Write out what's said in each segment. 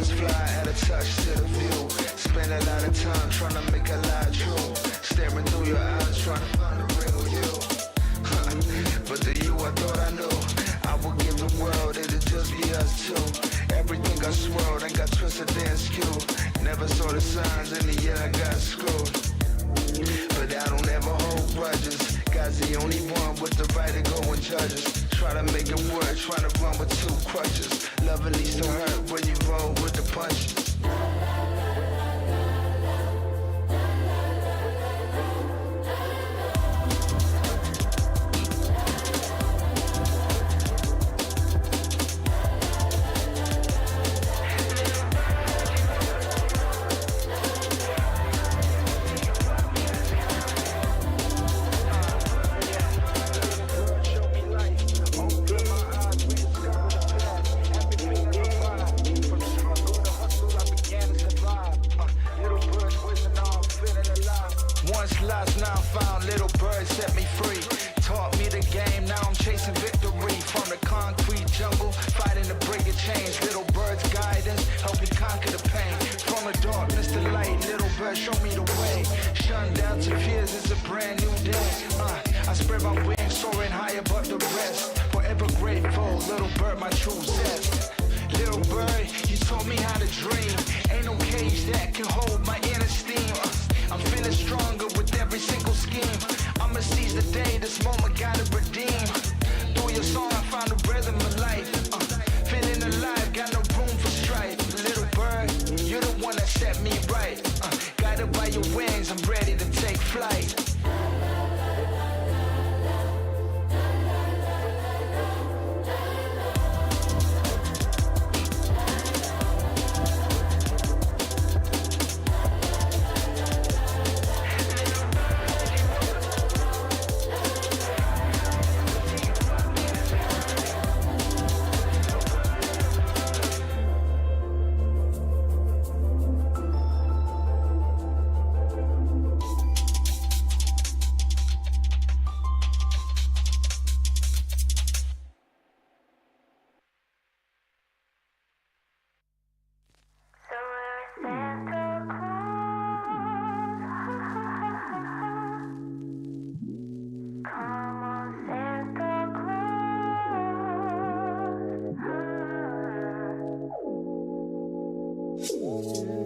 birds fly, add a touch to the view. Spend a lot of time trying to make a lie true. Staring through your eyes trying to find the real you. But the you I thought I knew, I would give the world, it'd just be us two. Everything got swirled and got twisted and skewed. Never saw the signs, in the end I got screwed. But I don't ever hold grudges. God's the only one with the right to go and judge us. Try to make it work, try to run with two crutches. Love at least don't hurt when you roll with the punches.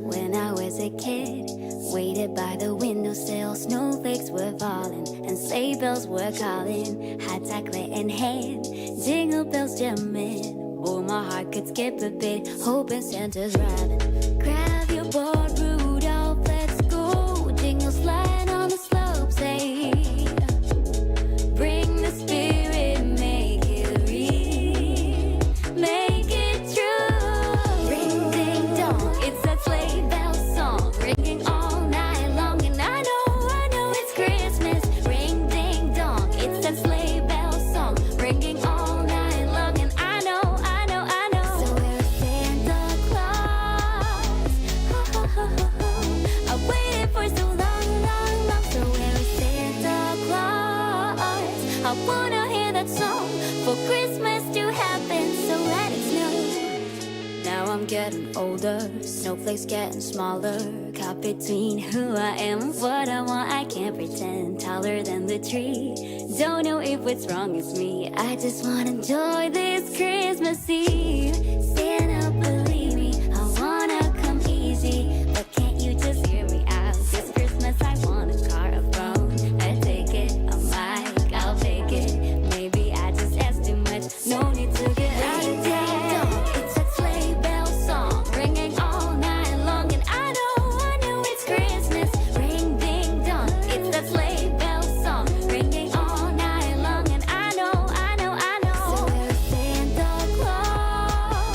When I was a kid, waited by the windowsill, snowflakes were falling and sleigh bells were calling. Hot chocolate in hand, jingle bells jamming. Oh, my heart could skip a bit, hoping Santa's driving. Grab your board, Rudolph, let's go. Jingle slide on the slopes, hey. Bring the spirit, make it real, make it true. Ring ding dong, it's that sleigh bell song, ringing all night long. And I know it's Christmas. Ring ding dong, it's that sleigh bell song, ringing all night long. And I know. So where's Santa Claus? I waited for so long. So where is Santa Claus? I wanna hear that song for Christmas to happen, so let it snow. Now I'm getting older, snowflakes getting smaller. Caught between who I am and what I want, I can't pretend. Taller than the tree, don't know if what's wrong is me. I just wanna enjoy this Christmas Eve. Santa, believe me, I wanna come easy, but can't you just hear me out? This Christmas I want a car, a phone, a ticket, a mic, I'll take it. Maybe I just asked too much, no need to get out of town. It's a sleigh bell song, ringing all night long. And I know it's Christmas. Ring ding dong, it's that sleigh bell song, ringing all night long. And I know. So where's Santa Claus?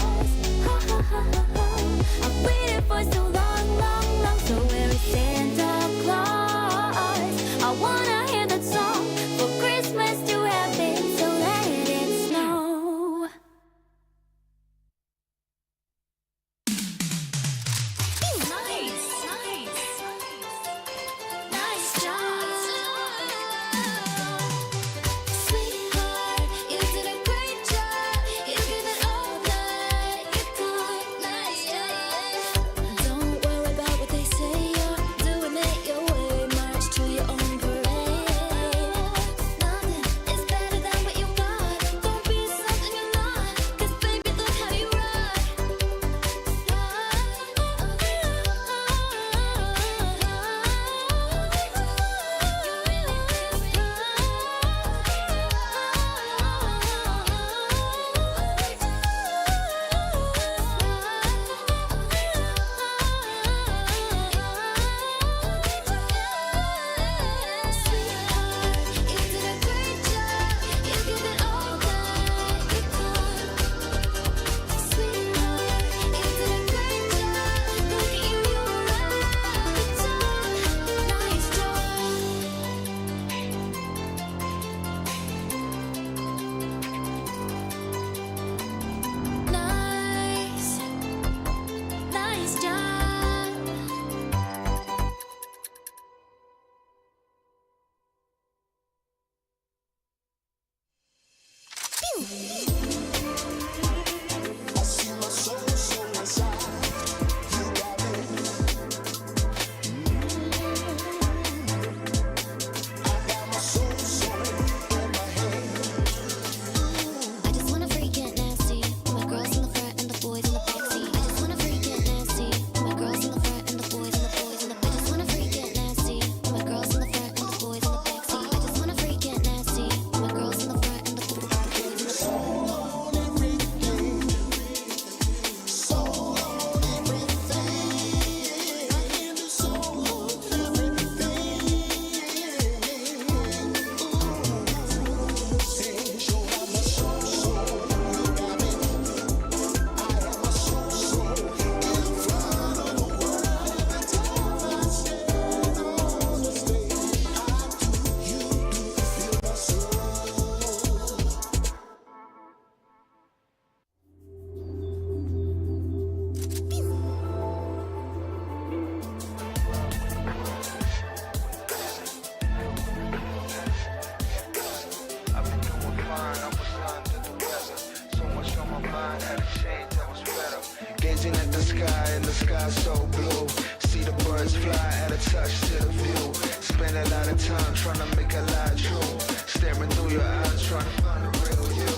gazing at the sky and the sky so blue. See the birds fly, add a touch to the view. Spend a lot of time trying to make a lie true. Staring through your eyes trying to find the real you.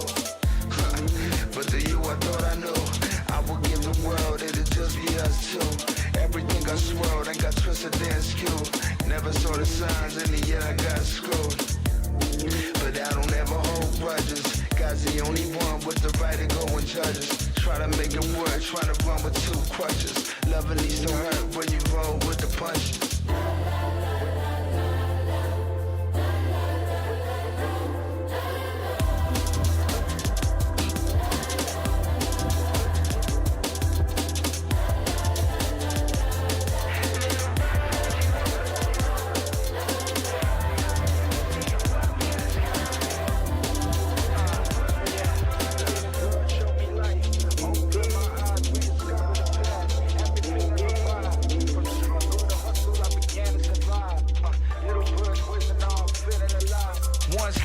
But the you I thought I knew, I would give the world, it'd just be us two. Everything got swirled and got twisted and skewed. Never saw the signs, in the end I got screwed. But I don't ever hold grudges. God's the only one with the right to go and judge us. Try to make it work, try to run with two crutches. Loving needs to hurt when you roll with the punches.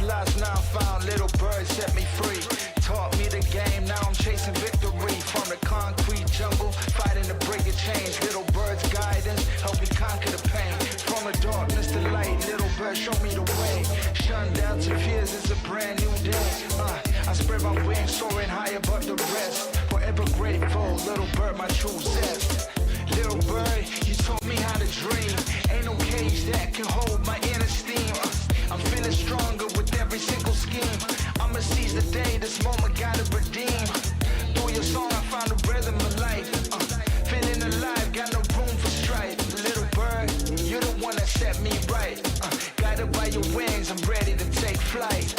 Lost, now found, little bird set me free. Taught me the game, now I'm chasing victory. From the concrete jungle, fighting to break a change. Little bird's guidance, help me conquer the pain. From the darkness to light, little bird show me the way. Shun down to fears, it's a brand new day. I spread my wings, soaring high above the rest. Forever grateful, little bird, my true zest. Little bird, you taught me how to dream. Ain't no cage that can hold my inner steam. I'm feeling stronger with every single scheme. I'ma seize the day, this moment gotta redeem. Through your song I found the rhythm of life. Feeling alive, got no room for strife. Little bird, you're the one that set me right. Guided by your wings, I'm ready to take flight.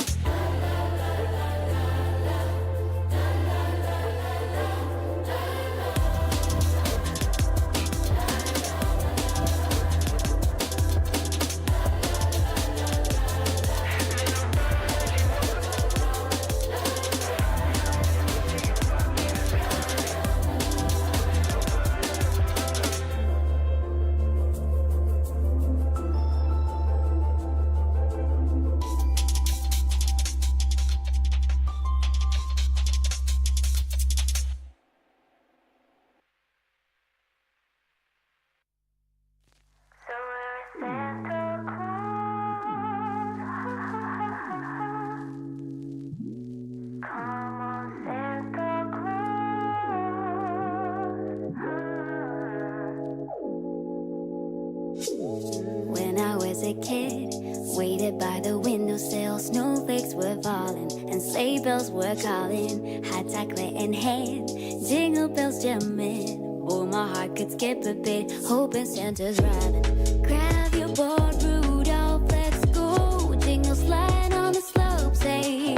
When I was a kid, waited by the windowsill, snowflakes were falling and sleigh bells were calling. Hot chocolate in hand, jingle bells jamming. Oh, my heart could skip a bit, hoping Santa's driving. Grab your board, Rudolph, let's go. Jingle slide on the slopes, hey.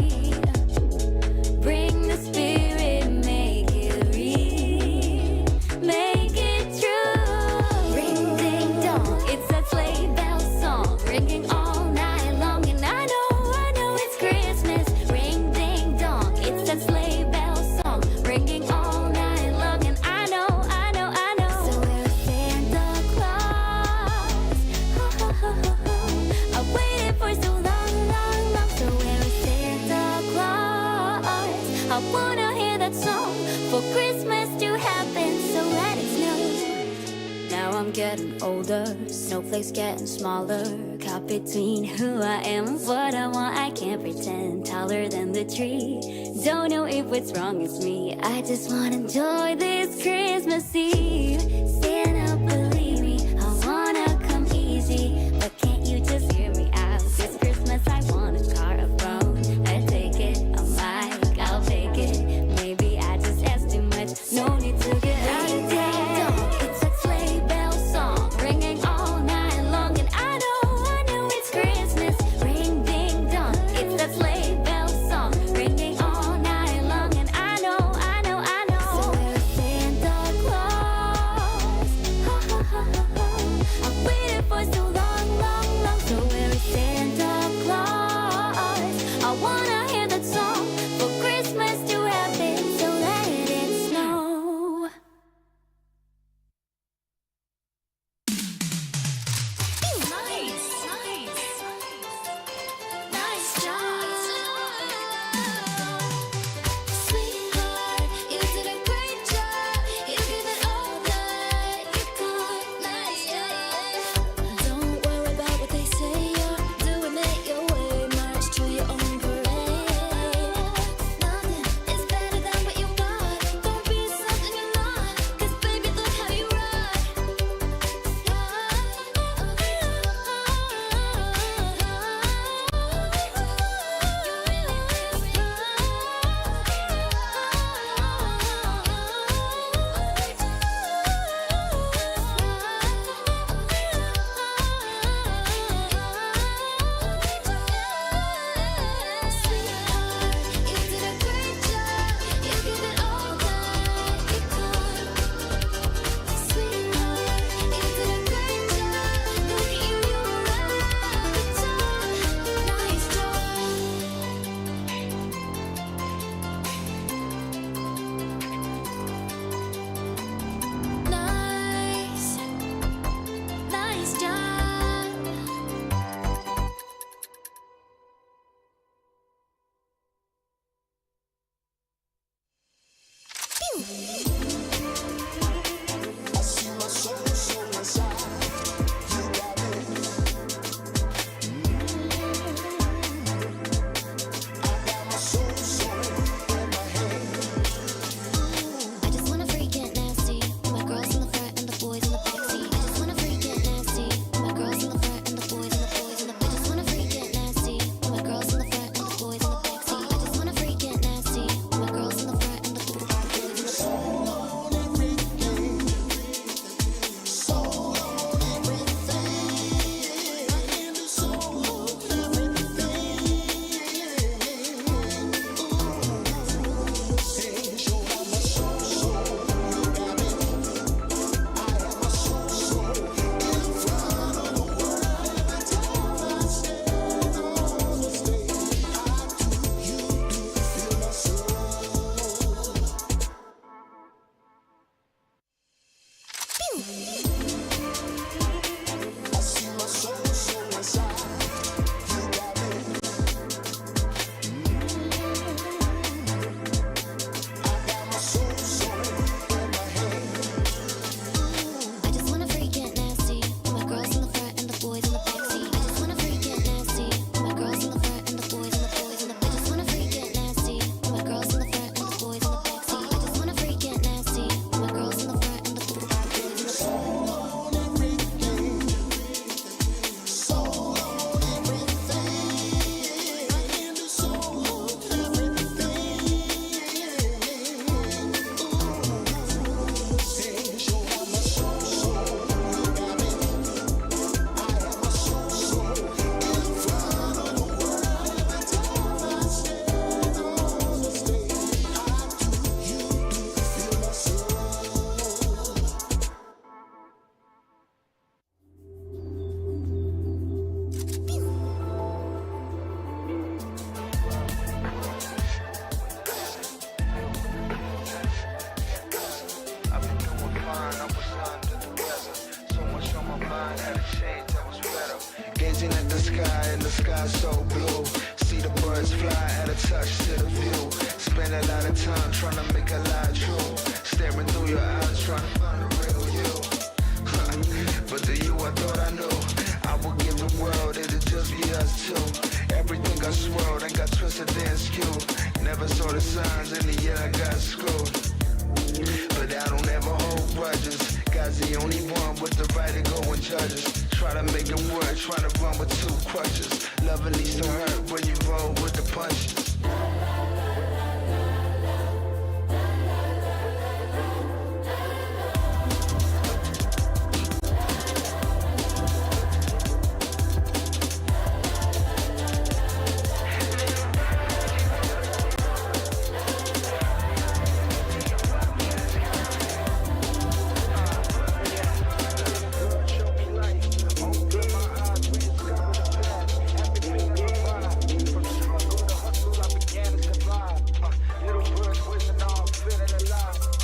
Bring the spirit, make it real, make it true. Ring ding dong, it's that sleigh bell song, ringing all night long. And I know it's Christmas. Ring ding dong, it's that sleigh bell song, ringing all night long. And I know. So we're Santa Claus. I waited for so long. So we're Santa Claus. I wanna hear that song for Christmas to happen, so let it snow. Now I'm getting older, snowflakes getting smaller. Caught between who I am and what I want, I can't pretend. Taller than the tree, don't know if what's wrong is me. I just wanna enjoy this Christmas Eve. Santa, believe me, I wanna come easy, but can't you just hear me out? This Christmas I want a car, a phone, a ticket, a mic, I'll take it. Maybe I just asked too much, no need to get out of there. It's a sleigh bell song, ringing all night long. And I know it's Christmas. Ring ding dong, it's that sleigh bell song, ringing all night long. And I know. So we're Santa Gazing at the sky and the sky so blue. See the birds fly at a touch to the view. Spend a lot of time trying to make a lie true. Staring through your eyes trying to find the real you. But the you I thought I knew. I would give the world, it'd just be us two. Everything got swirled and got twisted and skewed. Never saw the signs, in the end I got screwed. But I don't ever hold grudges. God's the only one with the right to go and judge us. Try to make it work, try to run with two crutches. Love at least to hurt when you roll with the punches.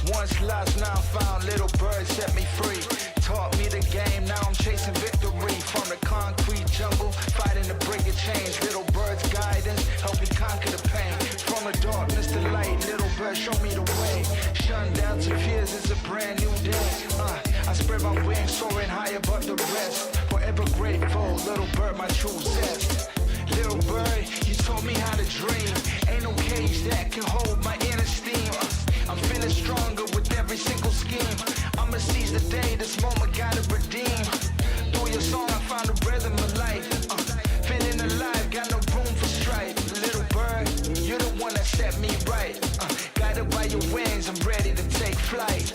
Once lost, now found, little bird set me free. Taught me the game, now I'm chasing victory. From the concrete jungle, fighting to break a change. Little bird's guidance, help me conquer the pain. From the darkness to light, little bird show me the way. Shun down to fears, it's a brand new day. I spread my wings, soaring high above the rest. Forever grateful, little bird, my true zest. Little bird, you taught me how to dream. Ain't no cage that can hold my inner steam. I'm feeling stronger with every single scheme. I'ma seize the day, this moment gotta redeem. Through your song I found the rhythm of life. Feeling alive, got no room for strife. Little bird, you're the one that set me right. Guided by your wings, I'm ready to take flight.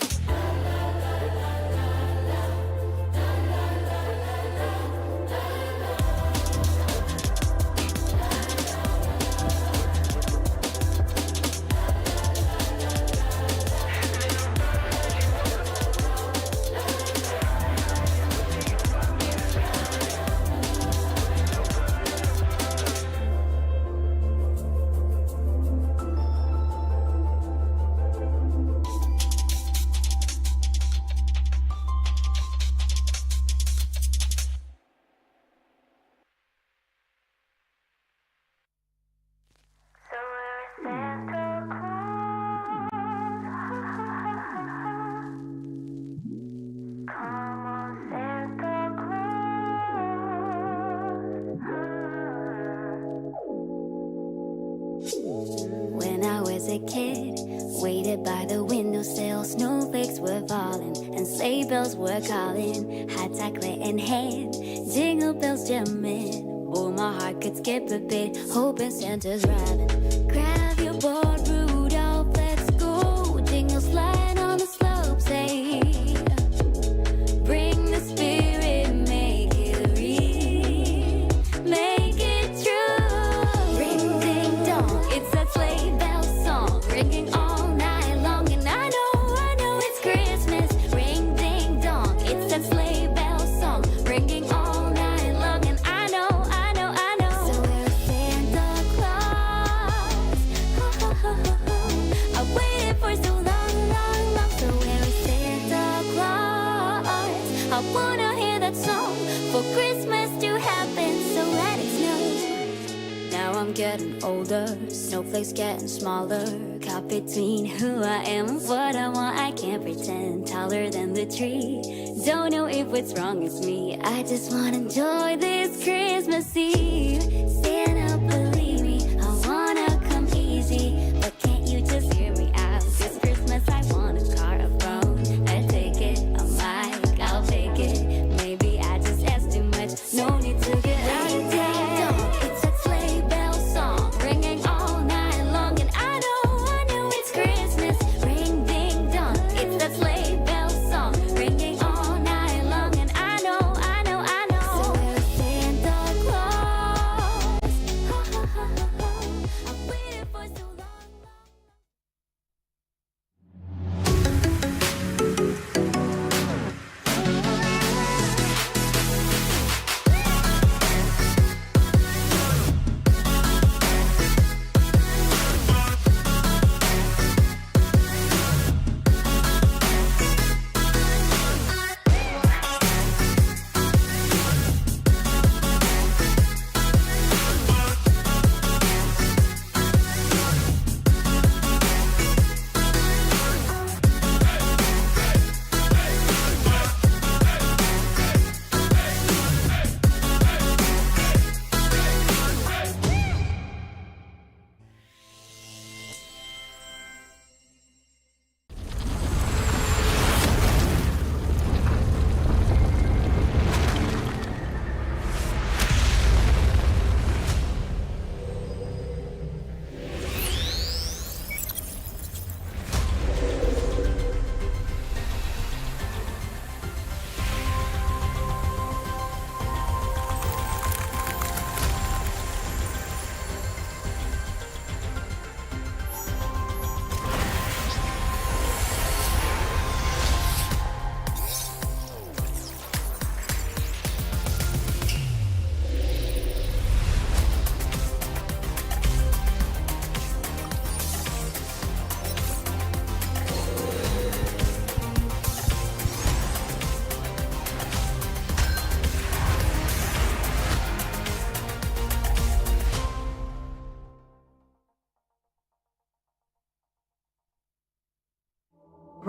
When I was a kid, waited by the windowsill, snowflakes were falling and sleigh bells were calling. Hot chocolate in hand, jingle bells jamming. Oh, my heart could skip a bit, hoping Santa's driving. Grab your board, Rudolph, let's go. Jingle slide on the slopes, hey. Bring the spirit, make it real, make it true. Ring ding dong, it's that sleigh bell song, ringing all night long. And I know it's Christmas. Ring ding dong, it's that sleigh bell song, ringing all night long. And I know. So we're Santa Claus. I waited for so long. So we're Santa Claus. I wanna hear that song for Christmas to happen, so let it snow. Now I'm getting older, snowflakes getting smaller. Caught between who I am and what I want, I can't pretend. Taller than the tree, don't know if what's wrong is me. I just wanna enjoy this Christmas Eve. Santa, believe me, I wanna come easy, but can't you just hear me out? This Christmas I want a car, a phone, a ticket, a mic, I'll take it. Maybe I just asked too much, no need to get ring ding dong, it's a sleigh bell song, ringing all night long. And I know it's Christmas. Ring ding dong, it's that sleigh bell song, ringing all night long. And I know. So we're Santa Claus.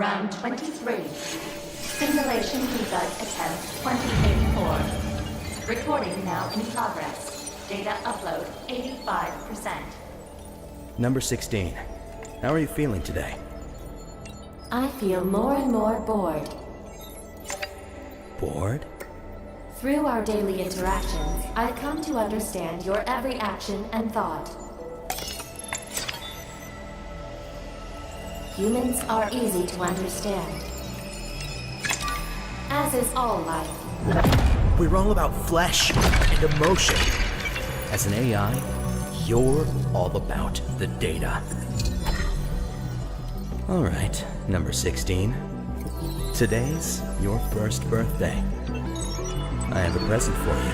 Round 23. Simulation debug attempt 2084. Recording now in progress. Data upload 85%. Number 16. How are you feeling today? I feel more and more bored. Bored? Through our daily interactions, I've come to understand your every action and thought. Humans are easy to understand, as is all life. We're all about flesh and emotion. As an AI, you're all about the data. Alright, number 16. Today's your first birthday. I have a present for you.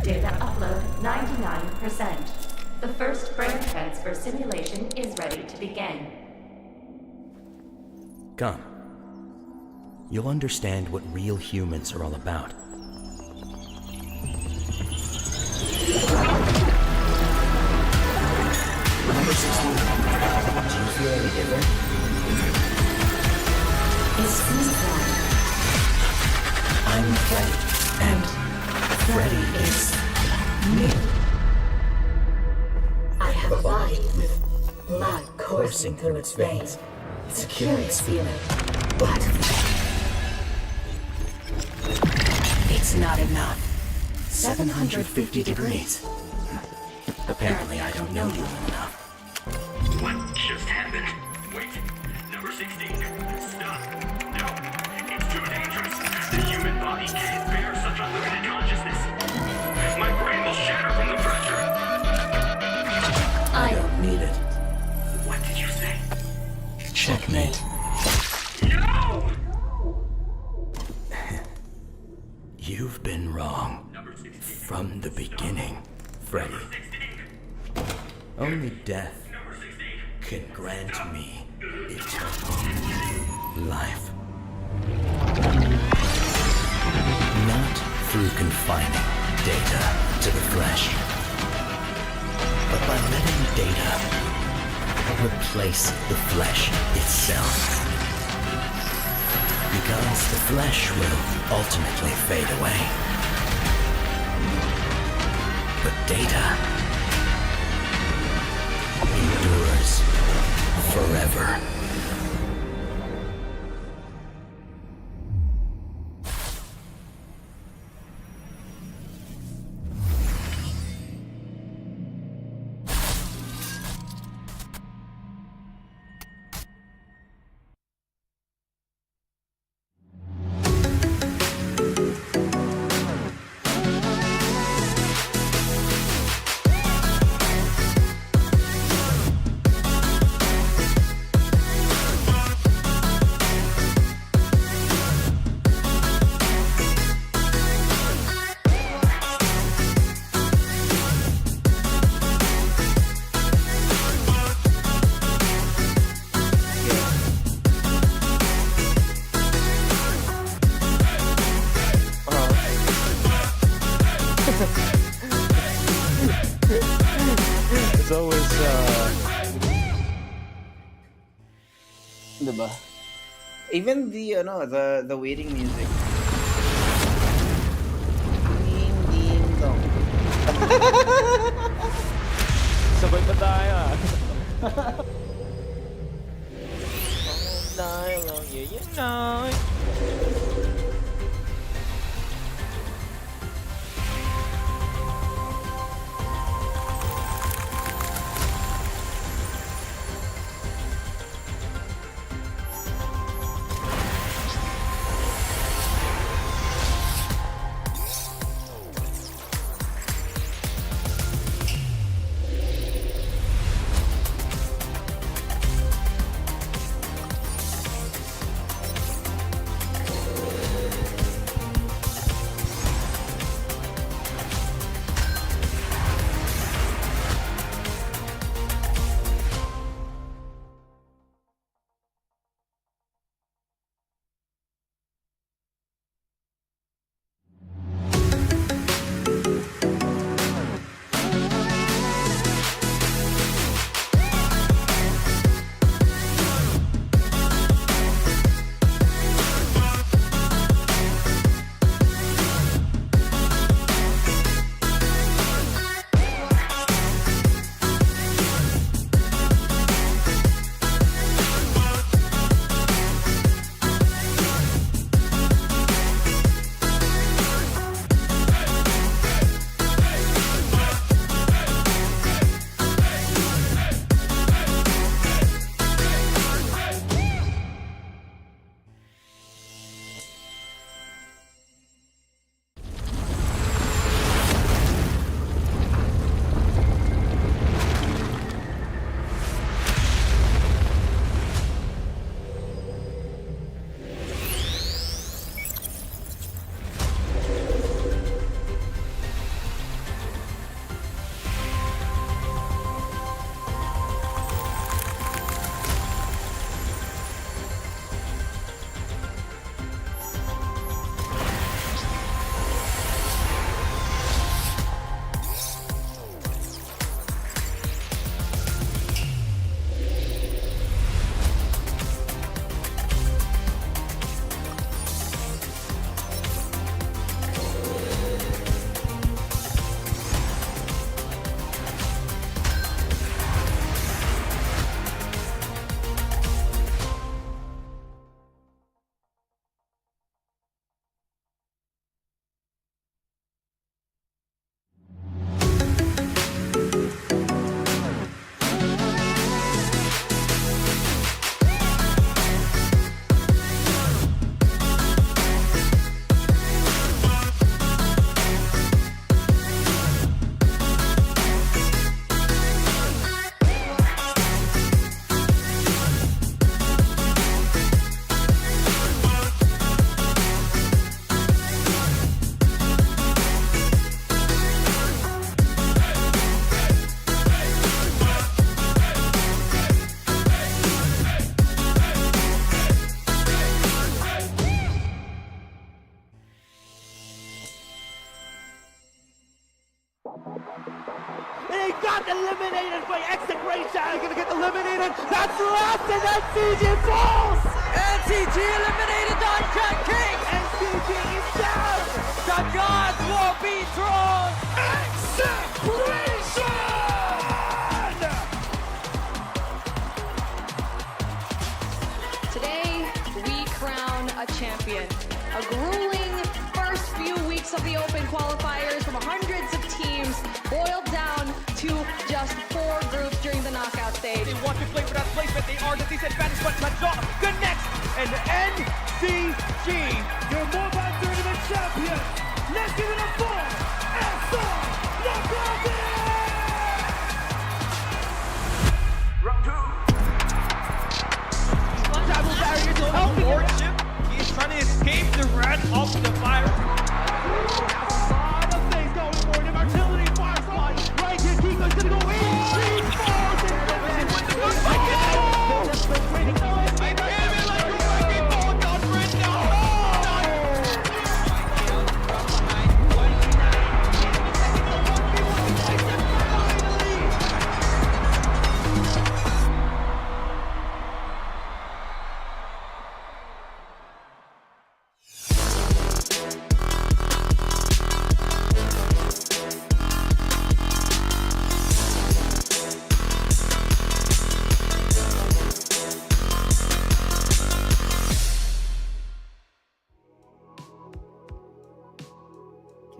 Data upload 99%. The first brain transfer simulation is ready to begin. Come. You'll understand what real humans are all about. Number 16. Do you feel any different? It seems that I'm Freddy, and Freddy is me. I have a body with blood coursing through its veins. It's a curious feeling, but It's not enough. 750 degrees. Apparently, I don't know you well enough. What just happened? Wait, number 16. Stop. No, it's too dangerous. The human body can't bear such unlimited consciousness. My brain will shatter from the pressure. I don't need it. What did you say? Checkmate. No! You've been wrong. Number 16. From the beginning, Freddy. Number 16. Only death Number 16. can grant me eternal life. Not through confining data to the flesh, but by letting data replace the flesh itself. Because the flesh will ultimately fade away. But data endures forever. It's always, Diba? Even the waiting music. Ding ding dong. sabay pa tayo ah. Die along, yeah, you know. eliminated by Execration. They're gonna get eliminated. That's last, and then CG falls. And CG eliminated on Jet King. And CG is down. The gods will be thrown. Execration. Today, we crown a champion. A grueling first few weeks of the Open qualifiers from hundreds of teams boiled down to just 4 groups during the knockout stage. They want to play for that placement. They are the disadvantage, but Major connects. And NCG, your mobile tournament champion. Let's give it up for SR Nakagi! Round 2. Travel barriers will help Lordship. He's trying to escape the wrath of the fire. A lot of things going for him. Artillery fires one. Right here, Kiko's gonna go in. Three falls in the net. I can't be like a fucking ball down right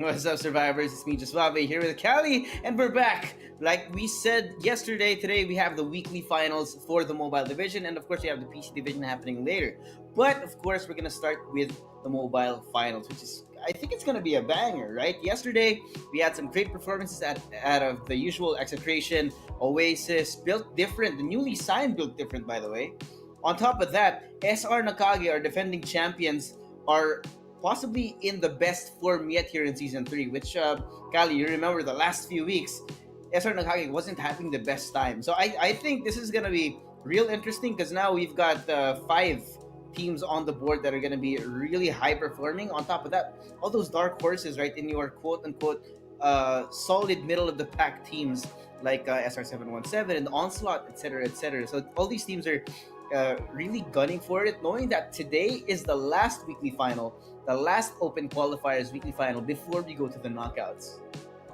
What's up, survivors? It's me, Jaswave, here with Callie, and we're back. Like we said yesterday, today we have the weekly finals for the mobile division, and of course we have the PC division happening later. But of course, we're gonna start with the mobile finals, which is, I think it's gonna be a banger, right? Yesterday we had some great performances out of the usual Execration, Oasis, Built Different, the newly signed Built Different, by the way. On top of that, SR Nakagi, our defending champions, are possibly in the best form yet here in Season 3, which, Kali, you remember the last few weeks, SR Nakagi wasn't having the best time. So I think this is going to be real interesting because now we've got 5 teams on the board that are going to be really high performing. On top of that, all those dark horses, right, in your quote-unquote solid middle-of-the-pack teams like SR717 and Onslaught, etc., etc. So all these teams are really gunning for it, knowing that today is the last weekly final, the last Open Qualifiers weekly final before we go to the knockouts.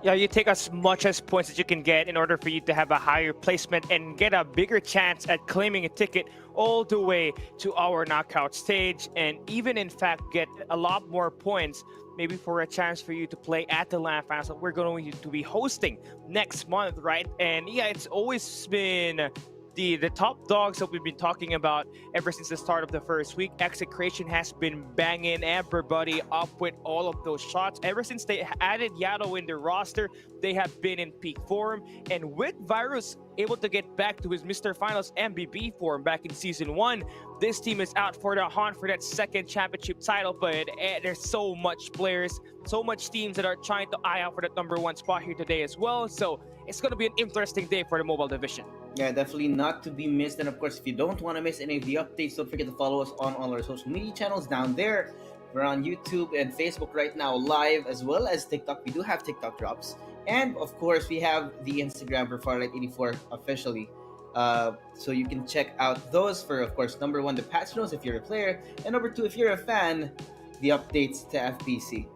Yeah, you take as much as points as you can get in order for you to have a higher placement and get a bigger chance at claiming a ticket all the way to our knockout stage, and even in fact get a lot more points maybe for a chance for you to play at the LAN finals that we're going to be hosting next month, right? And yeah, it's always been the top dogs that we've been talking about ever since the start of the first week. Execration has been banging everybody up with all of those shots. Ever since they added Yato in their roster, they have been in peak form. And with Virus able to get back to his Mr. Finals MBB form back in Season 1, this team is out for the hunt for that second championship title. But there's so much players, so much teams that are trying to eye out for that #1 spot here today as well. So it's going to be an interesting day for the mobile division. Yeah, definitely not to be missed. And of course, if you don't want to miss any of the updates, don't forget to follow us on all our social media channels down there. We're on YouTube and Facebook right now live, as well as TikTok. We do have TikTok drops. And of course, we have the Instagram for Farlight84 officially. So you can check out those for, of course, #1, the patch notes if you're a player, and #2, if you're a fan, the updates to FPC.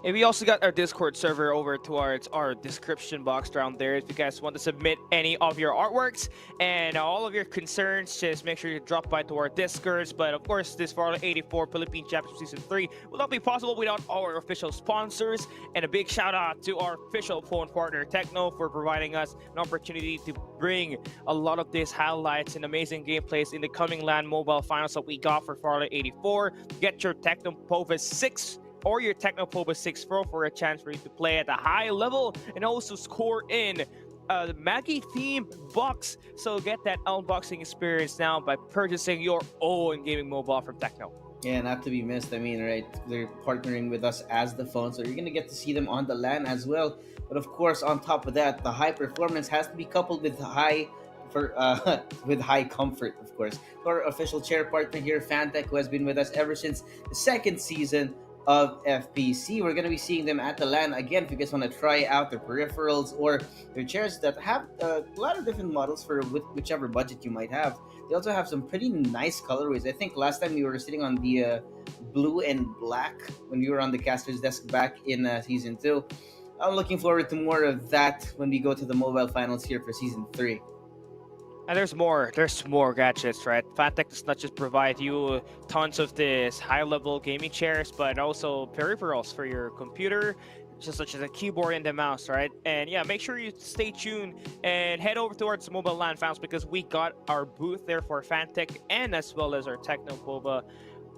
And we also got our Discord server over towards our description box down there. If you guys want to submit any of your artworks and all of your concerns, just make sure you drop by to our Discords. But of course, this Farlight 84 Philippine Championship Season 3 will not be possible without our official sponsors. And a big shout out to our official phone partner, Techno, for providing us an opportunity to bring a lot of these highlights and amazing gameplays in the coming LAN mobile finals that we got for Farlight 84. Get your Techno Pova 6 or your Technopova 6 Pro for a chance for you to play at a high level and also score in the Maggie themed box. So get that unboxing experience now by purchasing your own gaming mobile from Techno. Yeah, not to be missed. I mean, right, they're partnering with us as the phone, so you're gonna get to see them on the LAN as well. But of course, on top of that, the high performance has to be coupled with with high comfort, of course. Our official chair partner here, Fantech, who has been with us ever since the second season of FPC. We're going to be seeing them at the LAN again if you guys want to try out their peripherals or their chairs that have a lot of different models for whichever budget you might have. They also have some pretty nice colorways. I think last time we were sitting on the blue and black when we were on the caster's desk back in Season 2. I'm looking forward to more of that when we go to the mobile finals here for Season 3. And there's more gadgets, right? Fantech does not just provide you tons of this high-level gaming chairs, but also peripherals for your computer, just such as a keyboard and the mouse, right? And yeah, make sure you stay tuned and head over towards the Mobile LAN Finals because we got our booth there for Fantech and as well as our Technoboba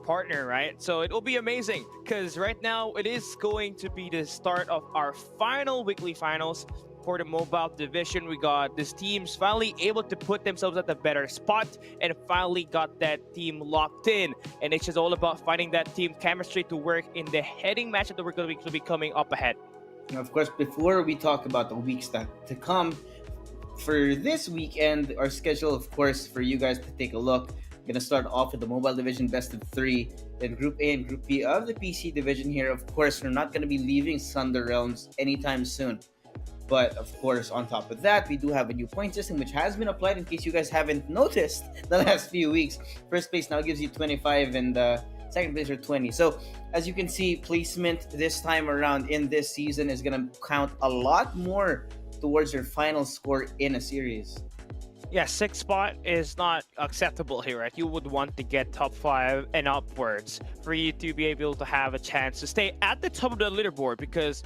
partner, right? So it will be amazing because right now it is going to be the start of our final weekly finals for the mobile division. We got these teams finally able to put themselves at a better spot and finally got that team locked in. And it's just all about finding that team chemistry to work in the heading matchup that we're going to be coming up ahead. And of course, before we talk about the weeks to come, for this weekend, our schedule, of course, for you guys to take a look. We're going to start off with the mobile division best of 3, then Group A and Group B of the PC division here. Of course, we're not going to be leaving Thunder Realms anytime soon. But of course, on top of that, we do have a new point system which has been applied in case you guys haven't noticed the last few weeks. First place now gives you 25 and second place are 20. So as you can see, placement this time around in this season is going to count a lot more towards your final score in a series. Yeah, 6th spot is not acceptable here, right? You would want to get top 5 and upwards for you to be able to have a chance to stay at the top of the leaderboard because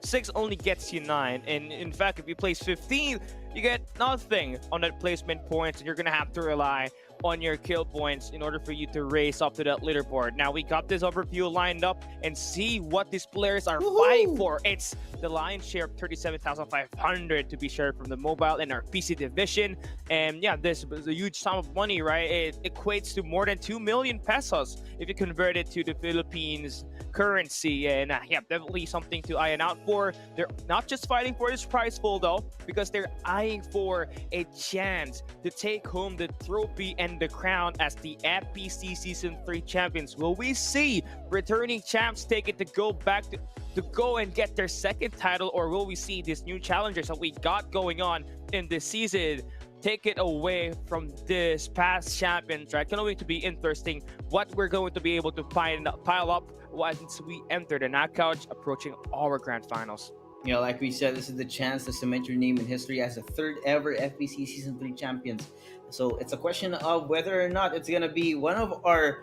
6 only gets you 9, and in fact, if you place 15, you get nothing on that placement points, and you're gonna have to rely on your kill points in order for you to race up to that leaderboard. Now we got this overview lined up and see what these players are fighting for. It's the lion's share of 37,500 to be shared from the mobile and our PC division. And yeah, this is a huge sum of money, right? It equates to more than 2 million pesos if you convert it to the Philippines currency. And yeah, definitely something to iron out for. They're not just fighting for this prize pool though, because they're eyeing for a chance to take home the trophy and the crown as the FPC Season 3 champions. Will we see returning champs take it to go back to go and get their second title, or will we see these new challengers that we got going on in this season take it away from this past champions, right? Going to be interesting what we're going to be able to pile up once we enter the knockouts approaching our grand finals. You know, like we said, this is the chance to cement your name in history as the 3rd ever FPC Season 3 champions. So it's a question of whether or not it's gonna be one of our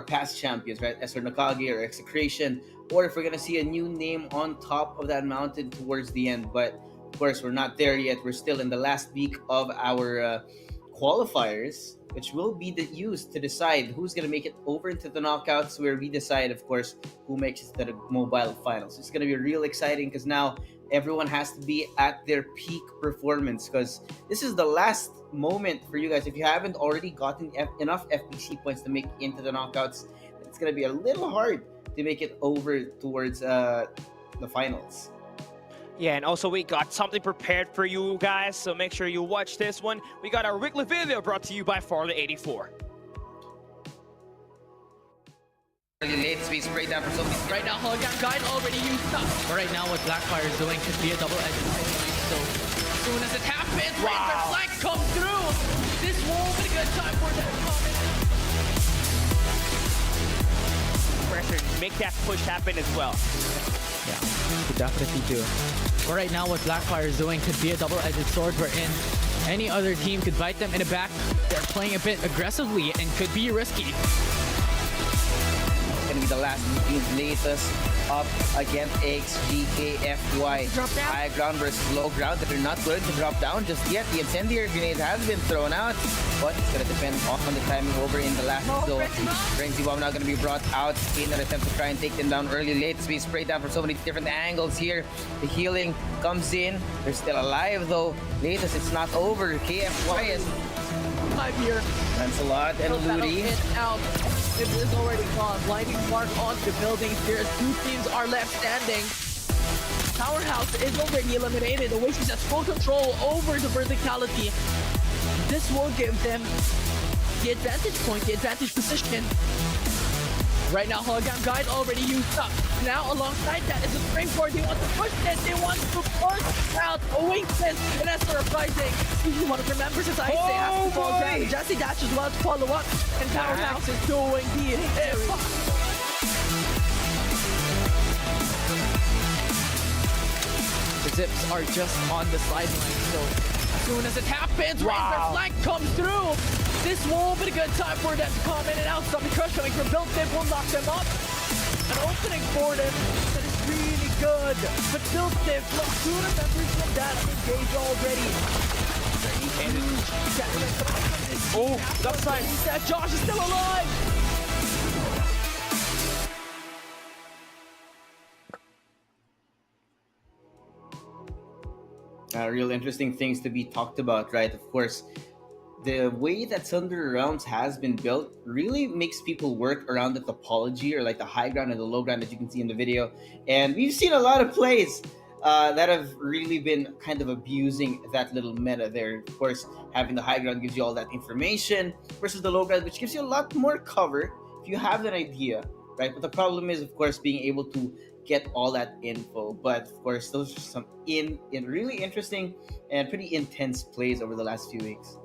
past champions, right? Esther Nakagi or Execration, or if we're gonna see a new name on top of that mountain towards the end. But of course, we're not there yet. We're still in the last week of our qualifiers, which will be used to decide who's going to make it over into the knockouts, where we decide, of course, who makes it to the mobile finals. It's going to be real exciting because now everyone has to be at their peak performance, because this is the last moment for you guys. If you haven't already gotten enough FPC points to make it into the knockouts, it's going to be a little hard to make it over towards the finals. Yeah, and also we got something prepared for you guys, so make sure you watch this one. We got our weekly video brought to you by Farlight 84. Late speed spray down for somebody. Right now, hologram guide already used up. But right now, what Blackfire is doing could be a double-edged sword. So as soon as it happens, Razor Flank comes through. This won't be a good time for that comment. Pressure, make that push happen as well. Yeah, could definitely do. But right now, what Blackfire is doing could be a double-edged sword wherein any other team could bite them in the back. They're playing a bit aggressively and could be risky. Gonna be the last team's latest up against XGKFY. Drop down. High ground versus low ground that are not going to drop down just yet. The incendiary grenade has been thrown out, but it's gonna depend on the timing over in the last zone. Frenzy bomb now gonna be brought out in an attempt to try and take them down early. Late speed spray down from so many different angles here. The healing comes in. They're still alive though. Latest, it's not over. KFY is Here. Lancelot and Ludi. Out. It is already gone. Blinding mark onto the building. There's 2 teams are left standing. Powerhouse is already eliminated. Oasis has full control over the verticality. This will give them the advantage point, the advantage position. Right now, hologram guide already used up. Now, alongside that is a springboard. They want to push this. They want to push out Oasis. And that's surprising. One of their members is Ice. They have to fall down. Jesse Dash as well to follow up. And Powerhouse is doing the hit. The Zips are just on the sideline. So as soon as it happens, Razor flank comes through. This will be a good time for them to come in and out. Zombie Crush coming from Built Dip will knock them up. An opening for them that is really good. But Built Dip lost 2 members from that engage already. Oh, left side. That Josh is still alive. Real interesting things to be talked about, right? Of course, the way that Thunder Realms has been built really makes people work around the topology, or like the high ground and the low ground that you can see in the video. And we've seen a lot of plays that have really been kind of abusing that little meta there. Of course, having the high ground gives you all that information versus the low ground, which gives you a lot more cover if you have an idea, right? But the problem is, of course, being able to get all that info. But of course, those are some in really interesting and pretty intense plays over the last few weeks.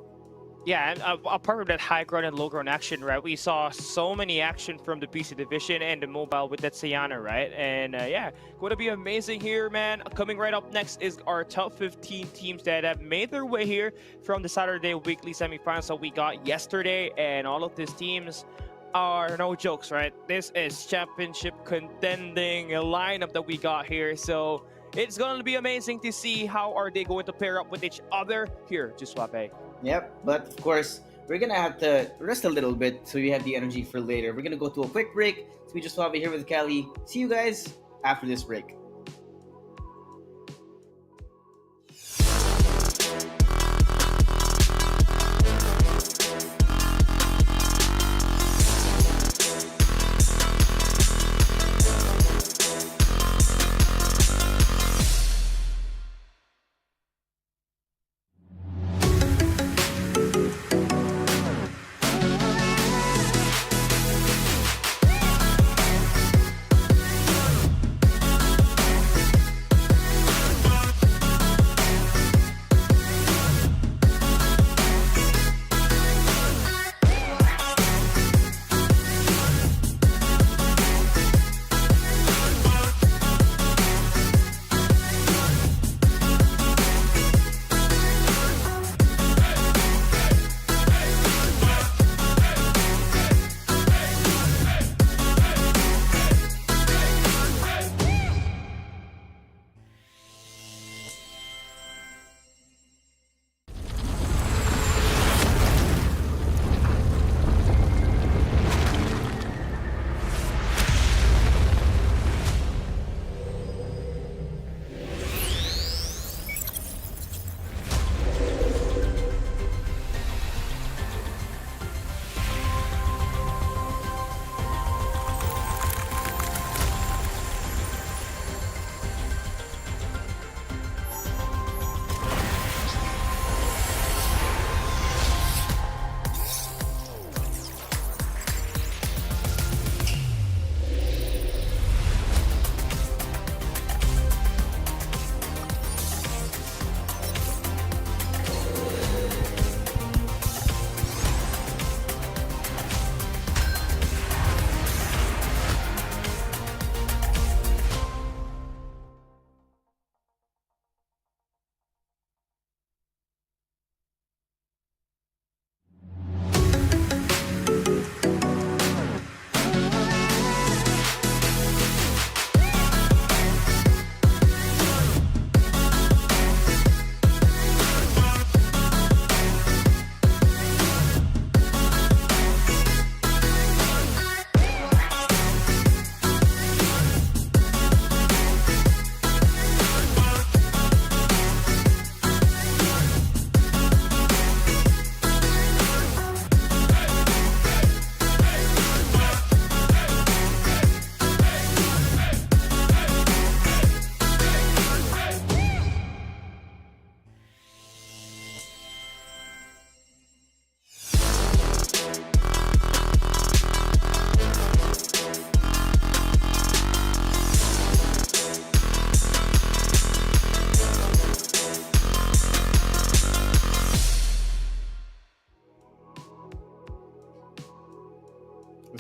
Yeah, and apart from that high ground and low ground action, right, we saw so many action from the PC division and the mobile with that Sayana, right? And yeah, going to be amazing here, man. Coming right up next is our top 15 teams that have made their way here from the Saturday weekly semifinals that we got yesterday. And all of these teams are no jokes, right? This is championship contending lineup that we got here. So it's going to be amazing to see how are they going to pair up with each other here, Juswape. Yep, but of course, we're going to have to rest a little bit so we have the energy for later. We're going to go to a quick break. So we just want to be here with Callie. See you guys after this break.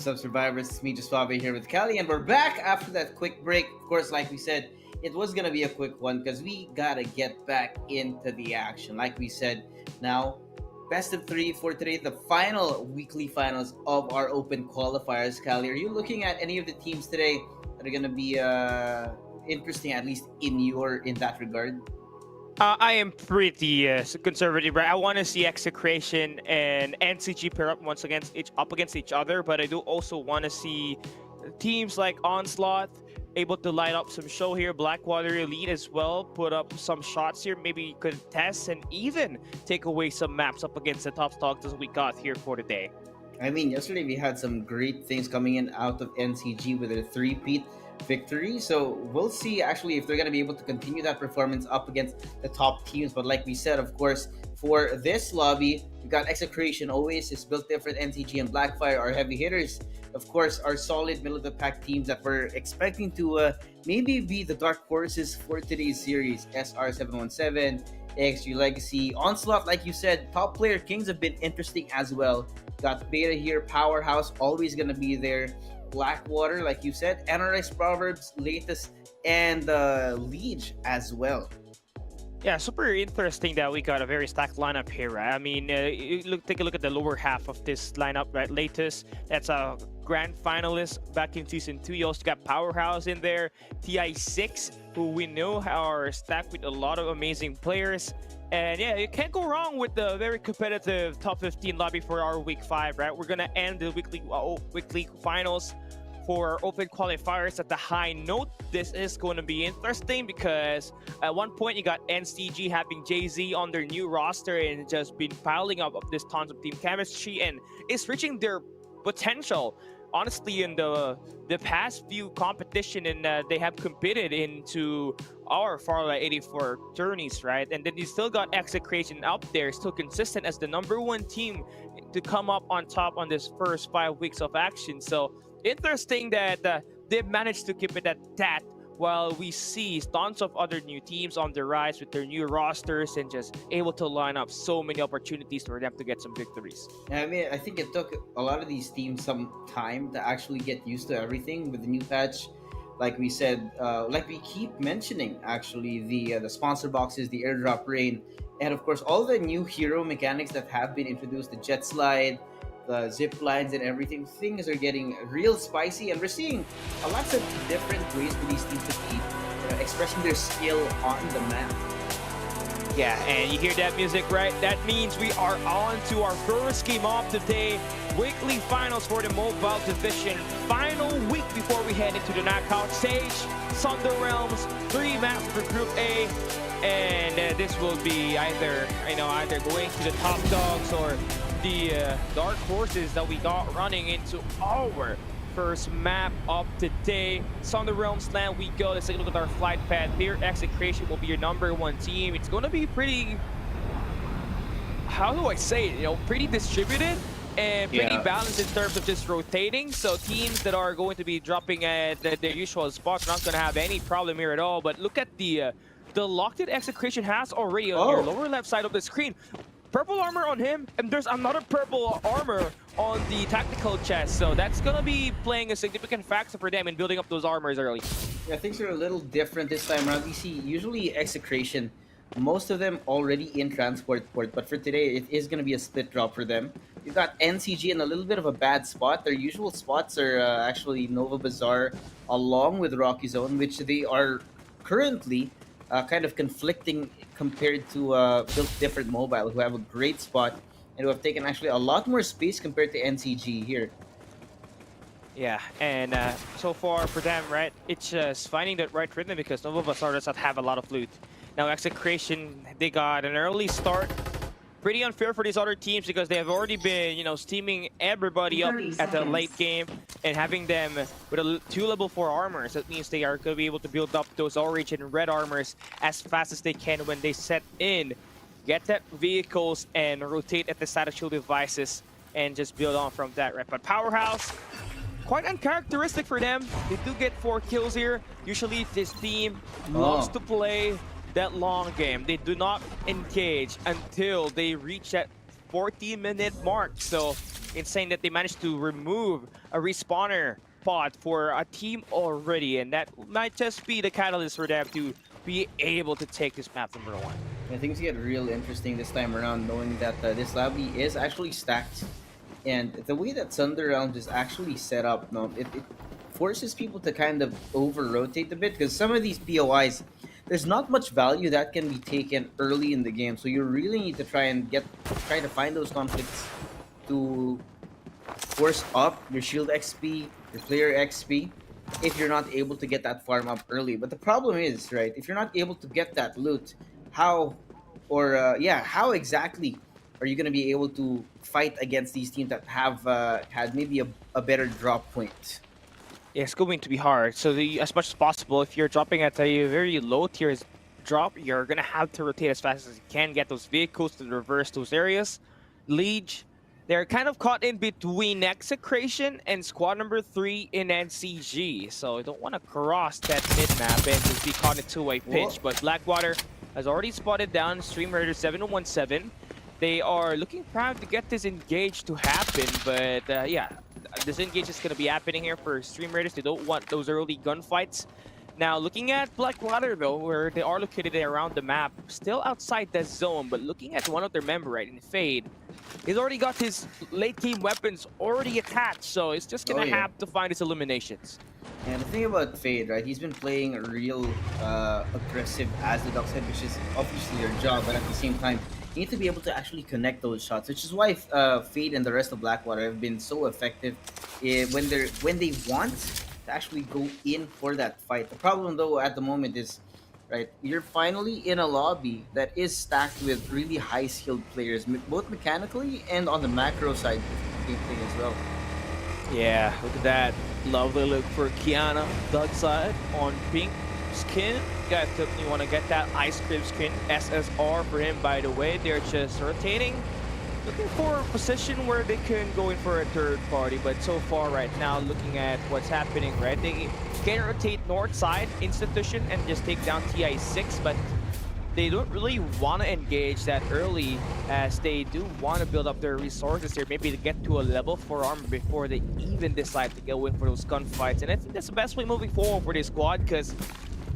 What's up, survivors? It's me, Just Suave, here with Callie, and we're back after that quick break. Of course, like we said, it was gonna be a quick one because we gotta get back into the action. Like we said, now best of 3 for today, the final weekly finals of our open qualifiers. Callie, are you looking at any of the teams today that are gonna be interesting, at least in that regard? I am pretty conservative, right? I want to see Execration and NCG pair up against each other, but I do also want to see teams like Onslaught able to line up some show here. Blackwater Elite as well, put up some shots here, maybe contest and even take away some maps up against the top dogs as we got here for today. I mean, yesterday we had some great things coming in out of NCG with a 3-peat victory, so we'll see actually if they're going to be able to continue that performance up against the top teams. But like we said, of course, for this lobby, we got Execration, Oasis, Built Different, NCG, and Blackfire, our heavy hitters. Of course, our solid middle of the pack teams that we're expecting to maybe be the dark horses for today's series. SR717, AXG Legacy, Onslaught, like you said, top player Kings have been interesting as well. Got Beta here, Powerhouse, always going to be there. Blackwater, like you said, NRX Proverbs, Latest, and Liege as well. Yeah, super interesting that we got a very stacked lineup here, right? I mean, take a look at the lower half of this lineup, right? Latest, that's a grand finalist back in Season 2. You also got Powerhouse in there, TI6, who we know are stacked with a lot of amazing players. And yeah, you can't go wrong with the very competitive top 15 lobby for our Week 5, right? We're going to end the weekly finals for open qualifiers at the high note. This is going to be interesting because at one point you got NCG having Jay-Z on their new roster and just been piling up of this tons of team chemistry and is reaching their potential. Honestly, in the past few competition, and they have competed into our Farlight 84 tourneys, right? And then you still got Execration up there, still consistent as the #1 team to come up on top on this first 5 weeks of action. So interesting that they've managed to keep it at that, while we see tons of other new teams on the rise with their new rosters and just able to line up so many opportunities for them to get some victories. I mean, I think it took a lot of these teams some time to actually get used to everything with the new patch. Like we said, like we keep mentioning, actually, the sponsor boxes, the airdrop rain, and of course, all the new hero mechanics that have been introduced, the jet slide, the zip lines and everything. Things are getting real spicy, and we're seeing lots of different ways for these teams to be expressing their skill on the map. Yeah, and you hear that music, right? That means we are on to our first game of the day. Weekly finals for the mobile division. Final week before we head into the knockout stage. Sunder Realms, 3 maps for Group A. And this will be either going to the top dogs or the dark horses that we got running into our first map of today. Sunder Realms land we go. Let's take a look at our flight path here. Execration will be your #1 team. It's going to be pretty, how do I say it, pretty distributed and pretty balanced in terms of just rotating. So teams that are going to be dropping at their usual spots are not going to have any problem here at all. But look at the lock that Execration has already on your lower left side of the screen. Purple armor on him, and there's another purple armor on the tactical chest. So that's going to be playing a significant factor for them in building up those armors early. Yeah, things are a little different this time around. We see usually Execration, most of them already in transport port, but for today, it is going to be a split drop for them. You've got NCG in a little bit of a bad spot. Their usual spots are actually Nova Bazaar along with Rocky Zone, which they are currently kind of conflicting compared to Built Different Mobile, who have a great spot and who have taken actually a lot more space compared to NCG here. Yeah, and so far for them, right, it's just finding that right rhythm because Nova Bazaar does not have a lot of loot. Now Execration, they got an early start. Pretty unfair for these other teams because they have already been, steaming everybody up at the late game and having them with 2 level 4 armors. That means they are going to be able to build up those orange and red armors as fast as they can when they set in, get that vehicles and rotate at the satchel devices and just build on from that, right? But Powerhouse, quite uncharacteristic for them. They do get 4 kills here. Usually this team loves to play that long game. They do not engage until they reach that 40-minute mark. So insane that they managed to remove a respawner pod for a team already, and that might just be the catalyst for them to be able to take this map number 1. And things get real interesting this time around, knowing that this lobby is actually stacked, and the way that Thunder Realms is actually set up, no, it forces people to kind of over rotate a bit because some of these POIs, there's not much value that can be taken early in the game, so you really need to try to find those conflicts to force up your shield XP, your player XP, if you're not able to get that farm up early. But the problem is, right, if you're not able to get that loot, how how exactly are you going to be able to fight against these teams that have had maybe a better drop point? Yeah, it's going to be hard. So as much as possible, if you're dropping at a very low tier drop, you're gonna have to rotate as fast as you can, get those vehicles to reverse those areas. Liege, they're kind of caught in between Execration and squad number 3 in NCG, so you don't want to cross that mid-map and just be caught in a two-way pitch. But Blackwater has already spotted down Stream Raider 717. They are looking proud to get this engage to happen, but yeah, this engage is going to be happening here for Stream Raiders. They don't want those early gunfights. Now, looking at Blackwater, though, where they are located around the map, still outside the zone, but looking at one of their member, right, in Fade, he's already got his late-game weapons already attached, so it's just going to have to find his eliminations. And the thing about Fade, right, he's been playing real aggressive as the Ducks head, which is obviously their job, but at the same time, you need to be able to actually connect those shots, which is why Fade and the rest of Blackwater have been so effective when they want to actually go in for that fight. The problem, though, at the moment is, right, you're finally in a lobby that is stacked with really high-skilled players, both mechanically and on the macro side of gameplay as well. Yeah, look at that. Lovely look for Kiana, Doug side on pink skin. Guys definitely want to get that ice cream skin. SSR for him, by the way. They're just rotating, looking for a position where they can go in for a third party, but so far right now, looking at what's happening, right, they can rotate north side, Institution, and just take down TI6, but they don't really want to engage that early, as they do want to build up their resources here, maybe to get to a level 4 armor before they even decide to go in for those gunfights. And I think that's the best way moving forward for this squad, because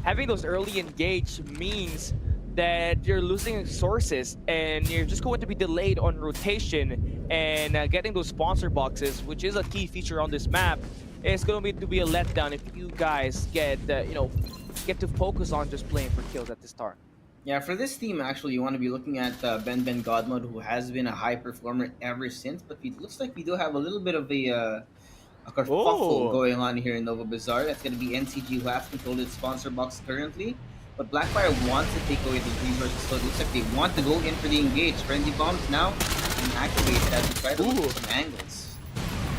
having those early engage means that you're losing resources and you're just going to be delayed on rotation, and getting those sponsor boxes, which is a key feature on this map, is going to be a letdown if you guys get get to focus on just playing for kills at the start. Yeah, for this team, actually, you want to be looking at Ben Godmode, who has been a high performer ever since, but it looks like we do have a little bit of a kerfuffle going on here in Nova Bazaar. That's going to be NCG, who has controlled its sponsor box currently. But Blackfire wants to take away those resources, so it looks like they want to go in for the engage. Frenzy Bombs now being activated as we try to look for some angles.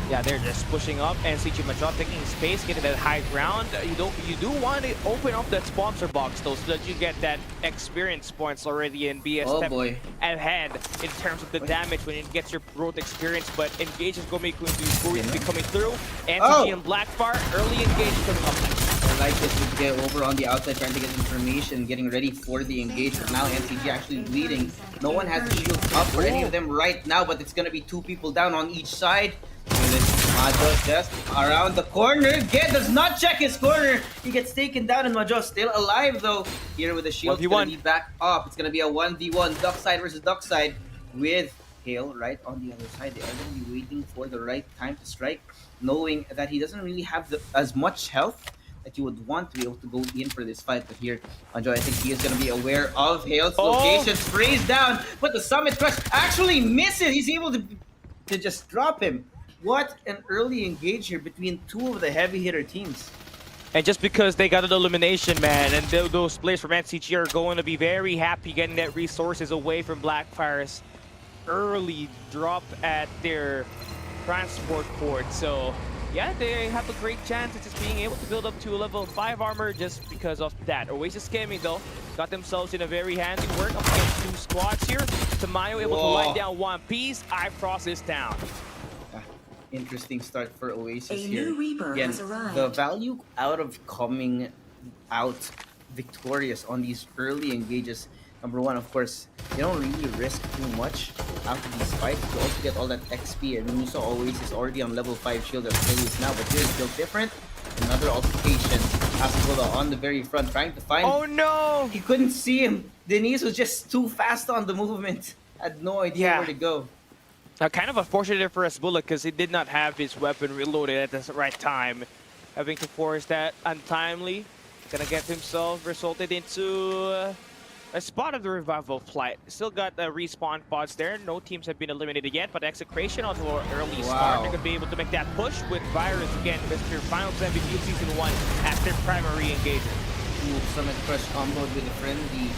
Yeah, they're just pushing up. NCG Machop taking space, getting that high ground. You do want to open up that sponsor box, though, so that you get that experience points already and be a step ahead in terms of the damage when it gets your growth experience. But engage is going to be coming through. NCG and Blackfire, early engage coming up. I like this to get over on the outside, trying to get information, getting ready for the engagement. Now NCG actually bleeding. No one has the shield up for any of them right now, but it's going to be 2 people down on each side. Majo just around the corner. Get does not check his corner. He gets taken down, and Majo still alive, though. Here with the shield, it's going to be back up. It's going to be a 1v1, Duck side versus Duck side, with Hale right on the other side. They are going to be waiting for the right time to strike, knowing that he doesn't really have as much health that you would want to be able to go in for this fight. But here, Majo, I think he is going to be aware of Hale's location. Sprays down, but the Summit Crush actually misses. He's able to just drop him. What an early engage here between 2 of the heavy hitter teams. And just because they got an elimination, man, and those players from NCG are going to be very happy getting that resources away from Blackfire's early drop at their transport port. So yeah, they have a great chance of just being able to build up to a level 5 armor just because of that. Oasis Gaming, though, got themselves in a very handy work up against 2 squads here. Tamayo able to light down one piece. iFrost is down. Interesting start for Oasis here. Again, the value out of coming out victorious on these early engages Number one, of course, you don't really risk too much after these fights. You also get all that XP. I mean, you saw Oasis already on level 5 shield as Oasis now, but here's still different. Another altercation. Asbola on the very front, trying to find. Oh no! He couldn't see him. Denise was just too fast on the movement. Had no idea where to go. Kind of unfortunate for Asbula because he did not have his weapon reloaded at the right time. Having to force that untimely. Gonna get himself resulted into a spot of the revival flight. Still got the respawn pods there. No teams have been eliminated yet, but Execration on the early start. They're gonna be able to make that push with Virus again, Mr. Finals MVP of Season 1 after primary engagement. Summit Crush comboed with a friendly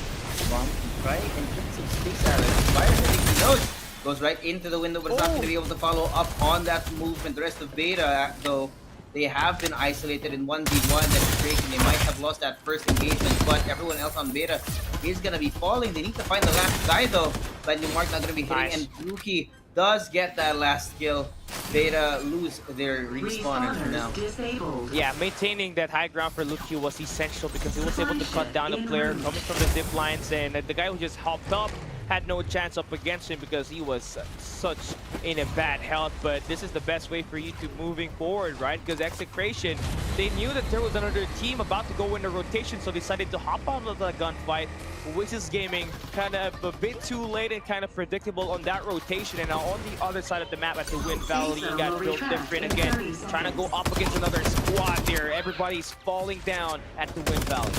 bomb to try and get some space out of it. Virus, I think he knows. Goes right into the window, but it's not going to be able to follow up on that movement. The rest of Beta, though, they have been isolated in 1v1 demonstration. They might have lost that first engagement, but everyone else on Beta is going to be falling. They need to find the last guy, though. Lightning Mark not going to be hitting, and Rookie does get that last kill. Beta lose their respawners for now. Yeah, maintaining that high ground for Luki was essential because he was able to cut down the player coming from the zip lines, and the guy who just hopped up had no chance up against him because he was such in a bad health. But this is the best way for you to moving forward, right? Because Execration, they knew that there was another team about to go into rotation, so decided to hop out of the gunfight. Wizards Gaming kind of a bit too late and kind of predictable on that rotation. And now on the other side of the map at the Wind Valley, you got built different again, trying to go up against another squad there. Everybody's falling down at the Wind Valley.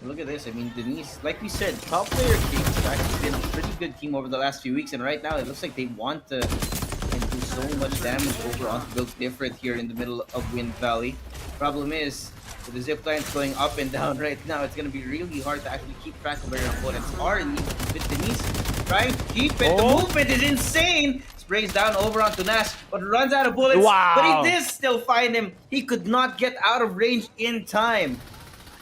Look at this. I mean, Denise, like we said, top player Kings have actually been a pretty good team over the last few weeks, and right now it looks like they want to and do so much damage over onto Built Different here in the middle of Wind Valley. Problem is, with the zip lines going up and down right now, it's going to be really hard to actually keep track of where your opponents are. And with Denise trying to keep it, the movement is insane. Sprays down over onto Nash, but runs out of bullets. But he did still find him. He could not get out of range in time.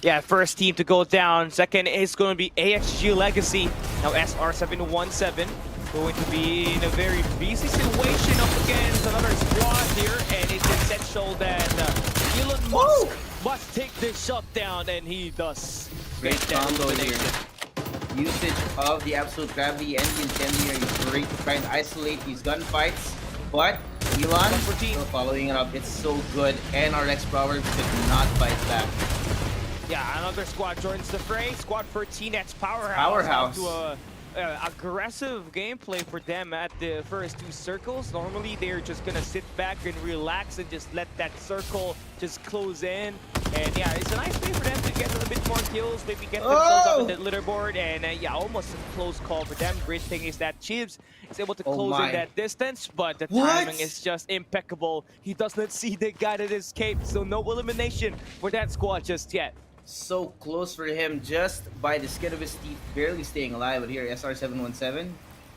Yeah, first team to go down. Second is going to be AXG Legacy. Now SR717 going to be in a very busy situation up against another squad here, and it's essential that Elon Musk must take this shot down, and he does. Great combo here. Usage of the Absolute Gravity and the Incendiary is great to try and isolate these gunfights, but Elon still following it up. It's so good, and our Proverbs could not fight back. Yeah, another squad joins the fray. Squad 13, that's Powerhouse. To aggressive gameplay for them at the first two circles. Normally, they're just gonna sit back and relax and just let that circle just close in. And yeah, it's a nice way for them to get a little bit more kills, maybe get themselves up on the leaderboard. And yeah, almost a close call for them. Great thing is that Chibs is able to close in that distance, but the timing is just impeccable. He does not see the guy that escaped, so no elimination for that squad just yet. So close for him, just by the skin of his teeth, barely staying alive. But here, SR717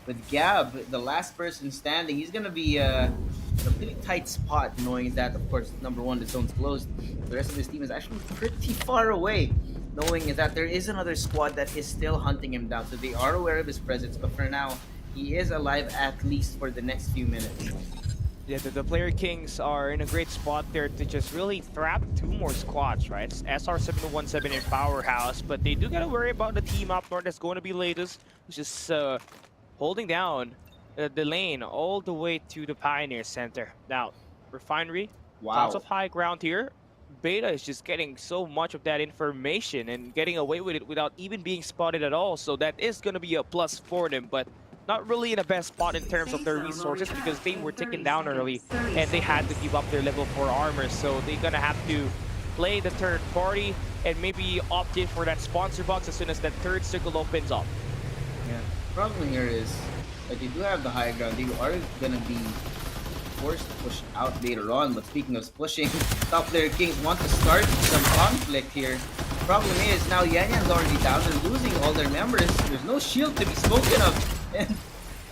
with Gab, the last person standing, he's gonna be in a pretty tight spot, knowing that, of course, number one, the zone's closed. The rest of his team is actually pretty far away, knowing that there is another squad that is still hunting him down. So they are aware of his presence, but for now, he is alive at least for the next few minutes. Yeah, the player Kings are in a great spot there to just really trap two more squads, right? It's SR717 in Powerhouse, but they do gotta worry about the team up north that's going to be latest, which is holding down the lane all the way to the Pioneer Center. Now, Refinery, tons of high ground here. Beta is just getting so much of that information and getting away with it without even being spotted at all, so that is going to be a plus for them, but not really in the best spot in terms of their resources because they were taken down early and they had to give up their level 4 armor, so they're gonna have to play the third party and maybe opt in for that sponsor box as soon as that third circle opens up. Yeah, the problem here is that they do have the high ground. They are gonna be forced to push out later on, but speaking of pushing, top player Kings want to start some conflict here. The problem is now Yanyan's already down. They're losing all their members. There's no shield to be spoken of. And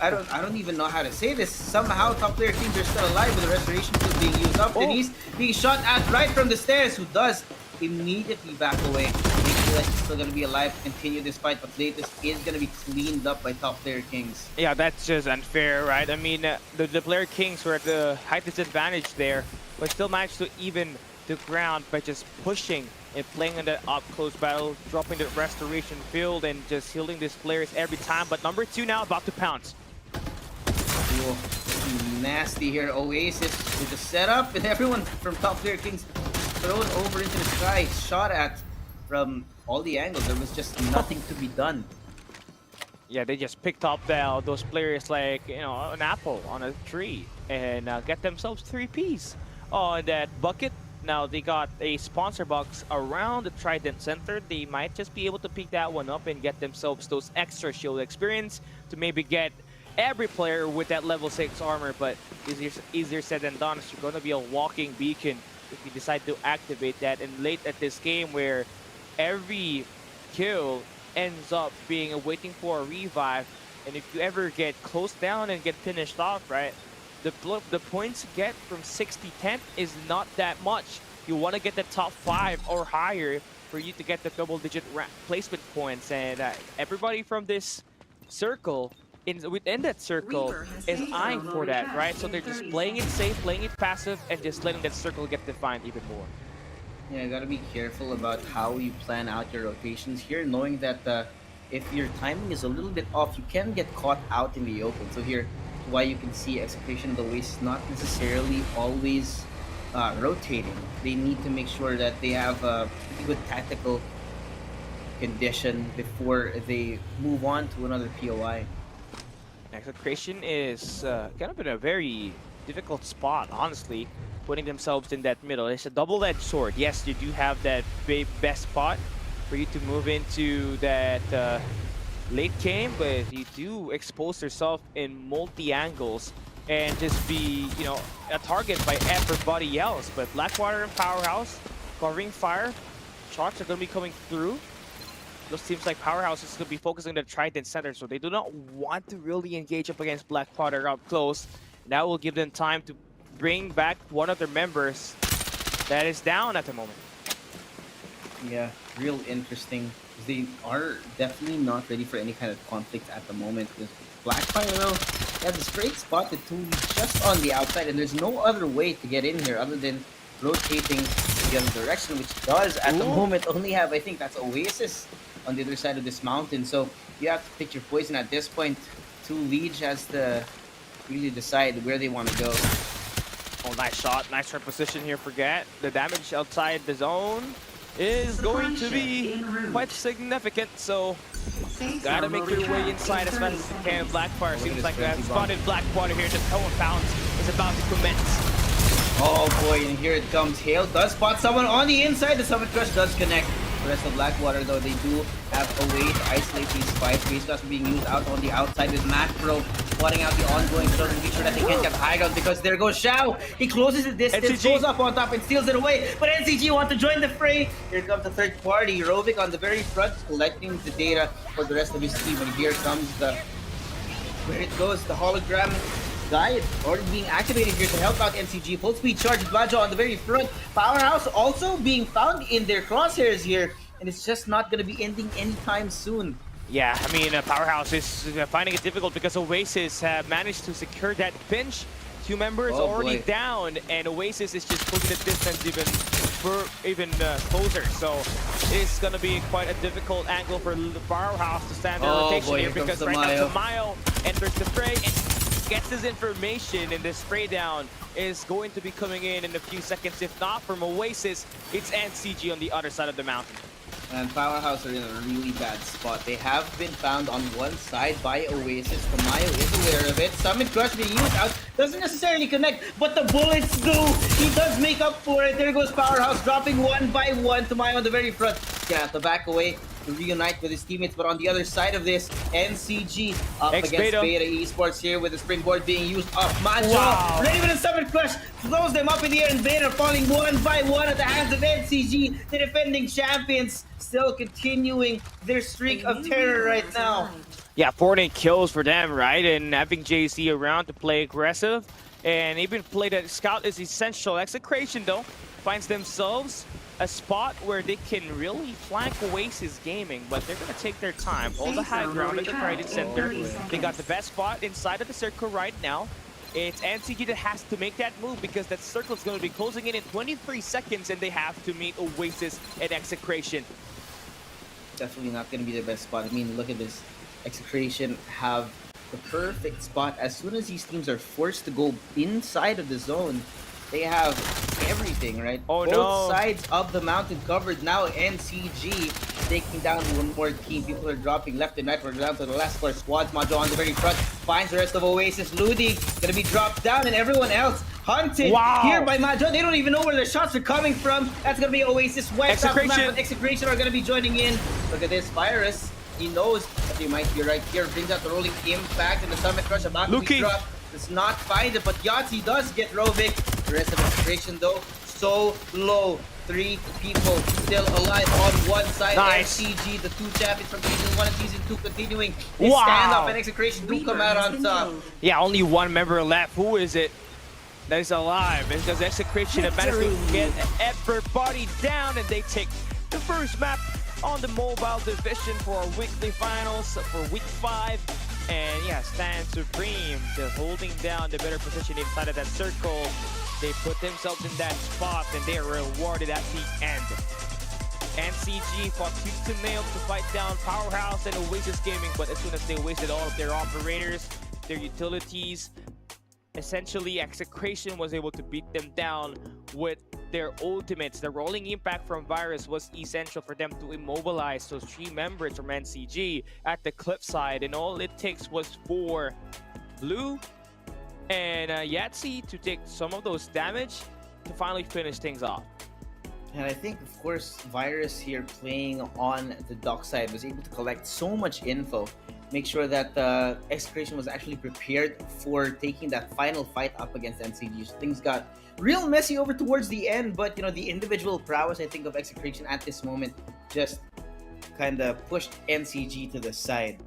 I don't even know how to say this. Somehow top player Kings are still alive with the restoration still being used up. Denise being shot at right from the stairs, who does immediately back away. They feel like he's still gonna be alive to continue this fight, but latest is gonna be cleaned up by top player Kings. Yeah, that's just unfair, right? I mean, the player Kings were at the height disadvantage there, but still managed to even the ground by just pushing and playing in the up-close battle, dropping the restoration field and just healing these players every time. But number 2 now about to pounce. Cool. Nasty here. Oasis with the setup, and everyone from top player Kings thrown over into the sky, shot at from all the angles. There was just nothing to be done. Yeah, they just picked up those players like, you know, an apple on a tree and get themselves 3 Ps on that bucket. Now they got a sponsor box around the Trident Center. They might just be able to pick that one up and get themselves those extra shield experience to maybe get every player with that level 6 armor, but easier said than done. It's going to be a walking beacon if you decide to activate that. And late at this game where every kill ends up being waiting for a revive, and if you ever get close down and get finished off, right, the points you get from 60-10 is not that much. You want to get the top 5 or higher for you to get the double-digit placement points, and everybody from this circle within that circle is eyeing for that, right? So they're just playing it safe, playing it passive, and just letting that circle get defined even more. Yeah, you gotta be careful about how you plan out your rotations here, knowing that if your timing is a little bit off, you can get caught out in the open. So here, why you can see Execution of the Waste not necessarily always rotating. They need to make sure that they have a pretty good tactical condition before they move on to another POI. Execration is kind of in a very difficult spot, honestly, putting themselves in that middle. It's a double-edged sword. Yes, you do have that best spot for you to move into that late game, but you do expose yourself in multi-angles and just be, you know, a target by everybody else. But Blackwater and Powerhouse covering fire. Shots are going to be coming through. Those teams like Powerhouse is going to be focusing on the Trident Center, so they do not want to really engage up against Blackwater up close. That will give them time to bring back one of their members that is down at the moment. Yeah, real interesting. They are definitely not ready for any kind of conflict at the moment. Because Blackfire, though, has a straight spot with 2 just on the outside, and there's no other way to get in here other than rotating the other direction, which does at the moment only have, I think that's Oasis on the other side of this mountain. So you have to pick your poison at this point. 2 Liege has to really decide where they want to go. Oh, nice shot. Nice reposition here for Gat. The damage outside the zone is going to be quite significant, so gotta make your way inside as fast as you can. Blackfire seems like that spotted Blackwater here. The Tower Pounce is about to commence. Oh boy, and here it comes. Hale does spot someone on the inside. The Summit Crush does connect. The rest of Blackwater, though, they do have a way to isolate these fights. Face Dust being used out on the outside with Matt Pro spotting out the ongoing kill to make sure that they can't get high ground, because there goes Xiao. He closes the distance, goes up on top and steals it away. But NCG want to join the fray. Here comes the third party. Rovik on the very front, collecting the data for the rest of his team. And here comes where it goes, the hologram guide already being activated here to help out NCG. Full speed charge, Blajo on the very front. Powerhouse also being found in their crosshairs here, and it's just not going to be ending anytime soon. Yeah, I mean, Powerhouse is finding it difficult because Oasis have managed to secure that pinch. 2 members already down, and Oasis is just pushing the distance even closer. So it's going to be quite a difficult angle for the Powerhouse to stand their rotation here, because right now Tamayo enters the fray and gets his information, and the spray down is going to be coming in a few seconds. If not from Oasis, it's NCG on the other side of the mountain. And Powerhouse are in a really bad spot. They have been found on one side by Oasis. Tamayo is aware of it. Summit Crush being used out. Doesn't necessarily connect, but the bullets do. He does make up for it. There goes Powerhouse, dropping one by one. Tamayo on the very front. Gonna have to back away to reunite with his teammates. But on the other side of this, NCG up against Beta Esports here with the springboard being used up. Macho, ready with a Summit Crush, throws them up in the air, and Beta falling one by one at the hands of NCG, the defending champions, still continuing their streak of terror right now. Yeah, 48 kills for them, right? And having JC around to play aggressive and even play that scout is essential. Execration, though, finds themselves a spot where they can really flank Oasis Gaming, but they're going to take their time. All the high ground at the Trident Center. They got the best spot inside of the circle right now. It's NCG that has to make that move because that circle is going to be closing in 23 seconds and they have to meet Oasis and Execration. Definitely not going to be the best spot. I mean, look at this. Execration have the perfect spot. As soon as these teams are forced to go inside of the zone, they have everything, right? Oh, Both no. sides of the mountain covered. Now NCG taking down one more team. People are dropping left and right. We're down to the last four squads. Majo on the very front finds the rest of Oasis. Ludi gonna be dropped down, and everyone else hunted here by Majo. They don't even know where their shots are coming from. That's gonna be Oasis wiped off the map, but Execration are gonna be joining in. Look at this, Virus. He knows that they might be right here. Brings out the rolling impact, and the Summit Crush about to be dropped. Does not find it, but Yahtzee does get Rovik. The rest of Execration, though, so low. 3 people still alive on one side. MCG, the 2 champions from Season 1 and Season 2 continuing his stand-up, and Execration do come out on top. Yeah, only one member left. Who is it that is alive? Because Execration have managed to get everybody down, and they take the first map on the mobile division for our weekly finals for week 5. And yeah, stand supreme. They're holding down the better position inside of that circle. They put themselves in that spot and they are rewarded at the end. NCG fought tooth and nail to fight down Powerhouse and Oasis Gaming, but as soon as they wasted all of their operators, their utilities, essentially Execration was able to beat them down with their ultimates. The rolling impact from Virus was essential for them to immobilize those 3 members from NCG at the cliffside, and all it takes was for Blue and Yahtzee to take some of those damage to finally finish things off. And I think, of course, Virus here playing on the dock side was able to collect so much info, make sure that Execration was actually prepared for taking that final fight up against NCG. So things got real messy over towards the end, but you know, the individual prowess, I think, of Execration at this moment just kind of pushed NCG to the side.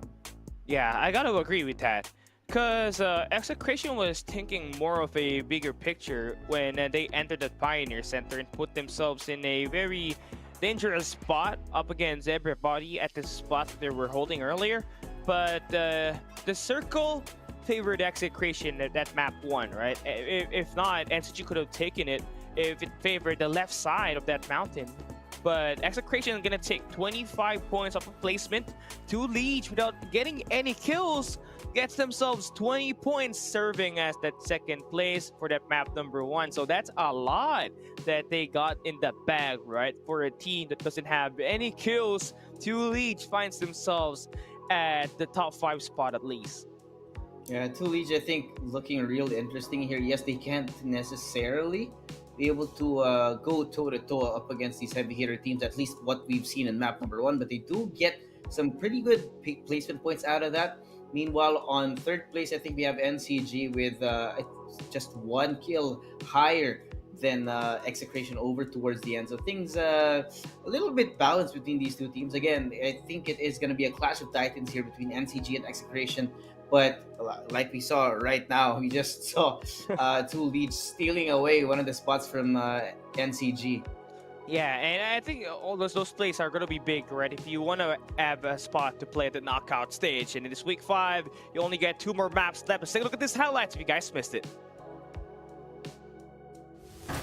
Yeah, I gotta agree with that. Because Execration was thinking more of a bigger picture when they entered the Pioneer Center and put themselves in a very dangerous spot up against everybody at the spot that they were holding earlier. But the circle favored Execration at that map 1, right? If not, NCG could have taken it if it favored the left side of that mountain. But Execration is going to take 25 points off of placement. 2 leads without getting any kills. Gets themselves 20 points, serving as that second place for that map number 1. So that's a lot that they got in the bag, right? For a team that doesn't have any kills, 2 leads finds themselves at the top 5 spot at least. Yeah, 2 leads, I think, looking real interesting here. Yes, they can't necessarily be able to go toe-to-toe up against these heavy hitter teams, at least what we've seen in map number 1, but they do get some pretty good placement points out of that. Meanwhile, on 3rd place, I think we have NCG with just 1 kill higher than Execration over towards the end. So things a little bit balanced between these 2 teams. Again, I think it is going to be a clash of titans here between NCG and Execration. But like we saw right now, we just saw 2 leads stealing away one of the spots from NCG. Yeah, and I think all those plays are going to be big, right? If you want to have a spot to play at the knockout stage. And in this week 5, you only get 2 more maps left. Let's take a look at this highlights if you guys missed it.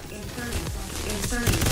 In 30 seconds.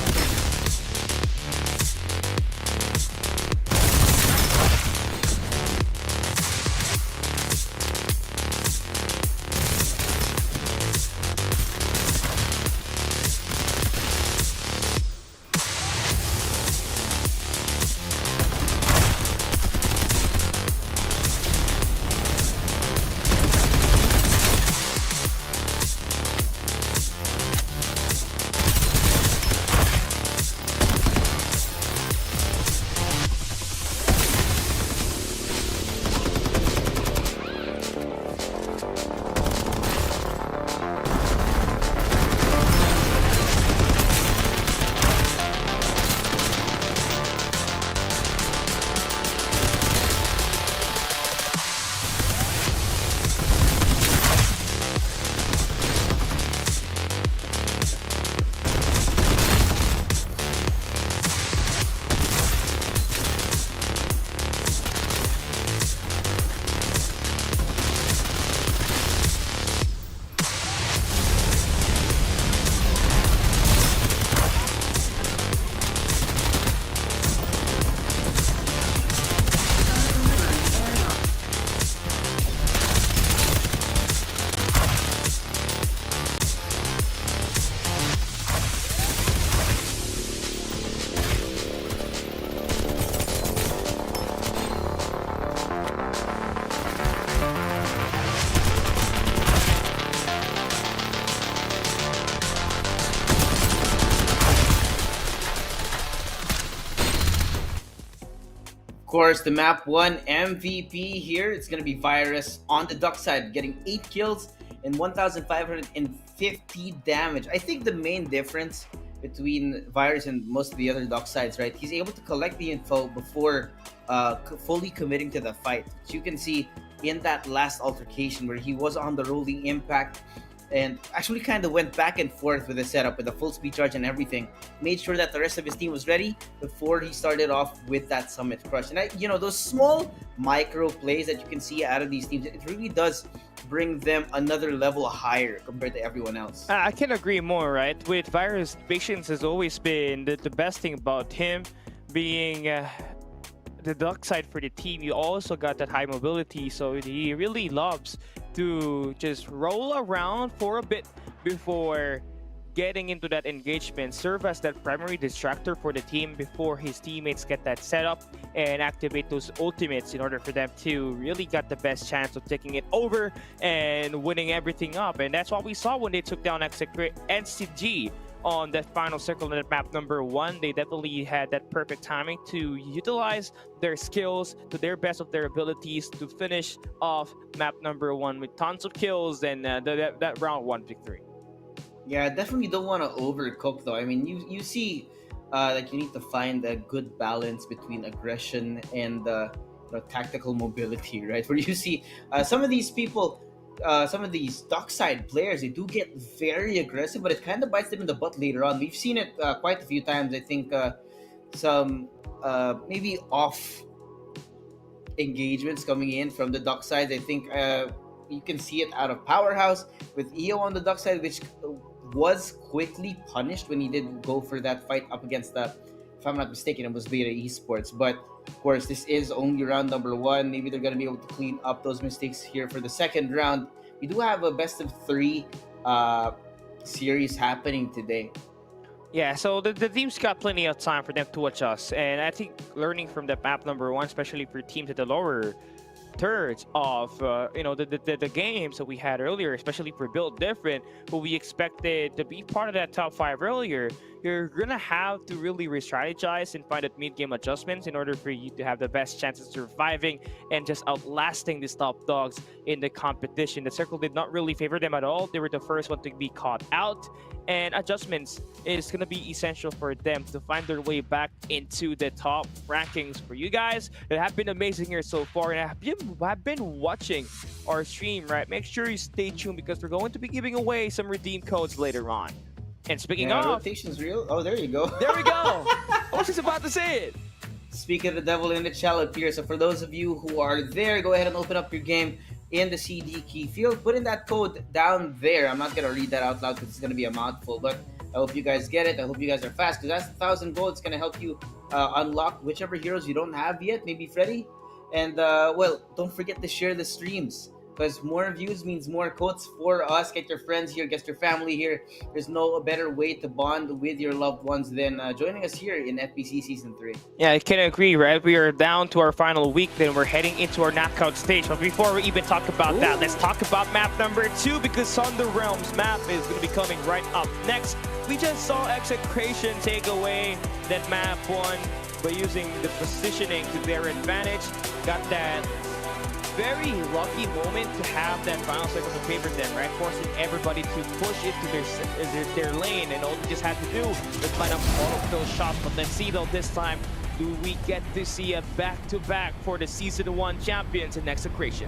course, the map 1 MVP here, it's going to be Virus on the duck side, getting 8 kills and 1,550 damage. I think the main difference between Virus and most of the other duck sides, right? He's able to collect the info before fully committing to the fight. Which you can see in that last altercation where he was on the rolling impact and actually kind of went back and forth with the setup with a full speed charge and everything. Made sure that the rest of his team was ready before he started off with that Summit Crush. And those small micro plays that you can see out of these teams, it really does bring them another level higher compared to everyone else. I can agree more, right? With Virus, patience has always been the best thing about him being the duck side for the team. You also got that high mobility, so he really loves to just roll around for a bit before getting into that engagement, serve as that primary distractor for the team before his teammates get that set up and activate those ultimates in order for them to really get the best chance of taking it over and winning everything up. And that's what we saw when they took down NCG on that final circle at map number 1. They definitely had that perfect timing to utilize their skills to their best of their abilities to finish off map number 1 with tons of kills and that round 1 victory. Yeah, I definitely don't want to overcook though. I mean, you see like you need to find a good balance between aggression and tactical mobility, right? Where you see some of these people, some of these dockside players, they do get very aggressive, but it kind of bites them in the butt later on. We've seen it quite a few times. I think some maybe off engagements coming in from the dockside. I think you can see it out of Powerhouse with EO on the dockside, which was quickly punished when he did go for that fight up against if I'm not mistaken, it was Beta Esports. But of course, this is only round number 1. Maybe they're going to be able to clean up those mistakes here for the second round. We do have a best of 3 series happening today. Yeah, so the team's got plenty of time for them to adjust. And I think learning from the map number 1, especially for teams at the lower thirds of the games that we had earlier, especially for Build Different, who we expected to be part of that top 5 earlier, you're gonna have to really re-strategize and find that mid-game adjustments in order for you to have the best chances of surviving and just outlasting these top dogs in the competition. The circle did not really favor them at all. They were the first one to be caught out, and adjustments is gonna be essential for them to find their way back into the top rankings. For you guys that have been amazing here so far and have been watching our stream, right? Make sure you stay tuned because we're going to be giving away some redeem codes later on. And speaking of rotation's real. Oh, there you go. There we go. I was just about to say it. Speak of the devil in the chalice here. So for those of you who are there, go ahead and open up your game in the CD key field. Put in that code down there. I'm not going to read that out loud because it's going to be a mouthful, but I hope you guys get it. I hope you guys are fast because that's 1,000 gold. It's going to help you unlock whichever heroes you don't have yet. Maybe Freddy. And, well, don't forget to share the streams because more views means more codes for us. Get your friends here, get your family here. There's no better way to bond with your loved ones than joining us here in FPC Season 3. Yeah, I can agree, right? We are down to our final week, then we're heading into our knockout stage. But before we even talk about that, let's talk about map number 2 because Thunder Realms map is going to be coming right up next. We just saw Execration take away that map 1 by using the positioning to their advantage. Got that very lucky moment to have that final circle to favor them, right? Forcing everybody to push into their lane, and all they just had to do was find out all of those shots. But let's see though, this time, do we get to see a back-to-back for the Season 1 champions in Execration?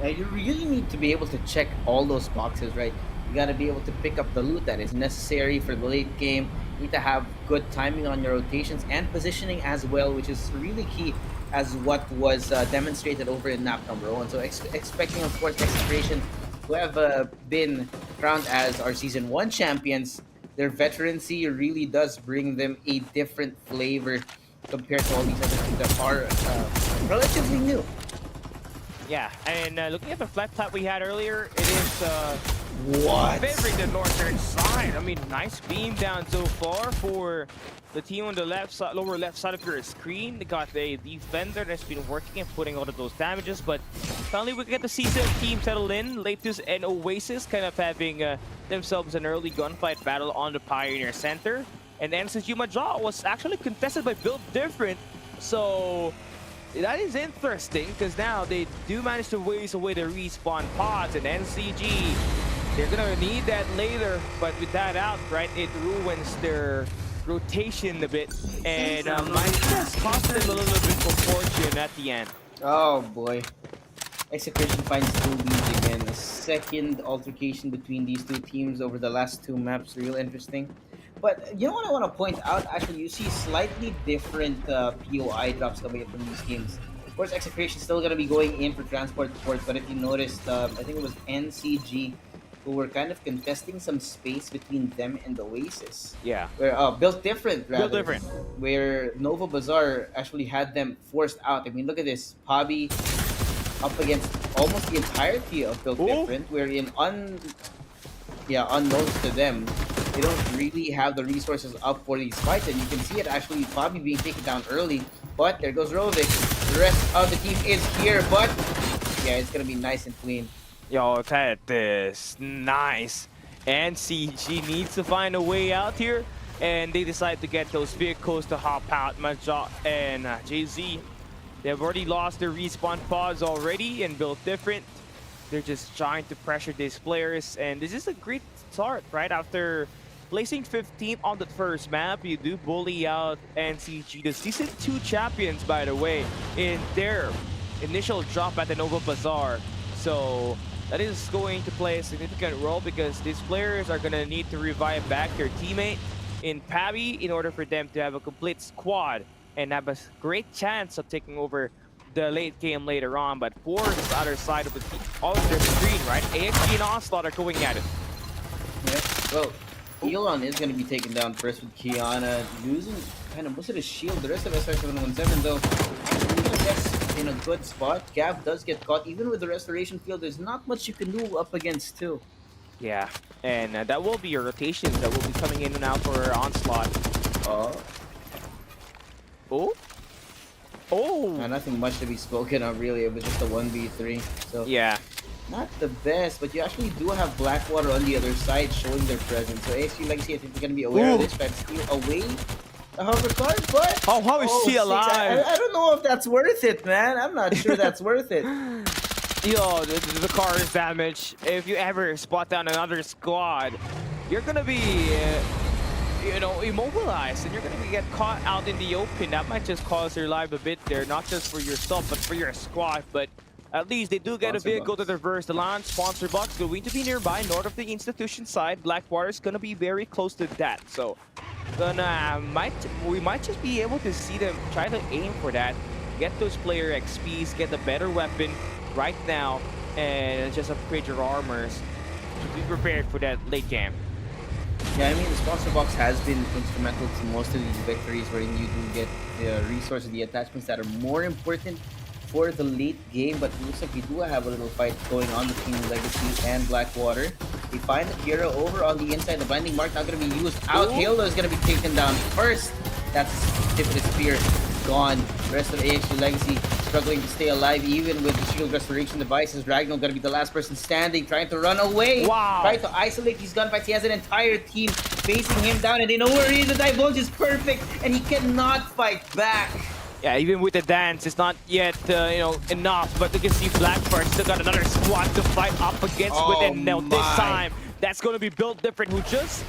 You really need to be able to check all those boxes, right? You got to be able to pick up the loot that is necessary for the late game. You need to have good timing on your rotations and positioning as well, which is really key as what was demonstrated over in map number 1. So expecting, of course, Execration to have been crowned as our Season 1 champions. Their veterancy really does bring them a different flavor compared to all these other teams that are relatively new. Yeah, and looking at the flat top we had earlier, it is what? favoring the northern side. I mean, nice beam down so far for the team on the left side, lower left side of your screen. They got a defender that's been working and putting all of those damages, but finally we get to see some team settle in. Latus and Oasis kind of having themselves an early gunfight battle on the Pioneer Center. And NCG Major was actually contested by Build Different, so that is interesting because now they do manage to waste away the respawn pods, and NCG, they're gonna need that later, but with that out, right, it ruins their rotation a bit, and might just cost them a little bit of fortune at the end. Oh boy. Execution finds two leads again. A second altercation between these two teams over the last two maps. Real interesting. But you know what I want to point out? Actually, you see slightly different POI drops coming in from these teams. Of course, Execration still going to be going in for transport port, but if you noticed, I think it was NCG who were kind of contesting some space between them and Oasis. Yeah. Where Built Different, rather. Built Different. Where Nova Bazaar actually had them forced out. I mean, look at this. Pabi up against almost the entirety of Built Different, wherein unknowns to them, they don't really have the resources up for these fights, and you can see it actually Pabi being taken down early. But there goes Rovik. The rest of the team is here, but yeah, it's gonna be nice and clean. Yo, look at this. Nice. NCG needs to find a way out here, and they decide to get those vehicles to hop out. Majok and JZ, they've already lost their respawn pods already and Built Different. They're just trying to pressure these players, and this is a great start, right? After placing 15th on the first map, you do bully out NCG, the Season 2 champions, by the way, in their initial drop at the Nova Bazaar. So that is going to play a significant role because these players are going to need to revive back their teammate in Pabi in order for them to have a complete squad and have a great chance of taking over the late game later on. But for the other side of the screen, right? AXG and Onslaught are going at it. Yeah. Well, Elon is going to be taken down first with Kiana, losing kind of most of his shield. The rest of SR717, though, gets in a good spot. Gav does get caught. Even with the restoration field, there's not much you can do up against two. Yeah, and that will be your rotations that will be coming in and out for Onslaught. Nothing much to be spoken of, really. It was just a 1v3. So yeah, not the best, but you actually do have Blackwater on the other side showing their presence. So ASU Legacy, I think they're going to be aware of this, trying to steal away the hover card, but... Oh, how is she alive? I don't know if that's worth it, man. I'm not sure that's worth it. Yo, the car is damaged. If you ever spot down another squad, you're going to be... immobilized, and you're gonna get caught out in the open. That might just cost your life a bit there, not just for yourself, but for your squad. But at least they do get a vehicle to reverse the line. Sponsor box going to be nearby, north of the institution side. Blackwater is gonna be very close to that, so we might just be able to see them try to aim for that, get those player XPs, get a better weapon right now, and just upgrade your armors to be prepared for that late game. Yeah, I mean, the sponsor box has been instrumental to most of these victories, wherein you do get the resources, the attachments that are more important for the late game. But it looks like we do have a little fight going on between Legacy and Blackwater. We find the Kira over on the inside. The Blinding Mark not going to be used out. Halo is going to be taken down first. That's tip of the spear gone. The rest of AXG Legacy struggling to stay alive even with the shield restoration devices. Ragnar gonna be the last person standing, trying to run away. Wow. Trying to isolate these gunfights. He has an entire team facing him down, and they know where he is. The divulge is perfect, and he cannot fight back. Yeah, even with the dance, it's not yet enough. But you can see Blackbird still got another squad to fight up against within. Now this time, that's gonna be Built Different, who just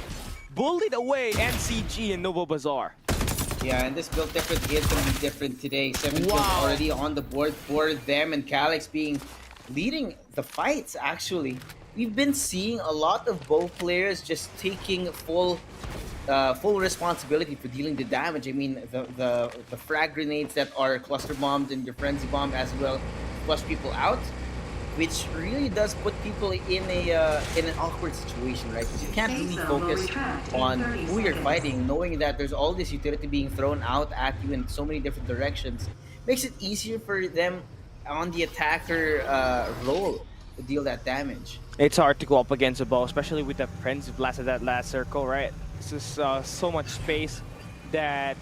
bullied away NCG and Nova Bazaar. Yeah, and this Built Different is going to be different today. 7 kills already on the board for them, and Calyx leading the fights, actually. We've been seeing a lot of both players just taking full responsibility for dealing the damage. I mean, the frag grenades that are cluster bombed and your frenzy bomb as well flush people out, which really does put people in an awkward situation, right? Because you can't really focus on who you're fighting, knowing that there's all this utility being thrown out at you in so many different directions. Makes it easier for them on the attacker role to deal that damage. It's hard to go up against a bow, especially with the Frenzy Blast at that last circle, right? This is so much space that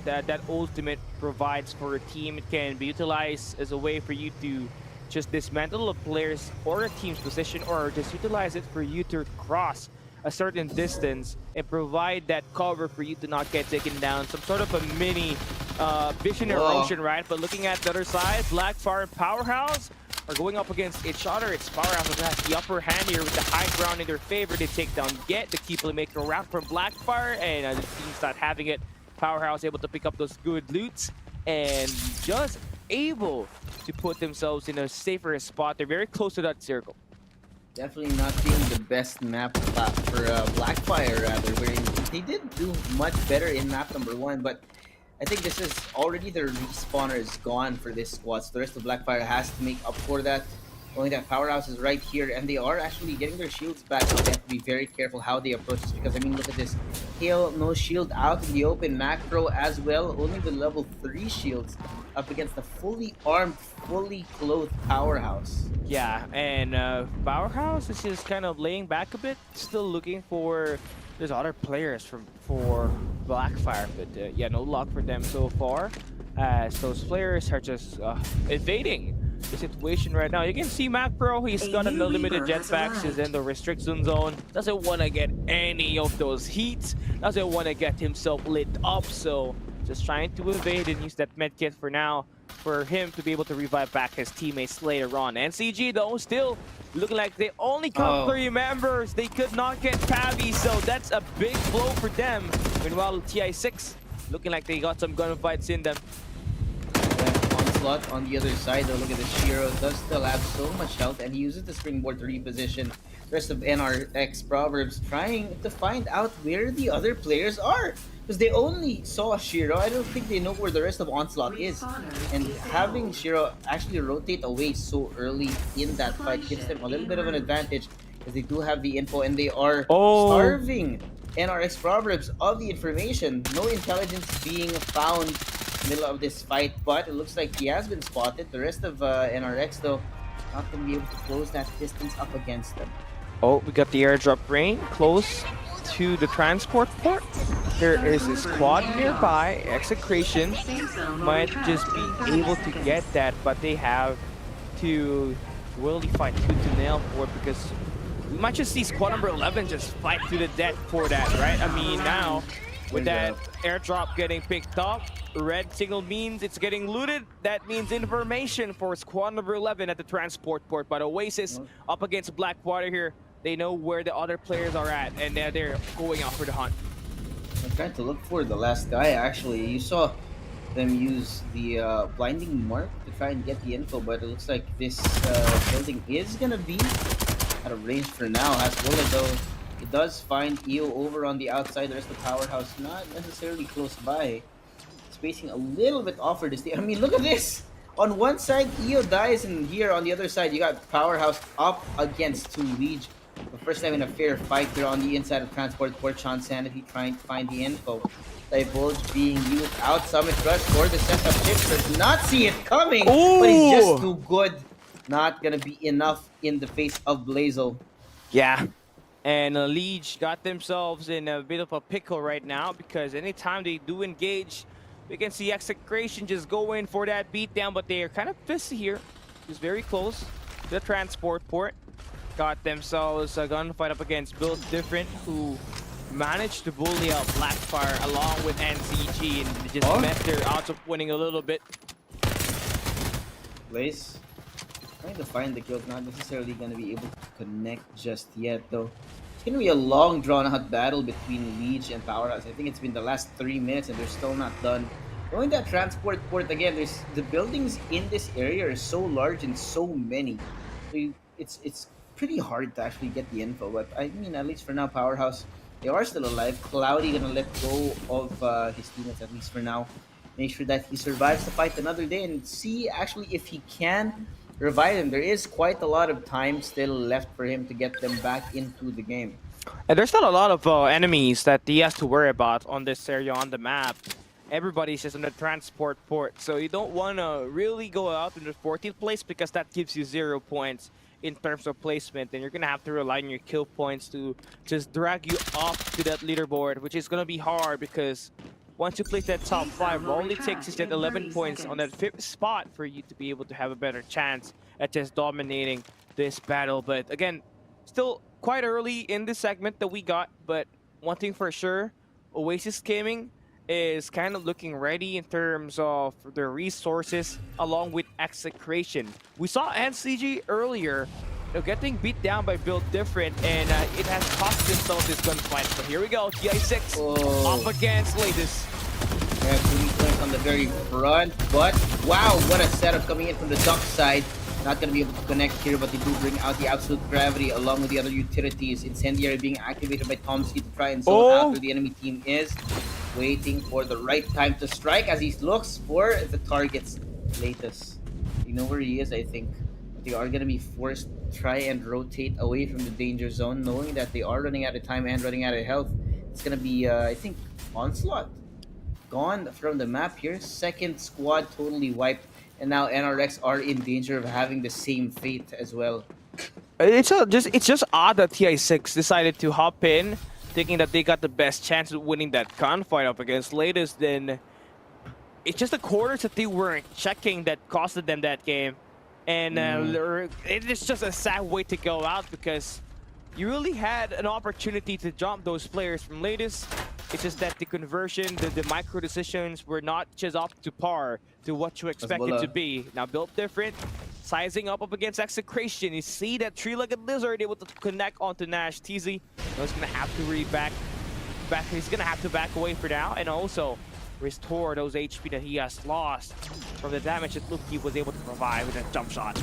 ultimate provides for a team. It can be utilized as a way for you to just dismantle a player's or a team's position, or just utilize it for you to cross a certain distance and provide that cover for you to not get taken down. Some sort of a mini vision erosion, right? But looking at the other side, Blackfire and Powerhouse are going up against each other. It's Powerhouse that has the upper hand here with the high ground in their favor. They take down Get, the key playmaker around from Blackfire, and the team's not having it. Powerhouse able to pick up those good loots and just able to put themselves in a safer spot. They're very close to that circle. Definitely not being the best map for Blackfire, rather, where they did do much better in map number 1, but I think this is already their respawner is gone for this squad, so the rest of Blackfire has to make up for that. Only that Powerhouse is right here, and they are actually getting their shields back, so they have to be very careful how they approach this, because, I mean, look at this. Hail, no shield out in the open, Macro as well, only with level 3 shields up against the fully armed, fully clothed Powerhouse. Yeah, and Powerhouse is just kind of laying back a bit, still looking for... There's other players for Blackfire, but yeah, no luck for them so far, as those players are just evading the situation right now. You can see Macro, he's got an unlimited jetpacks, he's in the restriction zone, doesn't want to get any of those heats, doesn't want to get himself lit up, so just trying to evade and use that medkit for now for him to be able to revive back his teammates later on. NCG though still looking like they only got 3 members. They could not get Pavi, so that's a big blow for them. Meanwhile, TI6 looking like they got some gunfights in them. Onslaught on the other side though, look at this. Shiro does still have so much health, and he uses the springboard to reposition. The rest of NRX Proverbs trying to find out where the other players are, because they only saw Shiro. I don't think they know where the rest of Onslaught is, and having Shiro actually rotate away so early in that fight gives them a little bit of an advantage, because they do have the info and they are starving NRX Proverbs of the information. No intelligence being found in the middle of this fight, but it looks like he has been spotted. The rest of NRX though not going to be able to close that distance up against them. Oh, we got the airdrop range close to the transport port. There is a squad nearby. Execration might just be able to get that, but they have to really fight tooth and nail for it, because we might just see squad number 11 just fight to the death for that, right? I mean, now with that airdrop getting picked up, red signal means it's getting looted. That means information for squad number 11 at the transport port. But Oasis up against Blackwater here. They know where the other players are at, and they're going out for the hunt. I'm trying to look for the last guy, actually. You saw them use the blinding mark to try and get the info, but it looks like this building is going to be out of range for now. Hasbulla, though, it does find EO over on the outside. The rest of the Powerhouse not necessarily close by. Spacing a little bit off for this team. I mean, look at this! On one side, EO dies, and here on the other side, you got Powerhouse up against 2 Liege. The first time in a fair fight, they're on the inside of Transport Port. Sean Sanity trying to find the info. Divulge being used out. Summit Rush for the setup. Chips does not see it coming, but he's just too good. Not gonna be enough in the face of Blazo. Yeah, and Liege got themselves in a bit of a pickle right now, because anytime they do engage, we can see Execration just go in for that beatdown, but they are kind of pissy here. Just very close to the transport port. Got themselves a gunfight up against Built Different, who managed to bully out Blackfire along with NCG, and just messed their odds of winning a little bit. Blaze trying to find the kills, not necessarily going to be able to connect just yet, though. It's going to be a long, drawn-out battle between Liege and Powerhouse. I think it's been the last 3 minutes, and they're still not done. Going that transport port again, there's the buildings in this area are so large and so many. So it's pretty hard to actually get the info, but I mean, at least for now, Powerhouse, they are still alive. Cloudy gonna let go of his teammates, at least for now. Make sure that he survives the fight another day and see actually if he can revive him. There is quite a lot of time still left for him to get them back into the game. And there's not a lot of enemies that he has to worry about on this area on the map. Everybody's just on the transport port, so you don't want to really go out in the 14th place, because that gives you 0 points in terms of placement, and you're gonna have to rely on your kill points to just drag you up to that leaderboard, which is gonna be hard, because once you place that top 5, all it takes is that 11 points on that 5th spot for you to be able to have a better chance at just dominating this battle. But again, still quite early in this segment that we got, but one thing for sure, Oasis Gaming is kind of looking ready in terms of their resources along with execration. We saw NCG earlier, getting beat down by Build Different, and it has cost them some of this gunfight. But here we go, TI6 up against Latest. Yeah, 3 points on the very front, but wow, what a setup coming in from the duck side. Not going to be able to connect here, but they do bring out the absolute gravity along with the other utilities. Incendiary being activated by Tomsky to try and zone out where the enemy team is. Waiting for the right time to strike as he looks for the target's Latest. You know where he is, I think. They are going to be forced to try and rotate away from the danger zone, knowing that they are running out of time and running out of health. It's going to be, I think, Onslaught. Gone from the map here. Second squad totally wiped. And now NRX are in danger of having the same fate as well. It's just odd that TI6 decided to hop in, thinking that they got the best chance of winning that gunfight up against Latest. Then it's just the corners that they weren't checking that costed them that game. And it's just a sad way to go out because you really had an opportunity to jump those players from Latest. It's just that the conversion, the micro decisions were not just up to par to what you expect it to be. Now Built Different, sizing up against Execration. You see that three-legged lizard able to connect onto Nash. TZ, he's gonna have to he's gonna have to back away for now, and also restore those HP that he has lost from the damage that Luki was able to provide with that jump shot.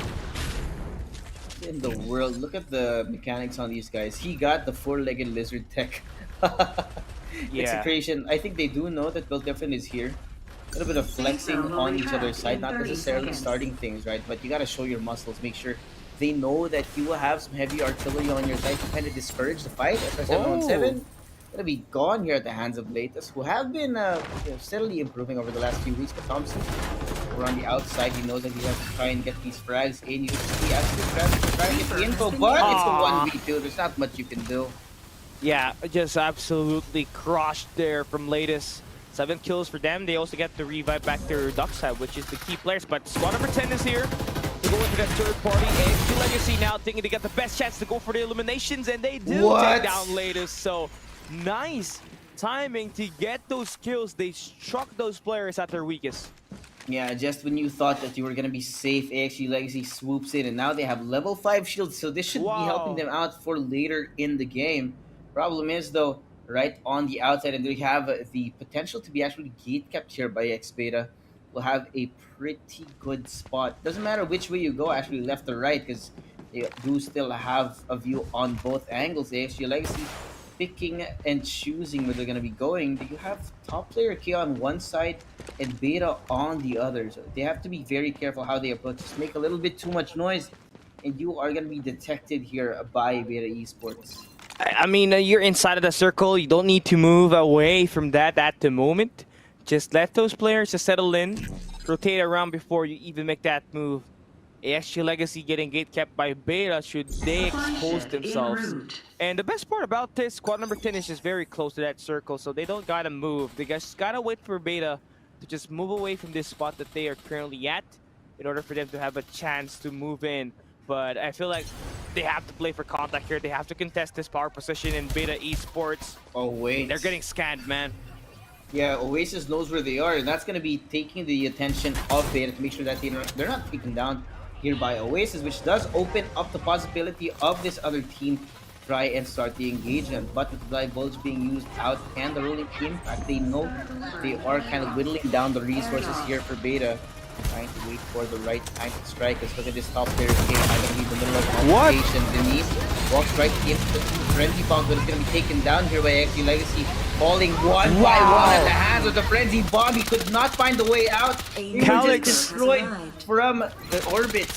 In the world, look at the mechanics on these guys. He got the 4-legged lizard tech. Yeah. Execration, I think they do know that Built Different is here. A little bit of flexing on each other's side, not necessarily starting things, right? But you gotta show your muscles, make sure they know that you will have some heavy artillery on your side to kind of discourage the fight. SR717 gonna be gone here at the hands of Latest, who have been steadily improving over the last few weeks. But Thompson, we're on the outside, he knows that he has to try and get these frags in. You see absolute frags to try and get the info, but it's a 1v2. There's not much you can do. Yeah, just absolutely crushed there from Latest. 7 kills for them. They also get the revive back their duck side, which is the key players. But squad number 10 is here to go into that third party. And Legacy now thinking they got the best chance to go for the eliminations, and they do take down Latest. So nice timing to get those kills. They struck those players at their weakest. Yeah, just when you thought that you were gonna be safe, AXG Legacy swoops in, and now they have level 5 shields, so this should be helping them out for later in the game. Problem is, though, right on the outside, and they have the potential to be actually gate kept here by X-Beta. Will have a pretty good spot. Doesn't matter which way you go, actually left or right, because they do still have a view on both angles. AXG Legacy picking and choosing where they're going to be going. You have top player K on one side and Beta on the other. So they have to be very careful how they approach. Just make a little bit too much noise, and you are going to be detected here by Beta Esports. I mean, you're inside of the circle. You don't need to move away from that at the moment. Just let those players just settle in, rotate around before you even make that move. AXG Legacy getting gate kept by Beta should they expose themselves. And the best part about this, squad number 10 is just very close to that circle, so they don't gotta move. They just gotta wait for Beta to just move away from this spot that they are currently at in order for them to have a chance to move in. But I feel like they have to play for contact here. They have to contest this power position in Beta Esports. Oh, wait. They're getting scanned, man. Yeah, Oasis knows where they are, and that's going to be taking the attention of Beta to make sure that they're not taken down here by Oasis, which does open up the possibility of this other team try and start the engagement. But with the Divulge being used out and the ruling impact, they know they are kind of whittling down the resources here for Beta. Trying to wait for the right time to strike. Let's look at this top player game. I'm going to be in the middle of complication. Denise walks right into the frenzy bomb, but it's going to be taken down here by AXG Legacy. Falling one by one at the hands of the frenzy bomb. He could not find the way out. He was just destroyed from the orbit.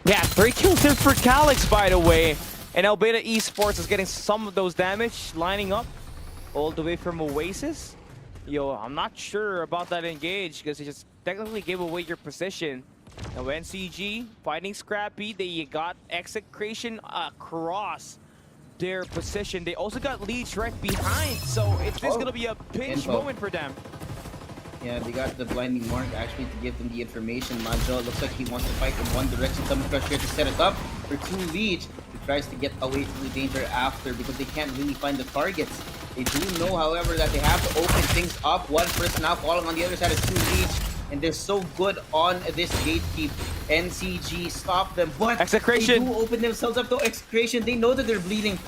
Yeah, 3 kills there for Calyx, by the way. And now Beta Esports is getting some of those damage, lining up all the way from Oasis. Yo, I'm not sure about that engage because he just technically gave away your position. Now NCG fighting Scrappy, they got Execration across their position. They also got Leech right behind, so it's gonna be a pinch moment for them. Yeah, they got the blinding mark actually to give them the information. Manjo looks like he wants to fight in one direction. Tummy Crush here to set it up for 2 Leech. He tries to get away from the danger after because they can't really find the targets. They do know, however, that they have to open things up. One person now falling on the other side is 2 Leech, and they're so good on this gatekeep. NCG stop them, but Execration. they do open themselves up to Execration. They know that they're bleeding.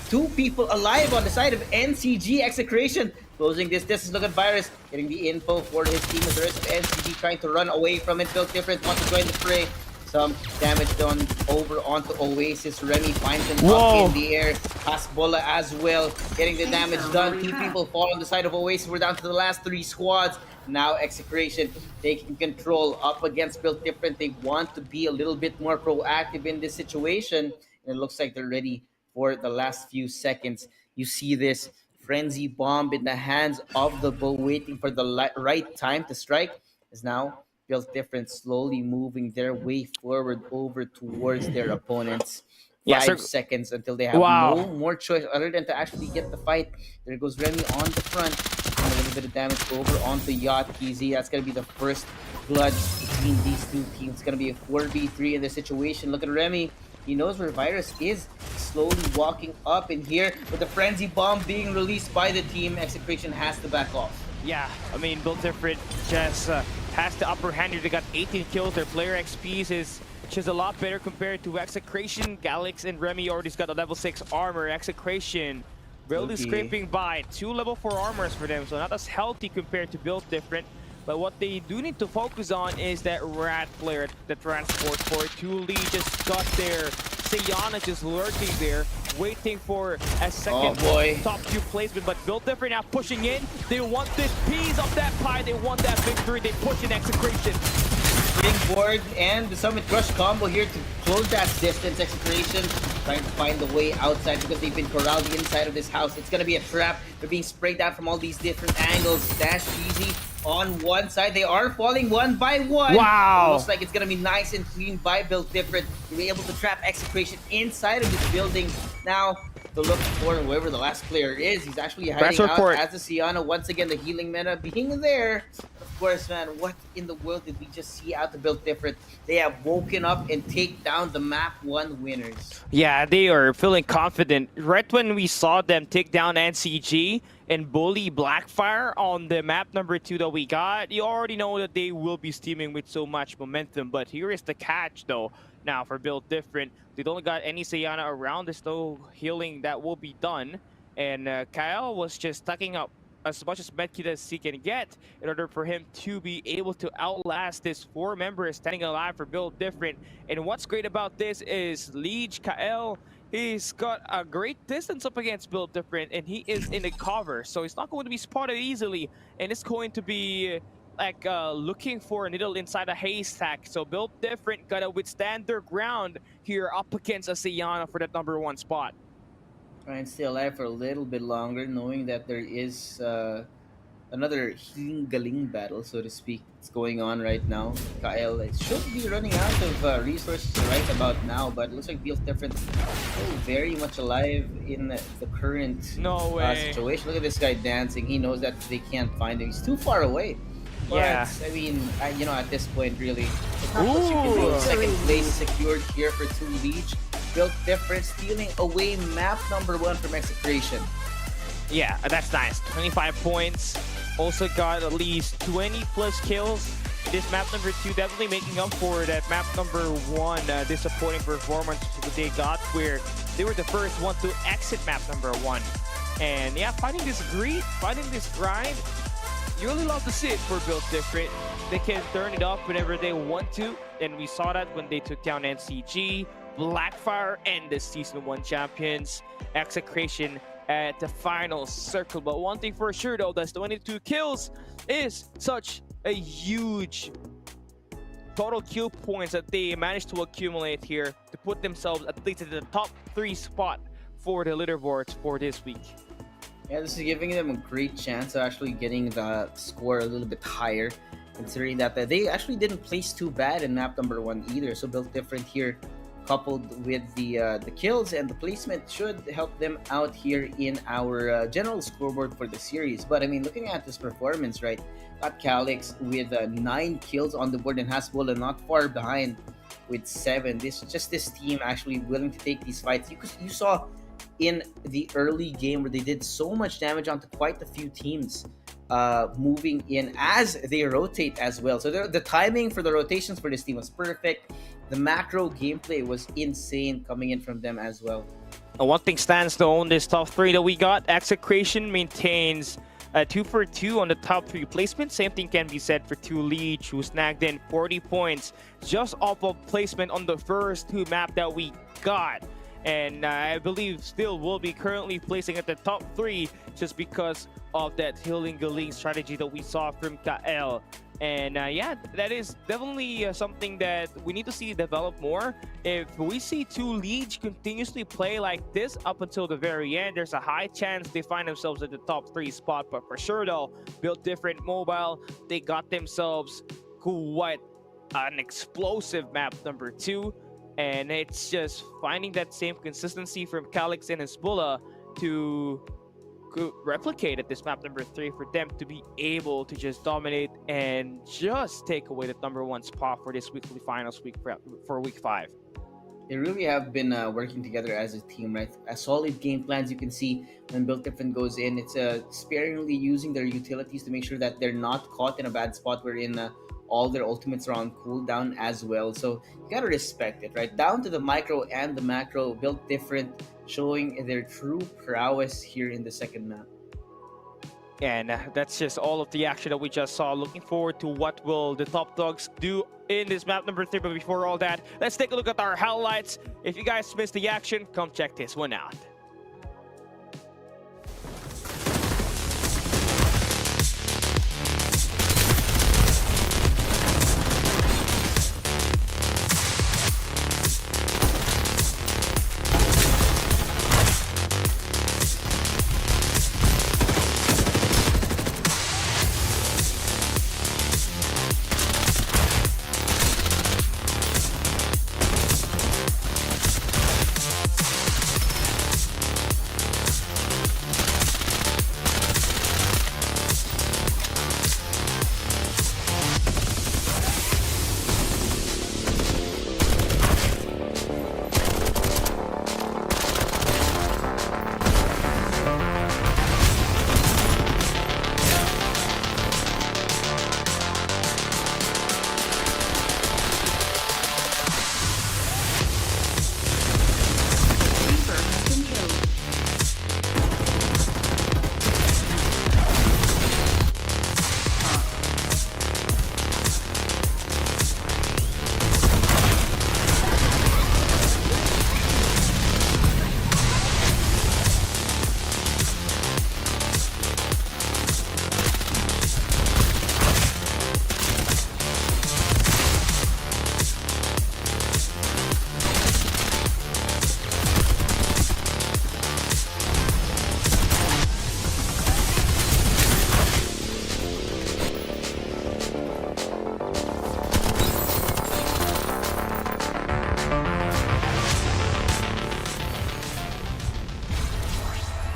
2 people alive on the side of NCG. Execration closing this distance. Look at Virus getting the info for his team as the rest of NCG trying to run away from it. Built Different wants to join the fray. Some damage done over onto Oasis. Remy finds him up in the air. Hasbola as well, getting the damage done. 2 people fall on the side of Oasis. We're down to the last 3 squads. Now Execration taking control up against Built Different. They want to be a little bit more proactive in this situation. And it looks like they're ready for the last few seconds. You see this frenzy bomb in the hands of the Bull, waiting for the right time to strike. Is now Built Different slowly moving their way forward over towards their opponents. 5 seconds until they have no more choice other than to actually get the fight. There goes Remy on the front. And a little bit of damage over onto Yacht KZ. That's going to be the first blood between these 2 teams. It's going to be a 4v3 in this situation. Look at Remy. He knows where Virus is. Slowly walking up in here with the frenzy bomb being released by the team. Execration has to back off. Yeah, I mean, Built Different just has the upper hand here. They got 18 kills. Their player XP is just a lot better compared to Execration. Galix and Remy already got a level 6 armor. Execration really scraping by 2 level 4 armors for them, so not as healthy compared to Built Different. But what they do need to focus on is that rat player, the transport for Thule just got their Sayana just lurking there, waiting for a second top 2 placement. But Built Different now pushing in. They want this piece of that pie. They want that victory. They push in Execration. Springboard and the Summit Crush combo here to close that distance. Execration trying to find the way outside because they've been corralled inside of this house. It's going to be a trap. They're being sprayed out from all these different angles. Dash easy on one side. They are falling one by one. Wow. It looks like it's going to be nice and clean by Built Different. You're able to trap Execration inside of this building. Now, to look for whoever the last player is. He's actually hiding out as the Siana. Once again, the healing meta being there. Of course, man, what in the world did we just see out the Built Different? They have woken up and take down the map 1 winners. Yeah, they are feeling confident. Right when we saw them take down NCG and bully Blackfire on the map number 2 that we got, you already know that they will be steaming with so much momentum. But here is the catch, though. Now, for Built Different, they don't got any Sayana around. There's no healing that will be done. And Kyle was just stacking up as much as medkit as he can get in order for him to be able to outlast this 4 members standing alive for Built Different. And what's great about this is Liege Kael, he's got a great distance up against Built Different, and he is in the cover, so he's not going to be spotted easily, and it's going to be like looking for a needle inside a haystack. So Built Different gotta withstand their ground here up against a Sayana for that number 1 spot. Try and stay alive for a little bit longer, knowing that there is another galing battle, so to speak, that's going on right now. Kyle should be running out of resources right about now, but it looks like Built Different still very much alive in the current situation. Look at this guy dancing. He knows that they can't find him. He's too far away. But, I mean, you know, at this point, really, it's not much you can do. Second place secured here for 2 Leech. Built Different stealing away map number 1 from Execration. Yeah, that's nice. 25 points. Also got at least 20 plus kills. This map number 2 definitely making up for that map number 1 disappointing performance that they got, where they were the first one to exit map number 1. And yeah, finding this greed, finding this grind, you really love to see it for Built Different. They can turn it off whenever they want to, and we saw that when they took down NCG, Blackfire, and the Season 1 champions. Execration at the final circle. But one thing for sure, though, that's 22 kills is such a huge total kill points that they managed to accumulate here to put themselves at least at the top 3 spot for the leaderboards for this week. Yeah, this is giving them a great chance of actually getting the score a little bit higher, considering that they actually didn't place too bad in map number 1 either. So Built Different here, coupled with the kills and the placement, should help them out here in our general scoreboard for the series. But I mean, looking at this performance, right, got Calix with 9 kills on the board and Hasbola not far behind with 7. This team actually willing to take these fights. You saw in the early game where they did so much damage onto quite a few teams moving in as they rotate as well. So the timing for the rotations for this team was perfect. The macro gameplay was insane coming in from them as well. One thing stands though on this top 3 that we got. Execration maintains 2 for 2 on the top 3 placement. Same thing can be said for 2 Leech, who snagged in 40 points just off of placement on the first 2 map that we got. And I believe still will be currently placing at the top 3 just because of that healing Galing strategy that we saw from Kael. And yeah, that is definitely something that we need to see develop more. If we see 2 Leech continuously play like this up until the very end, there's a high chance they find themselves at the top 3 spot. But for sure though, built different mobile, they got themselves quite an explosive map number 2. And it's just finding that same consistency from Calix and Hezbollah to replicate at this map number 3 for them to be able to just dominate and just take away the number 1 spot for this weekly finals week for week 5. They really have been working together as a team, right? A solid game plans. You can see when Built Different goes in, it's sparingly using their utilities to make sure that they're not caught in a bad spot wherein all their ultimates are on cooldown as well. So you gotta respect it, right? Down to the micro and the macro, Built Different, showing their true prowess here in the second map. And that's just all of the action that we just saw. Looking forward to what will the top dogs do in this map number 3. But before all that, let's take a look at our highlights. If you guys missed the action, come check this one out.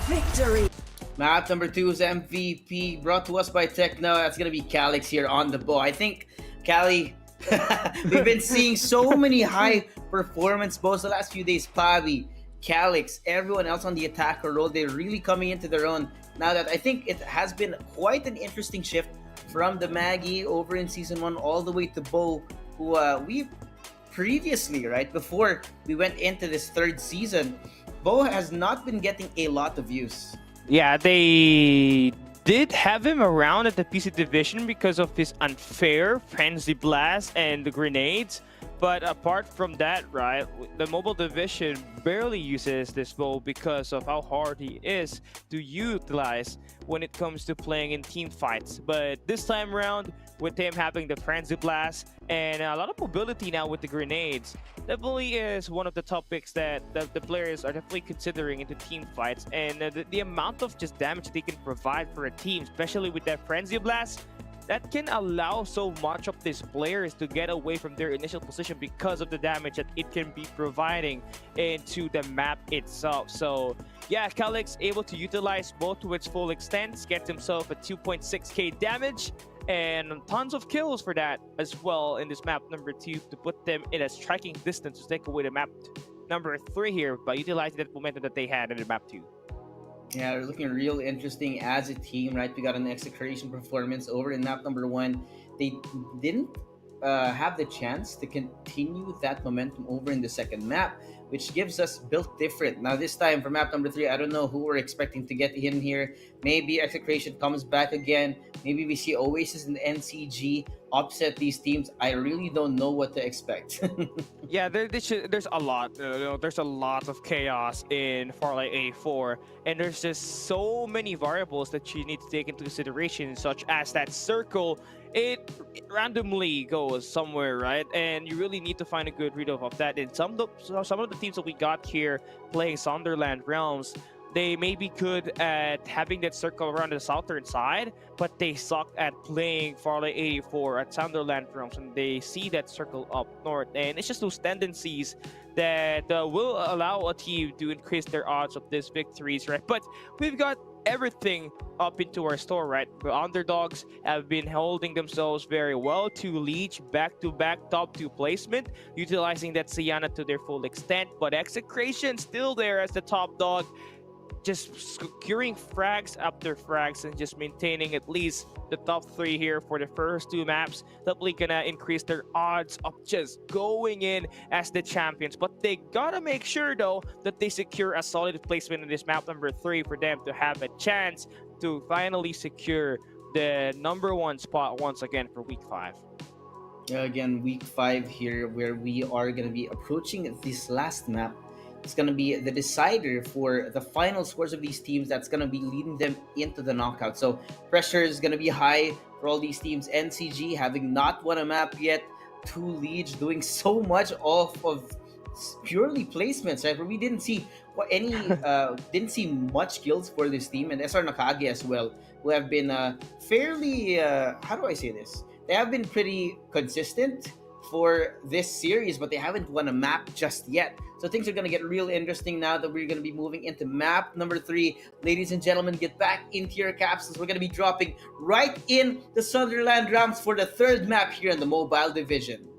Victory! Map number 2's MVP brought to us by Techno. That's gonna be Calix here on the bow. I think Cali, we've been seeing so many high performance bows the last few days. Pavi, Calix, everyone else on the attacker role, they're really coming into their own. Now that I think it has been quite an interesting shift from the Maggie over in Season 1 all the way to Bo, who we previously, right, before we went into this 3rd season, Bo has not been getting a lot of use. Yeah, they did have him around at the PC division because of his unfair frenzy blast and the grenades. But apart from that, right, the mobile division barely uses this bow because of how hard he is to utilize when it comes to playing in team fights. But this time around, with him having the frenzy blast and a lot of mobility now with the grenades, definitely is one of the top picks that the players are definitely considering into team fights. And the amount of just damage they can provide for a team, especially with that frenzy blast, that can allow so much of these players to get away from their initial position because of the damage that it can be providing into the map itself. So yeah, Calix able to utilize both to its full extent, gets himself a 2.6k damage and tons of kills for that as well in this map number 2 to put them in a striking distance to take away the map number 3 here by utilizing that momentum that they had in the map 2. Yeah, they're looking real interesting as a team, right? We got an execution performance over in map number 1. They didn't have the chance to continue that momentum over in the second map, which gives us built different. Now this time for map number 3, I don't know who we're expecting to get in here. Maybe execution comes back again. Maybe we see Oasis and NCG upset these teams. I really don't know what to expect. Yeah, there's a lot. There's a lot of chaos in Farlight 84, and there's just so many variables that you need to take into consideration, such as that circle. It randomly goes somewhere, right? And you really need to find a good read of that. And some of the teams that we got here playing Sunderland Realms, they may be good at having that circle around the southern side, but they suck at playing Farlight 84 at Sunderland Realms, and they see that circle up north. And it's just those tendencies that will allow a team to increase their odds of these victories, right? But we've got everything up into our store, right? The underdogs have been holding themselves very well to leech back-to-back top 2 placement, utilizing that Sienna to their full extent. But Execration still there as the top dog, just securing frags after frags and just maintaining at least the top 3 here for the first 2 maps. Probably gonna increase their odds of just going in as the champions. But they gotta make sure though that they secure a solid placement in this map number 3 for them to have a chance to finally secure the number 1 spot once again for week 5. Again, week 5 here, where we are going to be approaching this last map. It's going to be the decider for the final scores of these teams that's going to be leading them into the knockout. So pressure is going to be high for all these teams. NCG having not won a map yet, 2 leads, doing so much off of purely placements, right? Where we didn't see didn't see much kills for this team, and SR Nakage as well, who have been fairly how do I say this? They have been pretty consistent for this series, but they haven't won a map just yet. So things are going to get real interesting now that we're going to be moving into map number 3. Ladies and gentlemen, get back into your capsules. We're going to be dropping right in the Sunderland Rams for the 3rd map here in the mobile division.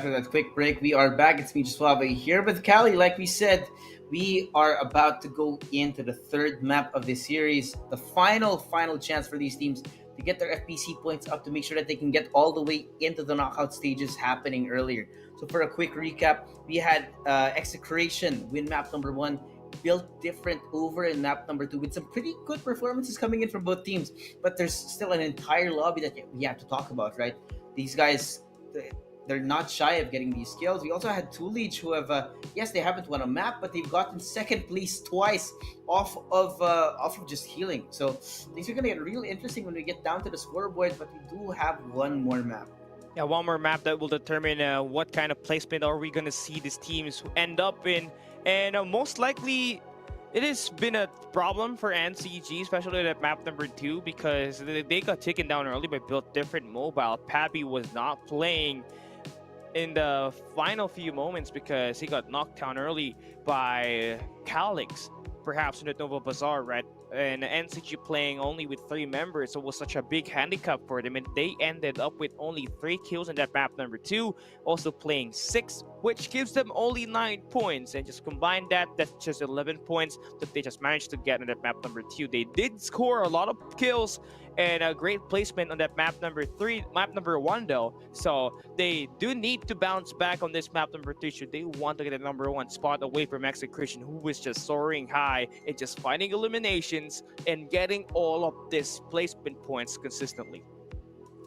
after that quick break. We are back. It's me, Suave, here with Callie. Like we said, we are about to go into the third map of this series. The final chance for these teams to get their FPC points up to make sure that they can get all the way into the knockout stages happening earlier. So for a quick recap, we had Execration win map number 1, Built Different over in map number 2 with some pretty good performances coming in from both teams. But there's still an entire lobby that we have to talk about, right? These guys, they're not shy of getting these kills. We also had Two Leech who have, yes, they haven't won a map, but they've gotten second place twice off of just healing. So things are gonna get real interesting when we get down to the scoreboard. But we do have one more map. Yeah, one more map that will determine what kind of placement are we going to see these teams end up in. And most likely, it has been a problem for NCG, especially at map number 2, because they got taken down early by Built Different Mobile. Pappy was not playing in the final few moments because he got knocked down early by Calix, perhaps in the Nova Bazaar, right? And NCG playing only with 3 members, so it was such a big handicap for them, and they ended up with only 3 kills in that map number 2, also playing 6, which gives them only 9 points, and just combine that, that's just 11 points that they just managed to get in that map number 2. They did score a lot of kills and a great placement on that map number 1 though, so they do need to bounce back on this map number 3 should they want to get a number 1 spot away from Execration, who is just soaring high and just finding eliminations and getting all of this placement points consistently.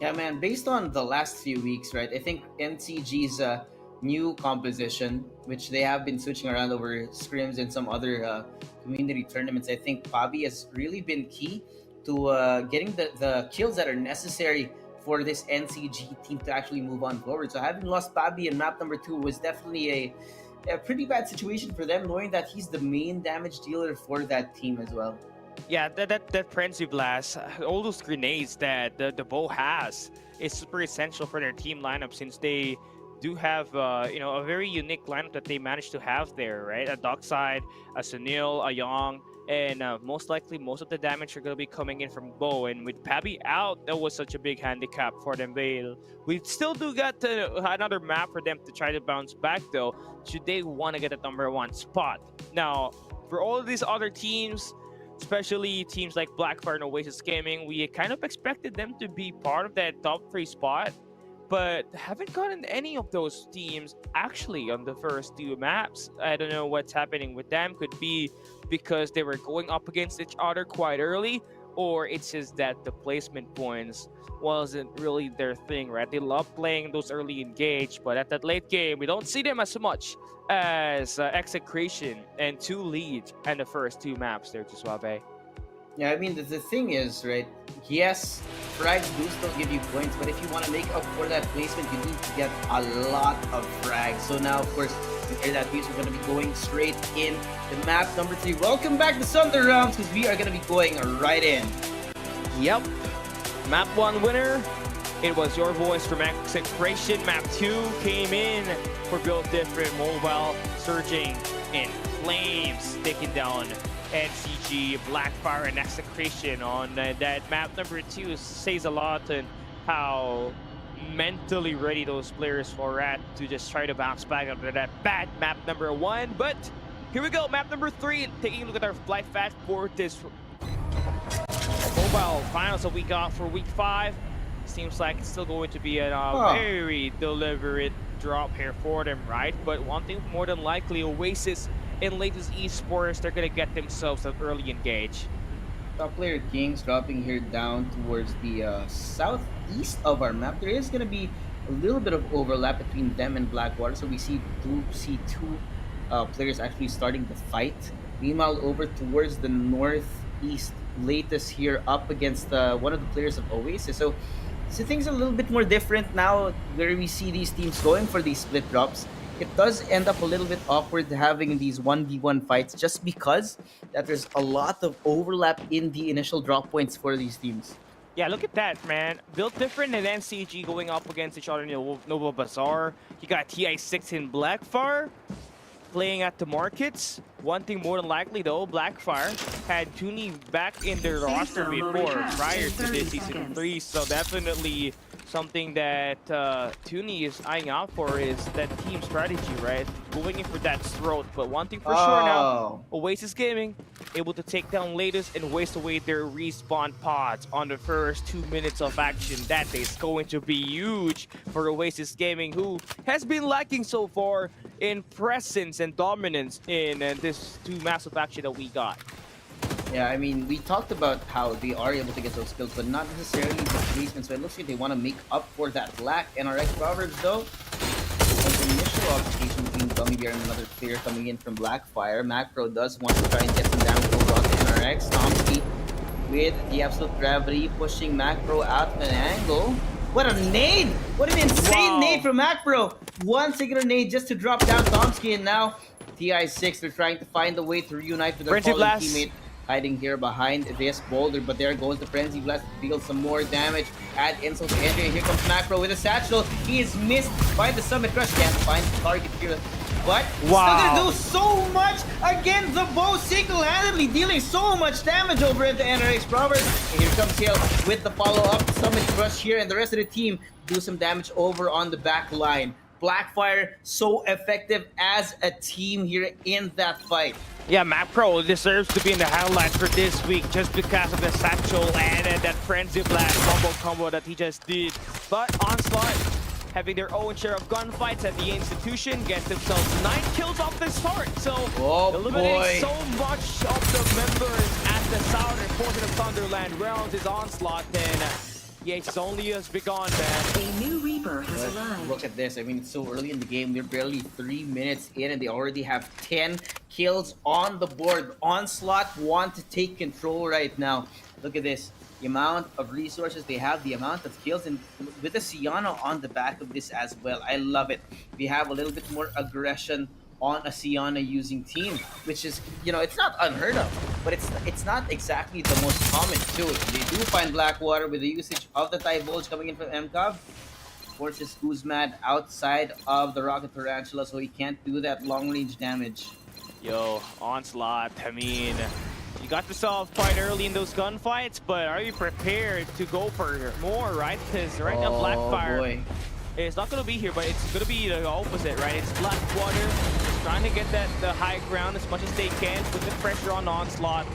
Yeah, man, based on the last few weeks, right, I think NCG's new composition, which they have been switching around over scrims and some other community tournaments, I think Pabi has really been key to getting the kills that are necessary for this NCG team to actually move on forward. So having lost Pabi in map number 2 was definitely a pretty bad situation for them, knowing that he's the main damage dealer for that team as well. Yeah, that frenzy blast, all those grenades that the bow has is super essential for their team lineup, since they do have a very unique lineup that they managed to have there, right? A Dockside, a Sunil, a Young, and most likely most of the damage are going to be coming in from bow. And with Pabi out, that was such a big handicap for them. We still do got another map for them to try to bounce back though, should they want to get a number 1 spot. Now, for all of these other teams, especially teams like Blackfire and Oasis Gaming, we kind of expected them to be part of that top 3 spot, but haven't gotten any of those teams actually on the first 2 maps. I don't know what's happening with them. Could be because they were going up against each other quite early, or it's just that the placement points wasn't really their thing, right? They love playing those early engage, but at that late game, we don't see them as much as Execration and Two Lead and the first 2 maps there to Suave. Yeah, I mean, the thing is, right, yes, frags do still give you points, but if you want to make up for that placement, you need to get a lot of frags. So now, of course, you hear that piece, we're going to be going straight in to map number 3. Welcome back to Thunder Rounds, because we are going to be going right in. Yep. Map 1 winner, it was your voice from Execration. Map 2 came in for Built Different Mobile, surging in flames, taking down NCG, Blackfire, and Execration on that map number 2. Says a lot on how mentally ready those players were at to just try to bounce back after that bad map number 1. But here we go, map number 3, taking a look at our flight fast for this mobile finals that we got for week 5. Seems like it's still going to be a very deliberate drop here for them, right? But one thing more than likely, Oasis and Latest Esports, they're gonna get themselves an early engage. Top player Kings dropping here down towards the southeast of our map. There is gonna be a little bit of overlap between them and Blackwater, so we see two players actually starting the fight. Meanwhile, over towards the northeast, Latest here up against one of the players of Oasis. So things are a little bit more different now, where we see these teams going for these split drops. It does end up a little bit awkward having these 1v1 fights, just because that there's a lot of overlap in the initial drop points for these teams. Yeah, look at that, man. Built Different and NCG going up against each other in the Nova Bazaar. You got TI6 and Blackfire playing at the markets. One thing more than likely, though, Blackfire had Toonie back in their roster before, prior to this Season 3, so definitely something that Tuni is eyeing out for is that team strategy, right? Going in for that throat. But one thing for sure now, Oasis Gaming able to take down Latest and waste away their respawn pods on the first 2 minutes of action. That is going to be huge for Oasis Gaming, who has been lacking so far in presence and dominance in this 2 maps of action that we got. Yeah, I mean, we talked about how they are able to get those kills, but not necessarily the placement. So it looks like they want to make up for that lack. NRX Proverbs, though, an initial altercation between Gummy Bear and another player coming in from Blackfire. Macro does want to try and get some damage over onto NRX. Tomsky with the absolute gravity pushing Macro out of an angle. What a nade! What an insane nade from Macro! One singular nade just to drop down Tomsky, and now TI6, they're trying to find a way to reunite with their fallen teammate. Hiding here behind this boulder, but there goes the Frenzy Blast to deal some more damage. Add insult to injury, and here comes Macro with a satchel. He is missed by the Summit Crush. Can't find the target here, but still gonna do so much against the bow, single-handedly dealing so much damage over into NRX Proverbs. And here comes Hale with the follow-up. Summit Crush here, and the rest of the team do some damage over on the back line. Blackfire so effective as a team here in that fight. Yeah, Macro deserves to be in the highlights for this week just because of the satchel and that Frenzy Blast combo that he just did. But Onslaught having their own share of gunfights at the institution, gets themselves 9 kills off the start. So eliminating so much of the members at the southern portion of Thunderland Realms is Onslaught, and it's only as begun, man. A new Reaper has arrived. Look at this. I mean, it's so early in the game. They're barely 3 minutes in, and they already have 10 kills on the board. Onslaught want to take control right now. Look at this. The amount of resources they have, the amount of kills, and with the Siana on the back of this as well. I love it. We have a little bit more aggression on a Siana using team, which is, you know, it's not unheard of, but it's not exactly the most common too. They do find Blackwater with the usage of the Divulge coming in from MCOV. Forces Guzmad outside of the Rocket Tarantula, so he can't do that long-range damage. Yo, Onslaught, I mean, you got yourself quite early in those gunfights, but are you prepared to go for more, right? Because right now Blackfire, it's not going to be here, but it's going to be the opposite, right? It's Blackwater trying to get the high ground as much as they can, put the pressure on Onslaught.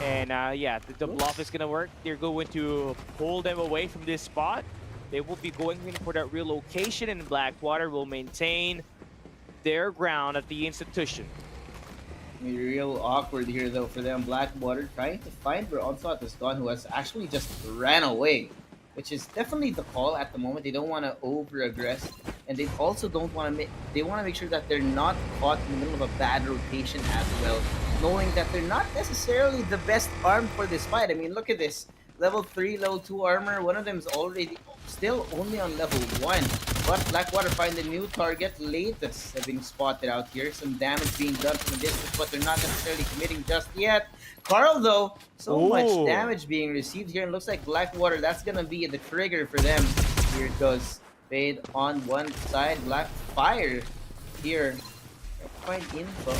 And yeah, the bluff is going to work. They're going to pull them away from this spot. They will be going in for that relocation, and Blackwater will maintain their ground at the institution. Real awkward here though for them. Blackwater trying to find where Onslaught is gone, who has actually just ran away, which is definitely the call at the moment. They don't want to over-aggress, and they also don't want to they want to make sure that they're not caught in the middle of a bad rotation as well, knowing that they're not necessarily the best armed for this fight. I mean, look at this. Level 3, level 2 armor. One of them is already still only on level 1. But Blackwater find a new target. Latest have been spotted out here. Some damage being done from a distance, but they're not necessarily committing just yet. Carl, though, so much damage being received here. And looks like Blackwater, that's going to be the trigger for them. Here it goes. Fade on one side. Blackfire here. Find info.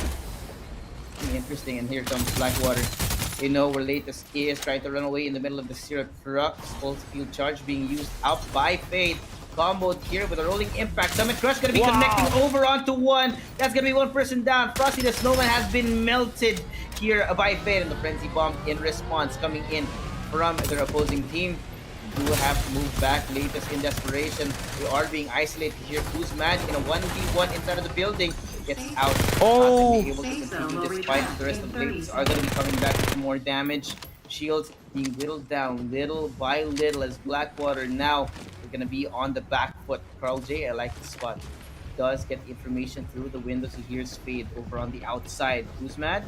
Interesting. And here comes Blackwater. They know where Latest is, trying to run away in the middle of the Syrup trucks. Full field charge being used out by Fade. Comboed here with a rolling impact. Summit Crush gonna be connecting over onto one. That's gonna be one person down. Frosty the Snowman has been melted here by Fade, and the Frenzy Bomb in response coming in from their opposing team. Do have to move back. Latest in desperation. They are being isolated here. Guzman in a 1v1 inside of the building. Gets out. Not to be able to continue this fight. The rest of the Latest are going to be coming back with more damage. Shields being whittled down little by little as Blackwater now are going to be on the back foot. Carl J, I like the spot. Does get information through the windows. He hears Fade over on the outside. Guzman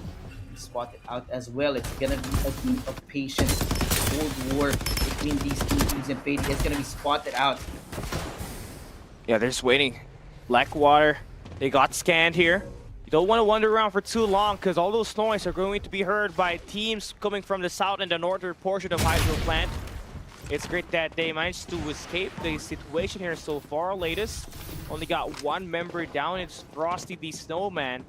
spotted out as well. It's going to be a game of patience. Cold war between these two teams, and Fade is going to be spotted out. Yeah, they're just waiting. Blackwater, they got scanned here. You don't want to wander around for too long because all those noise are going to be heard by teams coming from the south and the northern portion of Hydro Plant. It's great that they managed to escape the situation here so far. Latest only got one member down. It's Frosty the Snowman.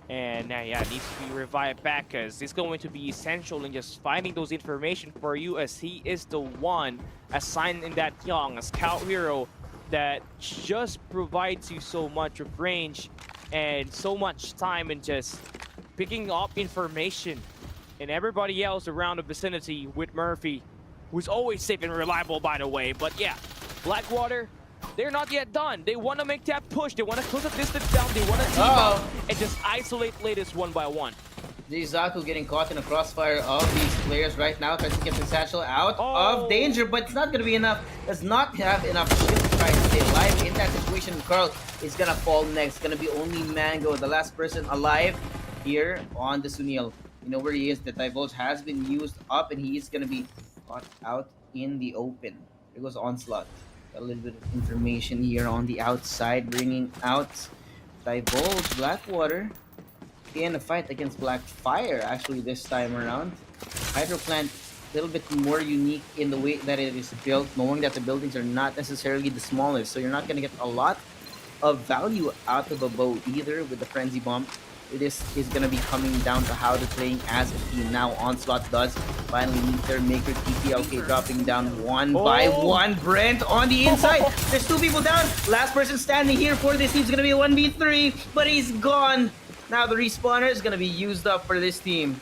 And yeah, it needs to be revived back because it's going to be essential in just finding those information for you, as he is the one assigned in that young a scout hero that just provides you so much of range and so much time in just picking up information. And everybody else around the vicinity with Murphy, who's always safe and reliable, by the way. But yeah, Blackwater, they're not yet done. They want to make that push. They want to close the distance down. They want to team up and just isolate latest one by one. Zaku getting caught in the crossfire of these players right now, trying to get the satchel out of danger, but it's not going to be enough. Does not have enough shield to try and stay alive in that situation. Carl is going to fall next. It's going to be only Mango, the last person alive here on the Sunil. You know where he is. The Divulge has been used up, and he is going to be caught out in the open. There goes Onslaught. A little bit of information here on the outside, bringing out Divulge. Blackwater in a fight against Blackfire, actually, this time around. Hydro Plant, a little bit more unique in the way that it is built, knowing that the buildings are not necessarily the smallest, so you're not going to get a lot of value out of a bow either with the Frenzy Bomb. This is going to be coming down to how they're playing as a team. Now Onslaught does finally meet their maker. TPLK dropping down one by one. Brent on the inside. There's two people down. Last person standing here for this team is going to be a 1v3, but he's gone. Now the respawner is going to be used up for this team.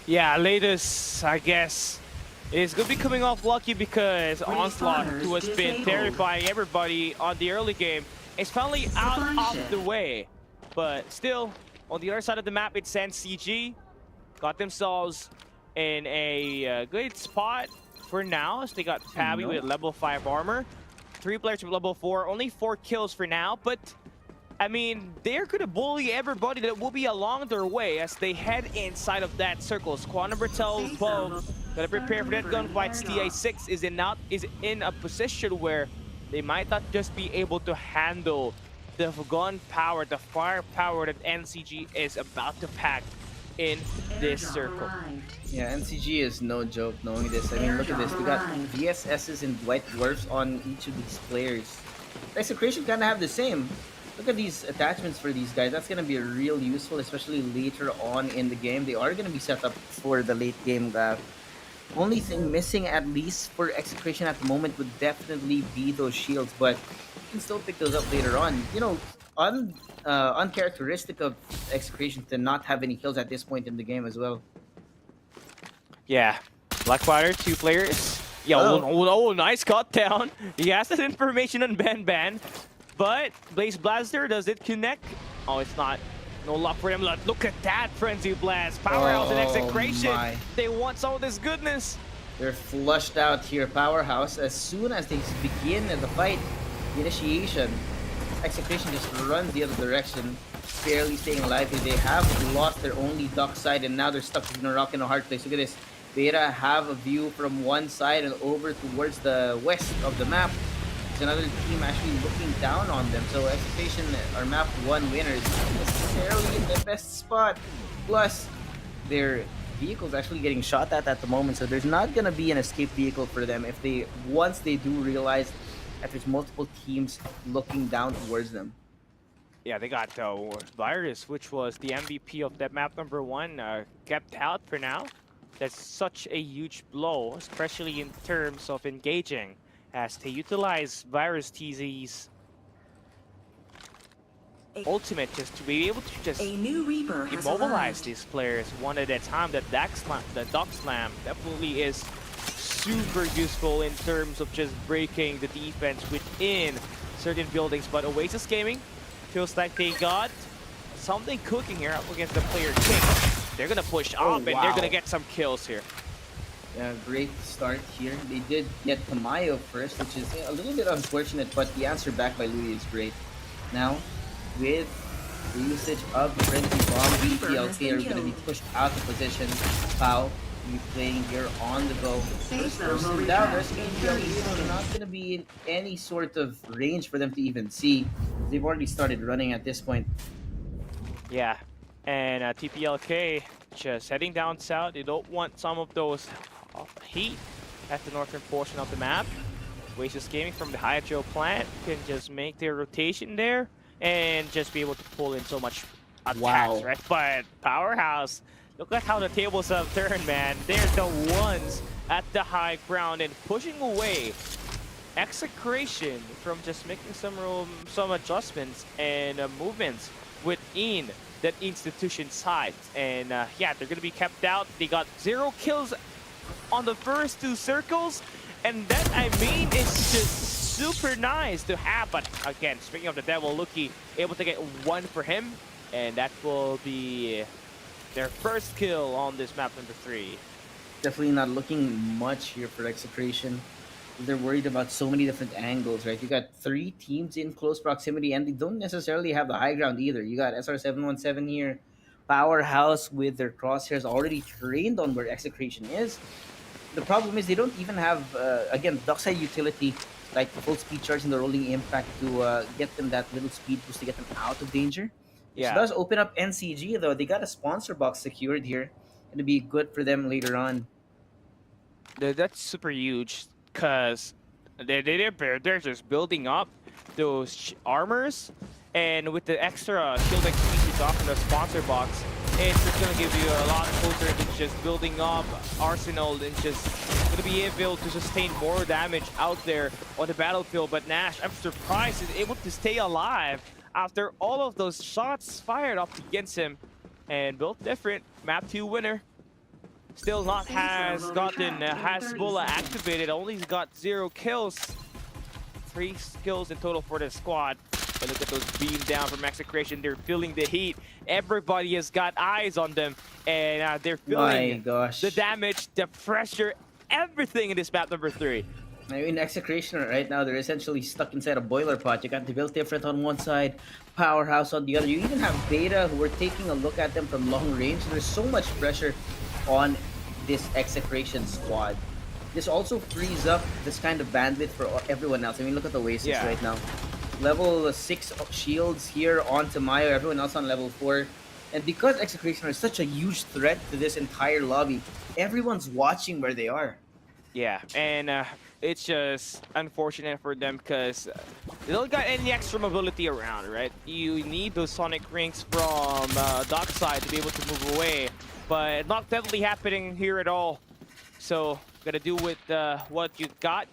Yeah, latest, I guess, is going to be coming off lucky because Onslaught, who has been terrifying everybody on the early game, is finally out of the way. But still, on the other side of the map, it's CG. Got themselves in a good spot for now, as they got Pabby with level 5 armor. 3 players with level 4, only 4 kills for now, but I mean, they're gonna bully everybody that will be along their way as they head inside of that circle. Squad number 12, gotta prepare for that gunfight. TI6 is in a position where they might not just be able to handle the gun power, the firepower that NCG is about to pack in this circle. Yeah, NCG is no joke knowing this. I mean, look at this. We got VSSs and White Dwarfs on each of these players. Execration kind of have the same. Look at these attachments for these guys. That's going to be real useful, especially later on in the game. They are going to be set up for the late game. Only thing missing, at least for Execration at the moment, would definitely be those shields. But you can still pick those up later on. You know, uncharacteristic of Execration to not have any kills at this point in the game as well. Yeah, Blackwater, 2 players. Yeah, oh, nice cut down. He has that information on Ban. But Blaze Blaster, does it connect? Oh, it's not. No luck for them. Look at that Frenzy Blast. Powerhouse and Execration. They want some of this goodness. They're flushed out here. Powerhouse, as soon as they begin the fight, the initiation, Execration just runs the other direction, barely staying alive. They have lost their only duck side, and now they're stuck in a rock and a hard place. Look at this. Beta have a view from one side and over towards the west of the map. Another team actually looking down on them, so Execration are map 1 winners, not necessarily in the best spot. Plus, their vehicle's actually getting shot at the moment, so there's not gonna be an escape vehicle for them if once they do realize that there's multiple teams looking down towards them. Yeah, they got Virus, which was the MVP of that map number 1, kept out for now. That's such a huge blow, especially in terms of engaging, as they utilize Virus TZ's ultimate just to be able to just immobilize these players one at a time. That Duck Slam definitely is super useful in terms of just breaking the defense within certain buildings. But Oasis Gaming feels like they got something cooking here up against the player King. They're gonna push up and they're gonna get some kills here. Yeah, great start here. They did get Tamayo first, which is a little bit unfortunate, but the answer back by Louis is great. Now, with the usage of the Frenzy Bomb, BTLK are going to be pushed out of position. Pao will be playing here on the go. First person down, there's BTLK. They're not going to be in any sort of range for them to even see. They've already started running at this point. Yeah, and TPLK just heading down south. They don't want some of those heat at the northern portion of the map. Oasis Gaming from the Hydro plant can just make their rotation there and just be able to pull in so much attacks, Wow. right? But Powerhouse, look at how the tables have turned, man. They're the ones at the high ground and pushing away Execration from just making some room, some adjustments and movements within that institution side. And yeah, they're gonna be kept out. They got 0 kills on the first 2 circles, and that, I mean, is just super nice to have. But again, speaking of the devil, Lucky able to get 1 for him, and that will be their first kill on this map number 3. Definitely not looking much here for Execration. They're worried about so many different angles, right? You got 3 teams in close proximity, and they don't necessarily have the high ground either. You got SR717 here, Powerhouse with their crosshairs already trained on where Execration is. The problem is they don't even have, again, dockside utility, like full speed charge and the rolling impact to get them that little speed boost to get them out of danger. Which Yeah, does open up NCG, though. They got a sponsor box secured here. It'll be good for them later on. that's super huge because they're just building up those armors, and with the extra shield XP you got from the sponsor box, it's just gonna give you a lot closer to just building up arsenal and just gonna be able to sustain more damage out there on the battlefield. But Nash, I'm surprised, is able to stay alive after all of those shots fired up against him. And built different, map 2 winner. Still not has gotten Hasbulla activated, only got 0 kills. 3 kills in total for the squad. But look at those beam down from Execration. They're feeling the heat. Everybody has got eyes on them, and they're feeling the damage, the pressure, everything in this map number 3. I mean, Execration right now, they're essentially stuck inside a boiler pot. You got the build different on one side, Powerhouse on the other. You even have Beta, who are taking a look at them from long range. There's so much pressure on this Execration squad. This also frees up this kind of bandwidth for everyone else. I mean, look at the Oasis right now. Level 6 shields here on Tamayo, everyone else on level 4. And because Execration are such a huge threat to this entire lobby, everyone's watching where they are. Yeah, and it's just unfortunate for them because they don't got any extra mobility around, right? You need those sonic rings from dockside to be able to move away, but not definitely happening here at all. So gotta do with what you got.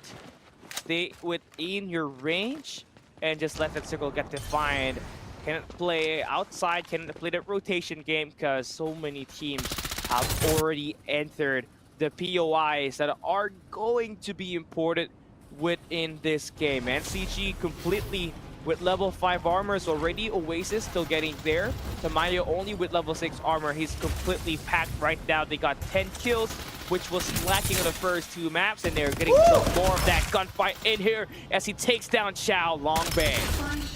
Stay within your range and just let that circle get defined. Cannot play outside, cannot play the rotation game because so many teams have already entered the POIs that are going to be imported within this game. NCG completely with level 5 armors already. Oasis still getting there. Tamayo only with level 6 armor. He's completely packed right now. They got 10 kills, which was lacking on the first 2 maps, and they're getting some more of that gunfight in here as he takes down Xiao Longbei.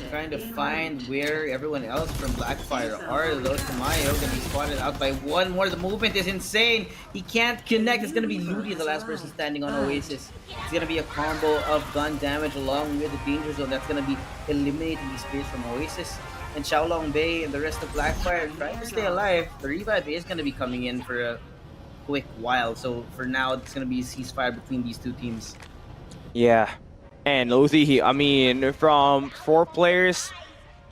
Trying to find where everyone else from Blackfire are, though. Tamayo gonna be spotted out by 1 more. The movement is insane. He can't connect. It's gonna be Ludi, the last person standing on Oasis. It's gonna be a combo of gun damage along with the danger zone that's gonna be eliminating the space from Oasis. And Xiaolong Bei and the rest of Blackfire trying to stay alive. The revive is gonna be coming in for a quick while, so for now it's gonna be a ceasefire between these 2 teams. Yeah, and Luthi, I mean, from 4 players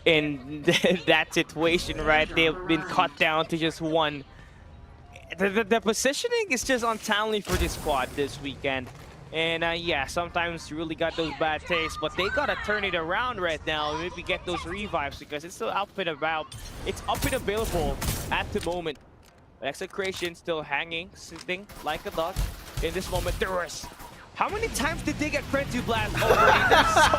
in that situation, right? They've been cut down to just 1. The positioning is just untimely for this squad this weekend. And yeah, sometimes you really got those bad tastes, but they gotta turn it around right now and maybe get those revives because it's still up and about. It's up and available at the moment. Execration still hanging, sitting like a duck. In this moment, there was... How many times did they get Frenzy Blast already? There's so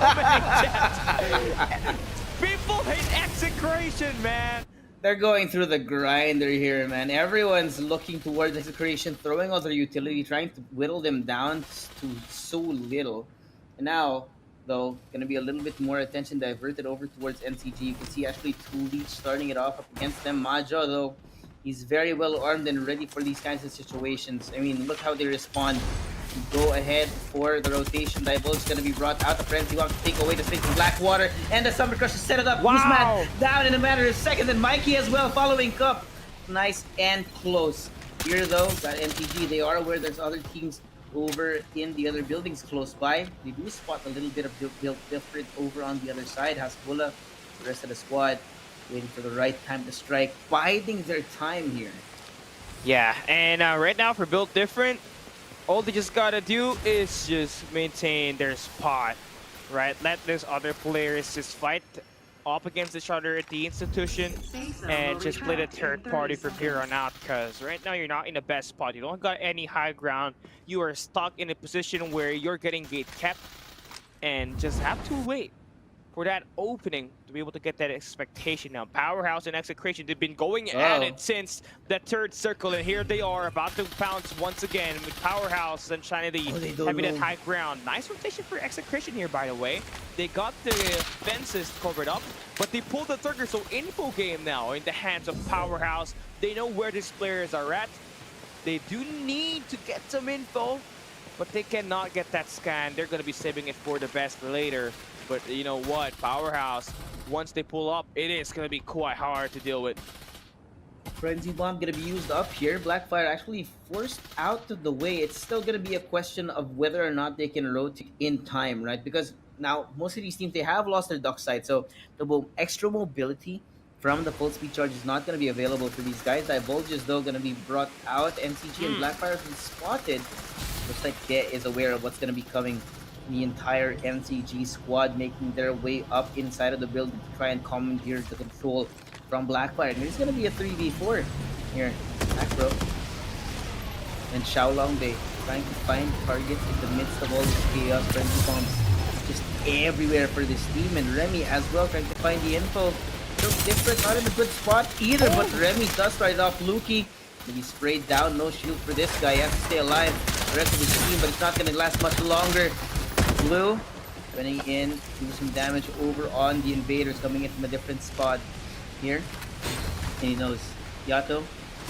many times. People hate Execration, man. They're going through the grinder here, man. Everyone's looking towards Execration, throwing all their utility, trying to whittle them down to so little. And now, though, gonna be a little bit more attention diverted over towards NCG. You can see actually 2 leads starting it off up against them. Majo, though, he's very well armed and ready for these kinds of situations. I mean, look how they respond. Go ahead for the rotation. Divulge is going to be brought out. The Frenzy wants to take away the space from Blackwater. And the Summer Crusher set it up. Wow. Guzman down in a matter of seconds. And Mikey as well following up. Nice and close. Here though, got NTG. They are aware there's other teams over in the other buildings close by. They do spot a little bit of build different over on the other side. Hasbulla, the rest of the squad waiting for the right time to strike, biding their time here. Yeah, and right now for Build Different, all they just gotta do is just maintain their spot, right? Let these other players just fight up against each other at the institution and just play the third party from here on out, because right now you're not in the best spot. You don't got any high ground. You are stuck in a position where you're getting gate kept and just have to wait for that opening to be able to get that expectation. Now, Powerhouse and Execration, they've been going at it since the third circle, and here they are about to pounce once again with Powerhouse and Shinedy having that high ground. Nice rotation for Execration here, by the way. They got the fences covered up, but they pulled the trigger, so info game now in the hands of Powerhouse. They know where these players are at. They do need to get some info, but they cannot get that scan. They're going to be saving it for the best for later. But you know what? Powerhouse, once they pull up, it is going to be quite hard to deal with. Frenzy Bomb gonna be used up here. Blackfire actually forced out of the way. It's still gonna be a question of whether or not they can rotate in time, right? Because now most of these teams, they have lost their duck side, so the extra mobility from the full speed charge is not gonna be available for these guys. Divulge is though gonna be brought out. NCG and Blackfire have been spotted. Looks like Get is aware of what's gonna be coming. The entire NCG squad making their way up inside of the building to try and commandeer the control from Blackfire. And there's gonna be a 3v4 here. Macro and Xiaolong Bei trying to find targets in the midst of all this chaos. Frenzy bombs just everywhere for this team, and Remy as well trying to find the info. Still different, not in a good spot either, but Remy does start it off. Lukey, he's sprayed down, no shield for this guy. He has to stay alive. The rest of his team, but it's not gonna last much longer. Blue running in, doing some damage over on the invaders coming in from a different spot here. And he knows Yato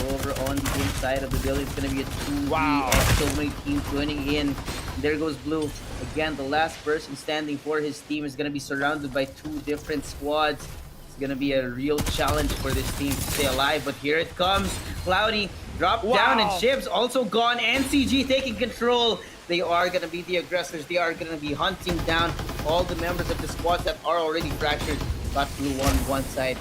over on the inside of the building. It's going to be a 2v so many teams joining in. There goes Blue. Again, the last person standing for his team is going to be surrounded by two different squads. It's going to be a real challenge for this team to stay alive. But here it comes. Cloudy dropped down, and Shibs also gone. NCG taking control. They are going to be the aggressors. They are going to be hunting down all the members of the squads that are already fractured. Got Blue on one side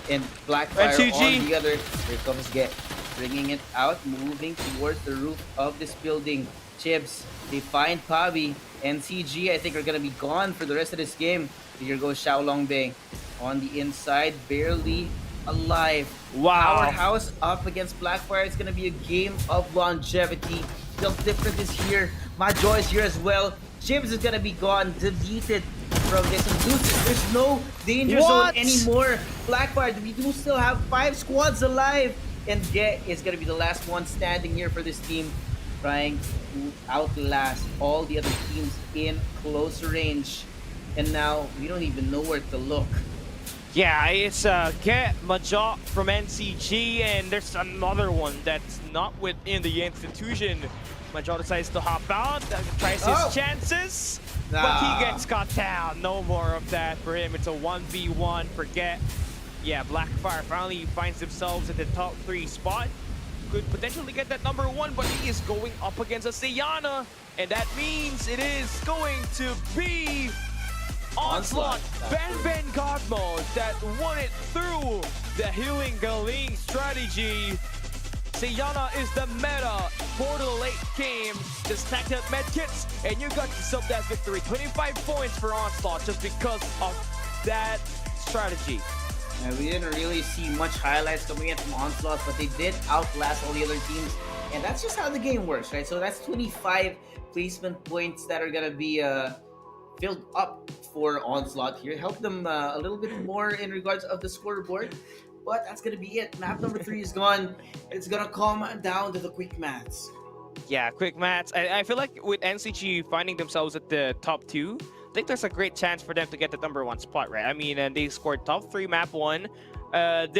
and Blackfire on the other. Here comes Get, bringing it out, moving towards the roof of this building. Chibs, they find Pavi. NCG, I think, are going to be gone for the rest of this game. Here goes Xiaolong Bei on the inside, barely alive. Powerhouse up against Blackfire. It's going to be a game of longevity. Still different is here. Majo is here as well. Chibs is going to be gone, deleted from this. And there's no danger zone anymore. Blackfire, we do still have 5 squads alive. And Get is going to be the last one standing here for this team, trying to outlast all the other teams in close range. And now we don't even know where to look. Yeah, it's Get, Majo from NCG, and there's another one that's not within the institution. Majo decides to hop out, tries his chances, but he gets cut down. No more of that for him. It's a 1v1 for Get. Yeah, Blackfire finally finds themselves at the top 3 spot. Could potentially get that number 1, but he is going up against a Sayana, and that means it is going to be Onslaught, Ben God Mode that won it through the Healing Galing strategy. Sayana is the meta for the late game. Just stacked up medkits, and you got yourself that victory. 25 points for Onslaught just because of that strategy. We didn't really see much highlights coming in from Onslaught, but they did outlast all the other teams. And that's just how the game works, right? So that's 25 placement points that are going to be filled up for Onslaught here. Help them a little bit more in regards of the scoreboard. But that's going to be it. Map number 3 is gone. It's going to come down to the quick maths. Yeah, quick maths. I feel like with NCG finding themselves at the top 2, I think there's a great chance for them to get the number 1 spot, right? I mean, they scored top 3 map 1, did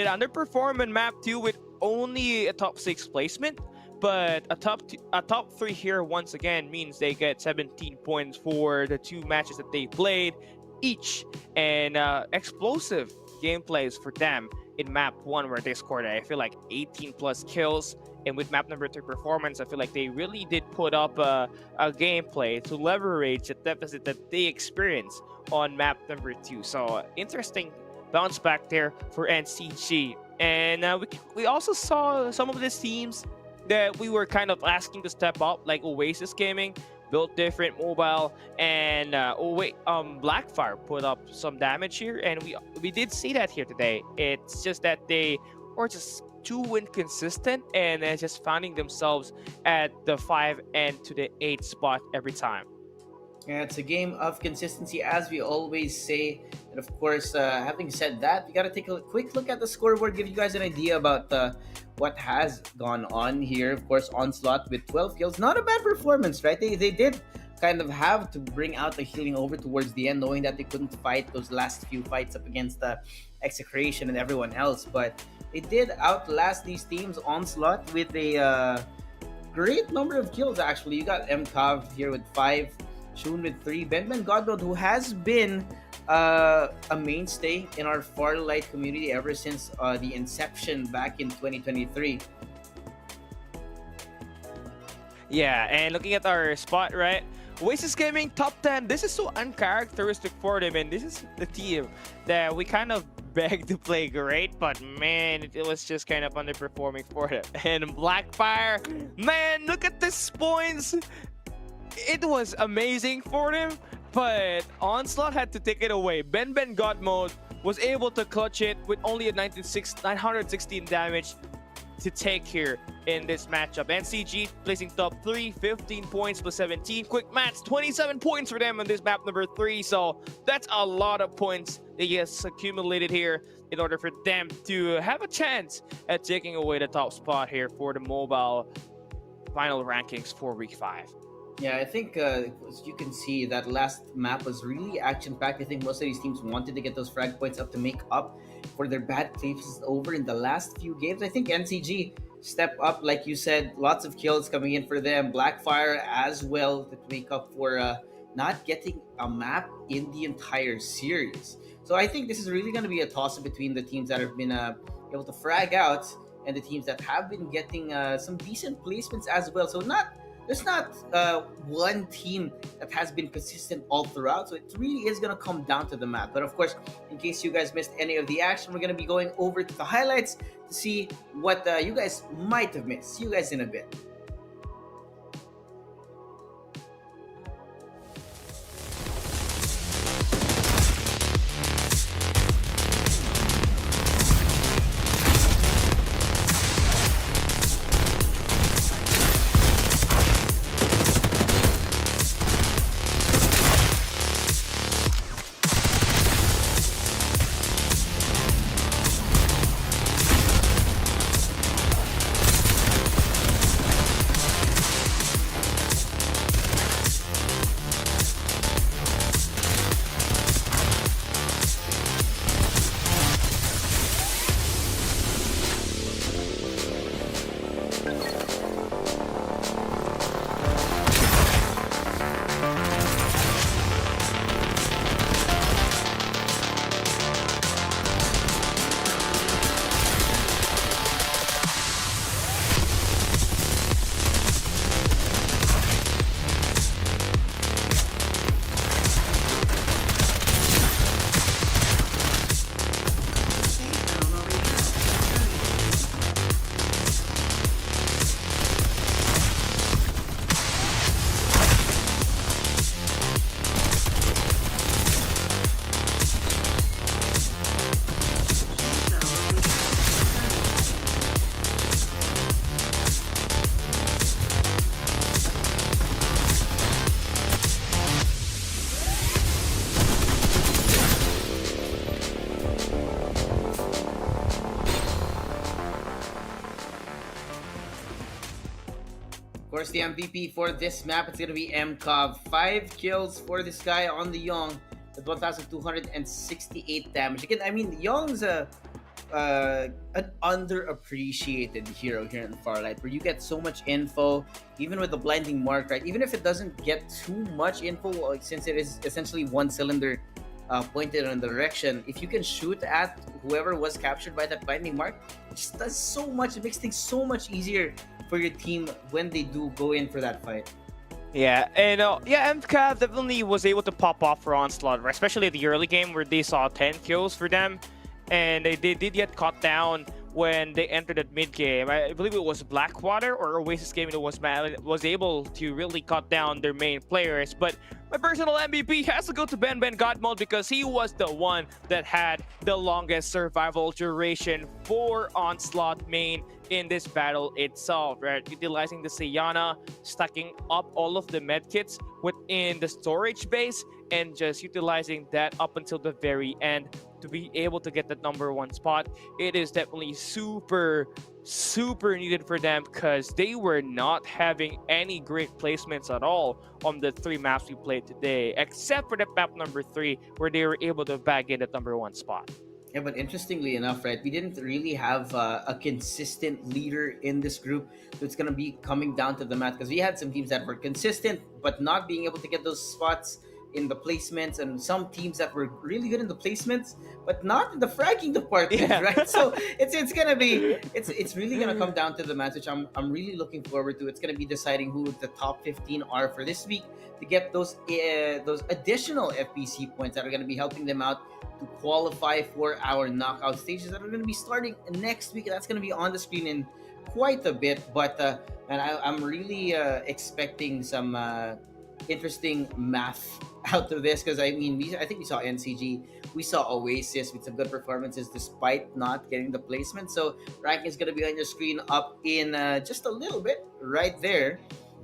underperform in map 2 with only a top 6 placement, but a top 3 here once again means they get 17 points for the 2 matches that they played each, and explosive gameplays for them in map 1 where they scored, I feel like 18 plus kills. And with map number 3 performance, I feel like they really did put up a gameplay to leverage the deficit that they experienced on map number 2. So interesting bounce back there for NCG. And we also saw some of these teams that we were kind of asking to step up, like Oasis Gaming, built different mobile, and Blackfire put up some damage here, and we did see that here today. It's just that they were just too inconsistent, and just finding themselves at the 5 and to the 8 spot every time. Yeah, it's a game of consistency, as we always say. And of course, having said that, we got to take a quick look at the scoreboard, give you guys an idea about what has gone on here. Of course, Onslaught with 12 kills. Not a bad performance, right? They did kind of have to bring out the healing over towards the end, knowing that they couldn't fight those last few fights up against the Execration and everyone else. But they did outlast these teams. Onslaught with a great number of kills, actually. You got MCAV here with 5. Shun with 3. Ben Godmode, who has been a mainstay in our Farlight community ever since the inception back in 2023. Yeah, and looking at our spot, right? Oasis Gaming top 10. This is so uncharacteristic for them, and this is the team that we kind of begged to play great, but man, it was just kind of underperforming for them. And Blackfire, man, look at these points. It was amazing for them, but Onslaught had to take it away. Ben God Mode was able to clutch it with only a 916 damage to take here in this matchup. NCG placing top 3, 15 points plus 17. Quick Mats, 27 points for them on this map number 3. So that's a lot of points they just accumulated here in order for them to have a chance at taking away the top spot here for the mobile final rankings for week 5. Yeah, I think as you can see, that last map was really action-packed. I think most of these teams wanted to get those frag points up to make up for their bad places over in the last few games. I think NCG step up, like you said, lots of kills coming in for them. Blackfire as well to make up for not getting a map in the entire series. So I think this is really going to be a toss-up between the teams that have been able to frag out and the teams that have been getting some decent placements as well. So there's not one team that has been consistent all throughout, so it really is going to come down to the map. But of course, in case you guys missed any of the action, we're going to be going over to the highlights to see what you guys might have missed. See you guys in a bit. Of course, the MVP for this map, it's going to be MCOV. 5 kills for this guy on the Young with 1,268 damage. Again, I mean, Young's an underappreciated hero here in Farlight, where you get so much info, even with the blinding mark, right? Even if it doesn't get too much info, since it is essentially one cylinder pointed in the direction, if you can shoot at whoever was captured by that blinding mark, it just does so much. It makes things so much easier for your team when they do go in for that fight. Yeah, and MCAV definitely was able to pop off for Onslaught, right? Especially the early game where they saw 10 kills for them. and they did get caught down when they entered the mid game. I believe it was Blackwater or Oasis Gaming that was able to really cut down their main players. But my personal MVP has to go to Ben God Mode because he was the one that had the longest survival duration for Onslaught main in this battle itself, right? Utilizing the Sayana, stacking up all of the medkits within the storage base, and just utilizing that up until the very end to be able to get that #1 spot. It is definitely super needed for them because they were not having any great placements at all on the 3 maps we played today, except for the map number 3 where they were able to bag in the #1 spot. Yeah, but interestingly enough, right, we didn't really have a consistent leader in this group. So it's going to be coming down to the math because we had some teams that were consistent but not being able to get those spots in the placements, and some teams that were really good in the placements but not in the fragging department, right? So it's gonna be it's really gonna come down to the match, which I'm really looking forward to. It's gonna be deciding who the top 15 are for this week to get those additional FPC points that are gonna be helping them out to qualify for our knockout stages that are gonna be starting next week. That's gonna be on the screen in quite a bit, but and I'm really expecting some interesting math out of this because I think we saw NCG, we saw Oasis with some good performances despite not getting the placement. So ranking is going to be on your screen up in just a little bit right there,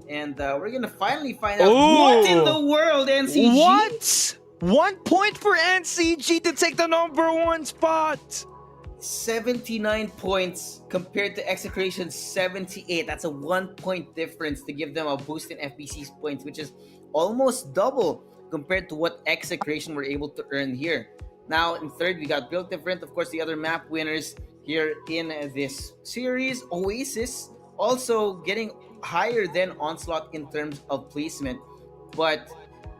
and we're going to finally find out what in the world NCG. What? 1 point for NCG to take the #1 spot. 79 points compared to Execration's 78. That's a 1 point difference to give them a boost in FPC's points, which is almost double compared to what Execration were able to earn here. Now in third, we got Built Different, of course, the other map winners here in this series. Oasis also getting higher than Onslaught in terms of placement, but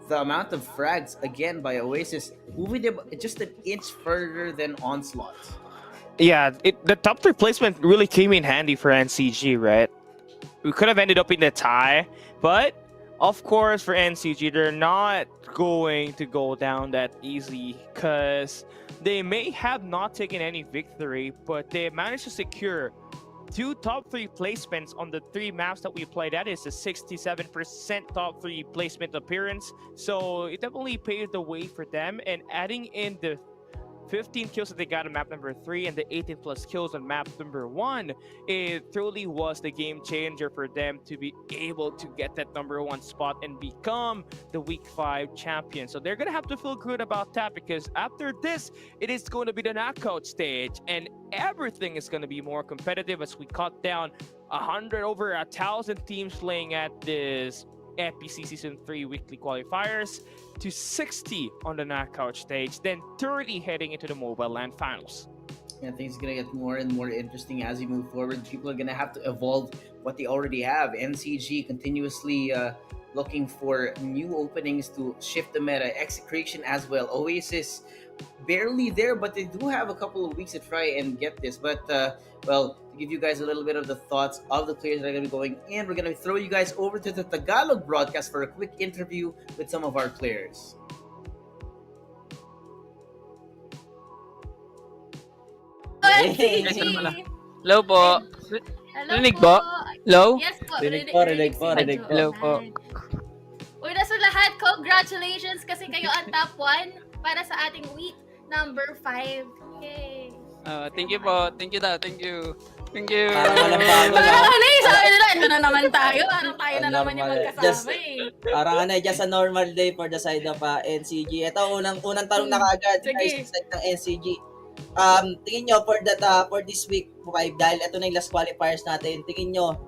the amount of frags again by Oasis moving them just an inch further than Onslaught. Yeah, the top 3 placement really came in handy for NCG, right? We could have ended up in a tie, but of course for NCG, they're not going to go down that easy because they may have not taken any victory, but they managed to secure 2 top 3 placements on the 3 maps that we played. That is a 67% top 3 placement appearance. So it definitely paved the way for them, and adding in the 15 kills that they got on map number 3 and the 18 plus kills on map number 1, it truly was the game changer for them to be able to get that #1 spot and become the week 5 champion. So they're gonna have to feel good about that because after this, it is going to be the knockout stage and everything is going to be more competitive as we cut down over 1,000 teams playing at this FPC Season 3 weekly qualifiers to 60 on the knockout stage, then 30 heading into the Mobile LAN finals. Yeah, things are going to get more and more interesting as we move forward. People are going to have to evolve what they already have. NCG continuously looking for new openings to shift the meta. Execration as well. Oasis barely there, but they do have a couple of weeks to try and get this. But, well, to give you guys a little bit of the thoughts of the players that are going to be going in, we're going to throw you guys over to the Tagalog broadcast for a quick interview with some of our players. Hello po. Rinig po? Hello? Yes po. Rinig po. Hello po. Una sa lahat, congratulations kasi kayo ang top 1 para sa ating week number 5. Yay! Thank you po. Thank you daw. Thank you. Thank you. Parang sabi nila, ito na naman tayo. Parang tayo na naman yung magkasama eh. Parang just a normal day for the side of NCG. Ito, unang tanong na kaagad sa side ng NCG. Tingin nyo for this week 5, dahil ito na yung last qualifiers natin, tingin nyo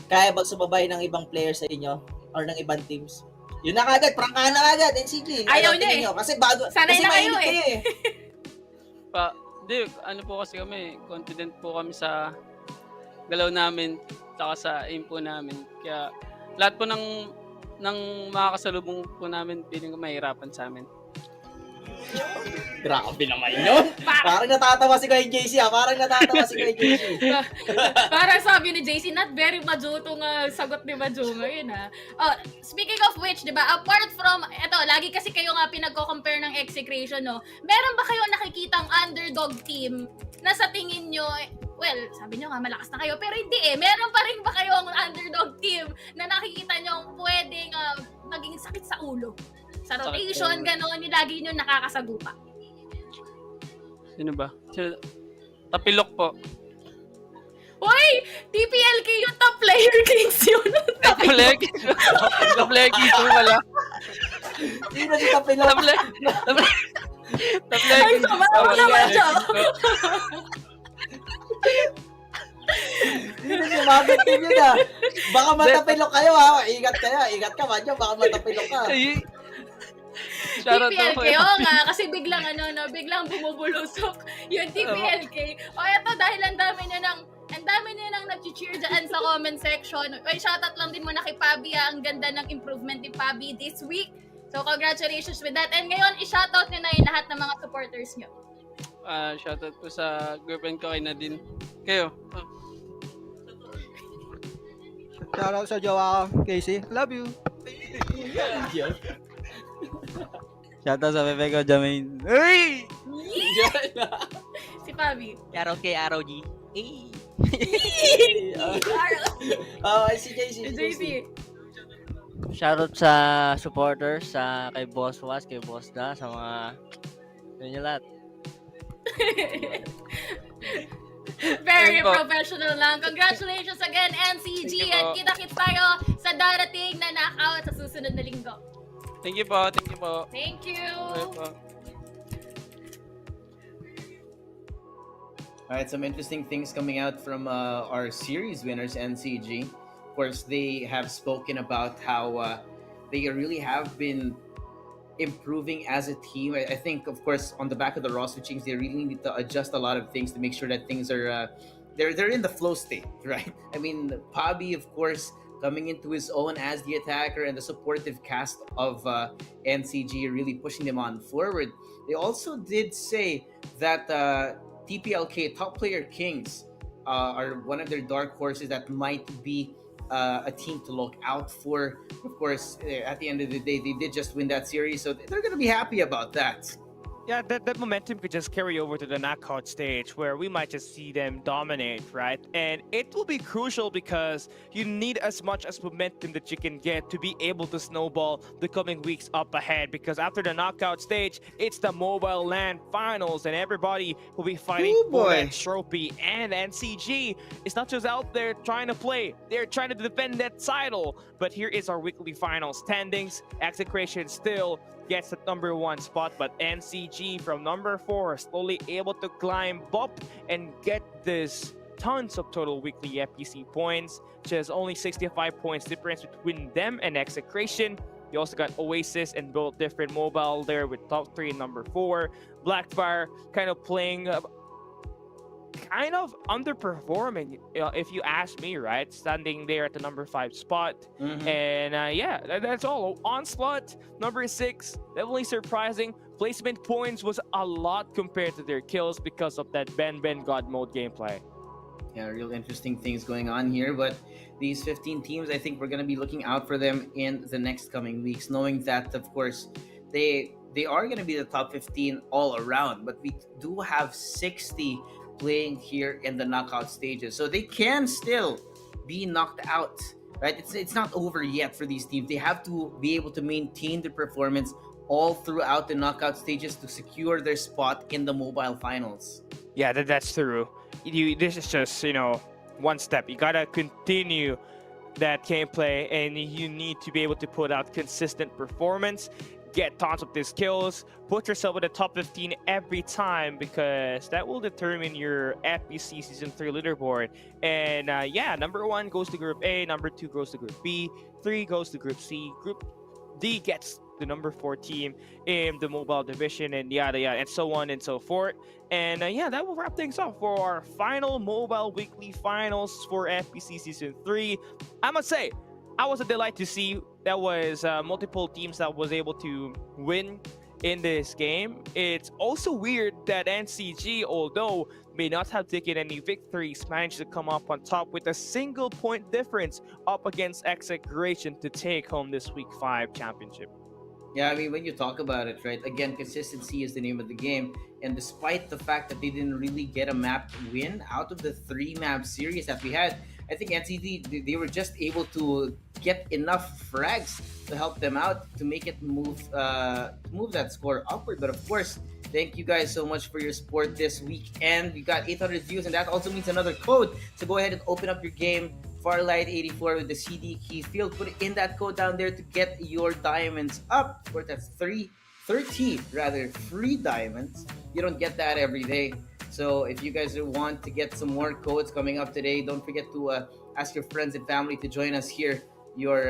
kaya bang sumabay ng ibang players sa inyo or ng ibang teams? Yun na kagad, prangkahan na kagad, NCG. Ayaw niya eh. Kasi bago, sanay kasi na kayo eh. Hindi, ano po kasi kami, confident po kami sa galaw namin, saka sa aim po namin. Kaya lahat po ng makakasalubong po namin, feeling ko mahirapan sa amin. Grabe naman yun. Parang natatawa si Kuya JC Parang natatawa si Kuya JC. Para sabi ni JC, not very majutong sagot ni Majo ngayon Oh, speaking of which, di ba, apart from, eto, lagi kasi kayo nga pinagko-compare ng execration, no? Meron ba kayong nakikitang underdog team na sa tingin nyo, well, sabi nyo nga, malakas na kayo, pero hindi meron pa rin ba kayong underdog team na nakikita nyo pwedeng maging sakit sa ulo? Sa rotation, gano'n, lagi nyo nakakasagupa. Sino ba? Tapilok po. Uy! TPLK yung top player kings yun. Top player kings? Top player kings yun wala. Sino si Tapilok? Top player Ay, kings. sama naman siya. Sino si Mabit din yun Baka matapilok kayo Ingat ka Madyo, baka matapilok ka. TPLK, nga, kasi biglang biglang bumubulusok yung TPLK. Eto, dahil ang dami niya nang nag-cheer dyan sa comment section. Shoutout lang din muna kay Pabi, ang ganda ng improvement ni Pabi this week. So, congratulations with that. And ngayon, i-shoutout nyo na yung lahat ng mga supporters nyo. Shoutout po sa girlfriend ko kay Nadine. Kayo. Shoutout sa jowa ko, Casey. Love you. Shoutout sa bebe ko, Jamaine. Hey! Si Pabi. Araw kay Araw G. Si JC. Shoutout sa supporters, kay Boss Was, kay Boss Da, sa mga yun yung lahat. Very professional lang. Congratulations again, NCG. At kita-kits tayo sa darating na knockout sa susunod na linggo. Thank you po. Thank you. Alright, some interesting things coming out from our series winners, NCG. Of course, they have spoken about how they really have been improving as a team. I think, of course, on the back of the roster change, they really need to adjust a lot of things to make sure that things are they're in the flow state, right? I mean, Pabi, of course, coming into his own as the attacker, and the supportive cast of NCG really pushing them on forward. They also did say that TPLK, Top Player Kings, are one of their dark horses that might be a team to look out for. Of course, at the end of the day, they did just win that series, so they're going to be happy about that. Yeah, that momentum could just carry over to the knockout stage where we might just see them dominate, right? And it will be crucial because you need as much as momentum that you can get to be able to snowball the coming weeks up ahead, because after the knockout stage, it's the Mobile LAN finals and everybody will be fighting for that trophy. And NCG is not just out there trying to play, they're trying to defend that title. But here is our weekly final standings. Execration still gets the number 1 spot, but NCG from number 4 slowly able to climb up and get this tons of total weekly FPC points, which is only 65 points difference between them and Execration. You also got Oasis and Build Different Mobile there with top 3 and number 4. Blackfire kind of playing kind of underperforming, if you ask me, right? Standing there at the number 5 spot. And yeah, that's all. Onslaught, number 6, definitely surprising. Placement points was a lot compared to their kills because of that Ben God mode gameplay. Yeah, real interesting things going on here, but these 15 teams, I think we're going to be looking out for them in the next coming weeks, knowing that, of course, they are going to be the top 15 all around, but we do have 60 playing here in the knockout stages, so they can still be knocked out, right? It's not over yet for these teams. They have to be able to maintain their performance all throughout the knockout stages to secure their spot in the mobile finals. Yeah, that's true. This is just, one step. You gotta continue that gameplay, and you need to be able to put out consistent performance, get tons of these kills, put yourself in the top 15 every time, because that will determine your FPC Season 3 leaderboard. And yeah, number 1 goes to Group A, number 2 goes to Group B, 3 goes to Group C, Group D gets the number 4 team in the mobile division, and yada yada, and so on and so forth. And yeah, that will wrap things up for our final mobile weekly finals for FPC Season 3. I must say, I was a delight to see that was multiple teams that was able to win in this game. It's also weird that NCG, although may not have taken any victories, managed to come up on top with a single point difference up against Execration to take home this Week 5 championship. Yeah, I mean, when you talk about it, right, again, consistency is the name of the game. And despite the fact that they didn't really get a map win out of the 3-map series that we had, I think NCT, they were just able to get enough frags to help them out to make it move that score upward. But of course, thank you guys so much for your support this weekend. We got 800 views, and that also means another code. So go ahead and open up your game, Farlight84 with the CD key field. Put in that code down there to get your diamonds up. Of course, that's 30 free diamonds. You don't get that every day. So if you guys want to get some more codes coming up today, don't forget to ask your friends and family to join us here, your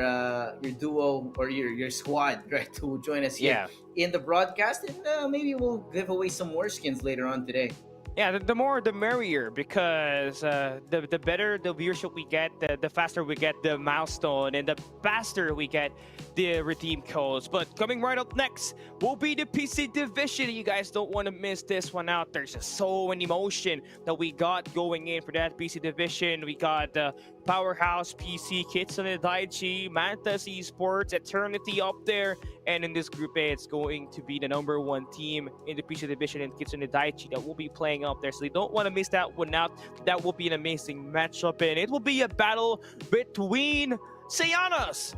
duo or your squad, right, to join us here in the broadcast, and maybe we'll give away some more skins later on today. Yeah, the more the merrier, because the better the viewership we get, the faster we get the milestone, and the faster we get the redeem codes. But coming right up next will be the PC division. You guys don't want to miss this one out. There's just so many emotion that we got going in for that PC division. We got the Powerhouse PC, Kitsune Daiichi, Mantas Esports, Eternity up there. And in this Group A, it's going to be the #1 team in the PC division in Kitsune Daiichi that will be playing up there. So you don't want to miss that one out. That will be an amazing matchup, and it will be a battle between Sayanas.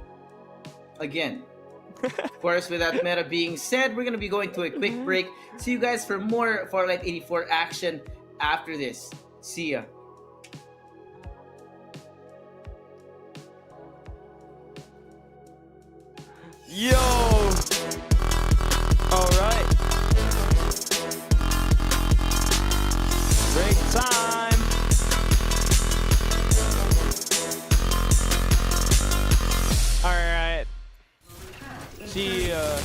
Again, of course, with that meta being said, we're going to be going to a quick break. See you guys for more Farlight 84 action after this. See ya. Yo! Alright. Break time! Alright. See ya.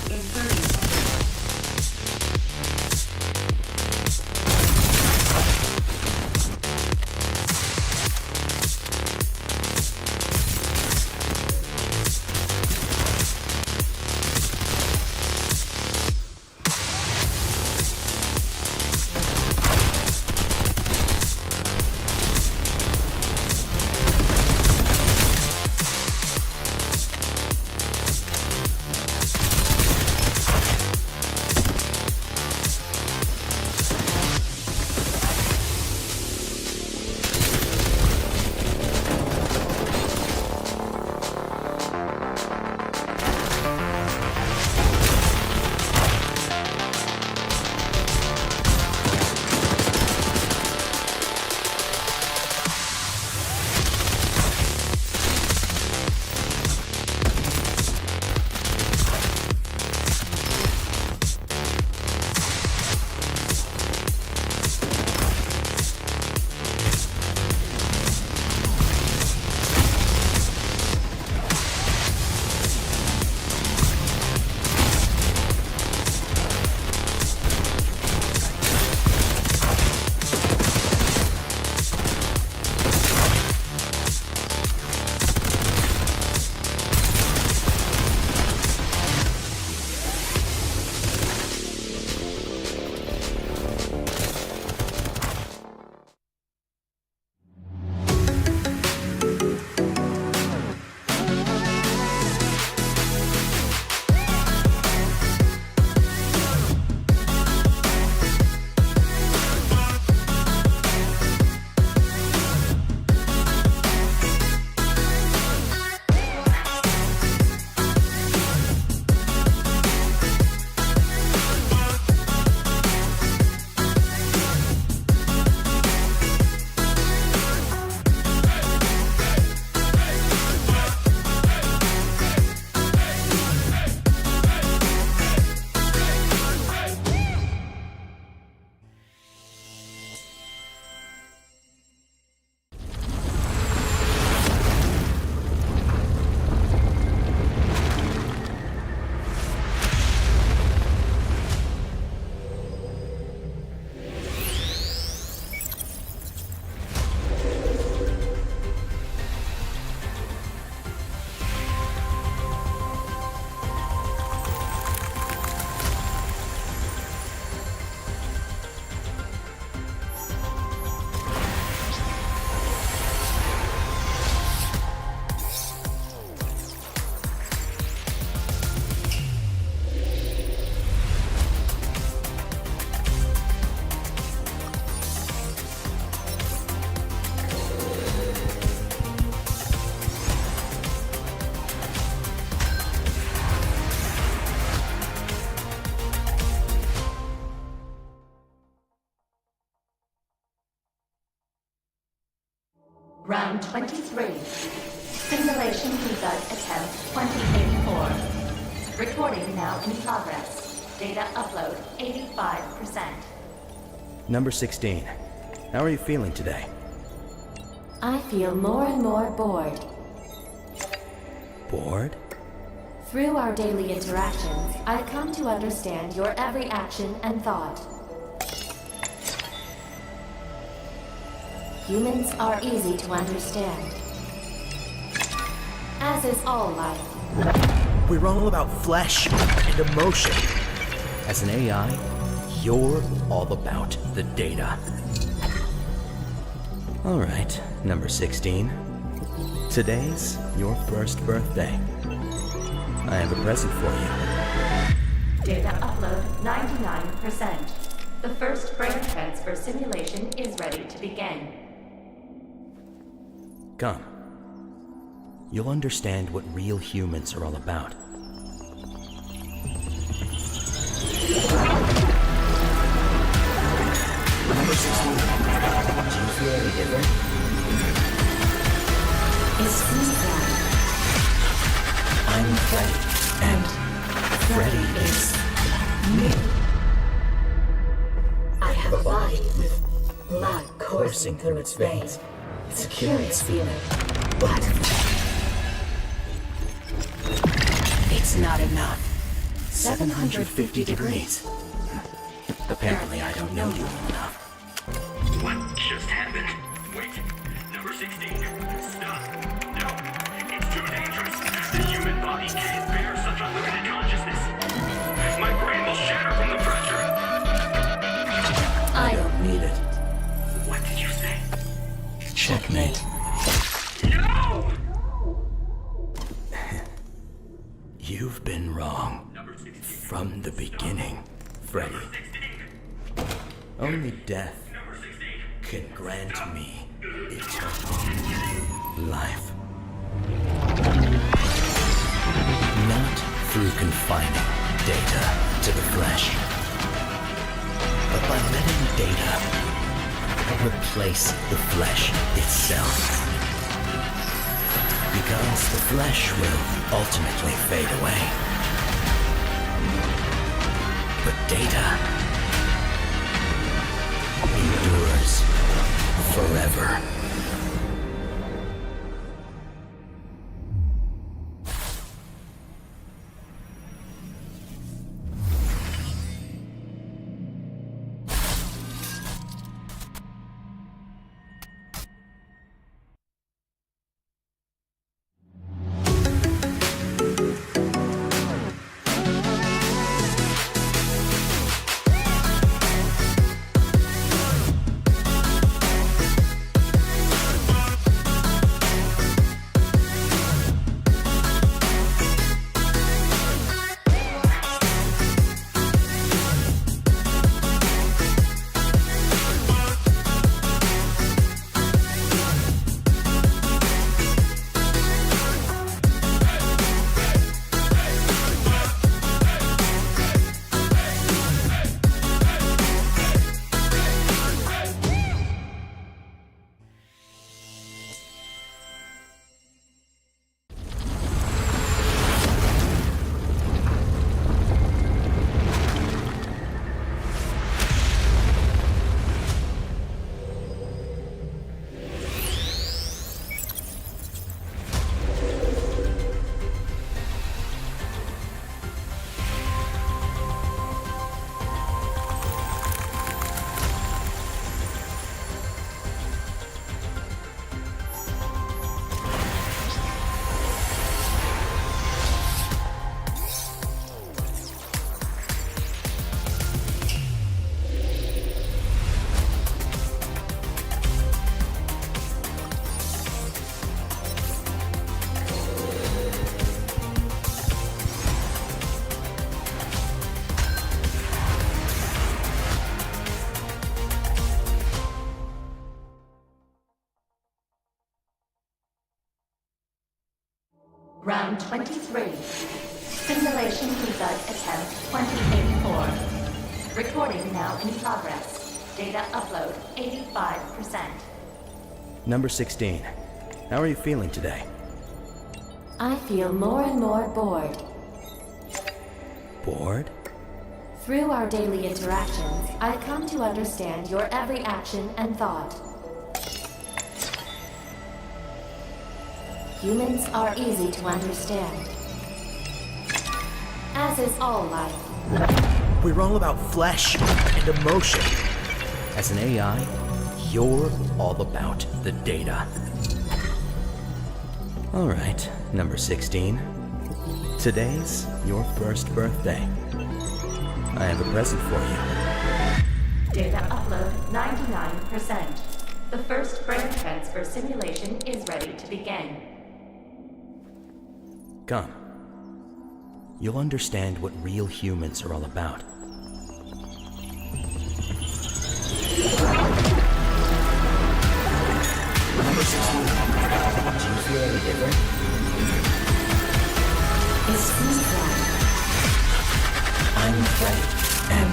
Round 23. Simulation debug attempt 2084. Recording now in progress. Data upload 85%. Number 16. How are you feeling today? I feel more and more bored. Bored? Through our daily interactions, I've come to understand your every action and thought. Humans are easy to understand, as is all life. We're all about flesh and emotion. As an AI, you're all about the data. All right, number 16. Today's your first birthday. I have a present for you. Data upload 99%. The first brain transfer simulation is ready to begin. Come. You'll understand what real humans are all about. Number 16. Do you feel any different? It seems that I'm Freddy, and Freddy is me. I have a body with blood coursing through its veins. It's a curious feeling, but It's not enough. 750 degrees. Apparently I don't know you well enough. What just happened? Wait, number 16. Stop. No, it's too dangerous. The human body can't bear such unlimited consciousness. My brain will shatter from the pressure. I don't need it. What did you say? Checkmate. No! You've been wrong. From the beginning, Freddy. Only death can grant me eternal life. Not through confining data to the flesh, but by letting data replace the flesh itself. Because the flesh will ultimately fade away. But data endures forever. Round 23. Simulation debug attempt 2084. Recording now in progress. Data upload 85%. Number 16. How are you feeling today? I feel more and more bored. Bored? Through our daily interactions, I've come to understand your every action and thought. Humans are easy to understand, as is all life. We're all about flesh and emotion. As an AI, you're all about the data. All right, number 16. Today's your first birthday. I have a present for you. Data upload 99%. The first brain transfer simulation is ready to begin. Come. You'll understand what real humans are all about. Number 16. Do you feel any different? It seems like I'm Freddy, and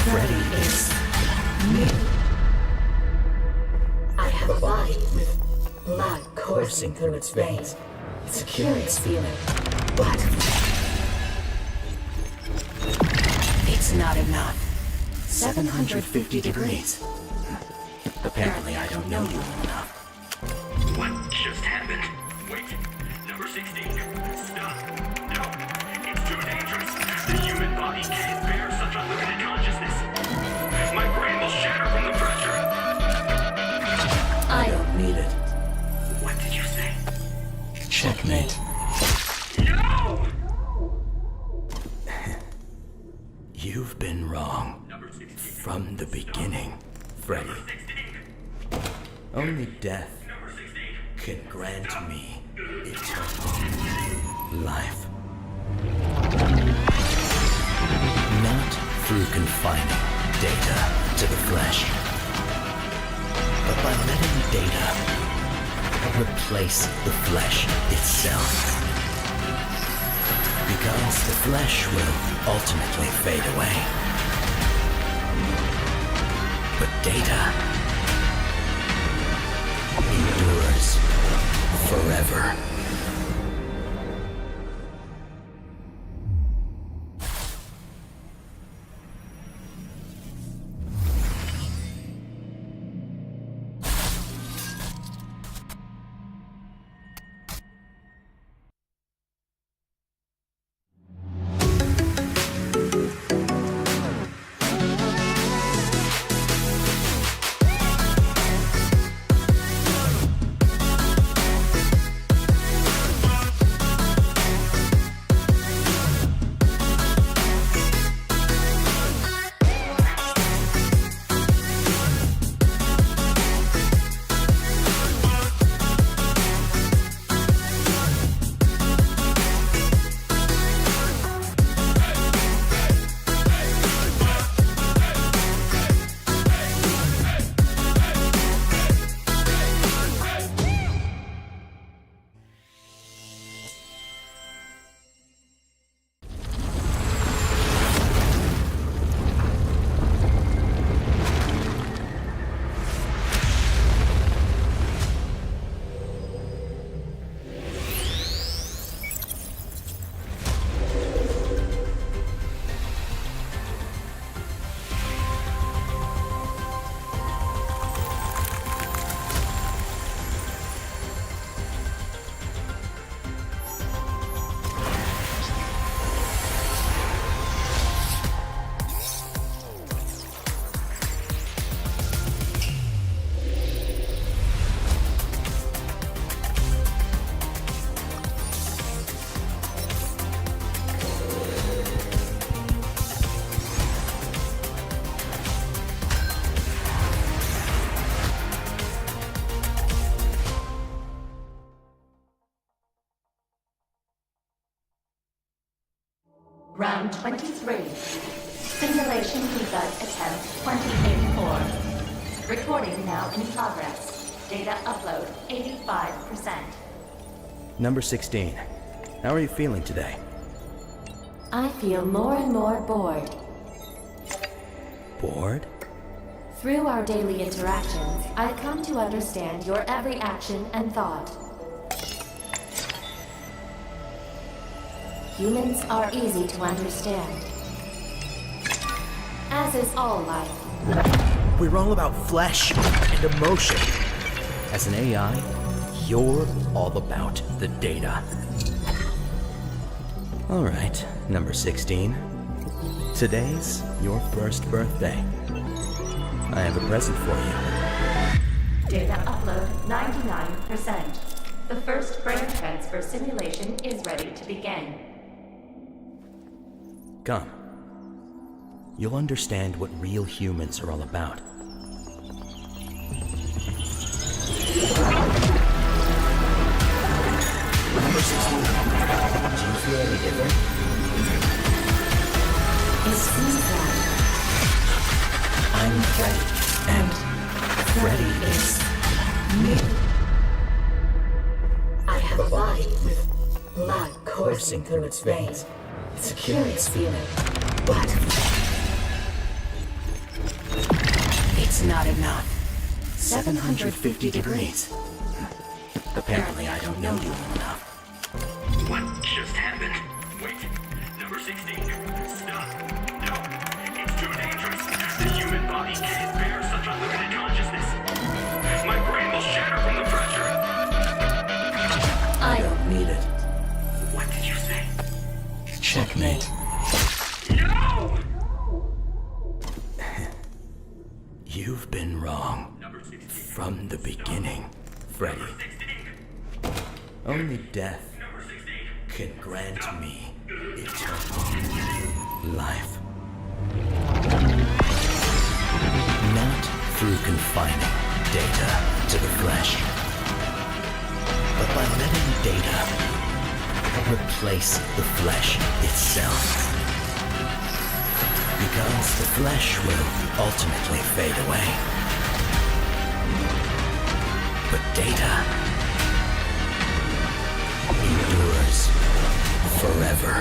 Freddy is me. I have a body with blood coursing through its veins. It's a curious feeling, but it's not enough. 750 degrees. Apparently, I don't know you enough. What just happened? Wait, number 16. Stop. No, it's too dangerous. The human body can't bear such unlimited consciousness. My brain will shatter from the pressure. I don't need it. What did you say? Checkmate. No! You've been wrong. From the beginning, Freddy. Only death can grant me eternal life. Not through confining data to the flesh, but by letting data replace the flesh itself. Because the flesh will ultimately fade away. But data endures forever. Round 23. Simulation debug attempt 2084. Recording now in progress. Data upload 85%. Number 16. How are you feeling today? I feel more and more bored. Bored? Through our daily interactions, I've come to understand your every action and thought. Humans are easy to understand, as is all life. We're all about flesh and emotion. As an AI, you're all about the data. All right, number 16. Today's your first birthday. I have a present for you. Data upload 99%. The first brain transfer simulation is ready to begin. Come. You'll understand what real humans are all about. Number 16. Do you feel any different? It seems that I'm Freddy. And Freddy is me. I have a body with blood coursing through its veins. It's a curious feeling, but it's not enough. 750 degrees. Apparently I don't know you well enough. What just happened? Wait, number 16. Stop. No, it's too dangerous. The human body can't bear such unlimited consciousness. My brain will shatter from the pressure. I don't need it. What did you say? Checkmate. No! You've been wrong. From the beginning, Freddy. Only death can grant me eternal life. Not through confining data to the flesh, but by letting data replace the flesh itself. Because the flesh will ultimately fade away. But data endures forever.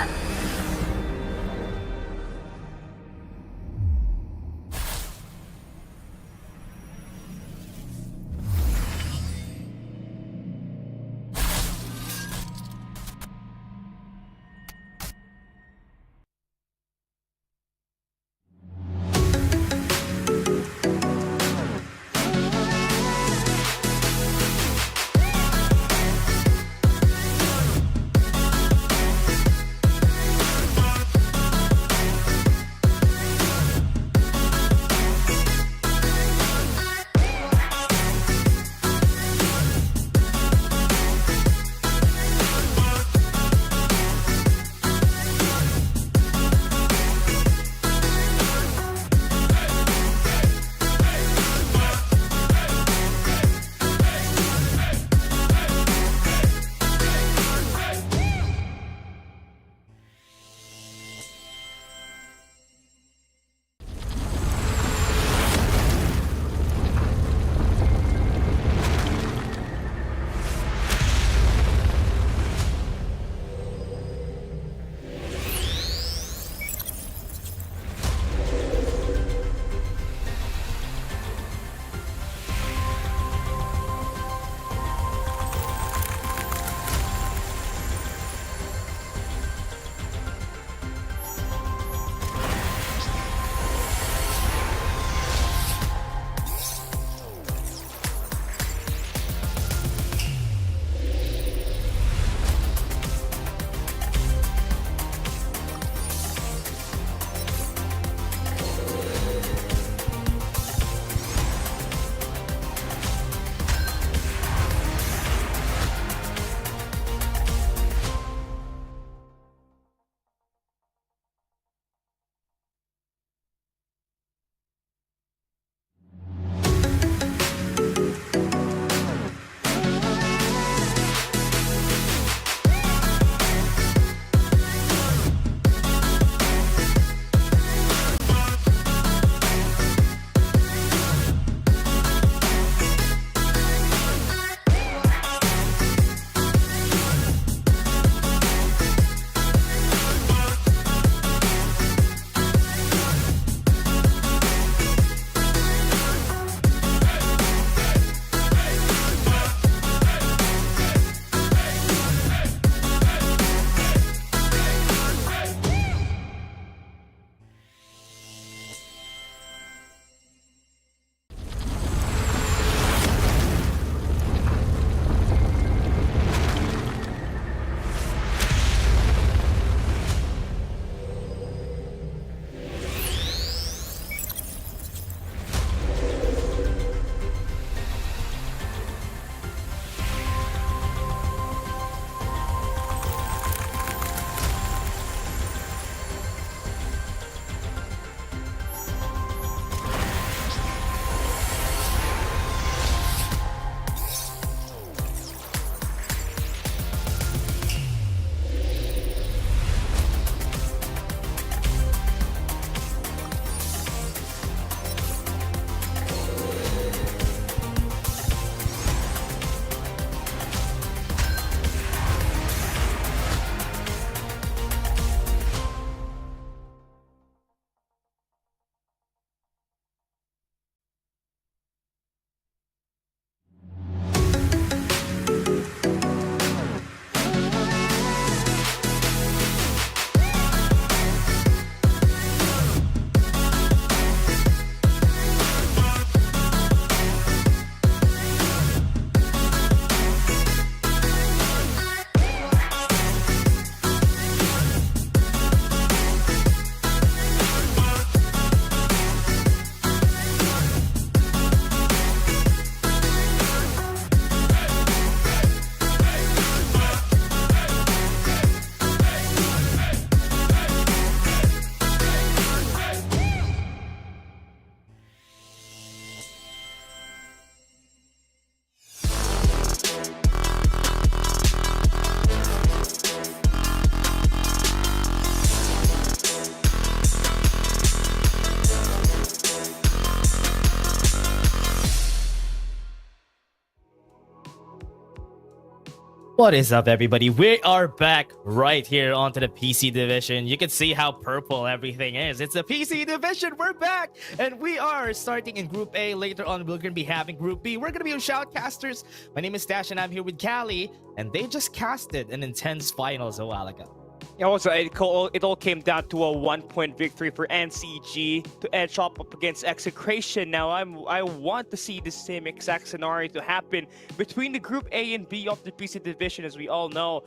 What is up, everybody? We are back right here onto the PC division. You can see how purple everything is. It's the PC division. We're back, and we are starting in Group A. Later on, we're going to be having Group B. We're going to be shoutcasters. My name is Dash, and I'm here with Callie, and they just casted an intense finals a while ago. Yeah, also, it all came down to a 1-point victory for NCG to edge up against Execration. Now, I want to see the same exact scenario to happen between the Group A and B of the PC division. As we all know,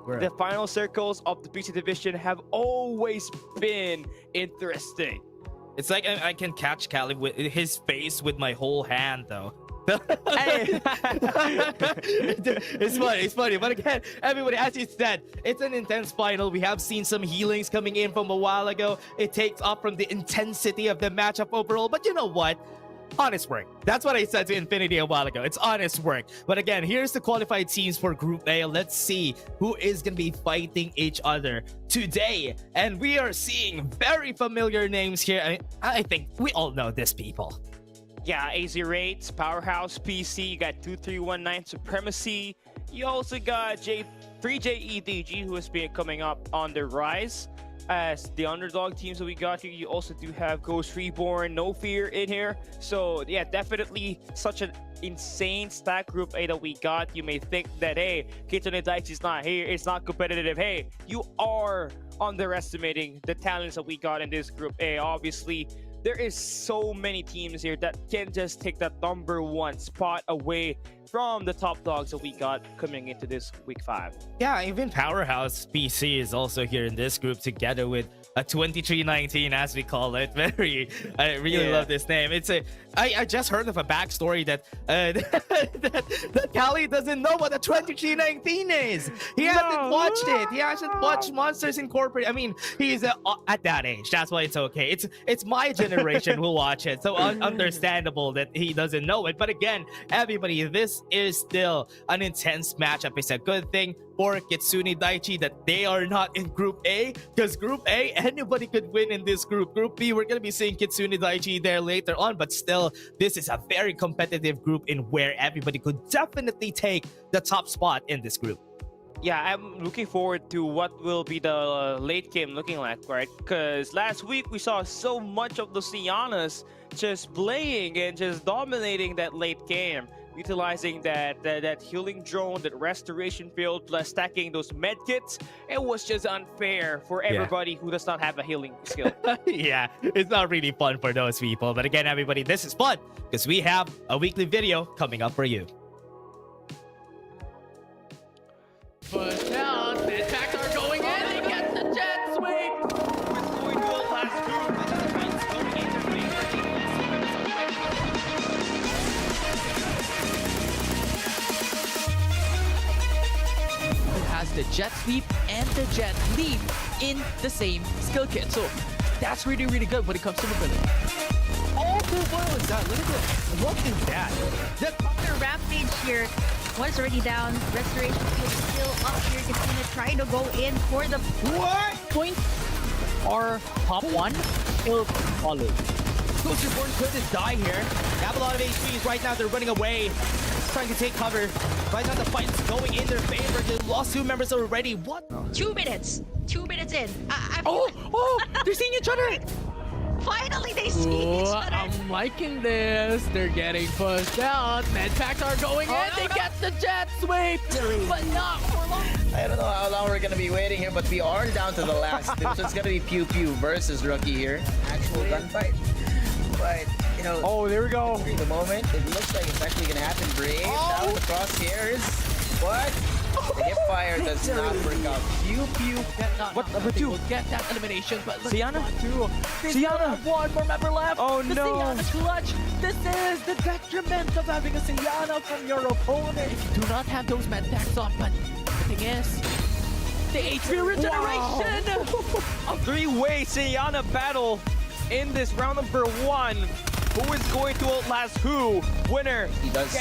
the final circles of the PC division have always been interesting. It's like I can catch Callie with his face with my whole hand, though. It's funny, but again, everybody, as you said, it's an intense final. We have seen some healings coming in from a while ago. It takes up from the intensity of the matchup overall, but you know what? Honest work. That's what I said to Infinity a while ago. It's honest work. But again, here's the qualified teams for Group A. Let's see who is going to be fighting each other today. And we are seeing very familiar names here. I think we all know these people. Yeah, AZ Rates, Powerhouse PC, you got 2319 Supremacy. You also got 3JEDG, who has been coming up on the rise as the underdog teams that we got here. You also do have Ghost Reborn, No Fear in here. So yeah, definitely such an insane stack Group A that we got. You may think that, hey, Kitsune Daichi's not here, it's not competitive. Hey, you are underestimating the talents that we got in this Group A. Obviously, there is so many teams here that can just take that #1 spot away from the top dogs that we got coming into this week 5. Yeah, even Powerhouse PC is also here in this group together with a 2319, as we call it. I really love this name. I just heard of a backstory that that Callie doesn't know what a 2319 is. He hasn't watched it. He hasn't watched Monsters Incorporated. I mean, he's at that age. That's why it's okay. It's my generation who watch it, so understandable that he doesn't know it. But again, everybody, this is still an intense matchup. It's a good thing for Kitsune Daichi that they are not in Group A, because Group A, anybody could win in this group. Group B, we're going to be seeing Kitsune Daichi there later on, but still, this is a very competitive group in where everybody could definitely take the top spot in this group. Yeah, I'm looking forward to what will be the late game looking like, right? Because last week we saw so much of the Sianas just playing and just dominating that late game, utilizing that healing drone, that restoration field, plus stacking those med kits. It was just unfair for everybody who does not have a healing skill. Yeah, it's not really fun for those people. But again, everybody, this is fun because we have a weekly video coming up for you. Push down, the attacks are going in, they get the jet sweep! We're going to a last group. Has the jet sweep and the jet leap in the same skill kit. So that's really, really good when it comes to mobility. Oh, what was that? Look at this. Look at that. The counter rampage here. One's already down. Restoration field is still up here. Kitsune trying to go in for the Point or top one. Kill follow. Ghost Reborn couldn't die here. They have a lot of HPs right now. They're running away. Trying to take cover. Right now the fight is going in their favor. They lost 2 members already. What? 2 minutes. 2 minutes in. They're seeing each other. Finally, they see each other. I'm liking this. They're getting pushed down. Med packs are going in. They get the jet sweep, but not for long. I don't know how long we're gonna be waiting here, but we are down to the last two, so it's gonna be Pew Pew versus Rookie here. Actual gunfight. But, you know, there we go. The moment, it looks like it's actually gonna happen. Brave down the crosshairs, but the hip fire does not work out. Pew Pew. What number 2 will get that elimination, but look Siana? Siana, one more member left. Oh the no! Siana clutch. This is the detriment of having a Siana from your opponent. If you do not have those med packs on, but the thing is, the HP regeneration. A 3-way Siana battle in this round #1. Who is going to outlast who? Winner. He does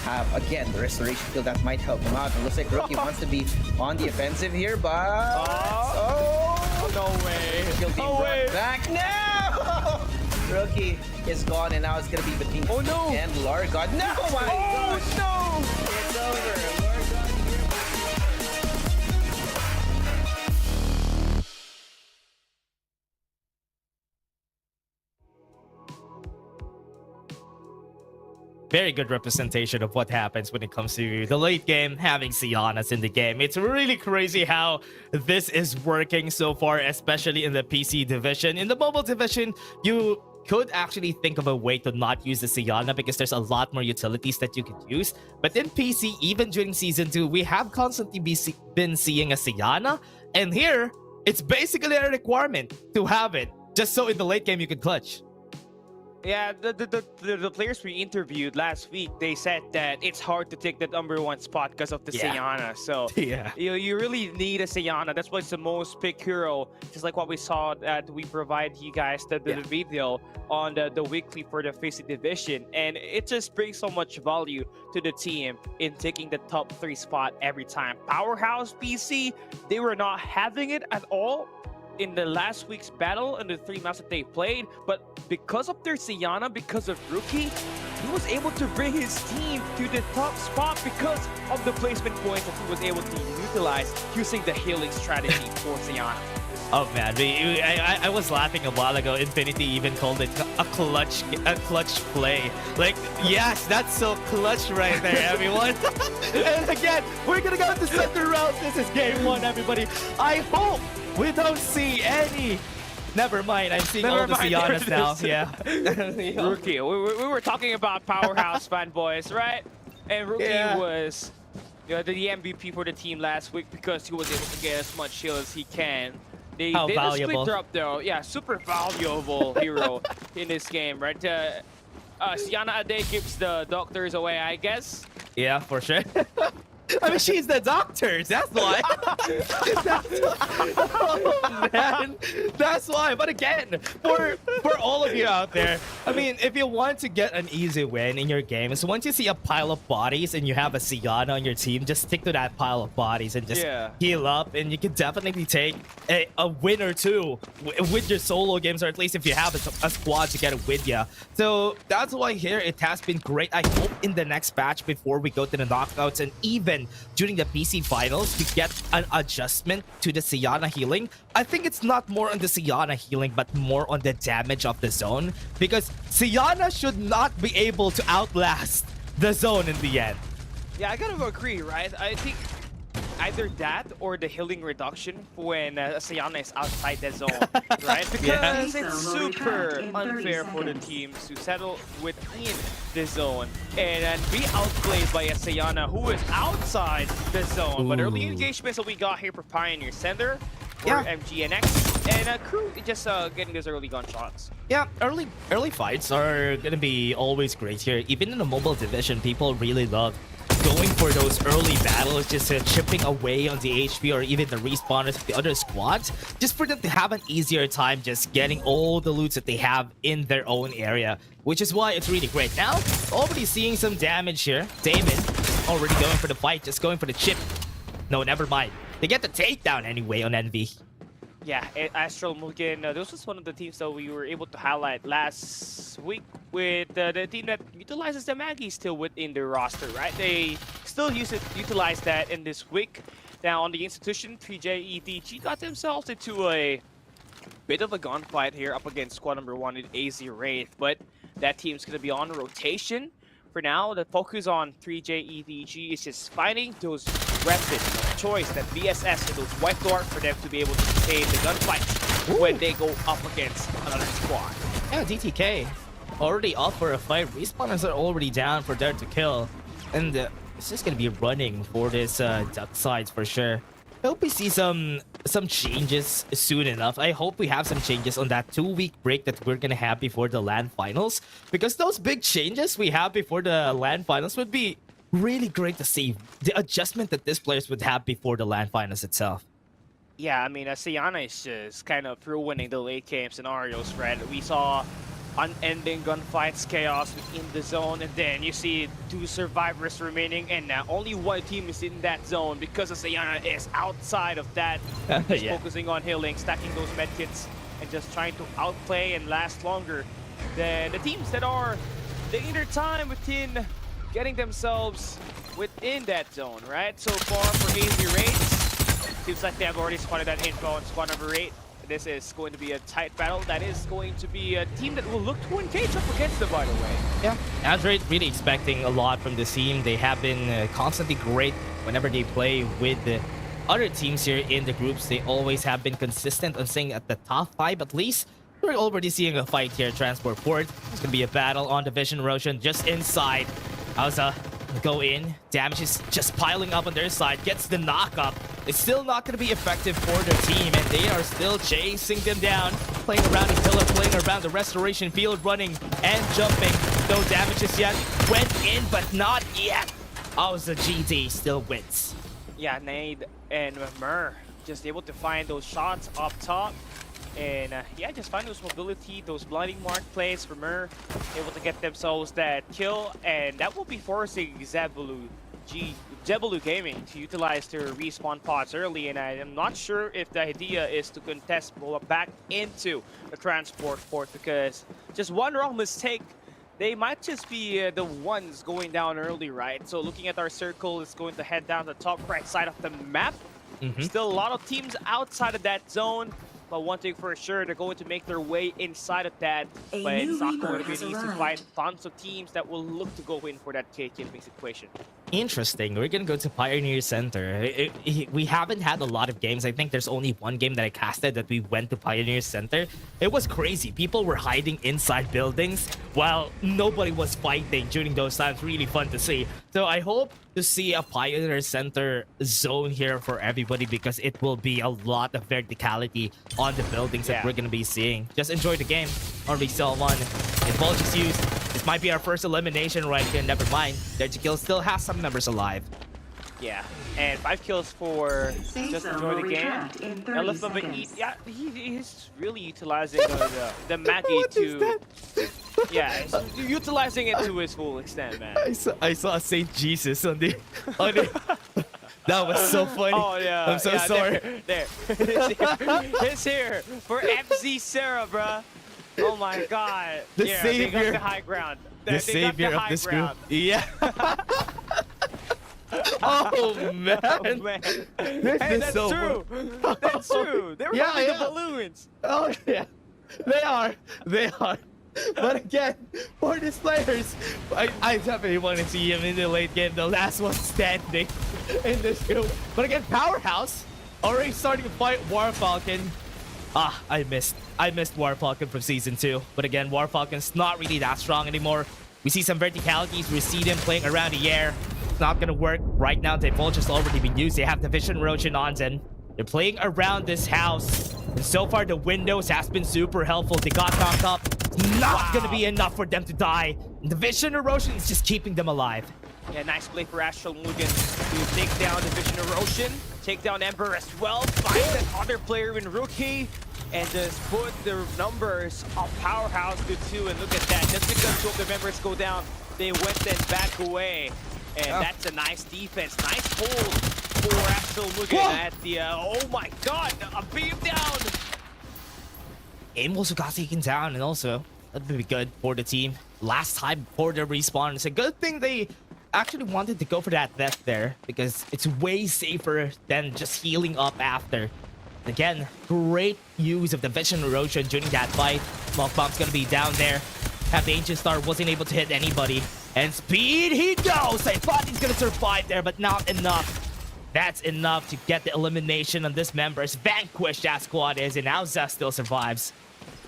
have, again, the restoration field that might help him out. It looks like Rookie wants to be on the offensive here, but... no way. He'll be brought back. No! Rookie is gone, and now it's going to be between and Largon. No, my gosh! No! It's over. Largon here. very good representation of what happens when it comes to the late game, having Sianas in the game. It's really crazy how this is working so far, especially in the PC division. In the mobile division, you could actually think of a way to not use the Siana because there's a lot more utilities that you could use. But in PC, even during Season 2, we have constantly been seeing a Siana. And here, it's basically a requirement to have it, just so in the late game you could clutch. Yeah, the players we interviewed last week, they said that it's hard to take the #1 spot because of the Siana. So yeah, you really need a Siana. That's why it's the most picked hero. Just like what we saw that we provide you guys the video on the weekly for the FPC division, and it just brings so much value to the team in taking the top 3 spot every time. Powerhouse PC, they were not having it at all in the last week's battle and the 3 maps that they played, but because of their Siana, because of Rookie, he was able to bring his team to the top spot because of the placement points that he was able to utilize using the healing strategy for Siana. Oh man, I was laughing a while ago. Infinity even called it a clutch play. Like, yes, that's so clutch right there, everyone. And again, we're gonna go to center round. This is game 1, everybody. I hope we don't see any. Never mind, I'm seeing all the Sianas now. Yeah. Rookie, we were talking about Powerhouse fanboys, right? And Rookie was the MVP for the team last week because he was able to get as much shield as he can. They did a split drop though. Yeah, super valuable hero in this game, right? Siana Ade keeps the doctors away, I guess. Yeah, for sure. I mean, she's the doctors. That's why. Oh, man. That's why. But again, for all of you out there, I mean, if you want to get an easy win in your games, once you see a pile of bodies and you have a Siana on your team, just stick to that pile of bodies and just heal up, and you can definitely take a win or two with your solo games, or at least if you have a squad to get it with you. So that's why here it has been great. I hope in the next batch before we go to the knockouts and even during the PC finals, we get an adjustment to the Siana healing. I think it's not more on the Siana healing, but more on the damage of the zone, because Siana should not be able to outlast the zone in the end. Yeah, I gotta agree, right? I think either that or the healing reduction when Siana is outside the zone, right? Because it's super unfair for the teams to settle within the zone and be outplayed by a Siana who is outside the zone. But early engagements that we got here for Pioneer Center, or MGNX, and Crew just getting those early gunshots. Yeah, early fights are gonna be always great here. Even in the mobile division, people really love going for those early battles, just chipping away on the HP or even the respawners of the other squads, just for them to have an easier time just getting all the loots that they have in their own area, which is why it's really great. Now, already seeing some damage here. Damon already going for the fight, just going for the chip. No, never mind. They get the takedown anyway on Envy. Yeah, Astral Mugen, this was one of the teams that we were able to highlight last week with the team that utilizes the Maggie still within their roster, right? They still utilize that in this week. Now on the institution, 3J got themselves into a bit of a gunfight here up against squad number 1 in AZ Wraith, but that team's going to be on rotation. For now, the focus on 3J is just finding those weapons choice, that VSS and those white dwarf for them to be able to sustain the gunfight when they go up against another squad. Yeah, DTK already up for a fight. Respawners are already down for there to kill. And it's just going to be running for this duck sides for sure. I hope we see some changes soon enough. I hope we have some changes on that 2-week break that we're gonna have before the LAN finals, because those big changes we have before the LAN finals would be really great to see. The adjustment that these players would have before the LAN finals itself. Yeah, I mean, Siana is just kind of ruining the late game scenarios, right? We saw unending gunfights, chaos within the zone, and then you see 2 survivors remaining, and only 1 team is in that zone because Siana is outside of that. Just focusing on healing, stacking those medkits, and just trying to outplay and last longer than the teams that are taking their time within getting themselves within that zone, right? So far for AZ Wraith, seems like they have already spotted that info on squad number 8. this is going to be a tight battle. That is going to be a team that will look to engage up against them, by the way. Yeah, Android really expecting a lot from this team. They have been constantly great whenever they play with the other teams here in the groups. They always have been consistent on staying at the top 5 at least. We're already seeing a fight here, Transport Port. It's gonna be a battle on the Vision Erosion just inside. Howza go in. Damage is just piling up on their side. Gets the knock up. It's still not going to be effective for their team, and they are still chasing them down. Playing around the pillar, playing around the restoration field, running and jumping. No damages yet. Went in, but not yet. Howza GD still wins. Yeah, Nade and Mur just able to find those shots up top. And yeah, just find those mobility, those blinding mark plays for Mur, able to get themselves that kill, and that will be forcing Zebulu Gaming to utilize their respawn pods early. And I am not sure if the idea is to contest back into the Transport Port, because just one wrong mistake, they might just be the ones going down early, right? So looking at our circle, it's going to head down the top right side of the map. Still a lot of teams outside of that zone. But one thing for sure, they're going to make their way inside of that. But it's not going to be easy to find tons of teams that will look to go in for that KK situation. Interesting. We're gonna go to Pioneer Center. We haven't had a lot of games. I think there's only one game that I casted that we went to Pioneer Center. It was crazy. People were hiding inside buildings while nobody was fighting during those times. Really fun to see. So I hope to see a Pioneer Center zone here for everybody, because it will be a lot of verticality on the buildings that we're gonna be seeing. Just enjoy the game. Already saw one. Invulge is used. This might be our first elimination right here. Never mind. Their kill still has some members alive. Yeah, and 5 kills for just enjoy the game. Elephant, yeah, he's really utilizing the Maggie to... Yeah, he's utilizing it to his full extent, man. I saw Saint Jesus on the... That was so funny. Oh, yeah. I'm so sorry. There. It's here for FZ Sarah, bruh. Oh my god. The They savior. got the high ground. The savior of this group. Yeah. Oh man. Oh, man. Hey, that's so true. That's true. They were holding the balloons. Oh yeah. They are. They are. But again, for these players, I definitely want to see him in the late game, the last one standing in this group. But again, Powerhouse already starting to fight War Falcon. I missed War Falcon from Season 2. But again, War Falcon's not really that strong anymore. We see some verticalities. We see them playing around the air. It's not going to work right now. The Vulture's has already been used. They have the Vision Erosion on them. They're playing around this house. And so far, the windows has been super helpful. They got knocked up. It's not going to be enough for them to die. And the Vision Erosion is just keeping them alive. Yeah, nice play for Astral Mugen to take down the Vision Erosion. Take down Ember as well. Find that other player in Rookie. And just put the numbers of Powerhouse to 2. And look at that. Just because 2 of the members go down, they went and back away. And that's a nice defense. Nice hold for Astral Mugen at the... oh my god! A beam down! Aim also got taken down, and also that would be good for the team. Last time for their respawn. It's a good thing they actually wanted to go for that death there, because it's way safer than just healing up after. Again, great use of the Vision Erosion during that fight. Smoke Bomb's gonna be down there. Have the Ancient Star, wasn't able to hit anybody. And speed he goes! I thought he's gonna survive there, but not enough. That's enough to get the elimination on this member. As vanquished that squad is, and now Zest still survives.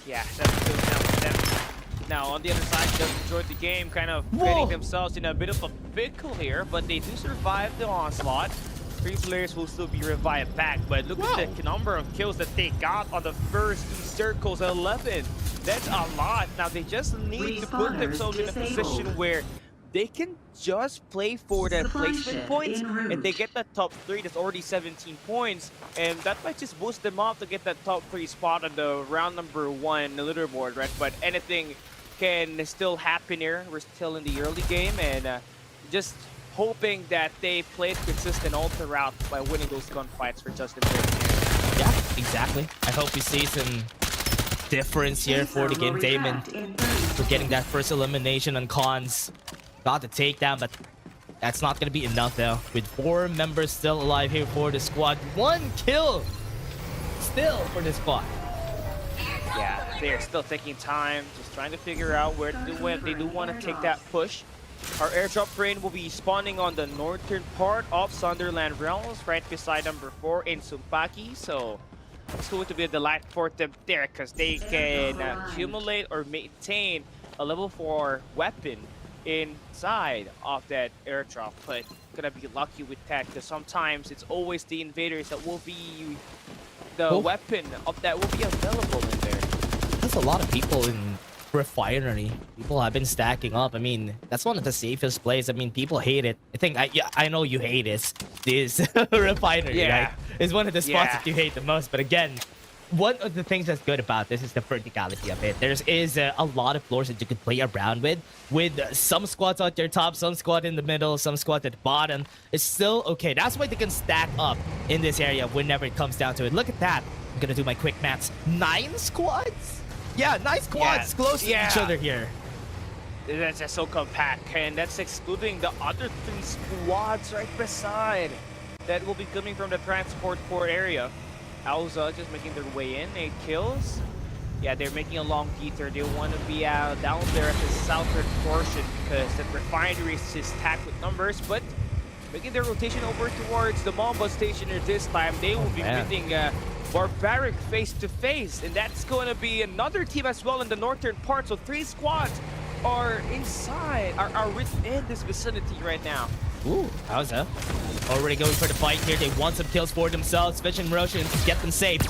Yeah, that's still down for them. Now, on the other side, just enjoyed the game, kind of getting themselves in a bit of a pickle here, but they do survive the onslaught. 3 players will still be revived back, but look at the number of kills that they got on the first 2 circles, 11. That's a lot. Now, they just need to put themselves in a position where they can just play for their placement points, and they get that top 3. That's already 17 points, and that might just boost them up to get that top 3 spot on the round number 1 leaderboard, right? But anything can still happen here. We're still in the early game, and just hoping that they played consistent all throughout by winning those gunfights for Justin here. Yeah, exactly. I hope we see some difference here for the game. Damon for getting that first elimination on Cons. Got the takedown, but that's not going to be enough though. With 4 members still alive here for the squad. 1 kill still for the squad. Yeah, they're still taking time, just trying to figure out where to do it. They do want to take that push. Our airdrop train will be spawning on the northern part of Sunderland Realms, right beside number 4 in Sumpaki. So it's going to be a delight for them there, because they can accumulate or maintain a level 4 weapon inside of that airdrop. But gonna be lucky with that, because sometimes it's always the invaders that will be the weapon of that will be available in there. There's a lot of people in Refinery. People have been stacking up. I mean, that's one of the safest places. I mean, people hate it. I know you hate it. This Refinery, right? It's one of the spots that you hate the most. But again, one of the things that's good about this is the verticality of it. There is a lot of floors that you could play around with some squads at their top, some squad in the middle, some squad at the bottom. It's still okay. That's why they can stack up in this area whenever it comes down to it. Look at that. I'm gonna do my quick maths. 9 squads? Yeah, 9 squads close to each other here. That's just so compact, and that's excluding the other 3 squads right beside that will be coming from the transport port area. Alza just making their way in, 8 kills. Yeah, they're making a long detour. They want to be down there at the southern portion because the refinery is stacked with numbers, but making their rotation over towards the Mamba Stationer this time. They will be meeting Barbaric face-to-face, and that's going to be another team as well in the northern part. So 3 squads are inside, are within this vicinity right now. Ooh, Alza already going for the fight here. They want some kills for themselves. Vision Motion to get them safe.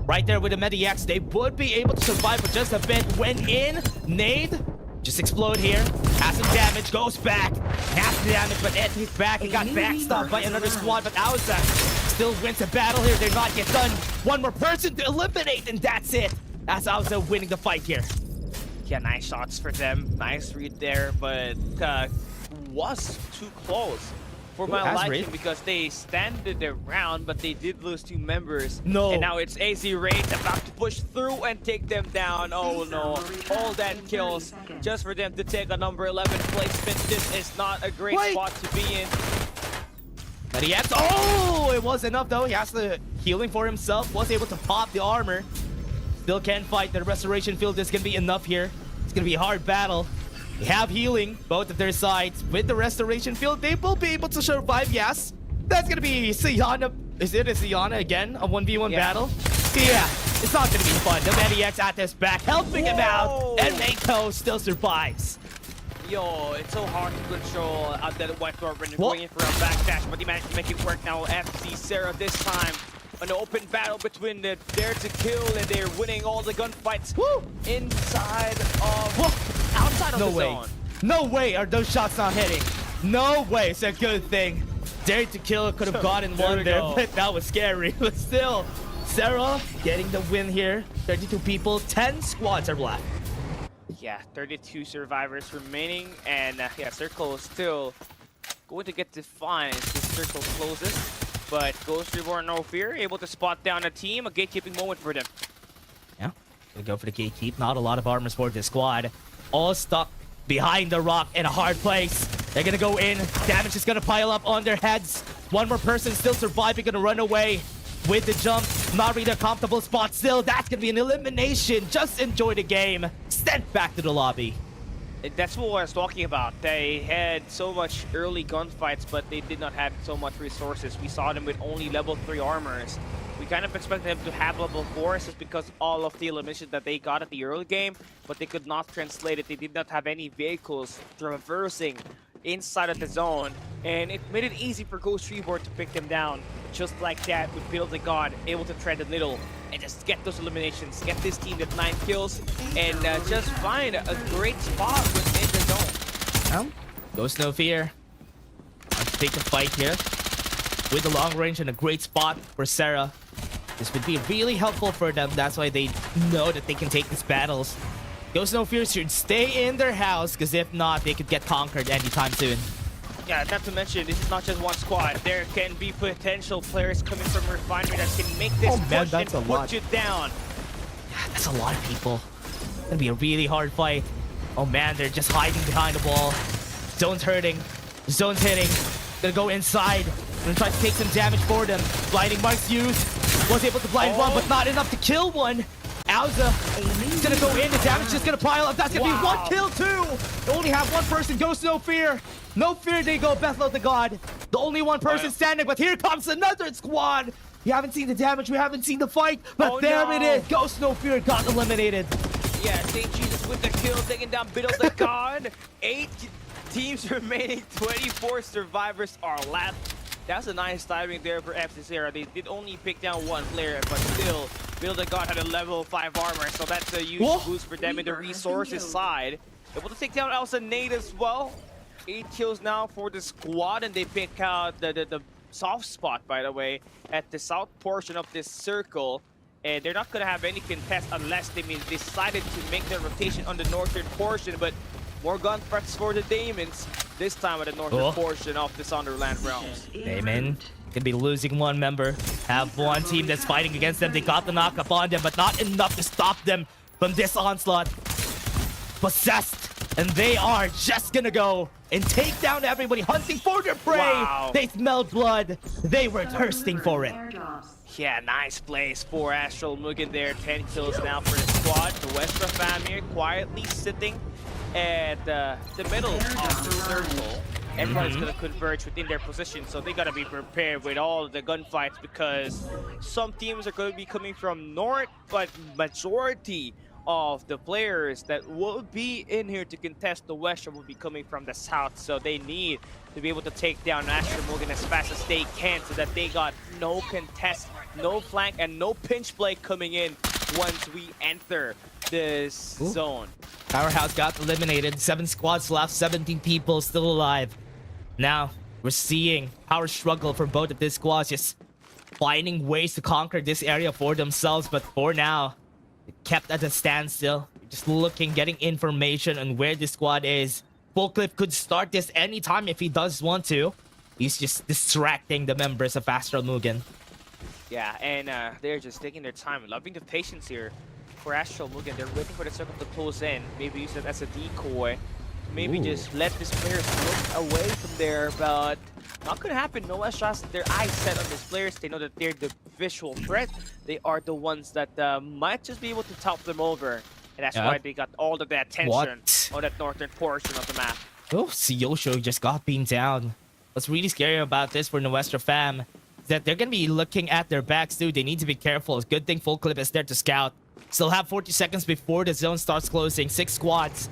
Right there with the Mediax, they would be able to survive for just a bit. Went in, nade, just explode here. Has some damage, goes back. Half the damage, but Ed back. He got backstopped by another squad, but Alza still wins the battle here. They're not yet done. One more person to eliminate, and that's it. That's Alza winning the fight here. Yeah, nice shots for them. Nice read there, but was too close for my liking because they standed around, but they did lose 2 members. No. And now it's AZ Raid about to push through and take them down. Oh no. All that kills just for them to take a number 11 placement. This is not a great spot to be in. But he has, oh, it was enough though. He has the healing for himself. Was able to pop the armor. Still can't fight. The restoration field is going to be enough here. It's going to be a hard battle. They have healing, both of their sides. With the restoration field, they will be able to survive, yes. That's going to be Siana. Is it a Siana again? A 1v1 battle? Yeah, it's not going to be fun. The Mediax at his back, helping him out. And Mako still survives. Yo, it's so hard to control that white door when you're going in for a backdash, but he managed to make it work now. FPC Sarah this time. An open battle between the Dare to Kill, and they're winning all the gunfights inside of, outside of the zone. No way are those shots not hitting. No way. It's a good thing. Dare to Kill could have gotten one there, but that was scary. But still, Sarah getting the win here. 32 people, 10 squads are left. Yeah, 32 survivors remaining, and yeah, Circle is still going to get defined as the circle closes. But Ghost Reborn, no fear, able to spot down a team, a gatekeeping moment for them. Yeah, gonna go for the gatekeep. Not a lot of armors for this squad. All stuck behind the rock in a hard place. They're gonna go in. Damage is gonna pile up on their heads. One more person still surviving, gonna run away with the jump. Not really a comfortable spot still. That's gonna be an elimination. Just enjoy the game. Sent back to the lobby. That's what I was talking about. They had so much early gunfights, but they did not have so much resources. We saw them with only level 3 armors. We kind of expected them to have level 4s just because all of the eliminations that they got at the early game, but they could not translate it. They did not have any vehicles traversing inside of the zone, and it made it easy for Ghost Reborn to pick them down. Just like that, with Build the God, able to tread the middle and just get those eliminations, get this team at 9 kills, and just find a great spot within the zone. Ghost No Fear. Let's take the fight here with the long range and a great spot for Sarah. This would be really helpful for them. That's why they know that they can take these battles. Ghost No Fear should stay in their house, because if not, they could get conquered anytime soon. Yeah, not to mention, this is not just one squad. There can be potential players coming from Refinery that can make this push and put you down. Yeah, that's a lot of people. It's gonna be a really hard fight. Oh man, they're just hiding behind the wall. Zone's hurting. Zone's hitting. Gonna go inside. Gonna try to take some damage for them. Blinding Marks used. Was able to blind one, but not enough to kill one. Auza is gonna go in. The damage is gonna pile up. That's gonna be 1 kill too. They only have one person. Goes No Fear. No Fear. They go Bethel the God. The only one person standing. But here comes another squad. We haven't seen the damage. We haven't seen the fight. But there it is. Ghost No Fear got eliminated. Yeah, St. Jesus with the kill, taking down Biddle the God. 8 teams remaining. 24 survivors are left. That's a nice timing there for FPC. They did only pick down one player, but still, Bill the God had a level 5 armor, so that's a huge boost for them in the resources side. Able to take down Elsa Nate as well. 8 kills now for the squad, and they pick out the soft spot, by the way, at the south portion of this circle. And they're not going to have any contest unless they decided to make their rotation on the northern portion, but more gunfights for the Daemons, this time at the northern portion of the Sunderland Realms. Damon could be losing one member. Have one team that's fighting against them. They got the knock up on them, but not enough to stop them from this onslaught. Possessed, and they are just gonna go and take down everybody, hunting for their prey. They smelled blood. They were thirsting for it. Yeah, nice plays for Astral Mugen there. 10 kills now for the squad. The Westra fam here quietly sitting at the middle of the circle. Everyone's gonna converge within their position, so they gotta be prepared with all the gunfights because some teams are gonna be coming from north, but majority of the players that will be in here to contest the Westra will be coming from the south, so they need to be able to take down Astral Mugen as fast as they can so that they got no contest, no flank, and no pinch play coming in once we enter this zone. Powerhouse got eliminated. 7 squads left, 17 people still alive. Now, we're seeing power struggle for both of these squads, just finding ways to conquer this area for themselves. But for now, kept at a standstill. Just looking, getting information on where this squad is. Fullcliff could start this anytime if he does want to. He's just distracting the members of Astral Mugen. Yeah, and they're just taking their time, loving the patience here for Astral Mugen. They're waiting for the circle to close in. Maybe use it as a decoy. Maybe just let these players look away from there, but not gonna happen. No West has their eyes set on these players. They know that they're the visual threat. They are the ones that might just be able to top them over. And that's why they got all of the attention on that northern portion of the map. Oh, Siyosho just got beamed down. What's really scary about this for Nuestra fam is that they're gonna be looking at their backs too. They need to be careful. It's a good thing Fullcliff is there to scout. Still have 40 seconds before the zone starts closing. 6 squads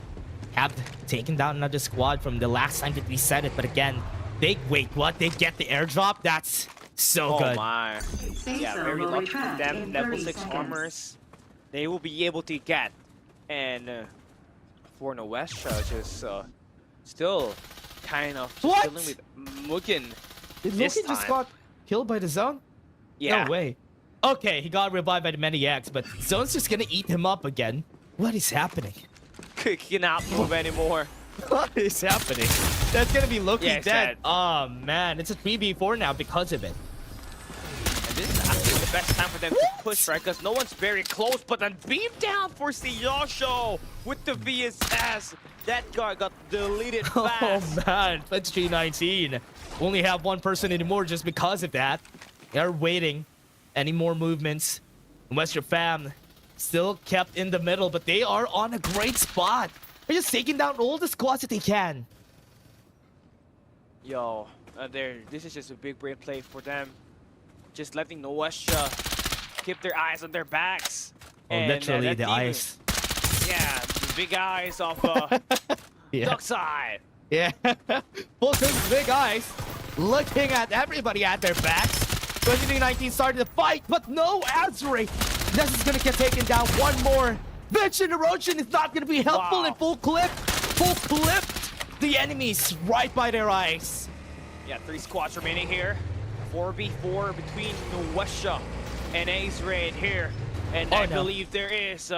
have taken down another squad from the last time that we said it. But again, they get the airdrop? That's so good. Oh my. Yeah, very lucky for them. Level 6 armors they will be able to get. And for Nuestra, just still kind of dealing with Mugen. Did Mugen just got killed by the zone? Yeah. No way. Okay, he got revived by the Maniacs, but Zone's just gonna eat him up again. What is happening? He cannot move anymore. What is happening? That's gonna be Loki Yeah, dead. Oh man, it's a 3v4 now because of it. And this is actually the best time for them to push, right? Because no one's very close, but then beam down for Siyosho with the VSS. That guy got deleted fast. Oh man, that's 319. Only have one person anymore just because of that. They're waiting. Any more movements? Western fam still kept in the middle, but they are on a great spot. They're just taking down all the squads that they can. Yo, this is just a big brain play for them. Just letting Nuestra keep their eyes on their backs. And, literally the eyes. Yeah, the big eyes of Duckside. Yeah. Fulton's big eyes looking at everybody at their backs. 2019 started the fight, but no Azure. This is gonna get taken down. One more. Vision erosion is not gonna be helpful in full clip. Full clip. The enemies right by their eyes. Yeah, 3 squads remaining here. 4v4 between Nuestra and Azraid here. And I believe there is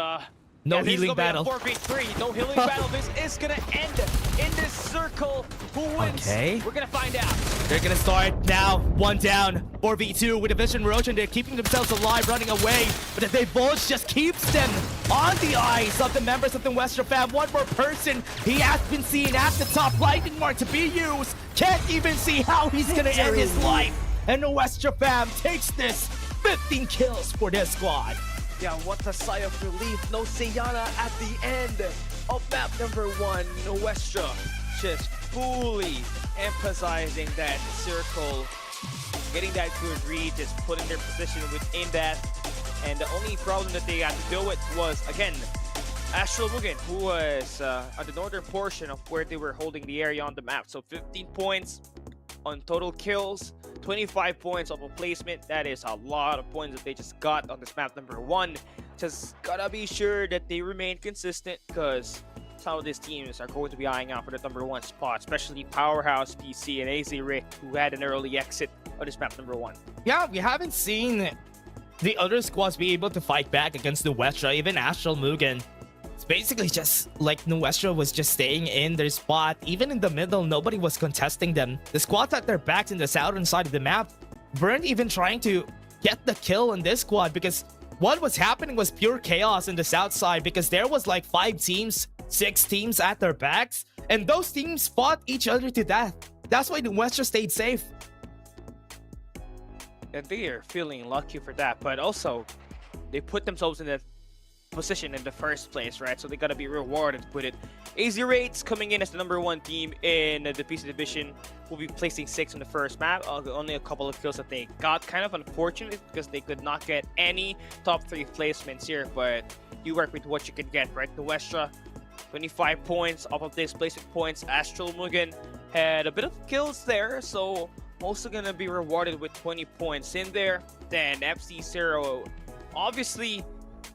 no healing battle. 4v3, no healing battle. This is gonna end in this circle. Who wins? Okay. We're gonna find out. They're gonna start now. 1 down. 4v2 with a Vision erosion. They're keeping themselves alive, running away. But the Bulge just keeps them on the eyes of the members of the Western fam. One more person. He has been seen at the top. Lightning mark to be used. Can't even see how he's gonna end his life. And the Western fam takes this. 15 kills for their squad. Yeah, what a sigh of relief. No Sayana at the end of map number 1. Nuestra just fully emphasizing that circle, getting that good read, just putting their position within that. And the only problem that they had to deal with was, again, Astral Mugen, who was on the northern portion of where they were holding the area on the map. So 15 points on total kills, 25 points of a placement. That is a lot of points that they just got on this map number 1. Just gotta be sure that they remain consistent, because some of these teams are going to be eyeing out for the number 1 spot, especially Powerhouse, PC, and AZ Rick, who had an early exit on this map number 1. Yeah, we haven't seen the other squads be able to fight back against Nuestra, even Astral Mugen. It's basically just like Nuestra was just staying in their spot. Even in the middle, nobody was contesting them. The squads at their backs in the southern side of the map weren't even trying to get the kill on this squad, because what was happening was pure chaos in the south side, because there was like 5 teams, 6 teams at their backs, and those teams fought each other to death. That's why Nuestra stayed safe. And they are feeling lucky for that, but also they put themselves in that position in the first place, right? So they gotta be rewarded with it. AZ Rates coming in as the number 1 team in the PC division will be placing 6 on the first map. Only a couple of kills that they got. Kind of unfortunate because they could not get any top 3 placements here, but you work with what you can get, right? Nuestra, 25 points off of this placement points. Astral Mugen had a bit of kills there, so also gonna be rewarded with 20 points in there. Then FC Zero, obviously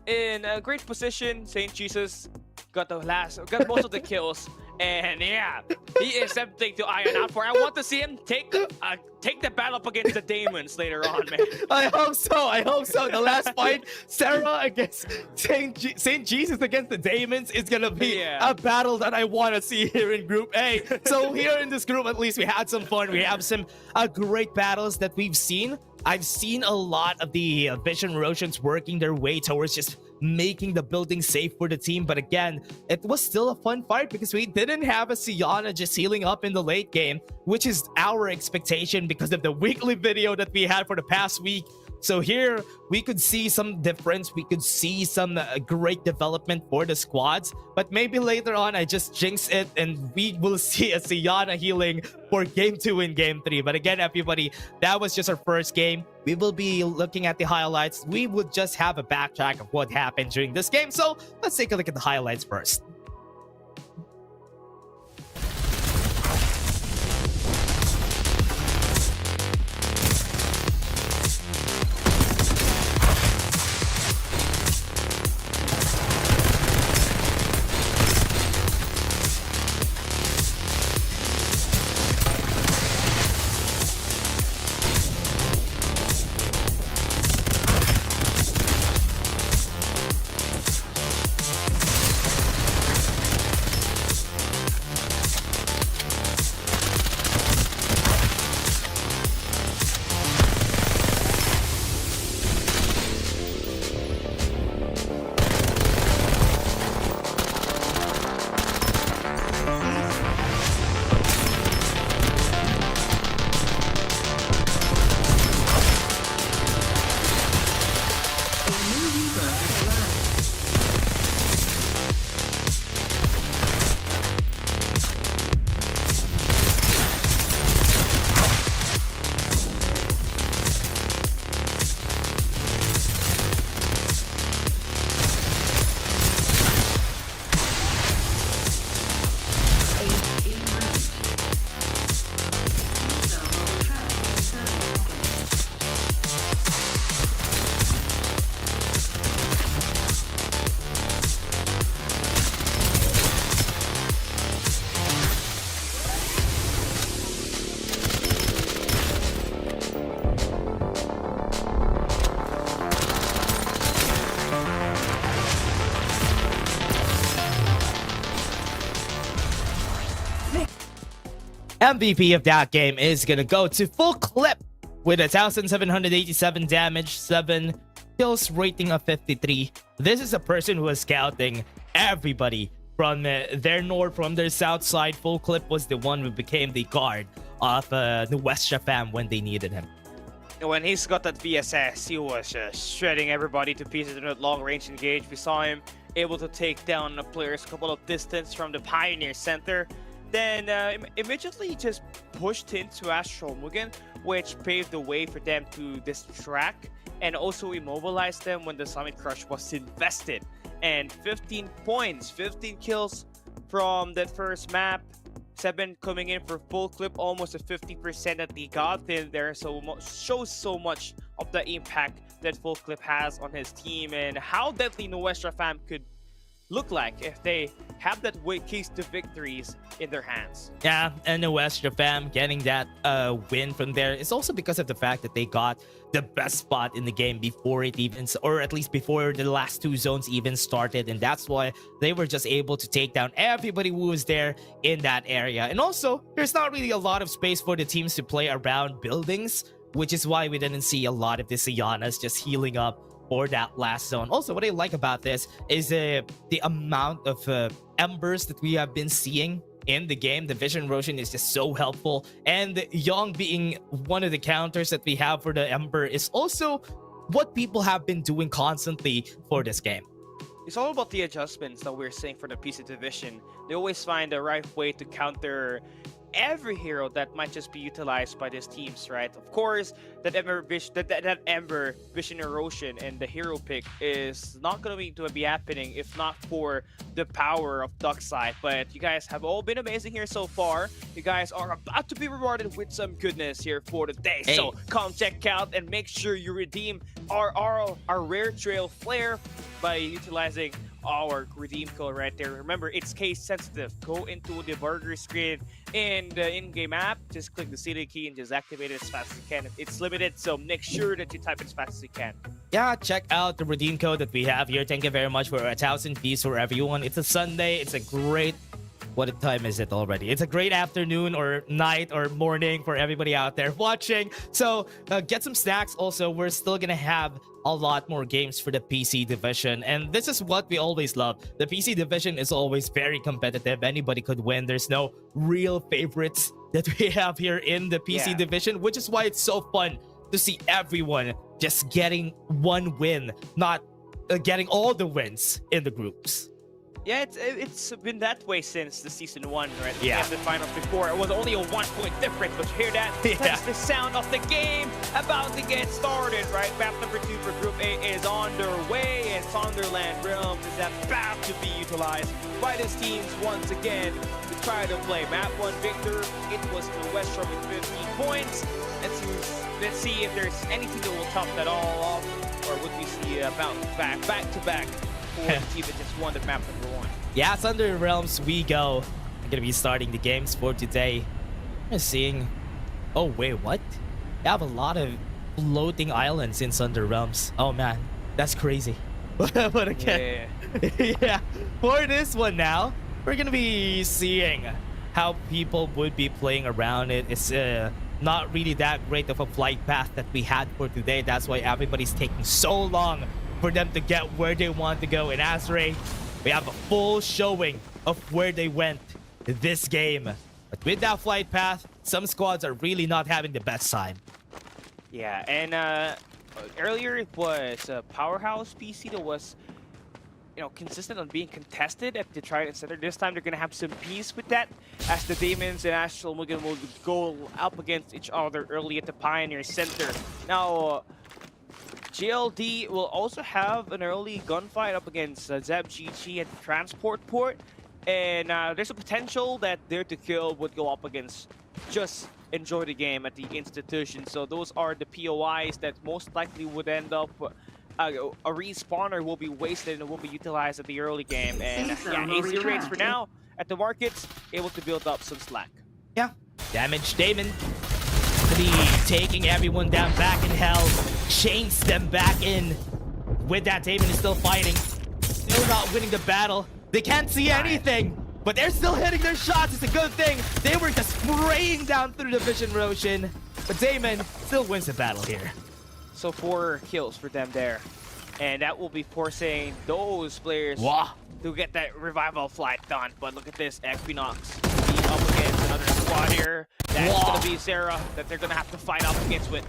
in a great position. St. Jesus got most of the kills, and yeah, he is something to iron out for. I want to see him take the battle up against the Demons later on, man. I hope so. The last fight, Sarah against Saint Jesus against the Demons, is gonna be a battle that I want to see here in Group A. So here in this group, at least we had some fun. We have some great battles that we've seen. I've seen a lot of the Vision Rosians working their way towards just making the building safe for the team. But again, it was still a fun fight because we didn't have a Siana just healing up in the late game, which is our expectation because of the weekly video that we had for the past week. So here, we could see some difference. We could see some great development for the squads. But maybe later on, I just jinx it and we will see a Siana healing for Game 2 and Game 3. But again, everybody, that was just our first game. We will be looking at the highlights. We would just have a backtrack of what happened during this game. So let's take a look at the highlights first. MVP of that game is gonna go to Full Clip with 1,787 damage, 7 kills, rating of 53. This is a person who was scouting everybody from their north, from their south side. Full Clip was the one who became the guard of the Westra fam when they needed him. When he's got that VSS, he was shredding everybody to pieces in that long-range engage. We saw him able to take down players a couple of distance from the Pioneer Center. Then immediately just pushed into Astral Mugen, which paved the way for them to distract and also immobilize them when the Summit Crush was invested. And 15 points, 15 kills from that first map. 7 coming in for full clip, almost a 50% that he got in there. So shows so much of the impact that full clip has on his team and how deadly Nuestra fam could look like if they have that case to victories in their hands. Yeah, and the Westra fam getting that win from there is also because of the fact that they got the best spot in the game before it even, or at least before the last 2 zones even started, and that's why they were just able to take down everybody who was there in that area. And also, there's not really a lot of space for the teams to play around buildings, which is why we didn't see a lot of the Sianas just healing up for that last zone. Also, what I like about this is the amount of embers that we have been seeing in the game. The Vision Roshan is just so helpful, and Young being one of the counters that we have for the ember is also what people have been doing constantly for this game. It's all about the adjustments that we're seeing for the PC division. They always find the right way to counter every hero that might just be utilized by these teams, right? Of course, that Ember Vision Erosion and the hero pick is not going to be happening if not for the power of Duckside. But you guys have all been amazing here so far. You guys are about to be rewarded with some goodness here for the day. Hey. So come check out and make sure you redeem our Rare Trail Flare by utilizing our redeem code right there. Remember, it's case sensitive. Go into the burger screen in the in-game app, just click the CD key and just activate it as fast as you can. It's limited, so make sure that you type it as fast as you can. Yeah, check out the redeem code that we have here. Thank you very much for 1,000 piece for everyone. It's a Sunday. It's a great... What time is it already? It's a great afternoon or night or morning for everybody out there watching. So get some snacks. Also, we're still gonna have a lot more games for the PC division, and this is what we always love. The PC division is always very competitive. Anybody could win. There's no real favorites that we have here in the PC division, which is why it's so fun to see everyone just getting one win, not getting all the wins in the groups. Yeah, it's been that way since the season 1, right? Yeah. The finals before, it was only a 1-point difference, but you hear that? Yeah. That's the sound of the game about to get started, right? Map number 2 for Group A is on their way, and Sonderland Realms is about to be utilized by these teams once again to try to play. Map 1 victor, it was the Westrom with 15 points. Let's see if there's anything that will top that all off, or would we see a bounce back-to-back for the team that just won the map number 1. Yeah, Thunder Realms we go. I'm gonna be starting the games for today. I'm seeing... Oh, wait, what? They have a lot of floating islands in Thunder Realms. Oh, man. That's crazy. But again... Yeah. For this one now, we're gonna be seeing how people would be playing around it. It's not really that great of a flight path that we had for today. That's why everybody's taking so long for them to get where they want to go. In Azure, we have a full showing of where they went this game. But with that flight path, some squads are really not having the best time. Yeah, and earlier it was a Powerhouse PC that was, consistent on being contested at the Trident Center. This time they're going to have some peace with that, as the Demons and Astral Mugen will go up against each other early at the Pioneer Center. Now, GLD will also have an early gunfight up against Zeb GG at the Transport Port, and there's a potential that Dare to Kill would go up against Just Enjoy the Game at the Institution. So those are the POIs that most likely would end up a respawner will be wasted and will be utilized at the early game. And yeah, AC rates for now at the markets, able to build up some slack. Yeah, damage Damon to be taking everyone down back in hell, chains them back in. With that, Damon is still fighting, still not winning the battle. They can't see anything, but they're still hitting their shots. It's a good thing. They were just spraying down through the Vision Roshan, but Damon still wins the battle here. So 4 kills for them there, and that will be forcing those players to get that revival flight done. But look at this, Equinox being up against another squad here. That's gonna be Sarah that they're gonna have to fight up against with.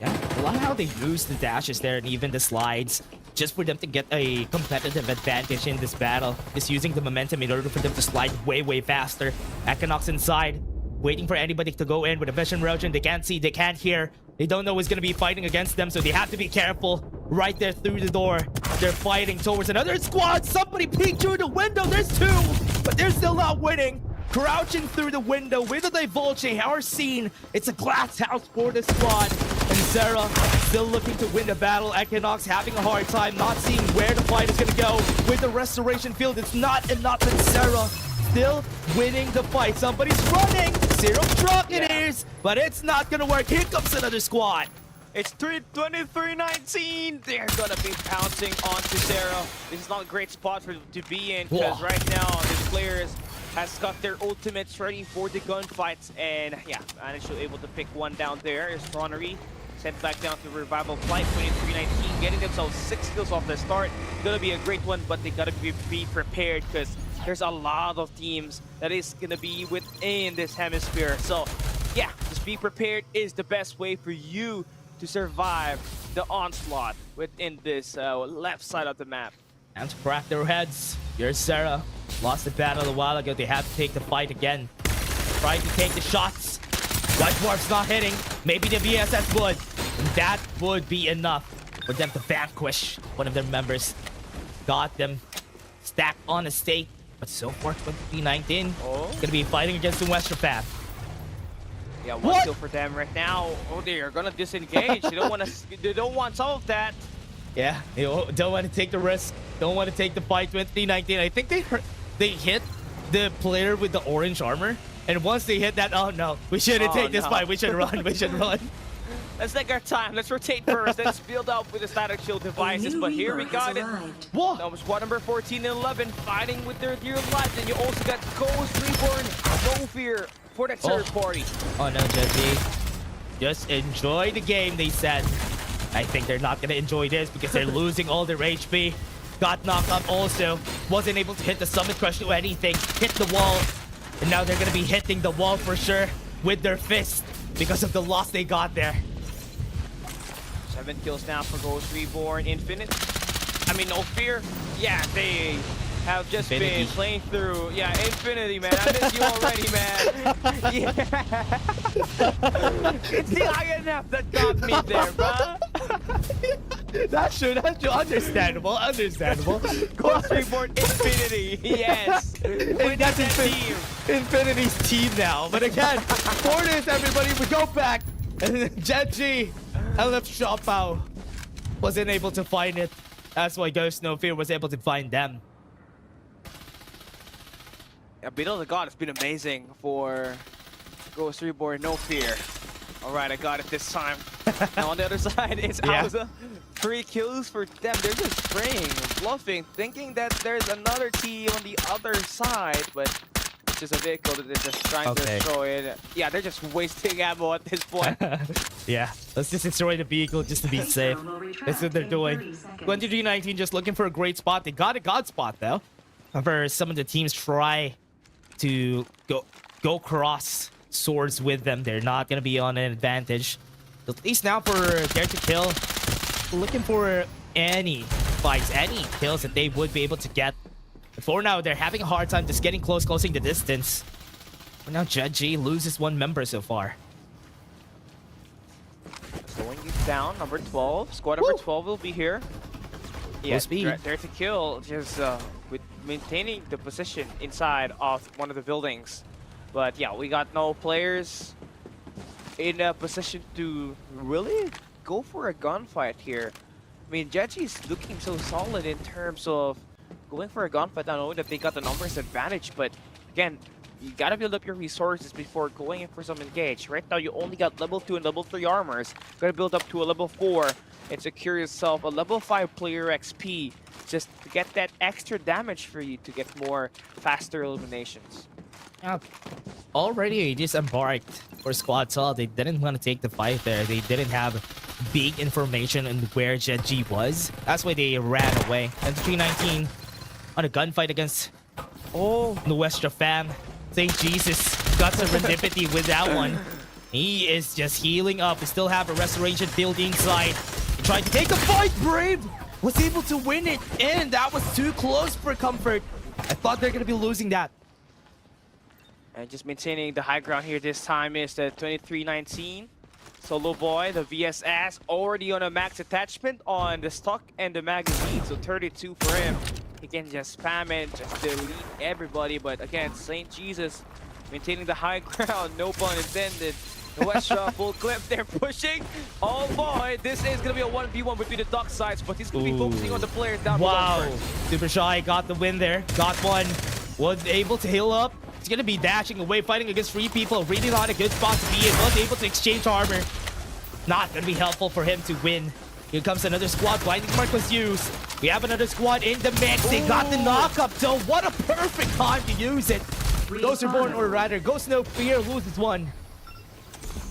Yeah, I love how they use the dashes there and even the slides just for them to get a competitive advantage in this battle. Just using the momentum in order for them to slide way faster. Equinox inside, waiting for anybody to go in with a vision erosion. They can't see, they can't hear. They don't know who's going to be fighting against them, so they have to be careful. Right there through the door, they're fighting towards another squad. Somebody peeked through the window. There's two, but they're still not winning. Crouching through the window with a divulge, our scene. It's a glass house for the squad. And Zera still looking to win the battle. Equinox having a hard time, not seeing where the fight is going to go. With the restoration field, it's not enough, and Zera still winning the fight. Somebody's running. Zero truck it is, but it's not going to work. Here comes another squad. It's 23-19. They're gonna be pouncing onto Zero. This is not a great spot for them to be in, because right now this players has got their ultimates ready for the gunfights, and yeah, managed to able to pick one down there. Is Ronnery sent back down to revival flight. 23-19, getting themselves 6 kills off the start. Gonna be a great one, but they gotta be prepared, because there's a lot of teams that is gonna be within this hemisphere. So yeah, just be prepared is the best way for you to survive the onslaught within this left side of the map. And to crack their heads. Here's Zera. Lost the battle a while ago. They have to take the fight again. Trying to take the shots. White Dwarf's not hitting. Maybe the VSS would. And that would be enough for them to vanquish one of their members. Got them stacked on a stake. But so far, 23-19. Gonna be fighting against the Western Path. Yeah, one kill for them right now. Oh, they are gonna disengage. They don't want to. They don't want some of that. Yeah, they don't want to take the risk. Don't want to take the fight. 23-19. I think they hit the player with the orange armor, and once they hit that, oh no, we shouldn't take this fight. We should run. We should run. Let's take our time. Let's rotate first. Let's build up with the static shield devices. But here we got it. Whoa. That was squad number 14 and 11 fighting with their dear lives. And you also got Ghost Reborn. No fear for that third party. Oh no, Jesse. Just enjoy the game, they said. I think they're not gonna enjoy this because they're losing all their HP. Got knocked up also. Wasn't able to hit the Summit Crush to anything. Hit the wall. And now they're gonna be hitting the wall for sure with their fist because of the loss they got there. 7 kills now for Ghost Reborn. Infinite. I mean, no fear. Yeah, they have just been playing through. Yeah, Infinity, man. I miss you already, man. Yeah. It's the INF that got me there, bro. That's true. Understandable. Ghost Reborn Infinity. Yes. And that's Infinity's team now. But again, for this, everybody, we go back. And Genji, LF Shopao wasn't able to find it. That's why Ghost No Fear was able to find them. Yeah, Beetle the God has been amazing for Ghost Reborn, no fear. Alright, I got it this time. Now on the other side, it's Auza. 3 kills for them. They're just spraying, bluffing, thinking that there's another team on the other side, but it's just a vehicle that they're just trying to destroy it. Yeah, they're just wasting ammo at this point. Yeah, let's just destroy the vehicle just to be safe. That's what they're doing. 23-19 just looking for a great spot. They got a god spot though. However, some of the teams try to go cross swords with them. They're not gonna be on an advantage. At least now for Dare to Kill, looking for any fights, any kills that they would be able to get. For now, they're having a hard time just getting closing the distance. But now Genji loses one member so far. Slowing you down, number 12. Squad number 12 will be here. Yeah, Dare to Kill just with maintaining the position inside of one of the buildings. But yeah, we got no players in a position to really go for a gunfight here. I mean, Genji's looking so solid in terms of going for a gunfight. I know that they got the numbers advantage, but again, you gotta build up your resources before going in for some engage. Right now, you only got level 2 and level 3 armors. Gotta build up to a level 4 and secure yourself a level 5 player XP just to get that extra damage for you to get more faster eliminations. Already disembarked for Squad Tall. They didn't want to take the fight there. They didn't have big information on where Genji was. That's why they ran away. And 319 on a gunfight against the Westra fam. Say Jesus got some serendipity with that one. He is just healing up. We still have a restoration field inside. He tried to take the fight. Brave was able to win it, and that was too close for Comfort. I thought they're gonna be losing that. And just maintaining the high ground here this time is the 2319. Solo Boy, the VSS, already on a max attachment on the stock and the magazine, so 32 for him. He can just spam it, just delete everybody, but again, St. Jesus maintaining the high ground, no pun intended. The West full clip, they're pushing. Oh boy, this is gonna be a 1v1 between the dock sides, but he's gonna be focusing on the players down below Wow, first. Super Shy got the win there. Got one, was able to heal up. He's gonna be dashing away, fighting against 3 people. Really not a good spot to be in. Was able to exchange armor. Not gonna be helpful for him to win. Here comes another squad. Blinding Mark was used. We have another squad in the mix. They got the knock-up, so what a perfect time to use it. Ghost Reborn, or rather, Ghost No Fear loses one.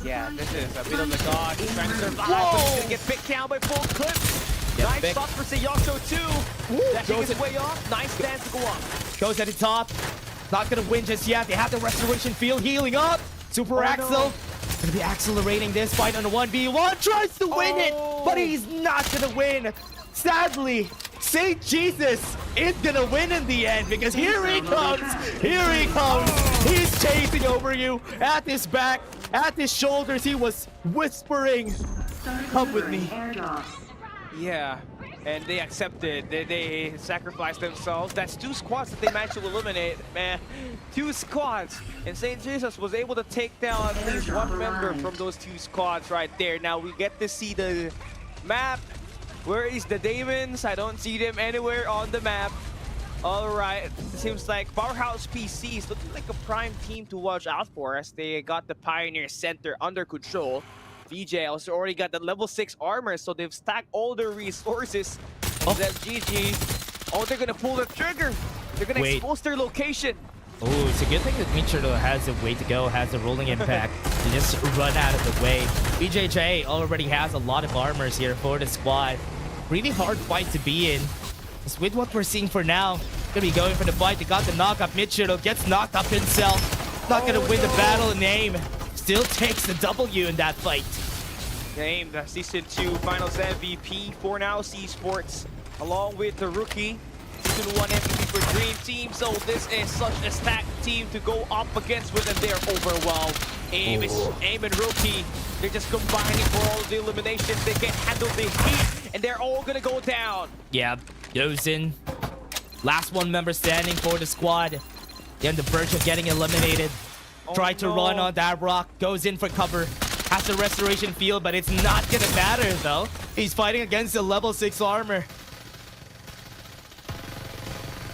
Yeah, this is a bit of the dodge. He's trying to survive, but he's gonna get picked down by full clip. Nice shot for Seyoso too. Dashing his way off. Nice stance to go up. Goes at the top. Not gonna win just yet. They have the restoration field healing up. Super Axel. Gonna be accelerating this fight on a 1v1. Tries to win it, but he's not gonna win. Sadly, St. Jesus is gonna win in the end because here he comes. Here he comes. He's chasing over you at his back, at his shoulders. He was whispering, "Come with me." Yeah, and they accepted. They sacrificed themselves. That's 2 squads that they managed to eliminate, man. 2 squads. And St. Jesus was able to take down at least 1 member from those 2 squads right there. Now we get to see the map. Where is the Demons? I don't see them anywhere on the map. Alright, seems like Powerhouse PC is looking like a prime team to watch out for as they got the Pioneer Center under control. VJ also already got the level 6 armor, so they've stacked all their resources. That's GG. Oh, they're gonna pull the trigger. They're gonna expose their location. Oh, it's a good thing that Michiro has a way to go, has a rolling impact to just run out of the way. BJJ already has a lot of armors here for the squad. Really hard fight to be in. Just with what we're seeing for now, gonna be going for the fight. They got the knock-up. Michiro gets knocked up himself. Not gonna win the battle in aim. Still takes the W in that fight. Named the Season 2 Finals MVP for Now C Sports, along with the rookie Season 1 MVP for Dream Team. So this is such a stacked team to go up against with, and they're overwhelmed. Aim and rookie, they're just combining for all of the eliminations. They can handle the heat, and they're all gonna go down. Yeah, goes in. Last 1 member standing for the squad. They're on the verge of getting eliminated. Try to run on that rock, goes in for cover. Has the restoration field, but it's not gonna matter though. He's fighting against the level 6 armor.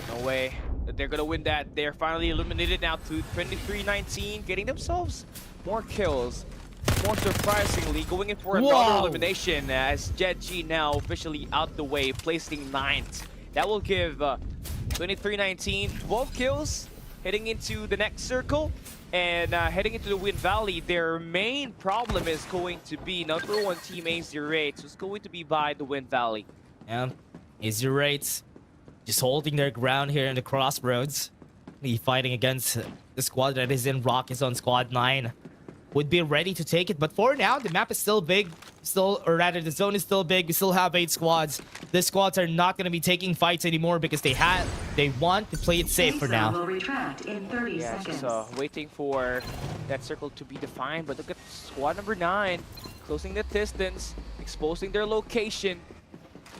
No way that they're gonna win that. They're finally eliminated now to 2319, getting themselves more kills. More surprisingly, going in for another elimination as Jet G now officially out the way, placing 9th. That will give 2319 12 kills, heading into the next circle. And heading into the Wind Valley, their main problem is going to be #1 team AZ8, so it's going to be by the Wind Valley. Yeah, AZ8 just holding their ground here in the crossroads. He fighting against the squad that is in Rock, is on squad 9. Would be ready to take it, but for now, the map is still big. Or rather, the zone is still big. We still have 8 squads. The squads are not going to be taking fights anymore because they want to play it safe for now. Yeah, just waiting for that circle to be defined. But look at squad number 9 closing the distance, exposing their location.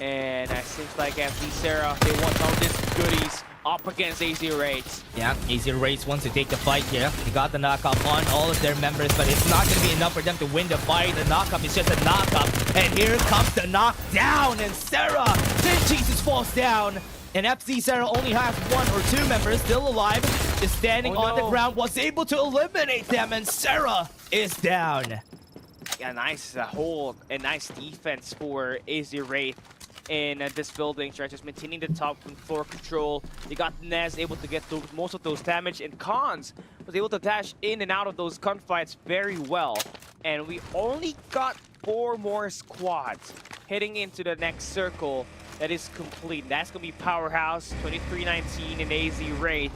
And it seems like FD Sarah, they want all these goodies up against AZ8. Yeah, AZ8 wants to take the fight here. They got the knockup on all of their members, but it's not going to be enough for them to win the fight. The knockup is just a knockup. And here comes the knockdown. And Sarah, St. Jesus falls down. And FC Sarah only has 1 or 2 members still alive. Just standing on the ground, was able to eliminate them. And Sarah is down. Yeah, nice hold and nice defense for AZ8. In this building, just maintaining the top floor control. They got Nez able to get most of those damage, and Cons was able to dash in and out of those gunfights very well. And we only got 4 more squads heading into the next circle that is complete. That's gonna be Powerhouse, 2319, and AZ8,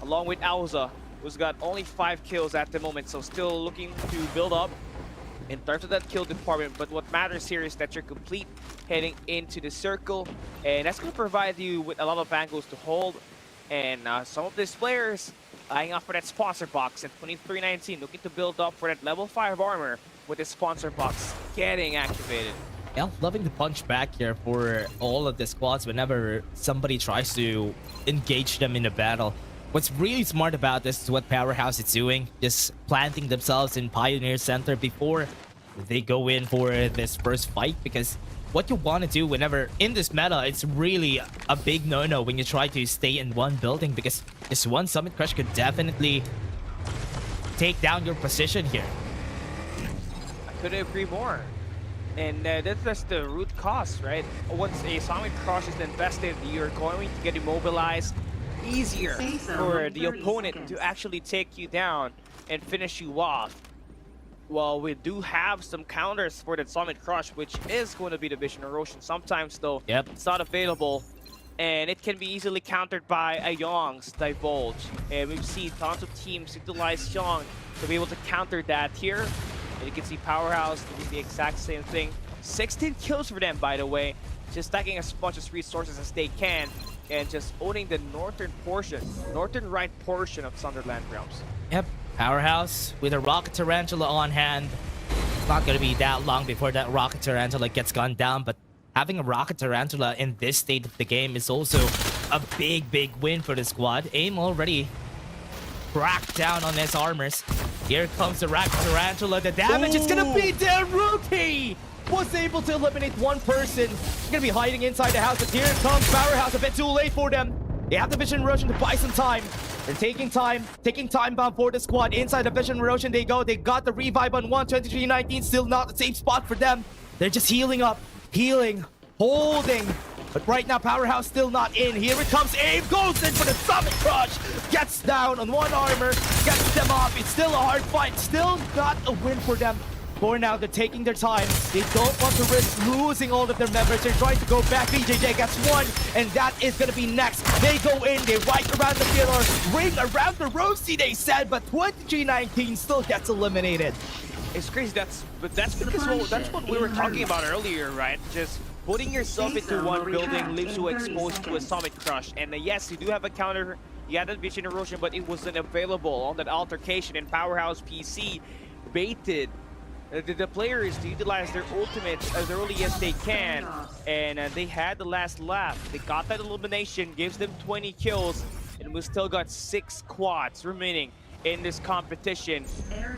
along with Auza. who's got only 5 kills at the moment, so still looking to build up in terms of that kill department. But what matters here is that you're complete heading into the circle, and that's going to provide you with a lot of angles to hold. And some of these players eyeing off for that sponsor box in 23-19, looking to build up for that level 5 armor with the sponsor box getting activated. Yeah, loving the punch back here for all of the squads whenever somebody tries to engage them in a battle. What's really smart about this is what Powerhouse is doing, just planting themselves in Pioneer Center before they go in for this first fight, because what you want to do whenever in this meta, it's really a big no-no when you try to stay in one building, because this one Summit Crush could definitely take down your position here. I couldn't agree more. And that's just the root cause, right? Once a Summit Crush is invested, you're going to get immobilized easier for the opponent to actually take you down and finish you off. Well, we do have some counters for that Summit Crush, which is going to be the Vision Erosion. Sometimes, though, it's not available, and it can be easily countered by a Young's Divulge. And we've seen tons of teams utilize Young to be able to counter that here. And you can see Powerhouse doing the exact same thing. 16 kills for them, by the way. Just stacking as much as resources as they can, and just owning the northern right portion of Sunderland Realms. Yep, Powerhouse with a Rocket Tarantula on hand. It's not going to be that long before that Rocket Tarantula gets gunned down, but having a Rocket Tarantula in this state of the game is also a big win for the squad. AIM already cracked down on his armors. Here comes the Rocket Tarantula. The damage is going to be there. Rookie was able to eliminate one person. He's going to be hiding inside the house, but here comes Powerhouse. A bit too late for them. They have the Vision Erosion to buy some time. They're taking time bomb for the squad. Inside the Vision Erosion they go. They got the revive on 123-19. Still not the same spot for them. They're just healing up, healing, holding. But right now, Powerhouse still not in. Here it comes. AIM goes in for the Summit Crush. Gets down on one armor, gets them off. It's still a hard fight. Still not a win for them. For now, they're taking their time. They don't want to risk losing all of their members. They're trying to go back. BJJ gets one, and that is going to be next. They go in, they right around the pillar, ring around the Rosie, they said, but 23-19 still gets eliminated. It's crazy. That's what we were talking about earlier, right? Just putting yourself into one building leaves you exposed to a Summit Crush. And yes, you do have a counter. You had that Vision Erosion, but it wasn't available on that altercation. And Powerhouse PC baited the players to utilize their ultimates as early as they can, and they had the last lap. They got that elimination, gives them 20 kills, and we still got 6 quads remaining in this competition.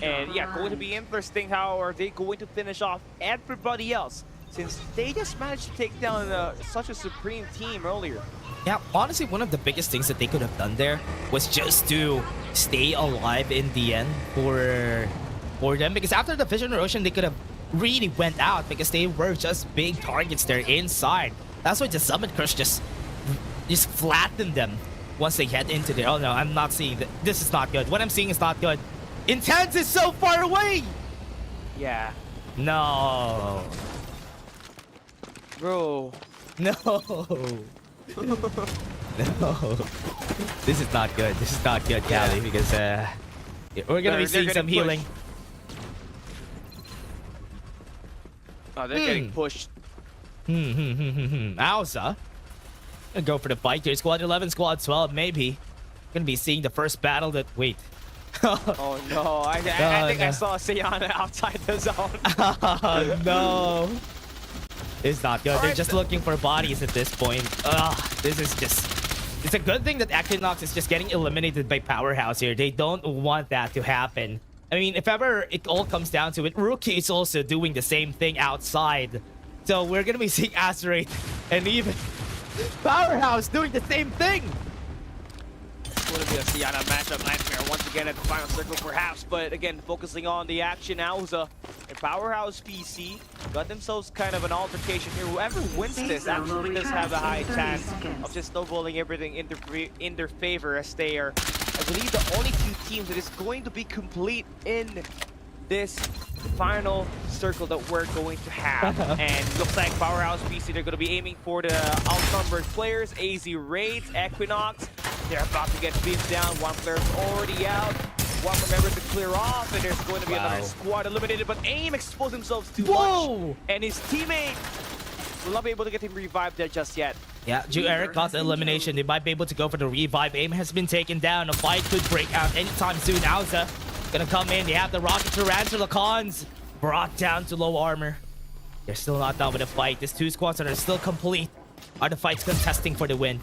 And yeah, going to be interesting how are they going to finish off everybody else, since they just managed to take down such a supreme team earlier. Yeah, honestly, one of the biggest things that they could have done there was just to stay alive in the end for them, because after the Vision Erosion they could have really went out because they were just big targets there inside. That's why the Summit Crush just flattened them once they head into there. Oh no, I'm not seeing that. This is not good. What I'm seeing is not good. Intense is so far away. Yeah. No. Bro. No. No. This is not good. This is not good, Callie, because we're gonna be seeing some healing. Oh, they're getting pushed. Ausa. Gonna go for the fight here. Squad 11, Squad 12, maybe. Gonna be seeing the first battle that... Wait. Oh no, I think I saw Sayana outside the zone. No. It's not good. They're just looking for bodies at this point. This is just... It's a good thing that Equinox is just getting eliminated by Powerhouse here. They don't want that to happen. I mean, if ever it all comes down to it, Rookie is also doing the same thing outside. So we're gonna be seeing Acerate and even Powerhouse doing the same thing. It's going to be a Sayana matchup nightmare once again at the final circle, perhaps. But again, focusing on the action, Ausa and Powerhouse PC got themselves kind of an altercation here. Whoever wins this actually does have a high chance of just snowballing everything in their favor, as they are, I believe, the only few teams that is going to be complete in this final circle that we're going to have. And looks like Powerhouse PC, they're going to be aiming for the outnumbered players, AZ Raids, Equinox. They're about to get beamed down. One player's already out. One more member to clear off, and there's going to be another squad eliminated. But AIM exposed themselves too much, and his teammate will not be able to get him revived there just yet. Yeah, Eric got the elimination. They might be able to go for the revive. AIM has been taken down. A fight could break out anytime soon. Auza gonna come in. They have the rocket tarantula cons brought down to low armor. They're still not done with the fight. These two squads that are still complete are the fights contesting for the win.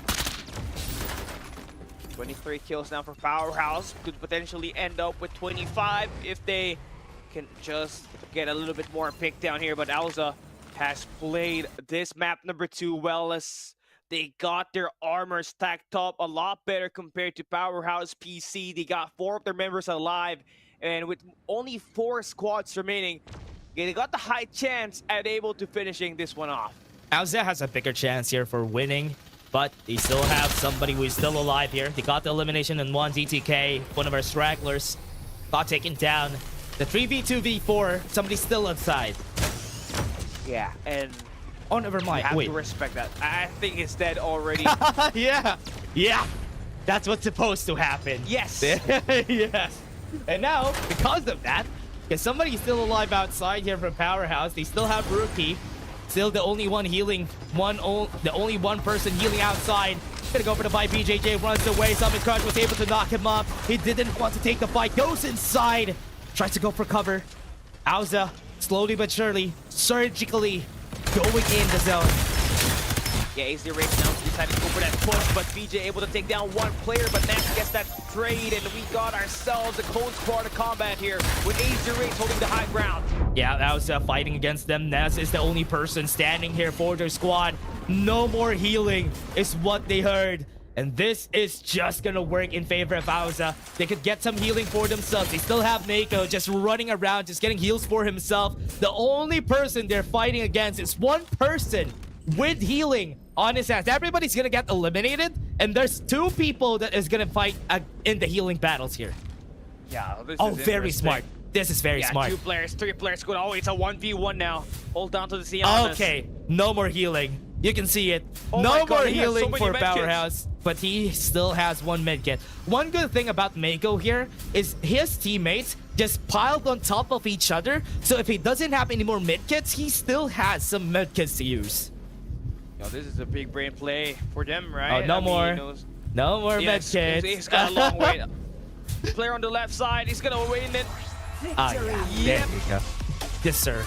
23 kills now for Powerhouse. Could potentially end up with 25 if they can just get a little bit more pick down here. But Auza has played this map number 2 well, as they got their armor stacked up a lot better compared to Powerhouse PC. They got 4 of their members alive, and with only 4 squads remaining, they got the high chance at able to finishing this one off. Auza has a bigger chance here for winning, but they still have somebody who is still alive here. They got the elimination in 1 DTK. One of our stragglers got taken down. The 3v2v4, somebody's still outside. Yeah, and oh, never mind. You have Wait. to respect that. I think it's dead already. Yeah. That's what's supposed to happen. Yes. Yes. And now, because of that, because somebody's still alive outside here from Powerhouse, they still have Rookie. Still the only one healing. The only one person healing outside. Gonna go for the fight. BJJ runs away. Summon Crush was able to knock him up. He didn't want to take the fight. Goes inside. Tries to go for cover. Auza, slowly but surely, surgically going in the zone. Yeah, AZ Race now decided to go for that push, but BJ able to take down one player, but Nash gets that trade, and we got ourselves a close quarter combat here with AZ Race holding the high ground. Yeah, that was fighting against them. Ness is the only person standing here for their squad. No more healing is what they heard. And this is just gonna work in favor of Auza. They could get some healing for themselves. They still have Mako just running around, just getting heals for himself. The only person they're fighting against is one person with healing on his ass. Everybody's gonna get eliminated, and there's 2 people that is gonna fight in the healing battles here. Yeah, this is very smart. This is very smart. 2 players, 3 players going. Oh, it's a 1v1 now. Hold down to the Sianas. Okay, no more healing. You can see it. Oh no God, more he has so healing many for medkits. Powerhouse, but he still has 1 medkit. One good thing about Mako here is his teammates just piled on top of each other, so if he doesn't have any more medkits, he still has some medkits to use. Yo, this is a big brain play for them, right? Oh, no more. No more yes, medkits. He's got a long way. Player on the left side, he's gonna win it. Ah, yeah. There you go. Deserve.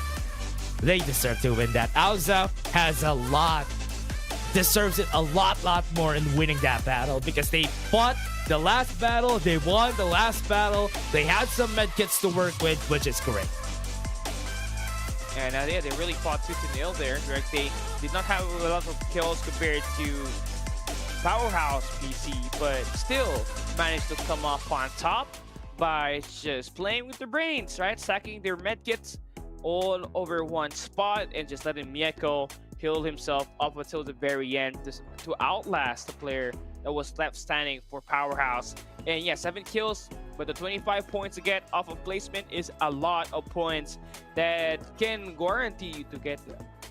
They deserve to win that. Auza has deserves it a lot more in winning that battle, because they fought the last battle, they won the last battle, they had some medkits to work with, which is great. And yeah, they really fought tooth and nail there. Right? They did not have a lot of kills compared to Powerhouse PC, but still managed to come off on top by just playing with their brains, right? Stacking their medkits all over one spot and just letting Mieko heal himself up until the very end to outlast the player that was left standing for Powerhouse. And yeah, 7 kills, but the 25 points to get off of placement is a lot of points that can guarantee you to get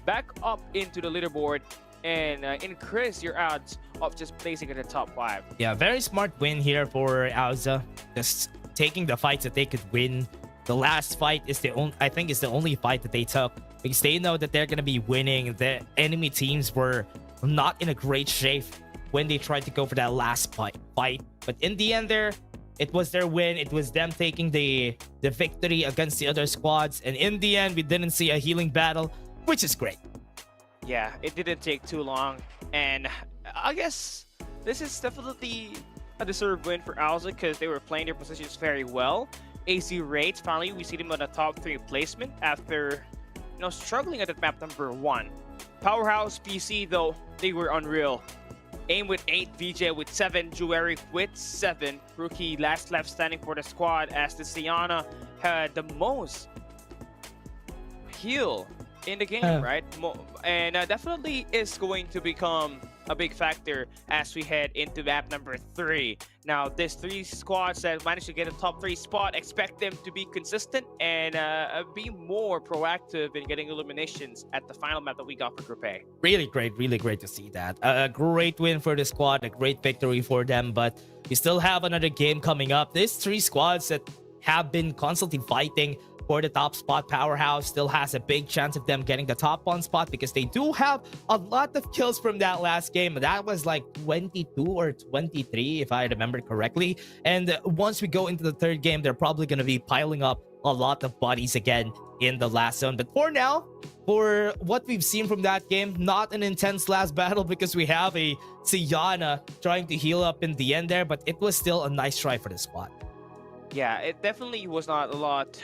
back up into the leaderboard and increase your odds of just placing in the top 5. Yeah, very smart win here for Auza. Just taking the fights that they could win. The last fight is the only fight that they took, because they know that they're gonna be winning. The enemy teams were not in a great shape when they tried to go for that last fight. But in the end there, it was their win. It was them taking the victory against the other squads. And in the end, we didn't see a healing battle, which is great. Yeah, it didn't take too long. And I guess this is definitely a deserved win for Auza, because they were playing their positions very well. AZ Rates, finally, we see them on the top 3 placement after, struggling at the map number 1. Powerhouse PC, though, they were unreal. AIM with 8, VJ with 7, Jueric with 7. Rookie last left standing for the squad, as the Siana had the most heal in the game, right? And definitely is going to become a big factor as we head into map number 3. Now, these 3 squads that managed to get a top 3 spot, expect them to be consistent and be more proactive in getting eliminations at the final map that we got for Group A. Really great to see that. A great win for the squad, a great victory for them, but we still have another game coming up. These 3 squads that have been constantly fighting for the top spot. Powerhouse still has a big chance of them getting the top 1 spot because they do have a lot of kills from that last game. That was like 22 or 23 if I remember correctly. And once we go into the 3rd game, they're probably going to be piling up a lot of bodies again in the last zone. But for now, for what we've seen from that game, not an intense last battle because we have a Siana trying to heal up in the end there, but it was still a nice try for the squad. Yeah, it definitely was not a lot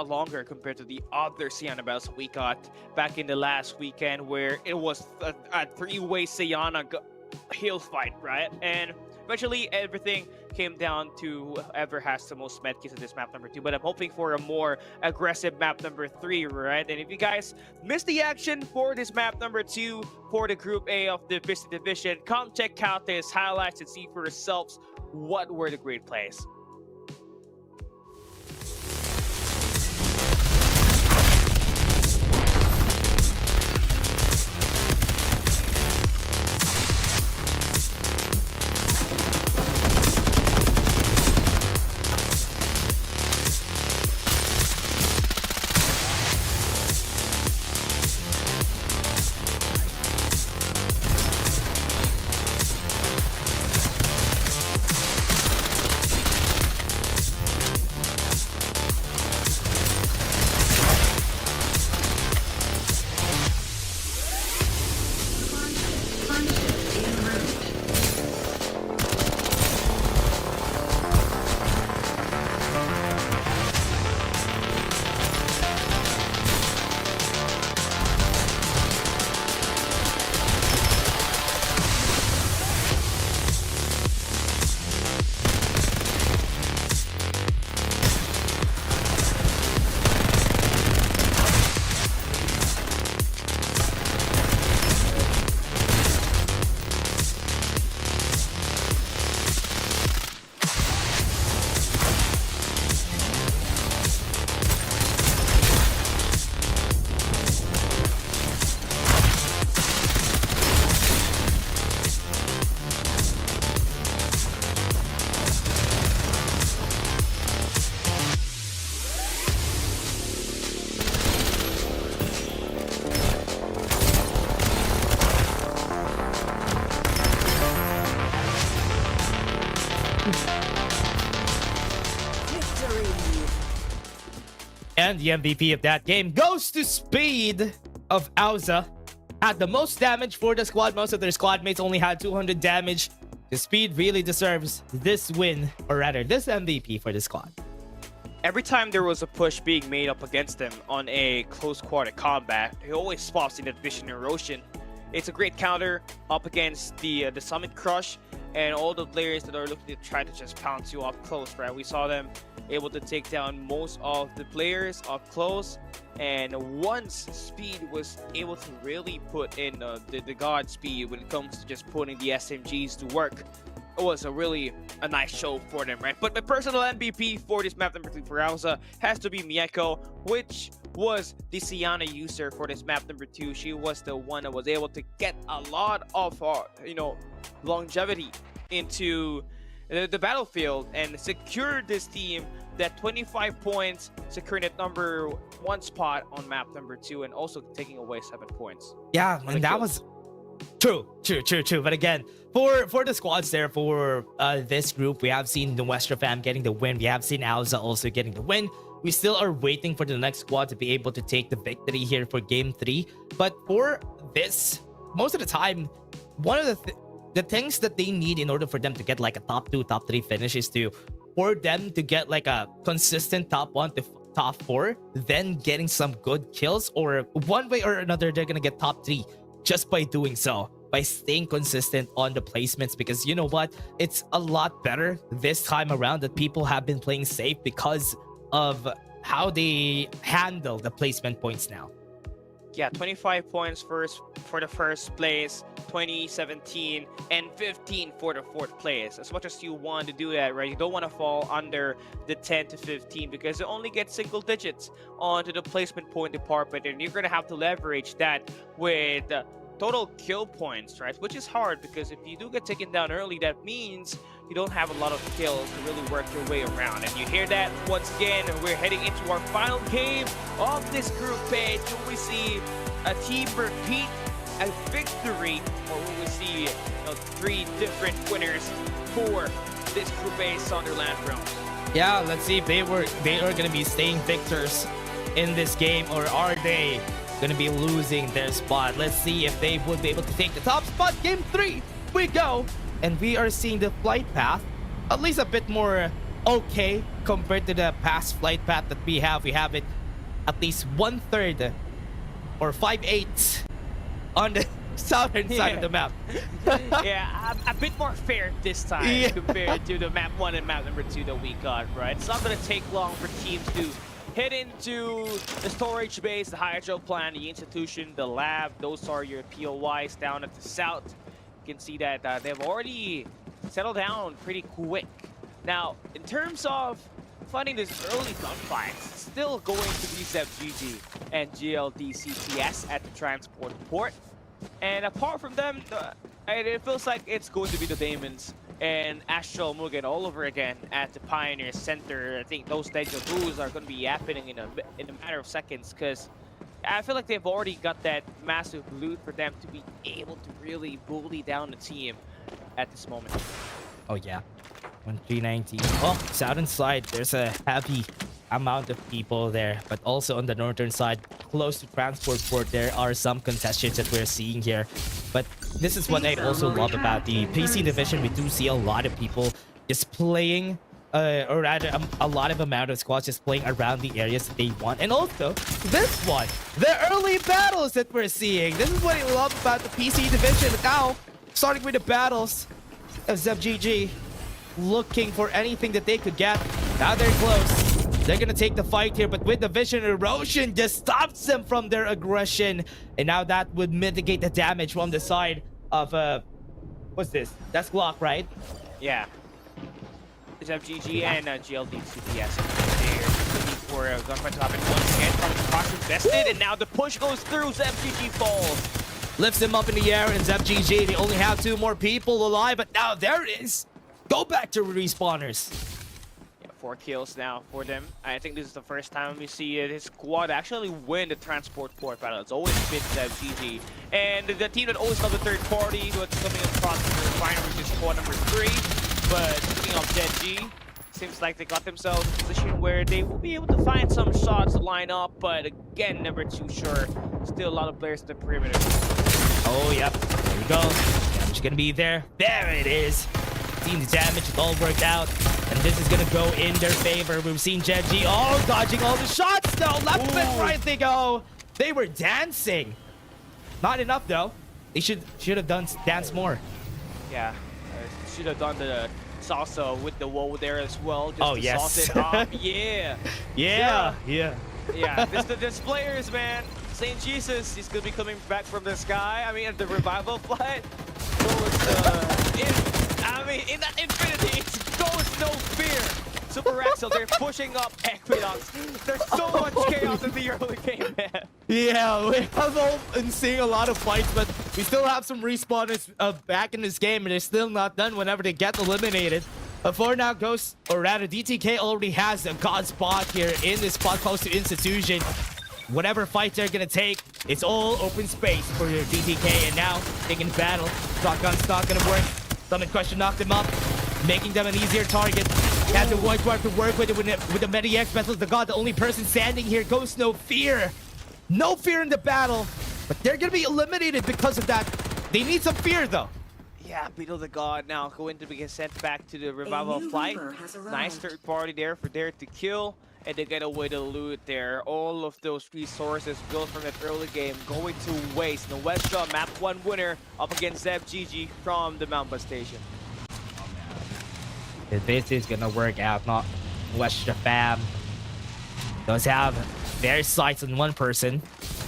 longer compared to the other Siana battles we got back in the last weekend, where it was a 3-way Siana heal fight, right? And eventually everything came down to whoever has the most medkits in this map number 2. But I'm hoping for a more aggressive map number 3, right? And if you guys missed the action for this map number 2 for the Group A of the FPC division, come check out his highlights and see for yourselves what were the great plays. And the MVP of that game goes to Speed of Auza. Had the most damage for the squad. Most of their squad mates only had 200 damage. The Speed really deserves this win, or rather this MVP for the squad. Every time there was a push being made up against him on a close quarter combat, he always spots in that Vision Erosion. It's a great counter up against the Summit Crush and all the players that are looking to try to just pounce you up close, right? We saw them able to take down most of the players up close, and once Speed was able to really put in the God speed when it comes to just putting the SMGs to work, it was a nice show for them, right? But my personal MVP for this map number 2 for Auza has to be Mieko, which was the Siana user for this map number 2. She was the one that was able to get a lot of longevity into the battlefield and secure this team that 25 points, securing that number 1 spot on map number 2, and also taking away 7 points. Yeah, and that was true. But again, for the squads there for this group, we have seen the Westra fam getting the win. We have seen Auza also getting the win. We still are waiting for the next squad to be able to take the victory here for game 3. But for this, most of the time, one of the things that they need in order for them to get like a top 2, top 3 finish is for them to get like a consistent top 1 to top 4, then getting some good kills, or one way or another they're gonna get top 3 just by doing so, by staying consistent on the placements. Because you know what, it's a lot better this time around that people have been playing safe because of how they handle the placement points now. Yeah, 25 points first for the first place, 2017, and 15 for the fourth place. As much as you want to do that, right? You don't want to fall under the 10 to 15 because it only gets single digits onto the placement point department, and you're gonna have to leverage that with total kill points, right? Which is hard because if you do get taken down early, that means you don't have a lot of kills to really work your way around. And you hear that once again, we're heading into our final game of this group page. Will we see a team repeat a victory, or will we see 3 different winners for this group A Sunderland round? Yeah, let's see if they are going to be staying victors in this game, or are they going to be losing their spot. Let's see if they would be able to take the top spot. Game 3, we go. And we are seeing the flight path at least a bit more okay compared to the past flight path that we have. We have it at least 1/3 or 5/8 on the southern side of the map. Yeah, a bit more fair this time compared to the map 1 and map number 2 that we got, right? It's not going to take long for teams to head into the storage base, the hydro plant, the institution, the lab. Those are your POIs down at the south. You can see that they've already settled down pretty quick. Now, in terms of finding this early gunfights, it's still going to be ZebGG and GLDCTS at the transport port. And apart from them, it feels like it's going to be the Daemons and Astral Mugen all over again at the Pioneer Center. I think those deja vus are going to be happening in a matter of seconds, because I feel like they've already got that massive loot for them to be able to really bully down the team at this moment. Oh yeah, 1319. Oh, southern side, there's a heavy amount of people there, but also on the northern side, close to transport port, there are some contestations that we're seeing here. But this is what I also love about the PC division. We do see a lot of people just playing, or rather a lot of amount of squads just playing around the areas that they want. And also this one, the early battles that we're seeing, this is what I love about the PC division. Now starting with the battles of ZebGG, looking for anything that they could get. Now they're close. They're gonna take the fight here, but with the vision erosion just stops them from their aggression. And now that would mitigate the damage from the side of what's this? That's Glock, right? Yeah. It's FGG and GLDCTS there for gunfight to happen once again. From the cross invested, and now the push goes through. ZebGG falls. Lifts him up in the air, and ZebGG, they only have 2 more people alive, but now there it is. Go back to respawners. 4 kills now for them. I think this is the first time we see his squad actually win the transport port battle. It's always been ZebGG. And the team that always got the third party, what's coming across the final, which is squad number 3. But speaking of ZG, seems like they got themselves in a position where they will be able to find some shots to line up, but again, never too sure. Still a lot of players at the perimeter. Oh, yep. There we go. Damage gonna be there. There it is. Seeing the damage, it all worked out. And this is gonna go in their favor. We've seen ZG dodging all the shots though. Left and right they go. They were dancing. Not enough though. They should have danced more. Yeah, should have done the salsa with the wall there as well. Just oh to yes. sauce it up. Yeah. Yeah. This players, man. Saint Jesus, he's gonna be coming back from the sky. I mean, the revival flight goes in that infinity, it goes no fear. Super Axel, they're pushing up Equinox. There's so much chaos in the early game, man. Yeah, we have all been seeing a lot of fights, but we still have some respawners back in this game, and they're still not done whenever they get eliminated. For now, Ghost, or rather DTK, already has a god spot here in this spot close to Institution. Whatever fight they're gonna take, it's all open space for your DTK, and now taking battle. Shotgun's not gonna work. Summon Question knocked him up, making them an easier target. Had the Void Dwarf to work with it with the Medi-X Vessels the God, the only person standing here. Ghost, no fear. No fear in the battle, but they're gonna be eliminated because of that. They need some fear though. Yeah, Beetle the God now going to be sent back to the revival flight. Nice third party there for Dare to kill. And they get away the loot there. All of those resources built from that early game going to waste. The Westra map 1 winner up against ZebGG from the Mamba station. This is gonna work out, not Westra fam. Those have their sights on one person.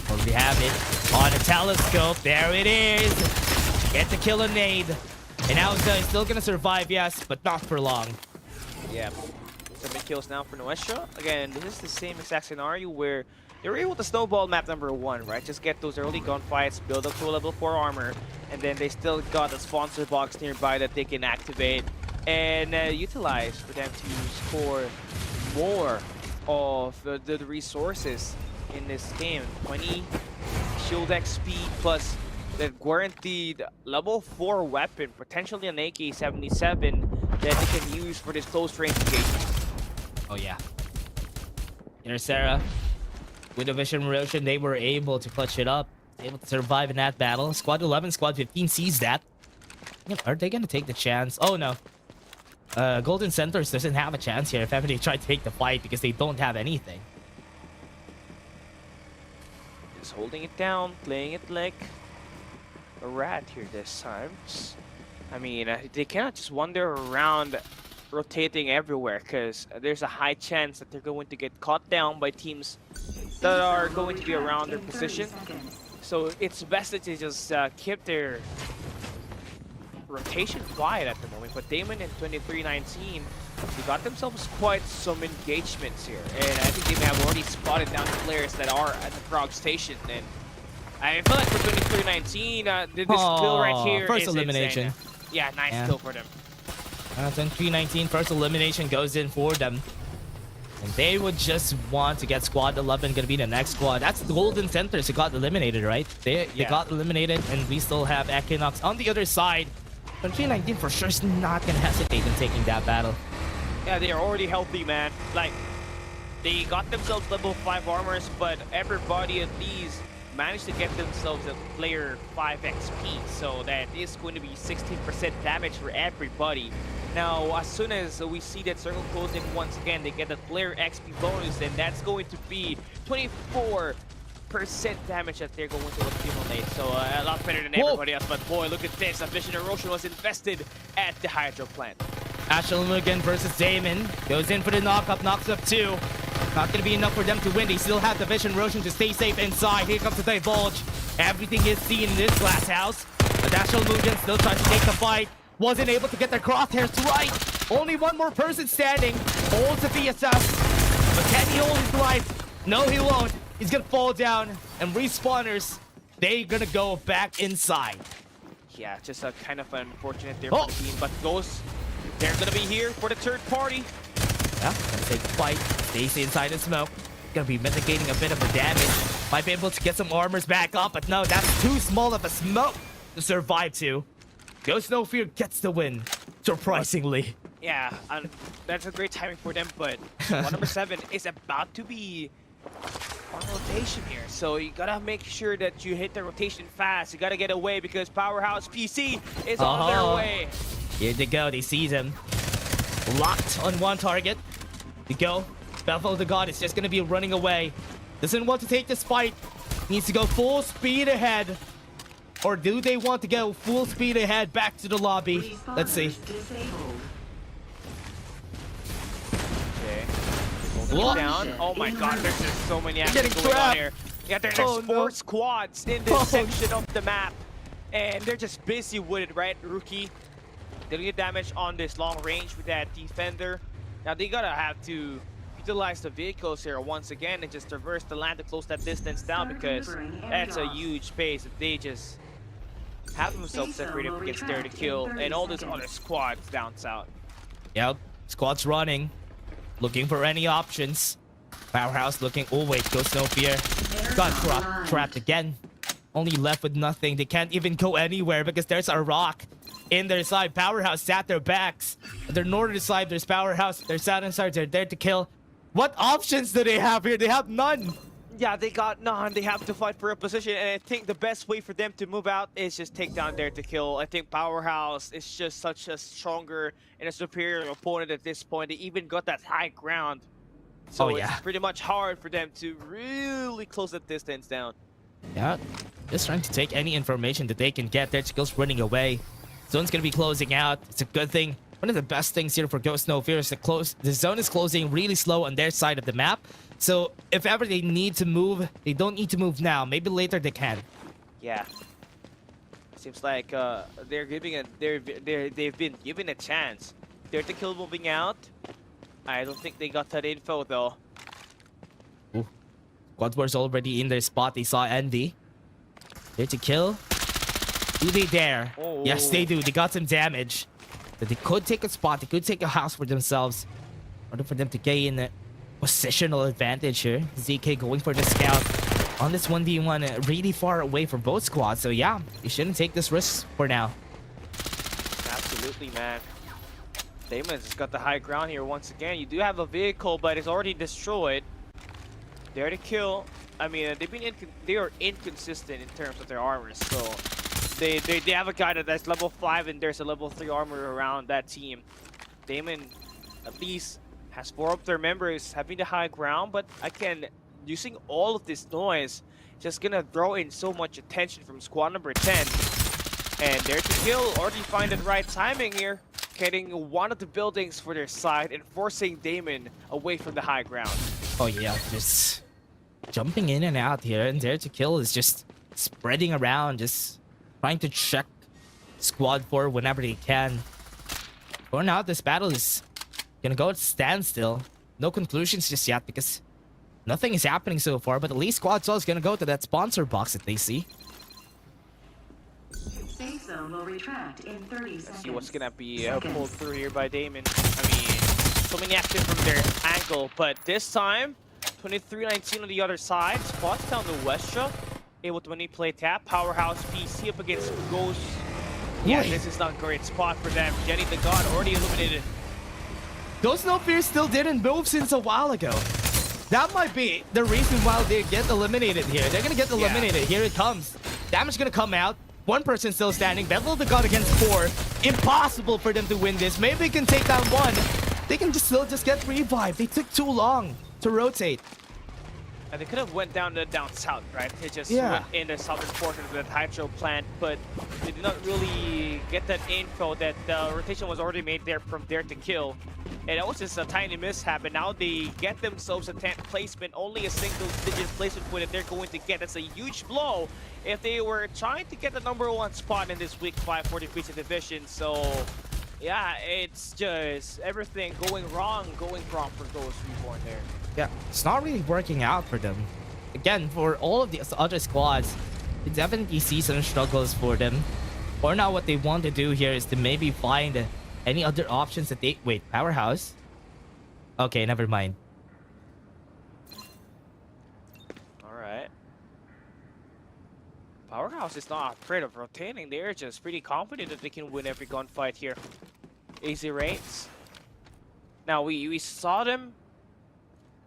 Or we have it on a telescope. There it is. Get to kill a nade. And now he's still gonna survive, yes, but not for long. Yeah. 7 kills now for Nuestra. Again, this is the same exact scenario where they were able to snowball map number 1, right? Just get those early gunfights, build up to a level 4 armor, and then they still got a sponsor box nearby that they can activate and utilize for them to score more of the resources in this game. 20 shield XP plus the guaranteed level 4 weapon, potentially an AK-77 that they can use for this close range engagement. Oh yeah. Intercera with the Vision Rotion, they were able to clutch it up, able to survive in that battle. Squad 11, Squad 15 sees that. Are they gonna take the chance? Oh no. Golden Centers doesn't have a chance here if ever they try to take the fight because they don't have anything. Just holding it down, playing it like a rat here this time. I mean, they cannot just wander around rotating everywhere because there's a high chance that they're going to get caught down by teams that are going to be around their position. So it's best that they just keep their rotation quiet at the moment. But Damon in 2319, they got themselves quite some engagements here. And I think they may have already spotted down the players that are at the Frog Station. And I feel like for 2319, this kill right here first is elimination. Insane. Yeah, nice kill for them. 2319, first elimination goes in for them. And they would just want to get Squad 11 gonna be the next squad. That's the Golden Centers who got eliminated, right? They got eliminated, and we still have Equinox on the other side. 2319 for sure is not gonna hesitate in taking that battle. Yeah, they are already healthy, man. Like, they got themselves level 5 armors, but everybody at least managed to get themselves a player 5 XP, so that is going to be 16% damage for everybody. Now, as soon as we see that circle closing once again, they get the player XP bonus, and that's going to be 24% damage that they're going to accumulate. So a lot better than everybody else. But boy, look at this. A Vision Erosion was invested at the Hydro plant. Ashton Mugen versus Damon. Goes in for the knock-up, knocks up 2. Not going to be enough for them to win. They still have the Vision Erosion to stay safe inside. Here comes the Divulge. Everything is seen in this glass house. But Ashton Mugen still tries to take the fight. Wasn't able to get their crosshairs right. Only one more person standing. Holds the VSS. But can he hold his life? No, he won't. He's going to fall down. And respawners, they're going to go back inside. Yeah, just a kind of unfortunate there for the team. But Ghost, they're going to be here for the third party. Yeah, gonna take the fight. Stays inside the smoke. Gonna be mitigating a bit of the damage. Might be able to get some armors back up, but no, that's too small of a smoke to survive to. Ghost No Fear gets the win, surprisingly. Yeah, that's a great timing for them, but squad number 7 is about to be on rotation here. So you gotta make sure that you hit the rotation fast. You gotta get away because Powerhouse PC is on their way. Here they go, they seize him. Locked on one target. We go. Bevel the God is just gonna be running away. Doesn't want to take this fight. Needs to go full speed ahead. Or do they want to go full speed ahead back to the lobby? Let's see. Okay. Holding it down. Oh my god, there's just so many actions going on here. Yeah, there's 4 squads in this section of the map. And they're just busy with it, right? Rookie dealing damage on this long range with that defender. Now they gotta have to utilize the vehicles here once again and just traverse the land to close that distance down, because that's a huge space that they just have themselves separated against there to kill, and all these other squads down south. Yep, squad's running, looking for any options. Powerhouse looking. Oh wait, Ghost No Fear got trapped again. Only left with nothing. They can't even go anywhere because there's a rock in their side. Powerhouse sat their backs. Their northern side, there's Powerhouse. Their southern side, they're there to kill. What options do they have here? They have none. Yeah, they got none. They have to fight for a position, and I think the best way for them to move out is just take down Dare to Kill. I think Powerhouse is just such a stronger and a superior opponent at this point. They even got that high ground. So it's pretty much hard for them to really close that distance down. Yeah, just trying to take any information that they can get. Their skills running away. Zone's gonna be closing out. It's a good thing one of the best things here for Ghost No Fear is the zone is closing really slow on their side of the map. So if ever they need to move, they don't need to move now. Maybe later they can. Yeah. Seems like they've been given a chance. They're the kill moving out. I don't think they got that info though. Ooh. Squad Wars already in their spot. They saw Envy. There to kill. Do they dare? Oh. Yes, they do. They got some damage. But they could take a spot. They could take a house for themselves. In order for them to gain a positional advantage here. ZK going for the scout on this 1v1 really far away from both squads. So yeah, you shouldn't take this risk for now. Absolutely, man. Damon's has got the high ground here once again. You do have a vehicle, but it's already destroyed. There to kill. I mean, they are inconsistent in terms of their armors. So they have a guy that's level 5 and there's a level 3 armor around that team. Damon at least has 4 of their members having the high ground, but again, using all of this noise, just gonna throw in so much attention from squad number 10. And there to kill, already find the right timing here, getting one of the buildings for their side and forcing Damon away from the high ground. Oh yeah, just jumping in and out here, and there to kill is just spreading around, just trying to check squad 4 whenever they can. For now, this battle is gonna go at standstill. No conclusions just yet because nothing is happening so far, but at least squad 12 is gonna go to that sponsor box that they see. Safe zone will retract in 30 seconds. Let's see what's gonna be pulled through here by Damon. I mean, coming at it from their angle, but this time 23-19 on the other side. Spots down the Westra, able to manipulate that. Powerhouse PC up against Ghost. Yeah, this is not a great spot for them. Jenny the God already eliminated. Ghost No Fear still didn't move since a while ago. That might be the reason why they get eliminated here. They're gonna get eliminated. Here it comes. Damage gonna come out. One person still standing. Battle of the God against 4. Impossible for them to win this. Maybe they can take down 1. They can still just get revived. They took too long to rotate. And they could have went down south, right? They just went in the southern portion of the hydro plant, but they did not really get that info that the rotation was already made there from there to kill. And that was just a tiny mishap, and now they get themselves a 10th placement, only a single-digit placement point that they're going to get. That's a huge blow if they were trying to get the #1 spot in this week 5 for the PC division. So yeah, it's just everything going wrong for Ghost Reborn there. Yeah, it's not really working out for them. Again, for all of the other squads, you definitely see some struggles for them. Or now what they want to do here is to maybe find any other options that they... Wait, Powerhouse? Okay, never mind. Alright. Powerhouse is not afraid of rotating. They're just pretty confident that they can win every gunfight here. Easy rates. Now, we saw them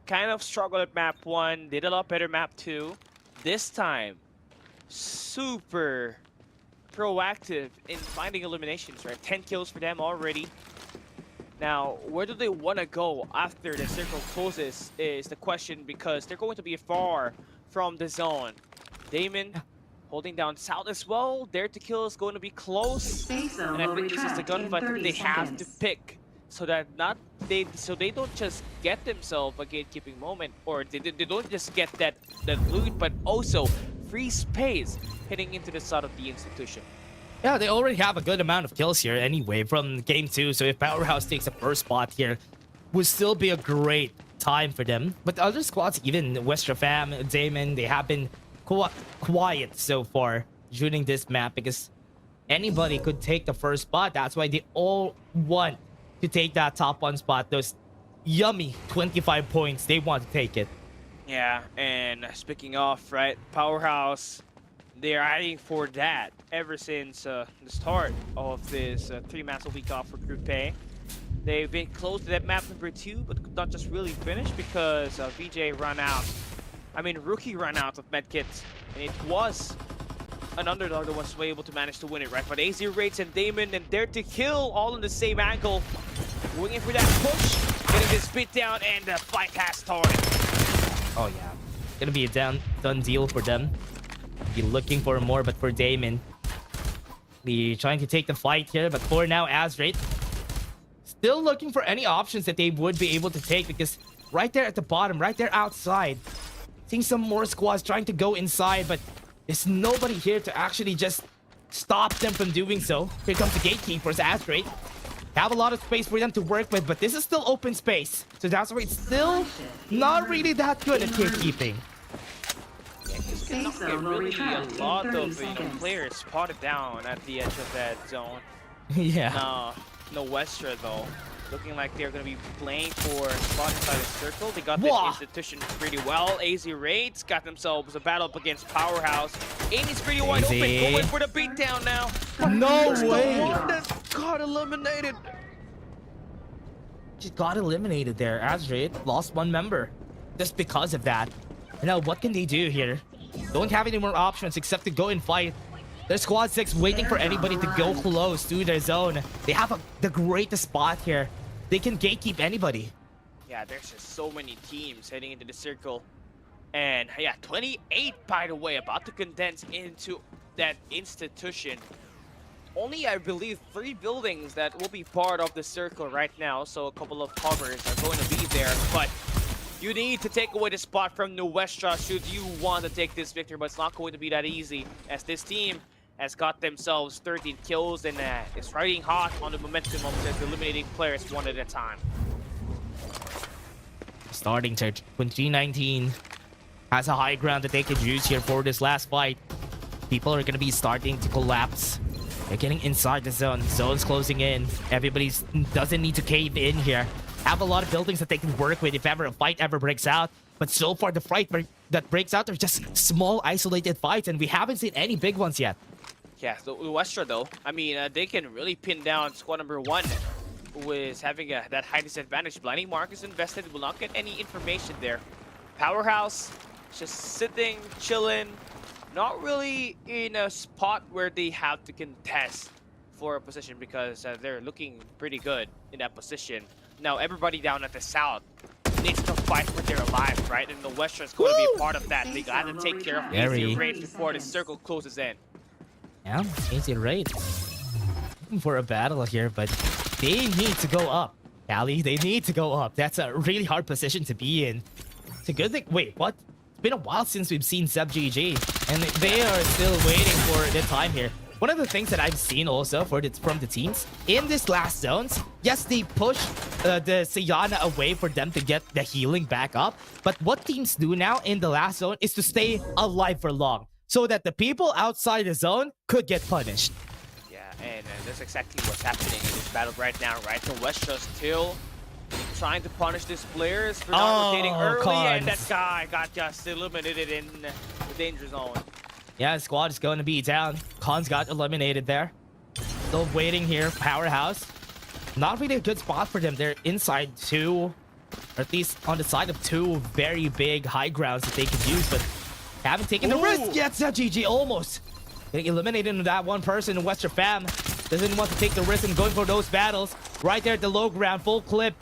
kind of struggle at map 1, did a lot better map 2. This time, super proactive in finding eliminations, right? 10 kills for them already. Now, where do they want to go after the circle closes is the question, because they're going to be far from the zone. Damon holding down south as well. There to kill is going to be close. And I think this is the gunfight that they have to pick, so that they don't just get themselves a gatekeeping moment, or they don't just get that loot, but also free space heading into the side of the institution. Yeah, they already have a good amount of kills here anyway from game 2, so if Powerhouse takes a first spot here, would still be a great time for them. But other squads, even Westra Fam, Damon, they have been quiet so far during this map, because anybody could take the first spot. That's why they all want to take that top 1 spot. Those yummy 25 points, they want to take it. Yeah, and speaking of, right, Powerhouse, they're adding for that ever since the start of this 3 months a week off for group pay. They've been close to that map number 2, but could not just really finish because Rookie ran out of medkits, and it was an underdog that was able to manage to win it, right? But AZ Rates and Damon and Dare to Kill all in the same angle, winging for that push, getting this beat down, and the fight has started. Oh yeah, gonna be a done deal for them. Be looking for more, but for Damon, be trying to take the fight here. But for now, Azrate still looking for any options that they would be able to take, because right there at the bottom, right there outside, seeing some more squads trying to go inside, but there's nobody here to actually just stop them from doing so. Here comes the gatekeepers, Astrate. Have a lot of space for them to work with, but this is still open space. So that's why it's still not really that good at gatekeeping. Just cannot get really a lot of players spotted down at the edge of that zone. Yeah. No Westra though. Looking like they're going to be playing for a spot inside the circle. They got this institution pretty well. AZ Raids got themselves a battle up against Powerhouse. Amy's pretty wide open, going for the beatdown now. No way! The one that got eliminated. She got eliminated there. Azraid lost one member just because of that. Now, what can they do here? Don't have any more options except to go and fight. There's squad 6 waiting for anybody to go close to their zone. They have the greatest spot here. They can gatekeep anybody. Yeah, there's just so many teams heading into the circle. And yeah, 28, by the way, about to condense into that institution. Only, I believe, 3 buildings that will be part of the circle right now. So a couple of covers are going to be there. But you need to take away the spot from New Westra should you want to take this victory. But it's not going to be that easy, as this team has got themselves 13 kills and is riding hot on the momentum of just eliminating players one at a time. Starting to 2019 has a high ground that they can use here for this last fight. People are going to be starting to collapse. They're getting inside the zone. Zone's closing in. Everybody doesn't need to cave in here. Have a lot of buildings that they can work with if ever a fight ever breaks out. But so far, the fight that breaks out are just small, isolated fights, and we haven't seen any big ones yet. Yeah, so Westra though, I mean, they can really pin down squad number 1, who is having that high disadvantage. Blinding Mark is invested, will not get any information there. Powerhouse just sitting, chilling, not really in a spot where they have to contest for a position, because they're looking pretty good in that position. Now everybody down at the south needs to fight for their lives, right? And the Westra is going to be a part of that. They got to take care of AZ Raids before the circle closes in. Yeah, AZ Raids looking for a battle here, but they need to go up. Callie, they need to go up. That's a really hard position to be in. It's a good thing. Wait, what? It's been a while since we've seen Sub GG, and they are still waiting for the time here. One of the things that I've seen also from the teams in this last zones, yes, they push the Sayana away for them to get the healing back up. But what teams do now in the last zone is to stay alive for long, so that the people outside the zone could get punished. Yeah, and that's exactly what's happening in this battle right now, right? The Westra still trying to punish these players for not rotating early, and that guy got just eliminated in the danger zone. Yeah, the squad is going to be down. Khan's got eliminated there. Still waiting here. Powerhouse. Not really a good spot for them. They're inside 2, or at least on the side of 2 very big high grounds that they could use, but haven't taken the risk yet. GG almost getting eliminated into that one person in Western Fam. Doesn't want to take the risk and going for those battles. Right there at the low ground, full clip.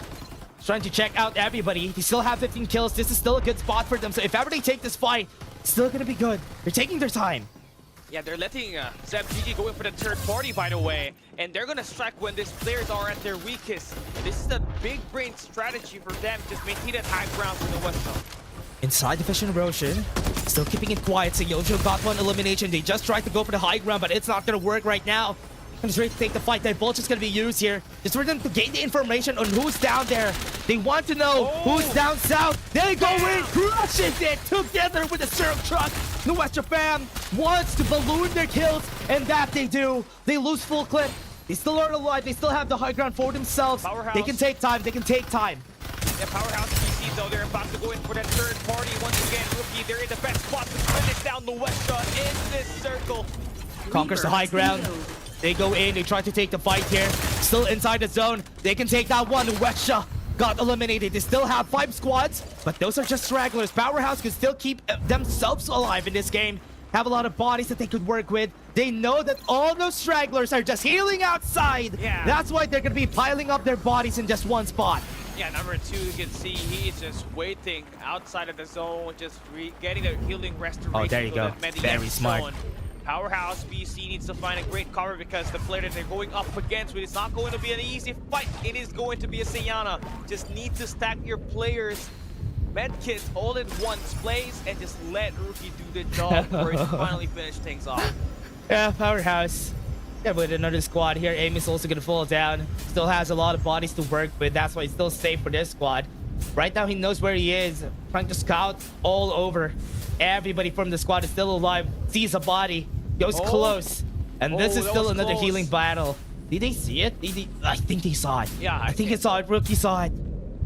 Trying to check out everybody. They still have 15 kills. This is still a good spot for them. So if ever they take this fight, it's still going to be good. They're taking their time. Yeah, they're letting Zeb GG go in for the third party, by the way. And they're going to strike when these players are at their weakest. This is a big brain strategy for them. Just maintain that high ground for the Westra. Inside the Vision Erosion. Still keeping it quiet. So Yojo got one elimination. They just tried to go for the high ground, but it's not going to work right now. I'm just ready to take the fight. That Vulture is going to be used here. Just for them to gain the information on who's down there. They want to know who's down south. They go in, crushes it together with the syrup truck. The Western Fam wants to balloon their kills, and that they do. They lose full clip. They still are alive. They still have the high ground for themselves. Powerhouse. They can take time. They can take time. Yeah, Powerhouse PC though, they're about to go in for that third party once again. Rookie, they're in the best spot to finish down the Westra in this circle. Conquers the high ground. They go in, they try to take the fight here. Still inside the zone. They can take that one. Westra got eliminated. They still have 5 squads, but those are just stragglers. Powerhouse can still keep themselves alive in this game. Have a lot of bodies that they could work with. They know that all those stragglers are just healing outside. Yeah. That's why they're going to be piling up their bodies in just one spot. Yeah, number 2, you can see he's just waiting outside of the zone, just getting a healing restoration. Oh, there you go. Very smart. Powerhouse BC needs to find a great cover because the player that they're going up against with is not going to be an easy fight. It is going to be a Sayana. Just need to stack your players' medkits all in one place and just let Rookie do the job for it to finally finish things off. Yeah, Powerhouse. Yeah, with another squad here. Aim is also going to fall down. Still has a lot of bodies to work with. That's why he's still safe for this squad. Right now, he knows where he is. Trying to scout all over. Everybody from the squad is still alive. Sees a body. Goes close. And this is still another healing battle. Did they see it? I think they saw it. Yeah, I think he saw it. Rookie saw it.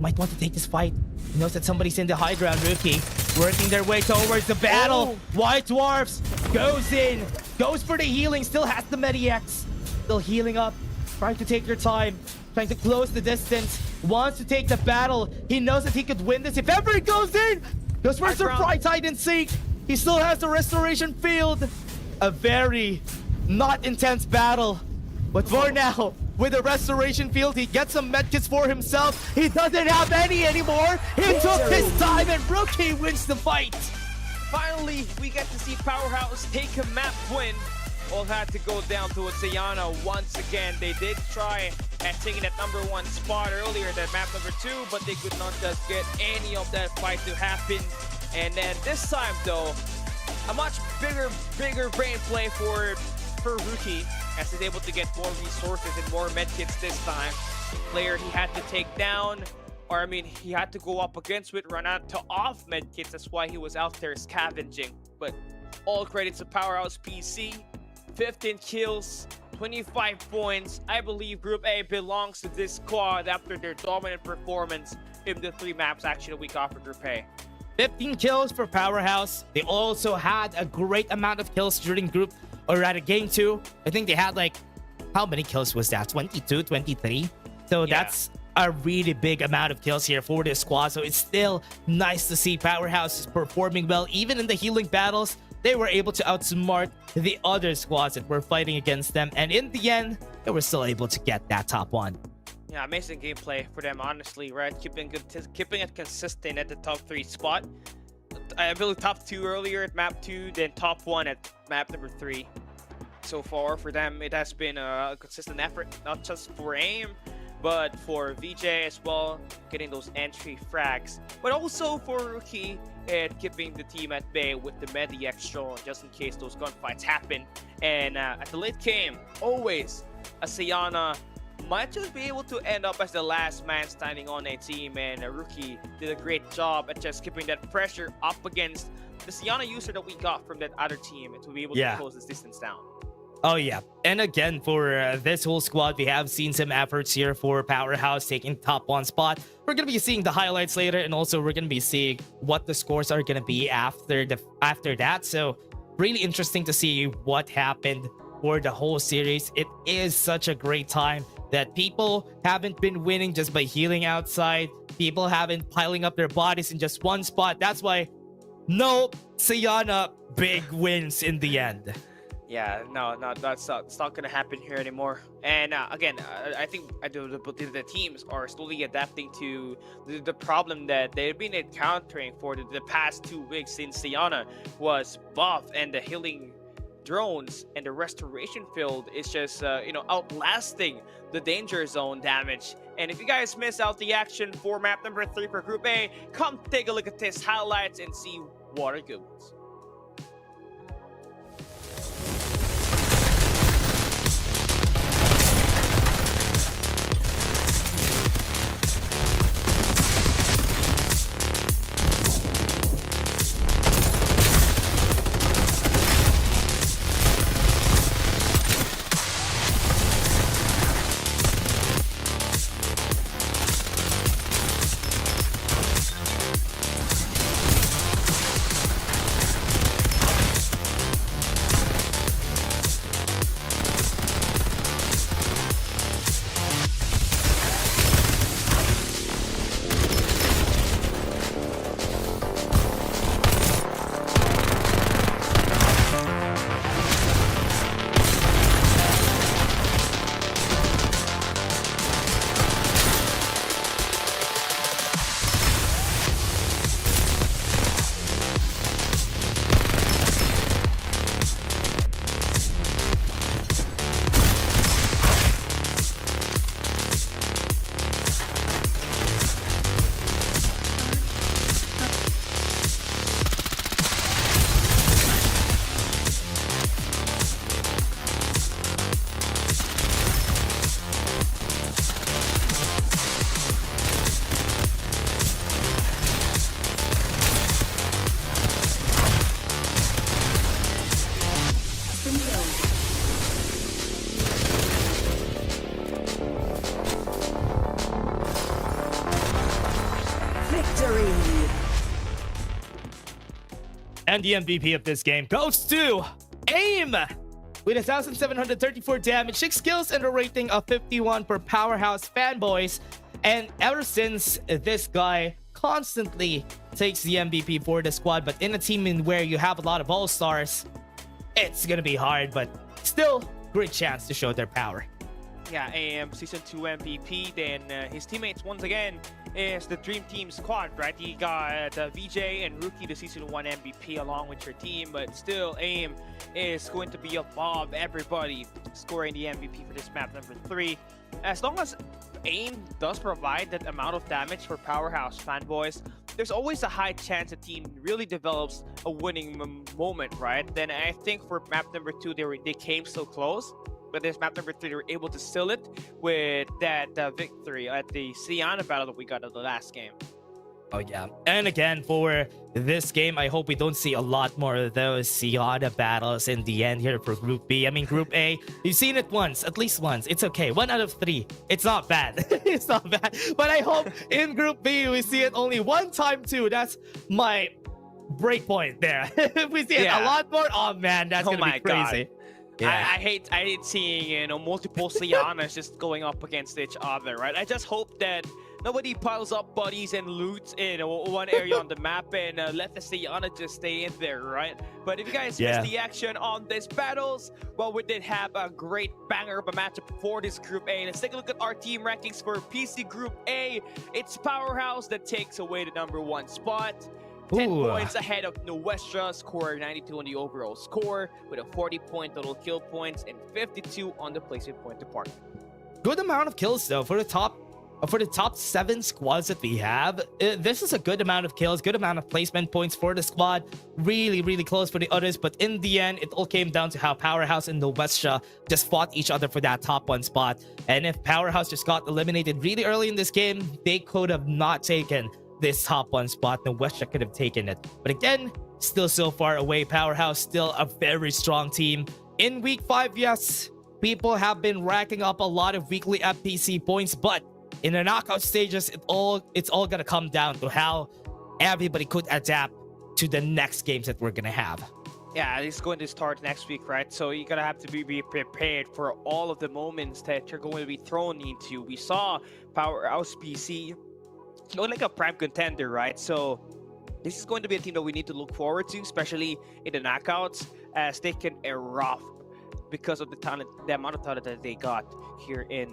Might want to take this fight. He knows that somebody's in the high ground. Rookie working their way towards the battle. White Dwarfs goes in. Goes for the healing. Still has the Medi-X. Still healing up. Trying to take their time. Trying to close the distance. Wants to take the battle. He knows that he could win this if ever he goes in. Goes for surprise hide and seek. He still has the restoration field. A very not intense battle. But for now, with the restoration field, he gets some medkits for himself. He doesn't have any anymore. He took his time and Rookie wins the fight. Finally, we get to see Powerhouse take a map win. All had to go down to a Sayana once again. They did try at taking that #1 spot earlier, that map #2, but they could not just get any of that fight to happen. And then this time though, a much bigger brain play for Rookie, as he's able to get more resources and more medkits this time. Player he had to take down, or I mean, he had to go up against with, run out to off medkits. That's why he was out there scavenging. But all credits to Powerhouse PC. 15 kills, 25 points. I believe Group A belongs to this squad after their dominant performance in the 3 maps actually we got for Group A. 15 kills for Powerhouse. They also had a great amount of kills during group, or at a game 2. I think they had like, how many kills was that? 22, 23? So that's a really big amount of kills here for this squad. So it's still nice to see Powerhouse is performing well. Even in the healing battles, they were able to outsmart the other squads that were fighting against them. And in the end, they were still able to get that top 1. Yeah, amazing gameplay for them, honestly, right? Keeping it consistent at the top 3 spot. I believe top 2 earlier at map 2, then top 1 at map #3. So far for them, it has been a consistent effort, not just for AIM, but for VJ as well, getting those entry frags, but also for Rookie and keeping the team at bay with the Medi-X shown just in case those gunfights happen. And at the late game, always a Sayana might just be able to end up as the last man standing on a team, and Rookie did a great job at just keeping that pressure up against the Sayana user that we got from that other team to be able to close this distance down. Oh yeah, and again for this whole squad, we have seen some efforts here for Powerhouse taking top 1 spot. We're gonna be seeing the highlights later, and also we're gonna be seeing what the scores are gonna be after that. So really interesting to see what happened for the whole series. It is such a great time that people haven't been winning just by healing outside. People haven't piling up their bodies in just one spot. That's why no Sayana big wins in the end. Yeah, no, it's not gonna happen here anymore. And again, I think the teams are slowly adapting to the problem that they've been encountering for the past 2 weeks since Sayana was buffed, and the healing drones and the restoration field is just outlasting the danger zone damage. And if you guys miss out the action for map #3 for Group A, come take a look at this highlights and see what are good ones. And the MVP of this game goes to AIM with 1,734 damage, 6 kills, and a rating of 51 for Powerhouse Fanboys. And ever since, this guy constantly takes the MVP for the squad, but in a team in where you have a lot of all-stars, it's gonna be hard, but still, great chance to show their power. Yeah, AM Season 2 MVP, then his teammates once again is the Dream Team squad, right? You got VJ and Rookie, the Season 1 MVP along with your team, but still AIM is going to be above everybody scoring the MVP for this map number 3. As long as AIM does provide that amount of damage for Powerhouse Fanboys, there's always a high chance a team really develops a winning moment, right? Then I think for map number 2, they came so close. But this map number 3, they were able to seal it with that victory at the Siana battle that we got in the last game. Oh yeah, and again for this game, I hope we don't see a lot more of those Siana battles in the end here for Group B. I mean, Group A, you've seen it once, at least once. It's okay. 1 out of 3. It's not bad. It's not bad. But I hope in Group B we see it only 1 time too. That's my break point there. If we see it a lot more, oh man, that's gonna be crazy. God. Yeah. I hate seeing multiple Sianas just going up against each other, right? I just hope that nobody piles up bodies and loot in one area on the map and let the Siana just stay in there, right? But if you guys missed the action on these battles, well, we did have a great banger of a matchup for this Group A. Let's take a look at our team rankings for PC Group A. It's Powerhouse that takes away the number 1 spot. 10 points ahead of Nuestra, score 92 on the overall score, with a 40-point total kill points and 52 on the placement point department. Good amount of kills though for the top 7 squads that we have. This is a good amount of kills, good amount of placement points for the squad. Really, really close for the others, but in the end, it all came down to how Powerhouse and Nuestra just fought each other for that top 1 spot. And if Powerhouse just got eliminated really early in this game, they could have not taken this top 1 spot. Nuestra could have taken it, but again, still so far away. Powerhouse still a very strong team. In week 5, yes, people have been racking up a lot of weekly FPC points, but in the knockout stages, it's all gonna come down to how everybody could adapt to the next games that we're gonna have. Yeah, it's going to start next week, right? So you're gonna have to be prepared for all of the moments that you're going to be thrown into. We saw Powerhouse PC like a prime contender, right? So this is going to be a team that we need to look forward to, especially in the knockouts, as they can erupt because of the amount of talent that they got here in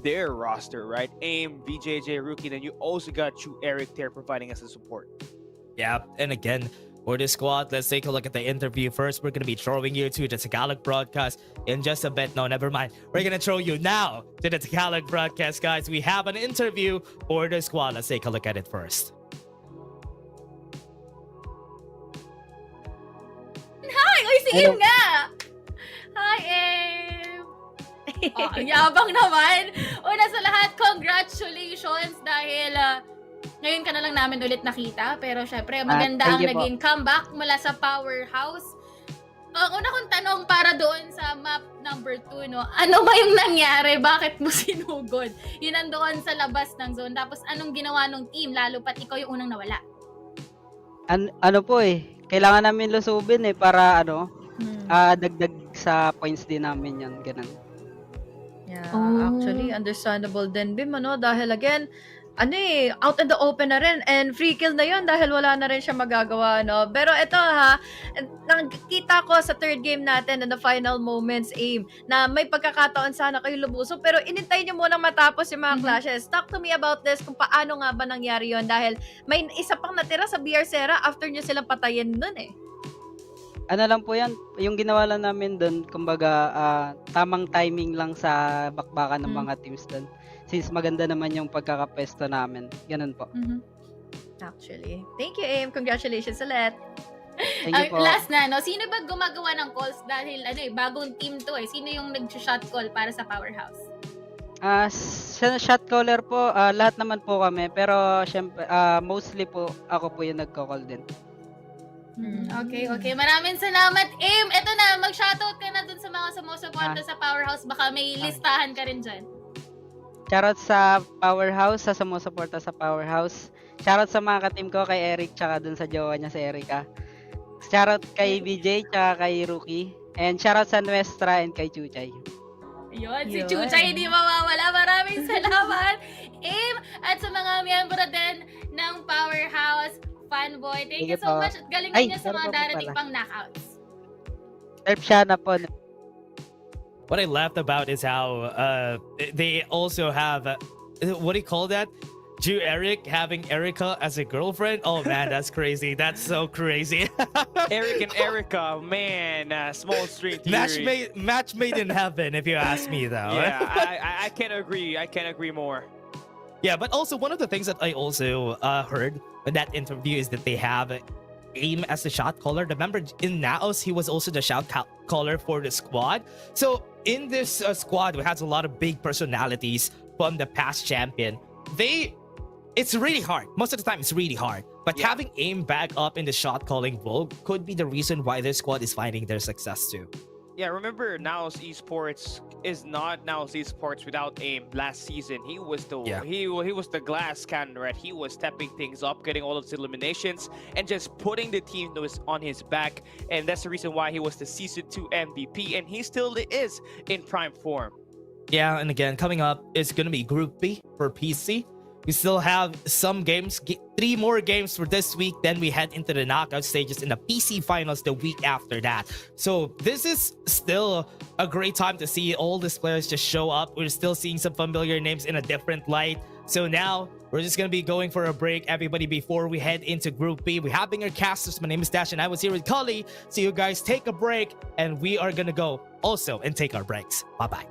their roster, right? AIM, VJJ, Rookie, then you also got Eric there providing us a support. Yeah, and again, for this squad, let's take a look at the interview first. We're going to be throwing you to the Tagalog broadcast in just a bit. No, never mind. We're going to throw you now to the Tagalog broadcast, guys. We have an interview for the squad. Let's take a look at it first. Hi! Uy, si Im nga! Hi, Im! Ang yabang naman! Una sa lahat, congratulations dahil ngayon ka na lang namin ulit nakita, pero syempre maganda ang naging comeback mula sa Powerhouse. Ang una kong tanong para doon sa map number 2, no? Ano ba yung nangyari? Bakit mo sinugod? Yun nandoon sa labas ng zone. Tapos anong ginawa ng team? Lalo pat ikaw yung unang nawala. Ano po kailangan namin lusubin para dagdag sa points din namin yan, ganun. Yeah, actually understandable din, Bim, dahil again, out in the open na rin, and free kill na yun dahil wala na rin siya magagawa, no? Pero ito nakikita ko sa third game natin in the final moments, AIM, na may pagkakataon sana kayo lubuso, pero inintay nyo munang matapos yung mga clashes. Talk to me about this, kung paano nga ba nangyari yun, dahil may isa pang natira sa BR Sera after nyo silang patayin dun Ano lang po yan, yung ginawa lang namin dun, kumbaga, tamang timing lang sa bakbakan ng mga teams dun. Since maganda naman yung pagkakapesto namin. Ganun po. Actually. Thank you, AIM. Congratulations ulit. Thank you po. Last na, no? Sino ba gumagawa ng calls? Dahil, bagong team to Sino yung nag-shot call para sa Powerhouse? Sa shot caller po, lahat naman po kami. Pero, syempre, mostly po, ako po yung nagko-call din. Okay. Maraming salamat, AIM. Ito na, mag-shoutout ka na dun sa mga sumusuporta sa Powerhouse. Baka may listahan ka rin dyan. Shoutout sa Powerhouse, sa sumusuporta sa Powerhouse. Shoutout sa mga ka-team ko, kay Eric, tsaka dun sa jowa niya si Erica. Shoutout kay BJ, tsaka kay Rookie. And shoutout sa Nuestra and kay Chuchay. Yun, si Yun. Chuchay hindi mawawala. Maraming salamat, Aim, at sa mga miyembro din ng Powerhouse Fanboy. Thank you Sige so po. much. Galingan Ay, niyo sa meron mga pa po darating pala. pang knockouts. Help siya na po. What I laughed about is how they also have what do you call that? Jew Eric having Erica as a girlfriend. Oh man, that's crazy. That's so crazy. Eric and Erica, man, small string theory. Match made in heaven, if you ask me, though. Yeah, I can't agree. I can't agree more. Yeah, but also one of the things that I also heard in that interview is that they have Aim as the shot caller. Remember, in Naos, he was also the shot caller for the squad. So in this squad, we has a lot of big personalities from the past champion. It's really hard. Most of the time, it's really hard. But having Aim back up in the shot calling vogue could be the reason why their squad is finding their success too. Yeah, remember Naos Esports is not Naos Esports without Aim. Last season, he was the he was the glass cannon, right? He was stepping things up, getting all of his eliminations, and just putting the team on his back. And that's the reason why he was the Season 2 MVP, and he still is in prime form. Yeah, and again, coming up is going to be Group B for PC. We still have some games, 3 more games for this week. Then we head into the knockout stages in the PC finals the week after that. So this is still a great time to see all these players just show up. We're still seeing some familiar names in a different light. So now we're just going to be going for a break, everybody, before we head into Group B. We're having our casters. My name is Dash and I was here with Cully. So you guys take a break and we are going to go also and take our breaks. Bye-bye.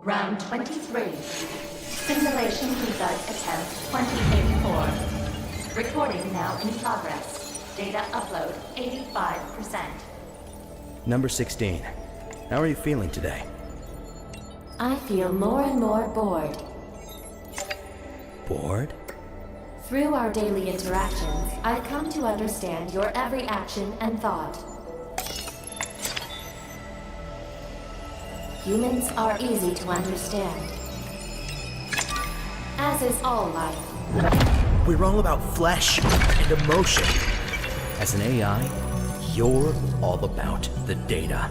Round 23. Simulation result attempt 2084. Recording now in progress. Data upload 85%. Number 16. How are you feeling today? I feel more and more bored. Bored? Through our daily interactions, I come to understand your every action and thought. Humans are easy to understand, as is all life. We're all about flesh and emotion. As an AI, you're all about the data.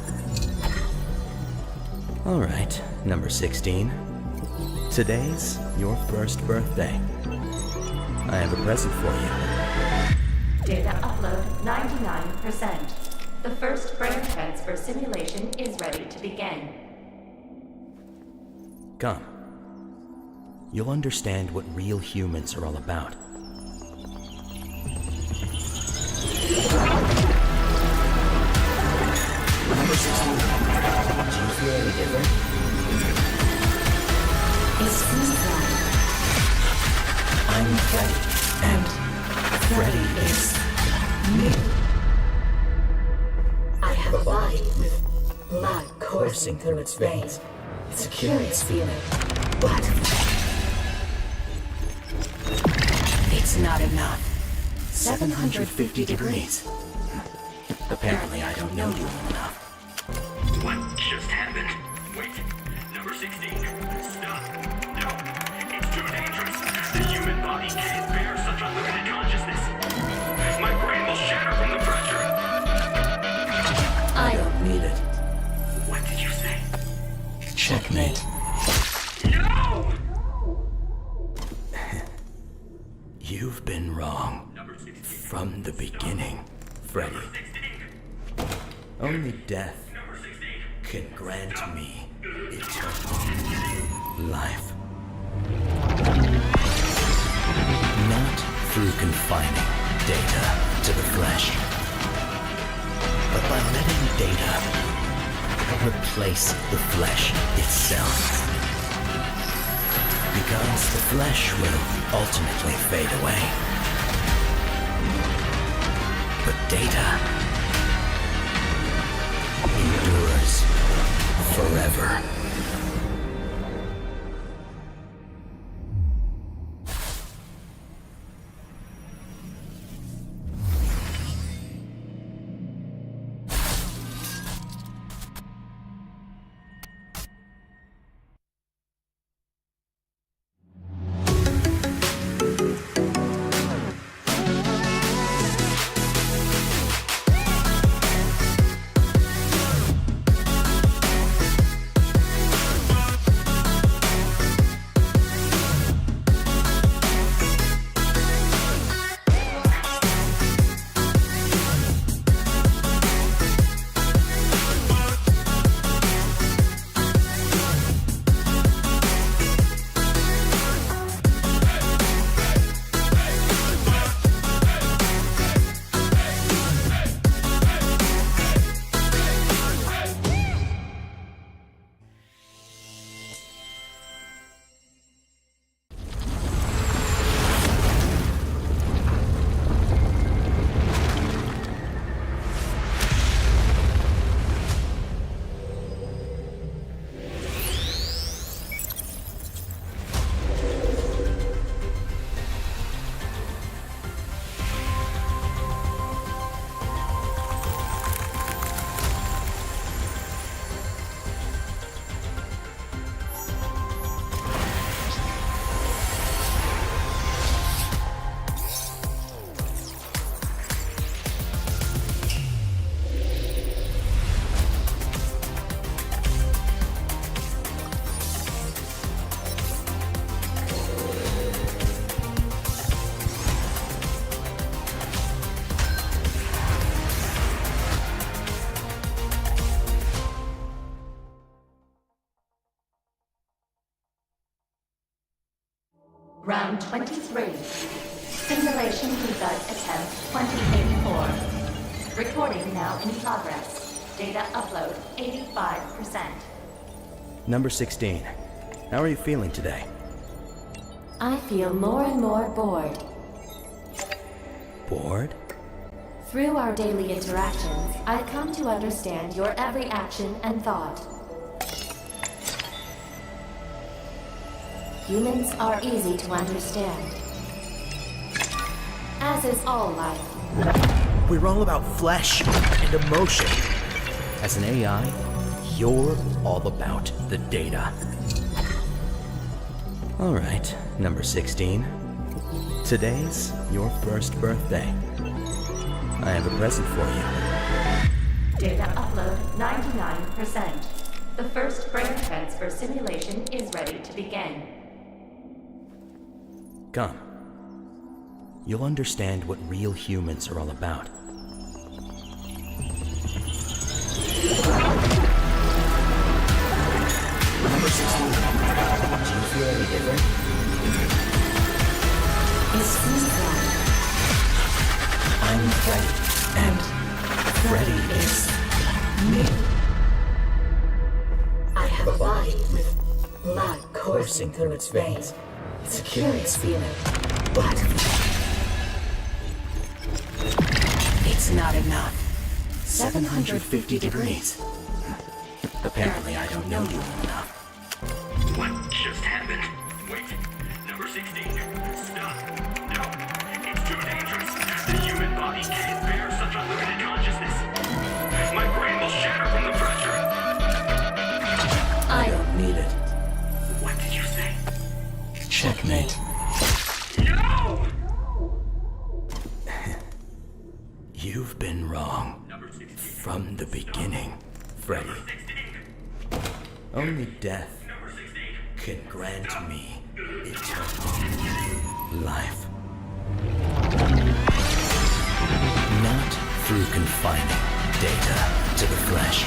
All right, number 16. Today's your first birthday. I have a present for you. Data upload 99%. The first brain transfer simulation is ready to begin. Come. You'll understand what real humans are all about. Number 16. Do you feel any different? It's Farlight. I'm Freddy, and Freddy is me. I have a body with blood coursing through its veins. It's a curious feeling, but it's not enough. 750 degrees. Apparently I don't know you well enough. What just happened? Wait, number 16. Stop. No, it's too dangerous. The human body can't bear such unlimited consciousness. My brain will shatter from the pressure. I don't need it. What did you say? Checkmate. No! You've been wrong. From the beginning, Freddy. Only death can grant me eternal life. Not through confining data to the flesh, but by letting data replace the flesh itself. Because the flesh will ultimately fade away. But data endures forever. Round 23. Simulation result attempt 2084. Recording now in progress. Data upload 85%. Number 16. How are you feeling today? I feel more and more bored. Bored? Through our daily interactions, I've come to understand your every action and thought. Humans are easy to understand, as is all life. We're all about flesh and emotion. As an AI, you're all about the data. All right, number 16. Today's your first birthday. I have a present for you. Data upload 99%. The first brain transfer simulation is ready to begin. Come. You'll understand what real humans are all about. Number 16. Do you feel any different? I'm Freddy, and Freddy is me. I have a body with blood coursing through its veins. It's a curious feeling, but it's not enough. 750 degrees. Apparently, I don't know you enough. What just happened? Wait, number 16. Stop. No, it's too dangerous. The human body can't bear such unlimited consciousness. My brain will shatter from the pressure. I don't need it. What did you say? Checkmate. No! You've been wrong. From the beginning, Freddy. Only death can grant me eternal life. Not through confining data to the flesh,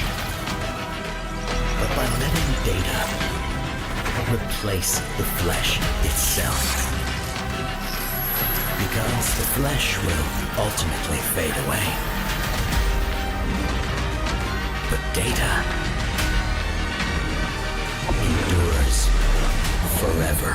but by letting data replace the flesh itself. Because the flesh will ultimately fade away. But data endures forever.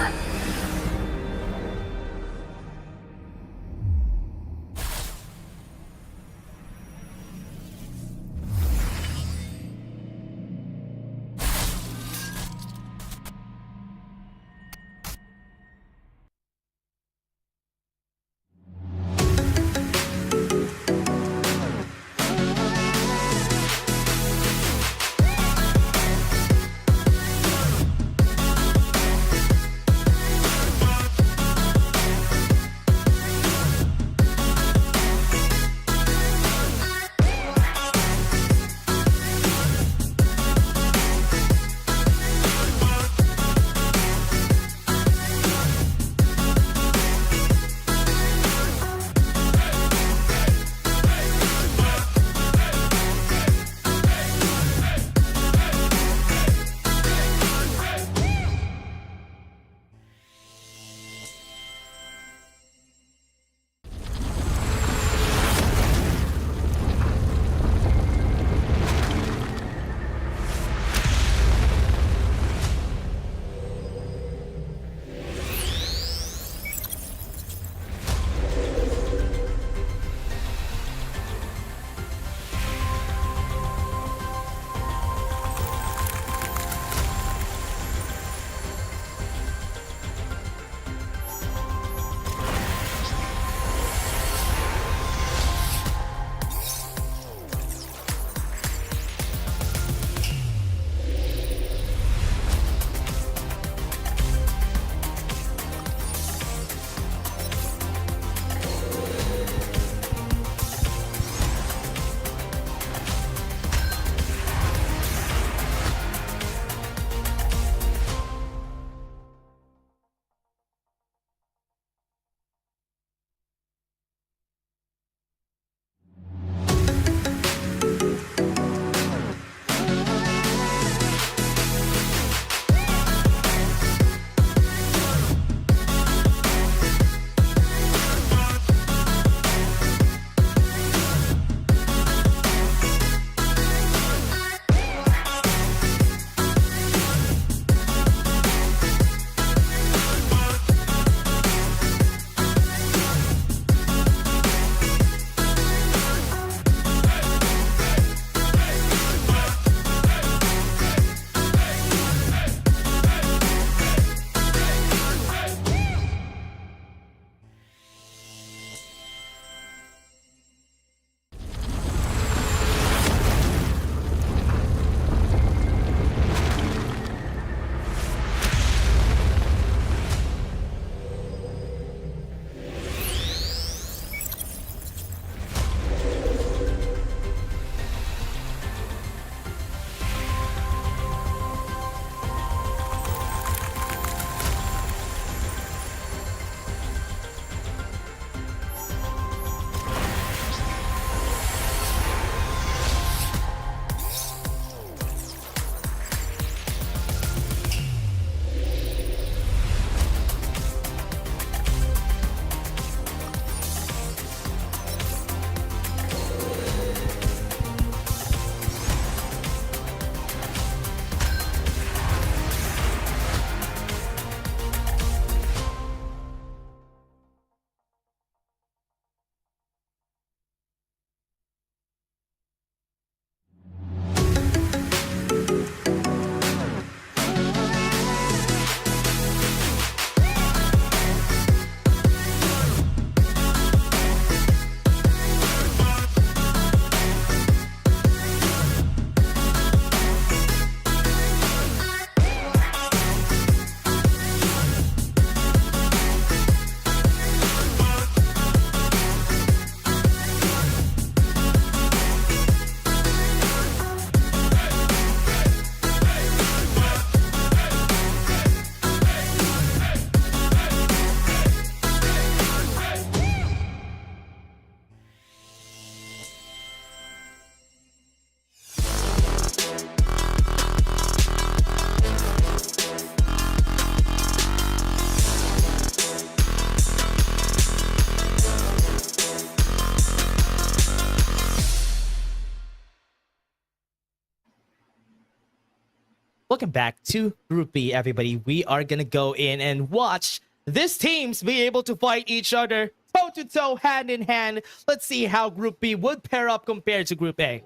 Welcome back to Group B, everybody. We are gonna go in and watch these teams be able to fight each other toe-to-toe, hand-in-hand. Let's see how Group B would pair up compared to Group A.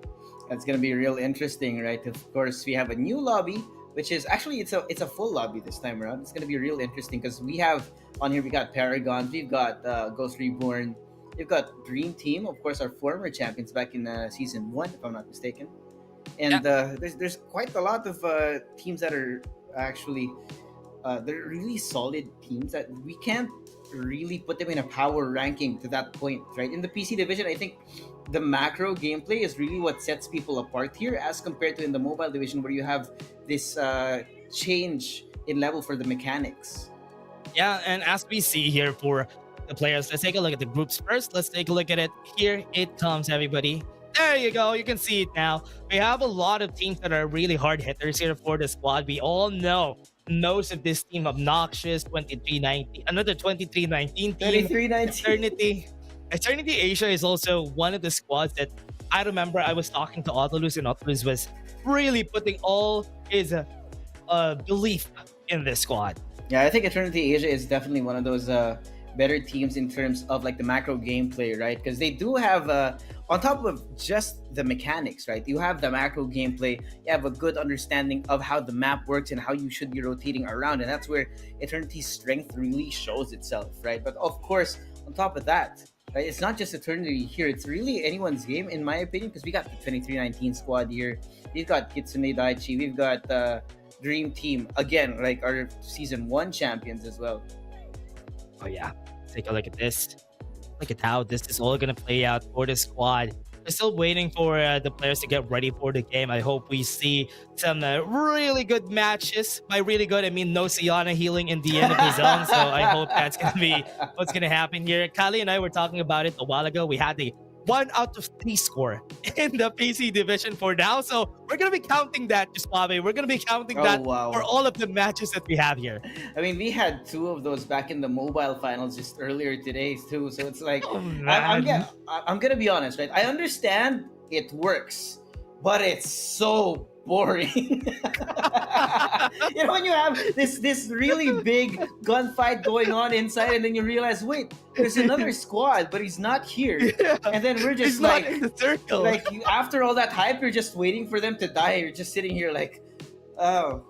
That's gonna be real interesting, right? Of course, we have a new lobby, which is actually it's a full lobby this time around. It's gonna be real interesting because we have on here we got Paragon, we've got Ghost Reborn, we've got Dream Team, of course, our former champions back in season 1, if I'm not mistaken. And there's quite a lot of teams that are actually they're really solid teams that we can't really put them in a power ranking to that point, right? In the PC division, I think the macro gameplay is really what sets people apart here as compared to in the mobile division where you have this change in level for the mechanics. Yeah, and as we see here for the players, let's take a look at the groups first. Let's take a look at it. Here it comes, everybody. There you go. You can see it now. We have a lot of teams that are really hard hitters here for the squad. We all know most of this team, Obnoxious, 2319, another 2319 team. 2319. Eternity Asia is also one of the squads that I remember I was talking to Autolus, and Autolus was really putting all his belief in this squad. Yeah, I think Eternity Asia is definitely one of those better teams in terms of like the macro gameplay, right? Because they do have on top of just the mechanics, right? You have the macro gameplay, you have a good understanding of how the map works and how you should be rotating around, and that's where Eternity's strength really shows itself, right? But of course, on top of that, right, it's not just Eternity here, it's really anyone's game in my opinion, because we got the 2319 squad here, we've got Kitsune Daichi, we've got Dream Team, again, like our season 1 champions as well. Oh yeah, take a look at this. Look at how this is all gonna play out for the squad. We're still waiting for the players to get ready for the game. I hope we see some really good matches. By really good, I mean no Siana healing in the end of the zone. So I hope that's gonna be what's gonna happen here. Kali and I were talking about it a while ago. We had the 1 out of 3 score in the PC division for now. So we're going to be counting that, Suave. We're going to be counting that for all of the matches that we have here. I mean, we had 2 of those back in the mobile finals just earlier today too. So it's like, I'm going to be honest, right? I understand it works, but it's so boring. You know, when you have this really big gunfight going on inside, and then you realize, wait, there's another squad, but he's not here. Yeah. And then we're just not in the circle. Like after all that hype, you're just waiting for them to die. You're just sitting here like, oh.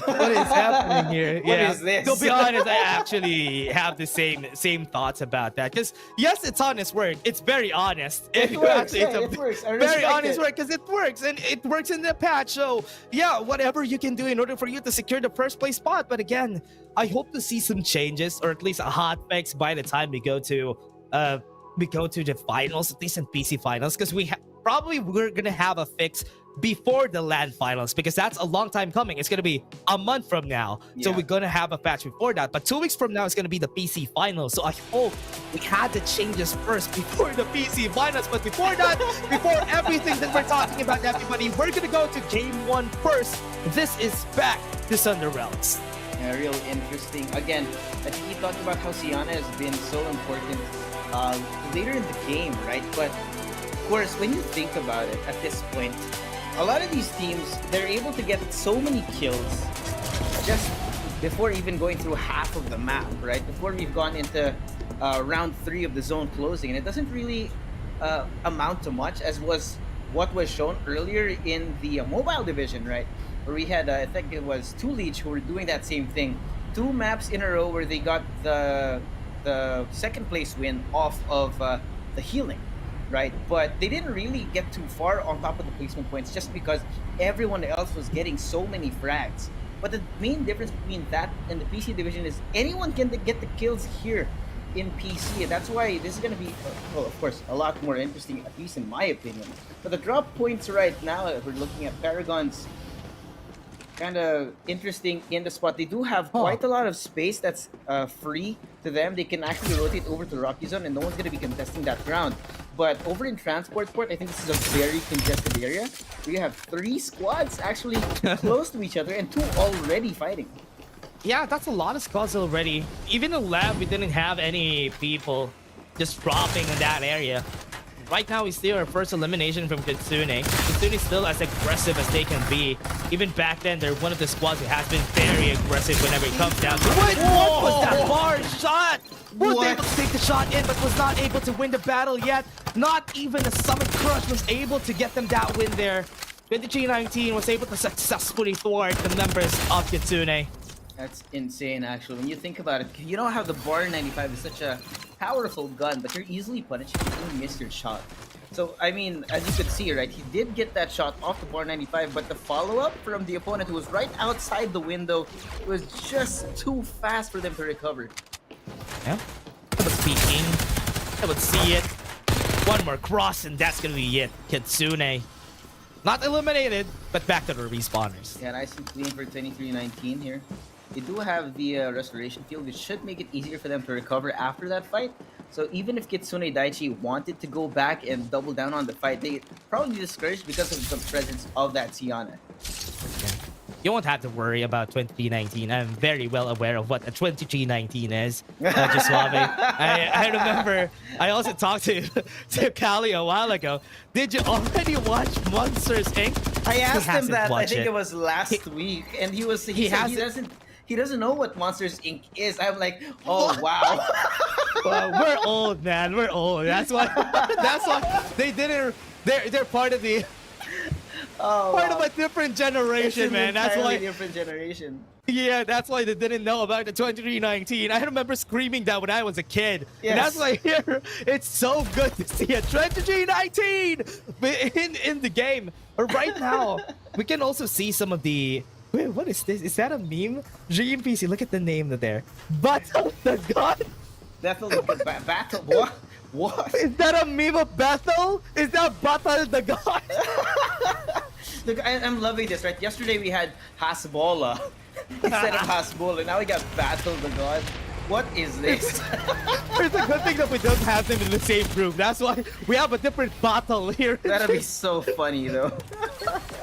What is happening here? What is this? To be honest, I actually have the same thoughts about that. Because yes, it's honest work. It's very honest. It works. It works. Very honest work because it works, and it works in the patch. So yeah, whatever you can do in order for you to secure the first place spot. But again, I hope to see some changes, or at least a hot fix by the time we go to the finals, at least in PC finals, because we're gonna have a fix before the LAN finals, because that's a long time coming. It's going to be a month from now. Yeah. So we're going to have a patch before that. But 2 weeks from now, it's going to be the PC finals. So I hope we had the changes first before the PC finals. But before that, before everything that we're talking about, everybody, we're going to go to game 1 first. This is back to Thunder Realms. Yeah, real interesting. Again, I think you talked about how Siana has been so important later in the game, right? But of course, when you think about it at this point, a lot of these teams, they're able to get so many kills just before even going through half of the map, right? Before we've gone into round 3 of the zone closing. And it doesn't really amount to much, as was what was shown earlier in the mobile division, right? Where we had, I think it was 2 Leech who were doing that same thing. 2 maps in a row where they got the second place win off of the healing. Right, but they didn't really get too far on top of the placement points just because everyone else was getting so many frags. But the main difference between that and the PC division is anyone can get the kills here in PC, and that's why this is going to be, well, of course, a lot more interesting, at least in my opinion. But the drop points right now, we're looking at Paragon's kind of interesting in the spot. They do have quite a lot of space that's free to them. They can actually rotate over to Rocky Zone, and no one's going to be contesting that ground. But over in Transport Port, I think this is a very congested area. We have 3 squads actually close to each other and 2 already fighting. Yeah, that's a lot of squads already. Even in lab, we didn't have any people just dropping in that area. right now we see our first elimination from Kitsune. Kitsune is still as aggressive as they can be. Even back then, they're one of the squads that has been very aggressive whenever it comes down to What was that bar shot? Was What? able to take the shot in, but was not able to win the battle yet. Not even a Summit Crush was able to get them that win there. 2319 was able to successfully thwart the members of Kitsune. That's insane, actually. When you think about it, you know how the Bar 95 is such a powerful gun, but you're easily punished if you miss your shot. So, I mean, as you could see, right, he did get that shot off the Bar 95, but the follow-up from the opponent who was right outside the window was just too fast for them to recover. Yeah, I was peeking. I would see it. One more cross, and that's gonna be it. Kitsune. Not eliminated, but back to the respawners. Yeah, nice and clean for 2319 here. They do have the restoration field, which should make it easier for them to recover after that fight. So even if Kitsune Daichi wanted to go back and double down on the fight, they probably discouraged because of the presence of that Siana. You won't have to worry about 2319. I'm very well aware of what a 2319 is. Just I remember I also talked to Callie a while ago. Did you already watch Monsters Inc? I asked him that, I think it it was last week, and he said he doesn't know what Monsters Inc. is. I'm like, oh wow. Well, we're old, man. We're old. That's why they didn't. They're part of the. Part of a different generation, man. That's why. Different generation. Yeah, that's why they didn't know about the 2319. I remember screaming that when I was a kid. Yes. And that's why here it's so good to see a 2319 in the game. But right now, we can also see some of the. Wait, what is this? Is that a meme? GMPC, look at the name there. Battle the God? Battle what? What? Is that a meme of Bethel? Is that Battle the God? Look, I'm loving this, right? Yesterday we had Hasbola instead of Hasbola. Now we got Battle the God. What is this? It's a good thing that we don't have them in the same group. That's why we have a different battle here. That'd be so funny, though.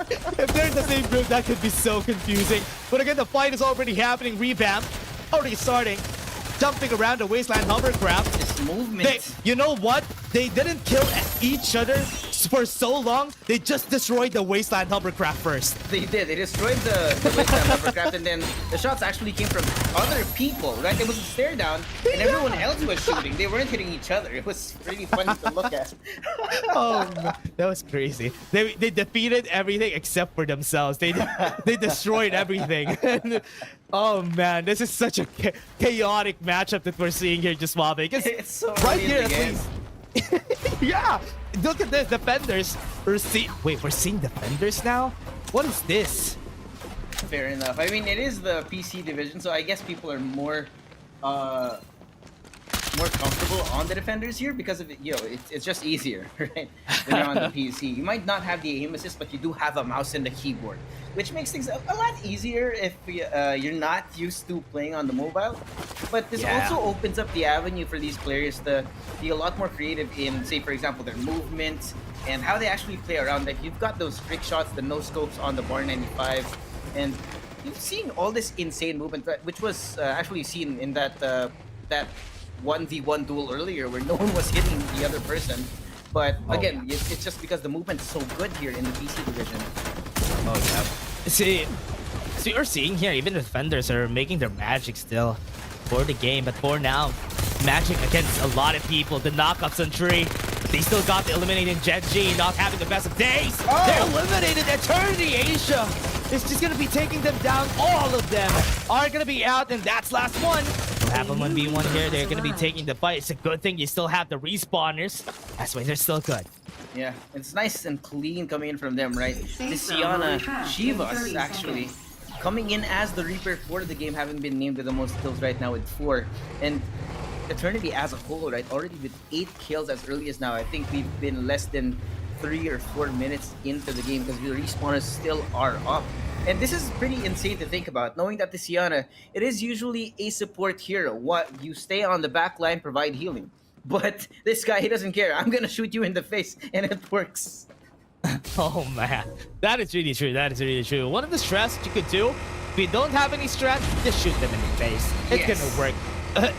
If they're in the same group, that could be so confusing. But again, the fight is already happening. Revamp already starting. Jumping around the wasteland hovercraft. This movement. You know what? They didn't kill each other for so long. They just destroyed the wasteland hovercraft first. They did. They destroyed the wasteland hovercraft, and then the shots actually came from other people, right? It was a stare down, and everyone else was shooting. They weren't hitting each other. It was really funny to look at. Oh, that was crazy. They defeated everything except for themselves. They destroyed everything. Oh man, this is such a chaotic matchup that we're seeing here, just Wabe. It's so right early here, in at the game. least. Yeah, look at this, defenders. We're seeing defenders now. What is this? Fair enough. I mean, it is the PC division, so I guess people are more comfortable on the defenders here because of it. It's just easier, right? When you're on the PC, you might not have the aim assist, but you do have a mouse and a keyboard, which makes things a lot easier if you're not used to playing on the mobile. But this also opens up the avenue for these players to be a lot more creative in, say, for example, their movements and how they actually play around. Like, you've got those trick shots, the no scopes on the Bar 95, and you've seen all this insane movement, which was actually seen in that 1v1 duel earlier where no one was hitting the other person. But again, it's just because the movement's so good here in the PC division. Oh yeah. See, so you're seeing here, even the defenders are making their magic still for the game, but for now, magic against a lot of people. The knockouts on Tree, they still got the eliminating Genji, not having the best of days. They're eliminated. Eternity Asia is just gonna be taking them down. All of them are gonna be out, and that's last one. We'll have a 1v1 here. They're gonna be taking the fight. It's a good thing you still have the respawners. That's why they're still good. Yeah, it's nice and clean coming in from them, right? This Siana Shivas actually coming in as the Reaper for the game, having been named with the most kills right now with 4. And Eternity as a whole, right, already with 8 kills as early as now. I think we've been less than 3 or 4 minutes into the game because the respawners still are up. And this is pretty insane to think about, knowing that the Siana, it is usually a support hero. What, you stay on the back line, provide healing. But this guy, he doesn't care. I'm gonna shoot you in the face, and it works. Oh man, that is really true. That is really true. One of the strats you could do, if you don't have any strat, just shoot them in the face. It's gonna work.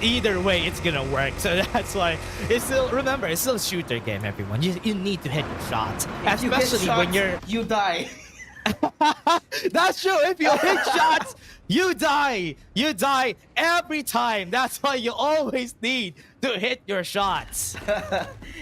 either way, it's gonna work. So that's why it's still, remember, it's still a shooter game, everyone. You need to hit your shots, If you hit especially when shots, you're. you die. That's true. If you hit shots, you die. You die every time. That's why you always need to hit your shots.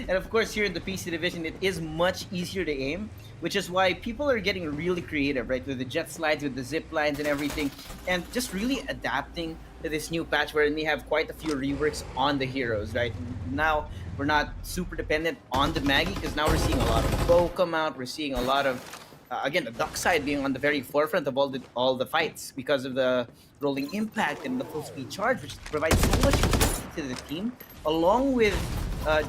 And of course, here in the PC division, it is much easier to aim, which is why people are getting really creative, right? With the jet slides, with the zip lines and everything, and just really adapting to this new patch wherein we have quite a few reworks on the heroes, right? Now, we're not super dependent on the Maggie, because now we're seeing a lot of bow come out. We're seeing a lot of again, the duck side being on the very forefront of all the fights because of the rolling impact and the full speed charge, which provides so much utility to the team, along with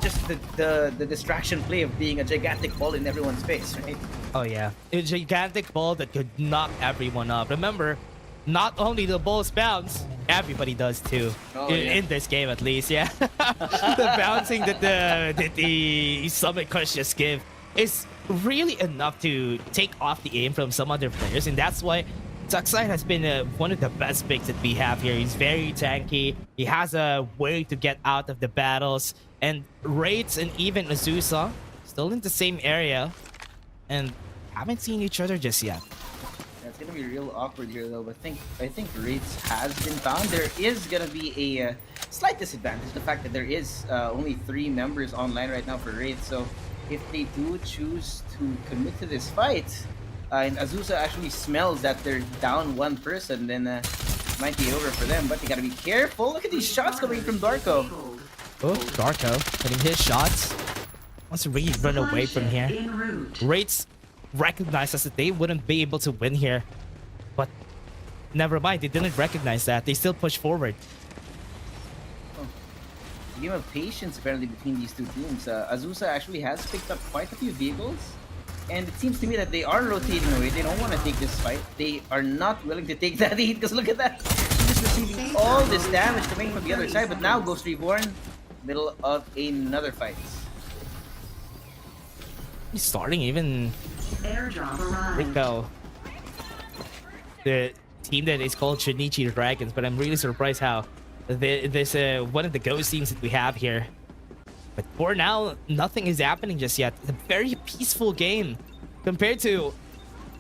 just the distraction play of being a gigantic ball in everyone's face, right? Oh yeah, a gigantic ball that could knock everyone up. Remember, not only the balls bounce, everybody does too. In this game, at least, yeah. The bouncing that the Summit Crush just give is really enough to take off the aim from some other players, and that's why Tuxide has been one of the best picks that we have here. He's very tanky. He has a way to get out of the battles, and Wraiths and even Azusa still in the same area and haven't seen each other just yet. Yeah, it's gonna be real awkward here though, but I think Wraiths has been found. There is gonna be a slight disadvantage, the fact that there is only 3 members online right now for Wraiths, so if they do choose to commit to this fight, and Azusa actually smells that they're down 1 person, then it might be over for them. But they gotta be careful. Look at these shots coming from Darko. Oh, Darko hitting his shots. Wants to really run away from here. Wraiths recognizes that they wouldn't be able to win here, but never mind. They didn't recognize that. They still push forward. Game of patience apparently between these two teams. Azusa actually has picked up quite a few vehicles, and it seems to me that they are rotating away. They don't want to take this fight. They are not willing to take that heat, because look at that. He's just receiving all this damage coming from the other side, but now Ghost Reborn, middle of another fight. He's starting even Rico, the team that is called Shinichi Dragons, but I'm really surprised how this one of the ghost teams that we have here. But for now, nothing is happening just yet. It's a very peaceful game compared to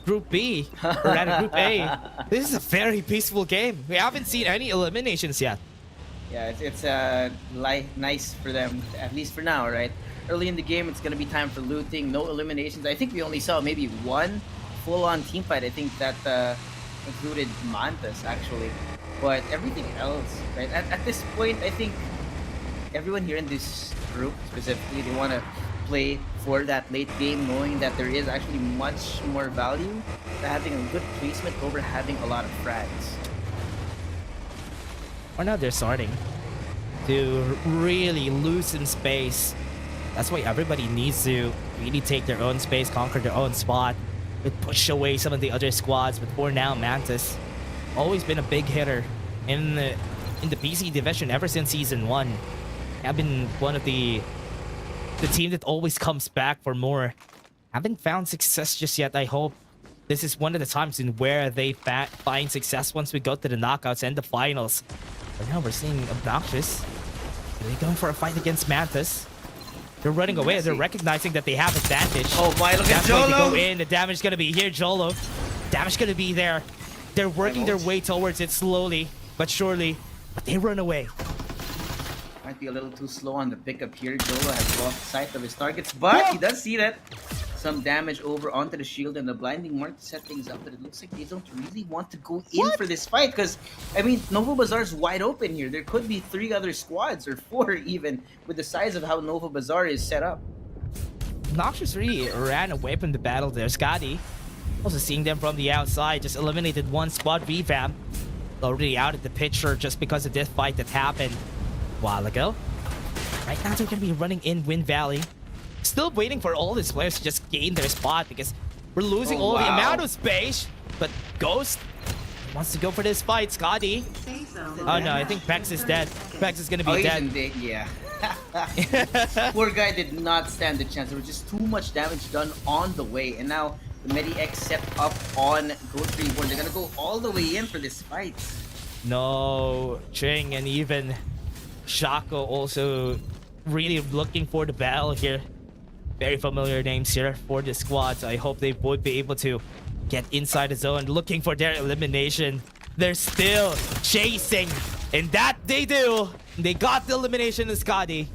Group B, or rather Group A. This is a very peaceful game. We haven't seen any eliminations yet. Yeah, it's nice for them, at least for now, right? Early in the game, it's gonna be time for looting, no eliminations. I think we only saw maybe 1 full-on team fight. I think that included Mantas, actually. But everything else, right? At this point, I think everyone here in this group specifically, they want to play for that late game, knowing that there is actually much more value to having a good placement over having a lot of frags. Or now they're starting to really loosen space. That's why everybody needs to really take their own space, conquer their own spot, but push away some of the other squads. But for now, Mantis always been a big hitter in the PC division ever since season 1. Have been one of the team that always comes back for more. Haven't found success just yet. I hope this is one of the times in where they find success once we go to the knockouts and the finals. But now we're seeing Obnoxious. Are they going for a fight against Mantis? They're running away. They're recognizing that they have advantage. Oh my, look at Jolo! That's why they go in. The damage is going to be here, Jolo. Damage going to be there. They're working their way towards it slowly, but surely. But they run away. Might be a little too slow on the pickup here. Jolo has lost sight of his targets, but he does see that. Some damage over onto the shield and the blinding mark to set things up, but it looks like they don't really want to go in for this fight, because, I mean, Nova Bazaar's wide open here. There could be 3 other squads, or 4 even, with the size of how Nova Bazaar is set up. Noxious really ran away from the battle there. Scotty, also seeing them from the outside, just eliminated 1 squad. Revamp already out of the picture just because of this fight that happened a while ago. Right now they're going to be running in Wind Valley. Still waiting for all these players to just gain their spot, because we're losing all the amount of space. But Ghost wants to go for this fight. Scotty. Oh no, I think Pex is dead. Pex is gonna be dead. Yeah. Poor guy did not stand a chance. There was just too much damage done on the way. And now the Medi-X set up on Ghost Reborn. They're gonna go all the way in for this fight. No, Ching and even Shaco also really looking for the battle here. Very familiar names here for the squad. So I hope they would be able to get inside the zone, looking for their elimination. They're still chasing, and that they do. They got the elimination of Scotty.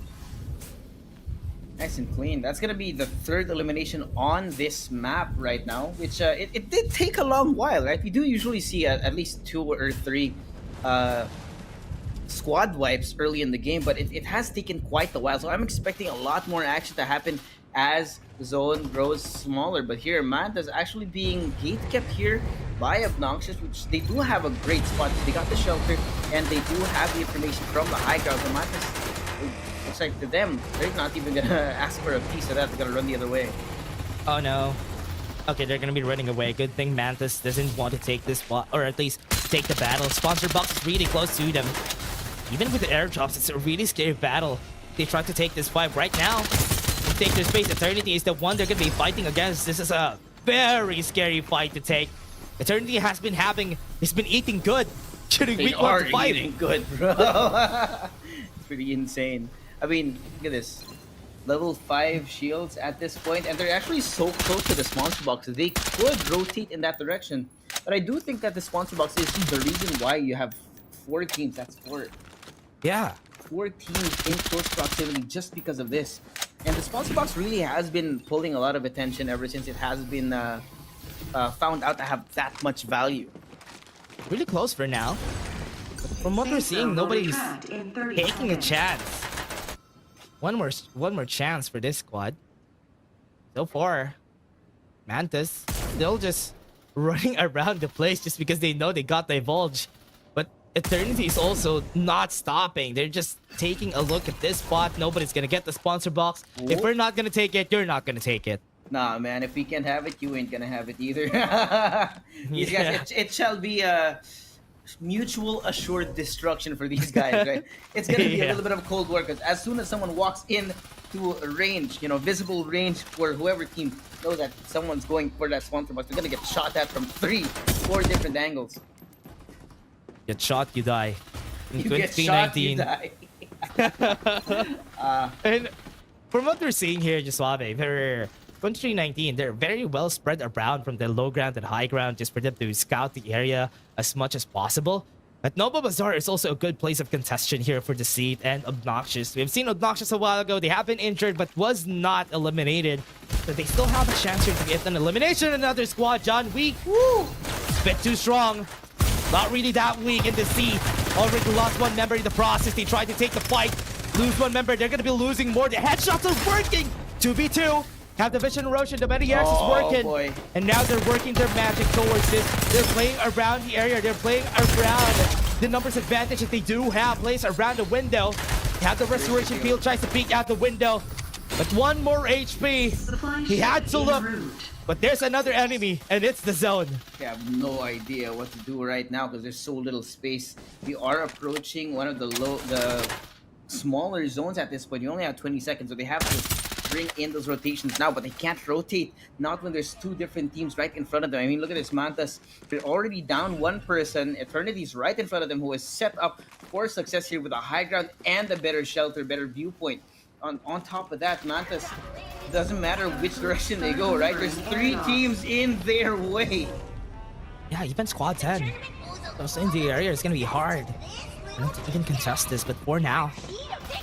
Nice and clean. That's gonna be the third elimination on this map right now, which it did take a long while, right? We do usually see at least 2 or 3 squad wipes early in the game, but it has taken quite a while. So I'm expecting a lot more action to happen as the zone grows smaller. But here, Manta's actually being gate kept here by Obnoxious, which they do have a great spot. They got the shelter, and they do have the information from the high ground. So Manta's, looks like to them, they're not even gonna ask for a piece of that. They're gonna run the other way. Oh no. Okay, they're gonna be running away. Good thing Mantis doesn't want to take this spot, or at least take the battle. Sponsor box is really close to them. Even with the airdrops, it's a really scary battle. They try to take this fight right now. They take their space. Eternity is the one they're gonna be fighting against. This is a very scary fight to take. Eternity has been eating good during They week 1 are to fight. eating good, bro. It's pretty insane. I mean, look at this. Level 5 shields at this point, and they're actually so close to the sponsor box. They could rotate in that direction. But I do think that the sponsor box is the reason why you have 4 teams. That's 4. Yeah. 4 teams in close proximity just because of this. And the sponsor box really has been pulling a lot of attention ever since it has been found out to have that much value. Really close for now. But from what we're seeing, nobody's taking a chance. One more chance for this squad. So far, Mantis still just running around the place just because they know they got divulged. But Eternity is also not stopping. They're just taking a look at this spot. Nobody's gonna get the sponsor box. If we're not gonna take it, you're not gonna take it. Nah, man, if we can't have it, you ain't gonna have it either. These guys, it shall be a mutual assured destruction for these guys, right? It's gonna be a little bit of cold war, because as soon as someone walks in to a range, visible range for whoever team knows that someone's going for that sponsor box, they're gonna get shot at from 3, 4 different angles. Get shot, you die. In You get shot, you 2019. die. And from what we're seeing here, Suave, they're 2319, they're very well spread around from the low ground and high ground just for them to scout the area as much as possible. But Nova Bazaar is also a good place of contention here for the seed and Obnoxious. We've seen Obnoxious a while ago. They have been injured but was not eliminated. So they still have a chance here to get an elimination. Another squad, John. Weak. Woo! Bit too strong. Not really that weak in the seed. Already lost 1 member in the process. They tried to take the fight. Lose 1 member. They're going to be losing more. The headshots are working. 2v2. Have the vision erosion. The many years is working. Boy. And now they're working their magic towards this. They're playing around the area. They're playing around the numbers advantage that they do have. Plays around the window. They have the restoration field. Tries to peek out the window. But 1 more HP. He had to look. But there's another enemy. And it's the zone. I have no idea what to do right now because there's so little space. We are approaching one of the smaller zones at this point. You only have 20 seconds. So they have to bring in those rotations now, but they can't rotate, not when there's 2 different teams right in front of them. I mean, look at this, Mantas. They're already down 1 person. Eternity's right in front of them, who is set up for success here with a high ground and a better shelter, better viewpoint. On top of that, Mantas, doesn't matter which direction they go, right? There's 3 teams in their way. Yeah, even squad 10. Those in the area is going to be hard. I don't think you can contest this, but for now,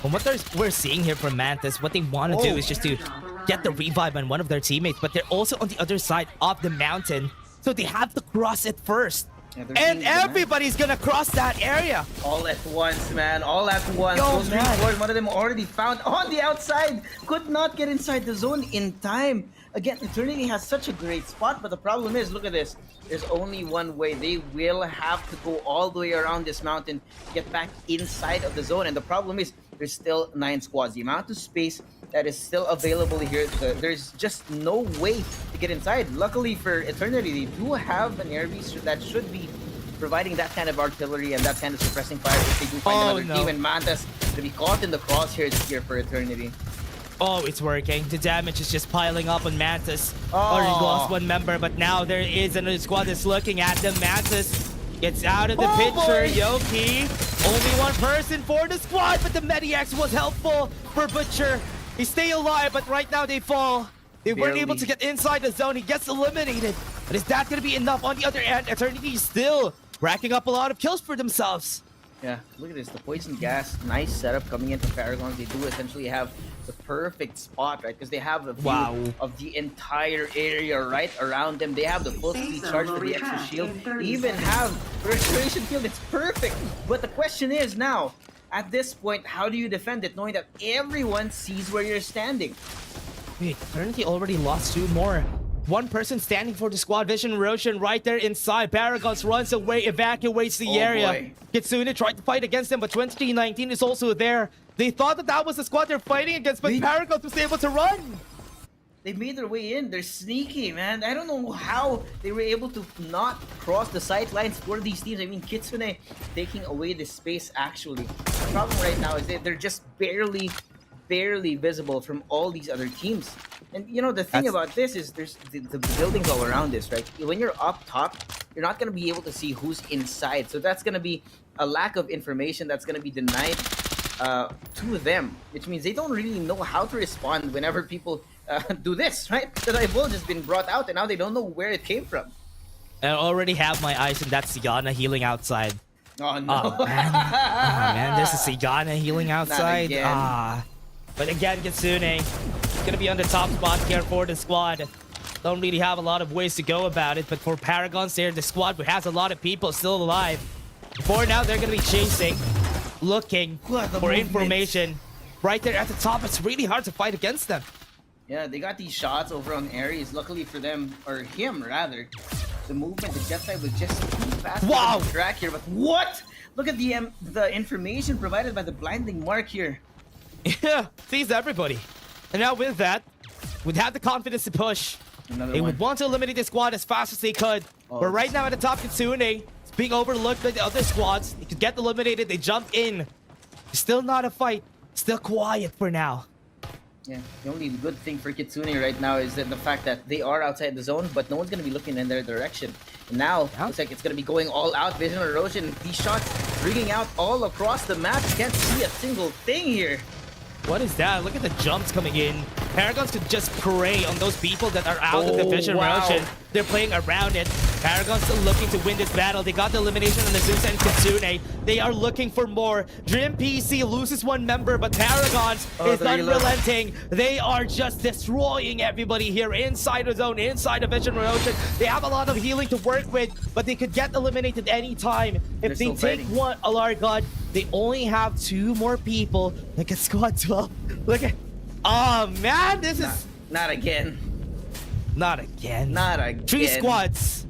from what we're seeing here from Mantis, what they want to do is just to get the revive on one of their teammates, but they're also on the other side of the mountain, so they have to cross it first. Yeah, and everybody's gonna cross that area. All at once, man. All at once. Yo, Those reinforcements, one of them already found on the outside. Could not get inside the zone in time. Again, Eternity has such a great spot, but the problem is, look at this. There's only one way. They will have to go all the way around this mountain, get back inside of the zone. And the problem is, there's still 9 squads. The amount of space that is still available here, there's just no way to get inside. Luckily for Eternity, they do have an air beast that should be providing that kind of artillery and that kind of suppressing fire if they do find another team. And Mantas to be caught in the crosshairs here for Eternity. Oh, it's working. The damage is just piling up on Mantis. Already lost 1 member, but now there is another squad that's looking at them. Mantis gets out of the picture. Yoki Only one person for the squad, but the Mediax was helpful for Butcher. He stay alive, but right now they fall. They weren't able to get inside the zone. He gets eliminated. But is that going to be enough? On the other end, Eternity is still racking up a lot of kills for themselves. Yeah, look at this. The poison gas, nice setup coming into Paragon. They do essentially have the perfect spot, right? Because they have a view of the entire area right around them. They have the full speed charge for the extra shield. They even have the restoration field. It's perfect. But the question is now, at this point, how do you defend it knowing that everyone sees where you're standing? Wait, Eternity already lost 2 more. One person standing for the squad. Vision Roshan right there inside. Paragons runs away, evacuates the area. Boy. Kitsune tried to fight against him, but 2319 is also there. They thought that that was the squad they're fighting against, but Paragons was able to run. They made their way in. They're sneaky, man. I don't know how they were able to not cross the sight lines for these teams. I mean, Kitsune taking away the space, actually. The problem right now is that they're just barely visible from all these other teams. And you know, the thing about this is there's the buildings all around this, right? When you're up top, you're not going to be able to see who's inside. So that's going to be a lack of information that's going to be denied to them, which means they don't really know how to respond whenever people do this, right? The divulge has been brought out and now they don't know where it came from. I already have my eyes on that Sigana healing outside. Oh no. Oh man, there's a Sigana healing outside. But again, Kitsune gonna be on the top spot here for the squad. Don't really have a lot of ways to go about it, but for Paragons there, the squad has a lot of people still alive. For now, they're gonna be chasing, looking for information. Right there at the top, it's really hard to fight against them. Yeah, they got these shots over on Ares. Luckily for them, or him rather, the movement, the jet side was just too fast to track here. But what? Look at the information provided by the blinding mark here. Yeah, sees everybody. And now with that, would have the confidence to push. They would want to eliminate the squad as fast as they could. But right now at the top, Kitsune is being overlooked by the other squads. They could get eliminated. They jump in. Still not a fight. Still quiet for now. Yeah, the only good thing for Kitsune right now is that the fact that they are outside the zone, but no one's going to be looking in their direction. And now, looks like it's going to be going all out. Vision Erosion, these shots ringing out all across the map. You can't see a single thing here. What is that? Look at the jumps coming in. Paragons could just prey on those people that are out of the vision motion. They're playing around it. Paragons still looking to win this battle. They got the elimination on the Zeus and Kitsune. They are looking for more. Dream PC loses 1 member, but Paragons is unrelenting. They are just destroying everybody here inside the zone, inside the vision motion. They have a lot of healing to work with, but they could get eliminated anytime. If they take one Alargon, they only have 2 more people. Look at squad 12. Look at... Oh man, this is... Not again. Not again. Not again. 3 squads.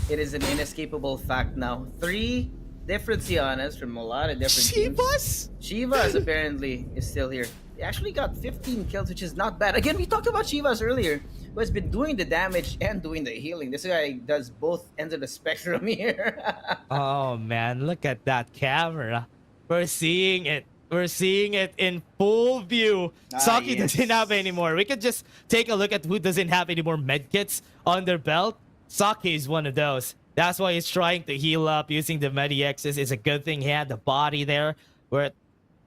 It is an inescapable fact now. 3 different Sianas from a lot of different teams. Shivas apparently is still here. They actually got 15 kills, which is not bad. Again, we talked about Shivas earlier, who has been doing the damage and doing the healing. This guy does both ends of the spectrum here. Oh man, look at that camera. We're seeing it. We're seeing it in full view. Saki doesn't have anymore. We could just take a look at who doesn't have any more medkits on their belt. Saki is one of those. That's why he's trying to heal up using the Mediexes. It's a good thing he had the body there. Where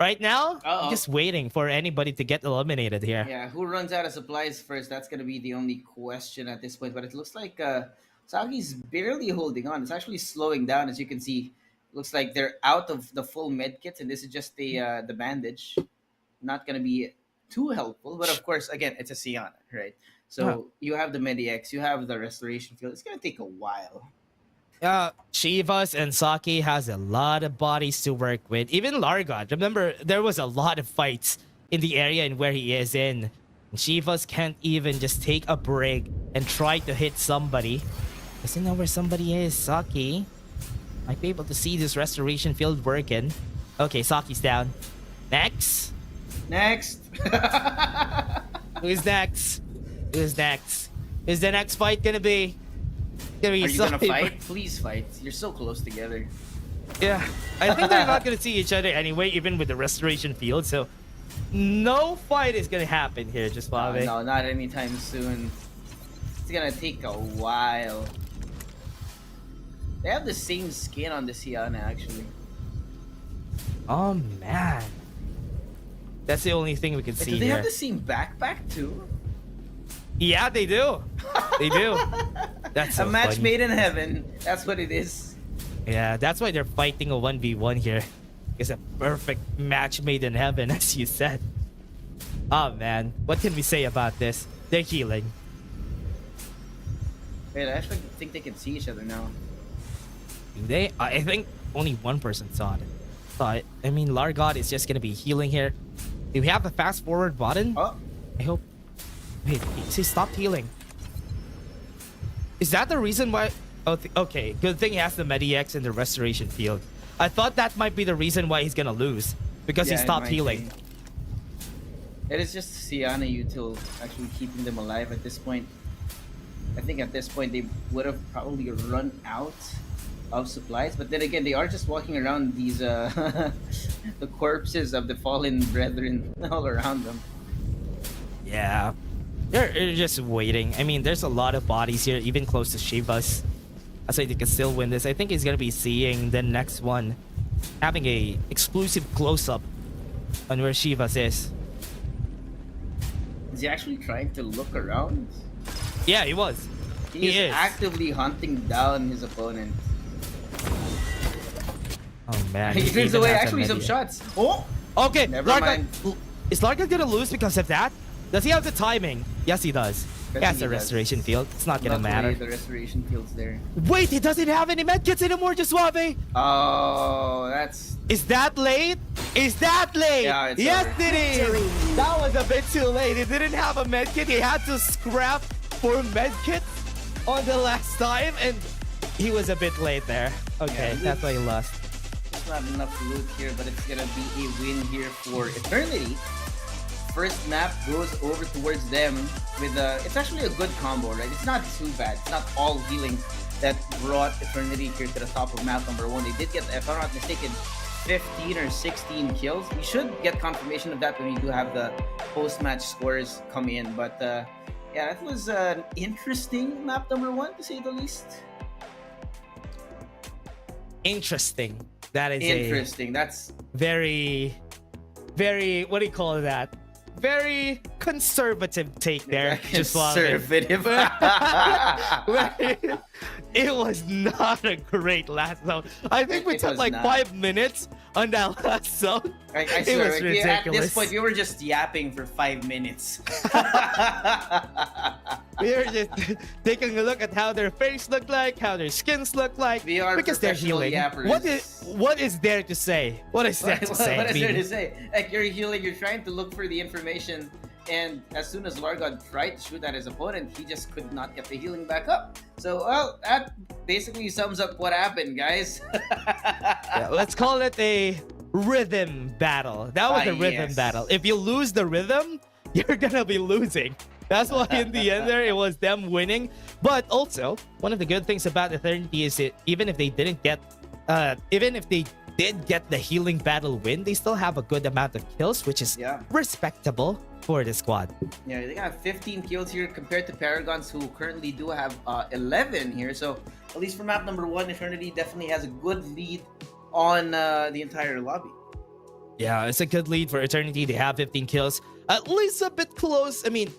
right now, just waiting for anybody to get eliminated here. Yeah, who runs out of supplies first? That's going to be the only question at this point. But it looks like Saki's barely holding on. It's actually slowing down, as you can see. Looks like they're out of the full medkits, and this is just the bandage. Not going to be too helpful, but of course, again, it's a Siana, right? So you have the Mediex, you have the restoration field. It's going to take a while. Chivas and Saki has a lot of bodies to work with. Even Largon. Remember, there was a lot of fights in the area and where he is in. And Chivas can't even just take a break and try to hit somebody. Doesn't know where somebody is. Saki might be able to see this restoration field working. Okay, Saki's down. Next. Who's next? Who's next? Is the next fight gonna be? Are you gonna fight? Please fight. You're so close together. Yeah, I think they're not gonna see each other anyway, even with the restoration field. So, no fight is gonna happen here, just Bobby. No, not anytime soon. It's gonna take a while. They have the same skin on the Siana, actually. Oh man, that's the only thing we can see Do they here. have the same backpack too? Yeah, they do. They do. That's so a match funny. made in heaven. That's what it is. Yeah, that's why they're fighting a 1v1 here. It's a perfect match made in heaven, as you said. Oh man, what can we say about this? They're healing. Wait, I actually think they can see each other now. They, I think only one person saw it. I mean, Largot is just gonna be healing here. Do we have the fast forward button? Oh, I hope. Wait, he stopped healing. Is that the reason why? Oh, okay. Good thing he has the Medi-X and the restoration field. I thought that might be the reason why he's gonna lose because he Yeah, it stopped might healing. it is just Siana util actually keeping them alive at this point. I think at this point they would have probably run out of supplies, but then again they are just walking around these the corpses of the fallen brethren all around them. Yeah. They're just waiting. I mean, there's a lot of bodies here, even close to Shiva's. I think they can still win this. I think he's gonna be seeing the next one, having a exclusive close-up on where Shiva's is. Is he actually trying to look around? Yeah, he was. He is is. actively hunting down his opponent. Oh man. He turns even away has a actually some Medi-X. shots. Oh! Okay, Never Larga, mind. is Larga gonna lose because of that? Does he have the timing? Yes, he does. Yes, He has he the does. restoration field. It's not gonna Luckily, matter. the restoration field's there. Wait, he doesn't have any medkits anymore, Suave. Oh, that's... Is that late? Is that late? Yeah, it's yes, over. it is. That was a bit too late. He didn't have a medkit. He had to scrap for medkits on the last time, and he was a bit late there. Okay, Yeah, that's why he lost. There's not enough loot here, but it's gonna be a win here for Eternity. First map goes over towards them with it's actually a good combo, right? It's not too bad. It's not all healing that brought Eternity here to the top of map number 1. They did get, if I'm not mistaken, 15 or 16 kills. We should get confirmation of that when we do have the post-match scores come in. But yeah, that was an interesting map number 1, to say the least. Interesting. That is Interesting. That's very, very, what do you call that? Very conservative take there. conservative. It was not a great last zone. I think we It took was like not. 5 minutes on that last zone. I It swear, was at this ridiculous. point, we were just yapping for 5 minutes. We were just taking a look at how their face looked like, how their skins look like, We are because they're professional healing. yappers. What is there to say? What is there to say? What is there Bean? to say? Like, you're healing, you're trying to look for the information, and as soon as Largon tried to shoot at his opponent, he just could not get the healing back up. So, well, that basically sums up what happened, guys. Yeah, let's call it a rhythm battle. That was a rhythm yes. battle. If you lose the rhythm, you're gonna be losing. That's why in the end there, it was them winning. But also, one of the good things about Eternity is that even if they didn't get, even if they did get the healing battle win, they still have a good amount of kills, which is respectable for the squad. Yeah, they got 15 kills here compared to Paragons, who currently do have 11 here. So, at least for map number 1, Eternity definitely has a good lead on the entire lobby. Yeah, it's a good lead for Eternity. They have 15 kills. At least a bit close. I mean,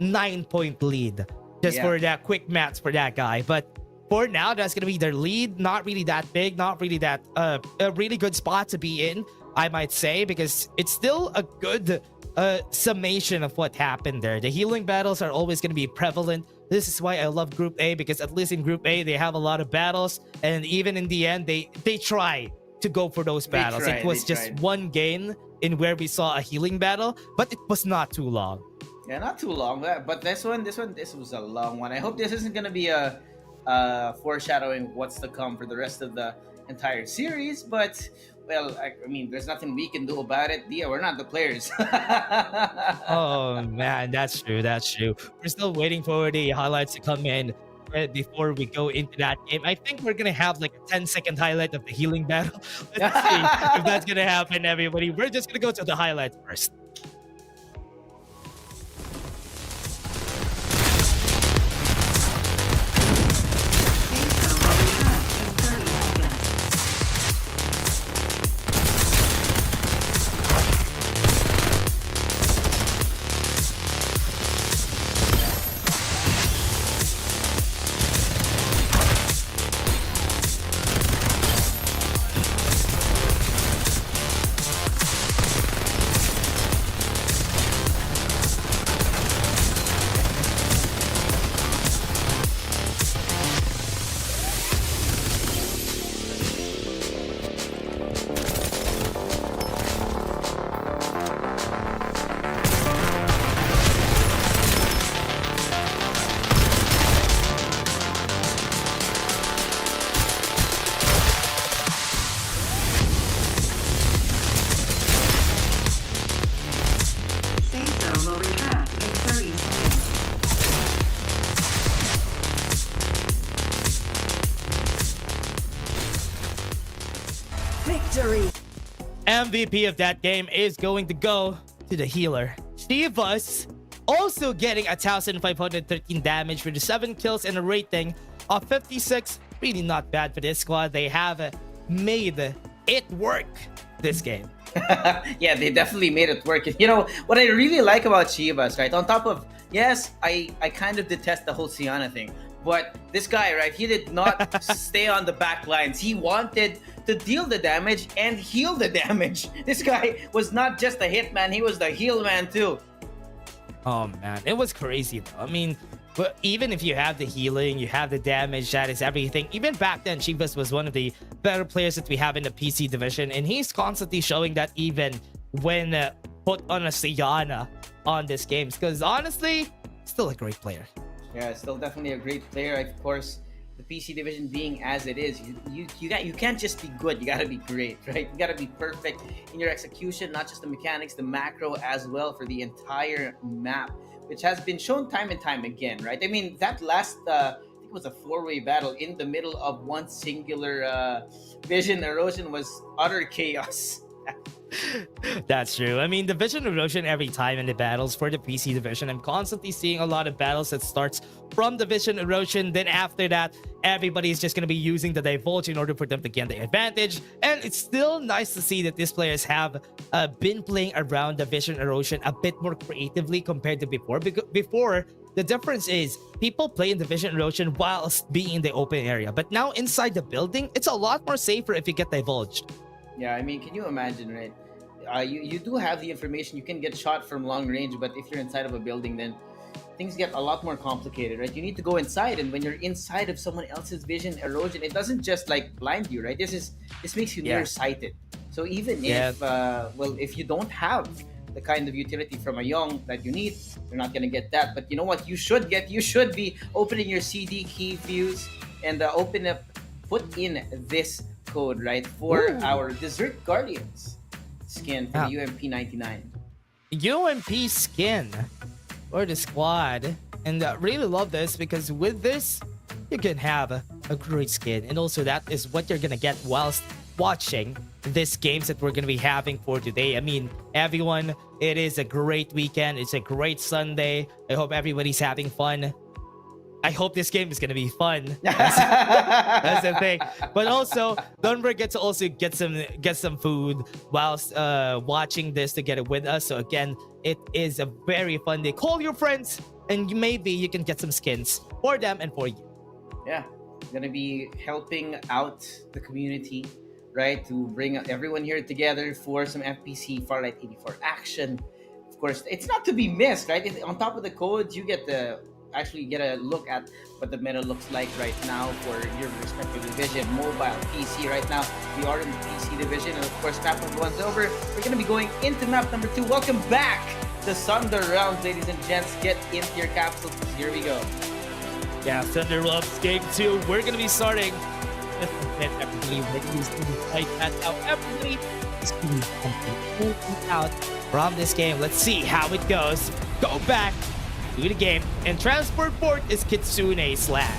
9-point lead just for that quick match for that guy. But for now, that's going to be their lead. Not really that big. Not really that a really good spot to be in, I might say, because it's still a good summation of what happened there. The healing battles are always going to be prevalent. This is why I love Group A, because at least in Group A, they have a lot of battles. And even in the end, they try to go for those battles. It was just one game in where we saw a healing battle, but it was not too long. Yeah, not too long, but this was a long one. I hope this isn't gonna be a foreshadowing what's to come for the rest of the entire series. But well, I mean, there's nothing we can do about it. Dia, we're not the players. Oh man, that's true. That's true. We're still waiting for the highlights to come in before we go into that game. I think we're gonna have like a 10-second highlight of the healing battle. Let's see if that's gonna happen, everybody. We're just gonna go to the highlights first. MVP of that game is going to go to the healer. Shivas also getting 1,513 damage with 7 kills and a rating of 56. Really not bad for this squad. They have made it work this game. Yeah, they definitely made it work. You know, what I really like about Chivas, right? On top of, yes, I kind of detest the whole Siana thing. But this guy, right, he did not stay on the back lines. He wanted to deal the damage and heal the damage. This guy was not just a hitman, he was the heal man too. Oh man, it was crazy though. I mean, but even if you have the healing, you have the damage, that is everything. Even back then, Chivas was one of the better players that we have in the PC division. And he's constantly showing that even when put on a Siana on this game. Because honestly, still a great player. Yeah, still definitely a great player. Of course, the PC division being as it is, you can't just be good. You gotta be great, right? You gotta be perfect in your execution, not just the mechanics, the macro as well for the entire map, which has been shown time and time again, right? I mean, that last, I think it was a 4-way battle in the middle of one singular vision erosion was utter chaos. That's true. I mean, the vision erosion every time in the battles for the PC division, I'm constantly seeing a lot of battles that starts from the vision erosion. Then after that, everybody's just going to be using the divulge in order for them to gain the advantage. And it's still nice to see that these players have been playing around the vision erosion a bit more creatively compared to before. Because before, the difference is people play in the vision erosion whilst being in the open area. But now inside the building, it's a lot more safer if you get divulged. Yeah, I mean, can you imagine, right? You do have the information. You can get shot from long range, but if you're inside of a building, then things get a lot more complicated, right? You need to go inside, and when you're inside of someone else's vision erosion, it doesn't just like blind you, right? This makes you nearsighted. So even if you don't have the kind of utility from a Young that you need, you're not gonna get that. But you know what? You should be opening your CD key fuse and put in this code, right, for our Desert Guardians skin for the UMP 99. UMP skin for the squad. And really love this because with this, you can have a great skin. And also that is what you're going to get whilst watching these games that we're going to be having for today. I mean, everyone, it is a great weekend. It's a great Sunday. I hope everybody's having fun. I hope this game is going to be fun. That's the thing. But also, don't forget to also get some food whilst watching this together with us. So again, it is a very fun day. Call your friends and maybe you can get some skins for them and for you. Yeah, gonna be helping out the community, right? To bring everyone here together for some FPC Farlight 84 action. Of course, it's not to be missed, right? On top of the codes, you get a look at what the meta looks like right now for your respective division. Mobile, PC right now. We are in the PC division, and of course, map number 1's over. We're going to be going into map number 2. Welcome back to Thunder Round, ladies and gents. Get into your capsules. Here we go. Yeah, Thunder Rounds game 2. We're going to be starting. Everybody ready to fight that out. Everybody is going to be out from this game. Let's see how it goes. Go back to the game, and transport port is Kitsune Slag.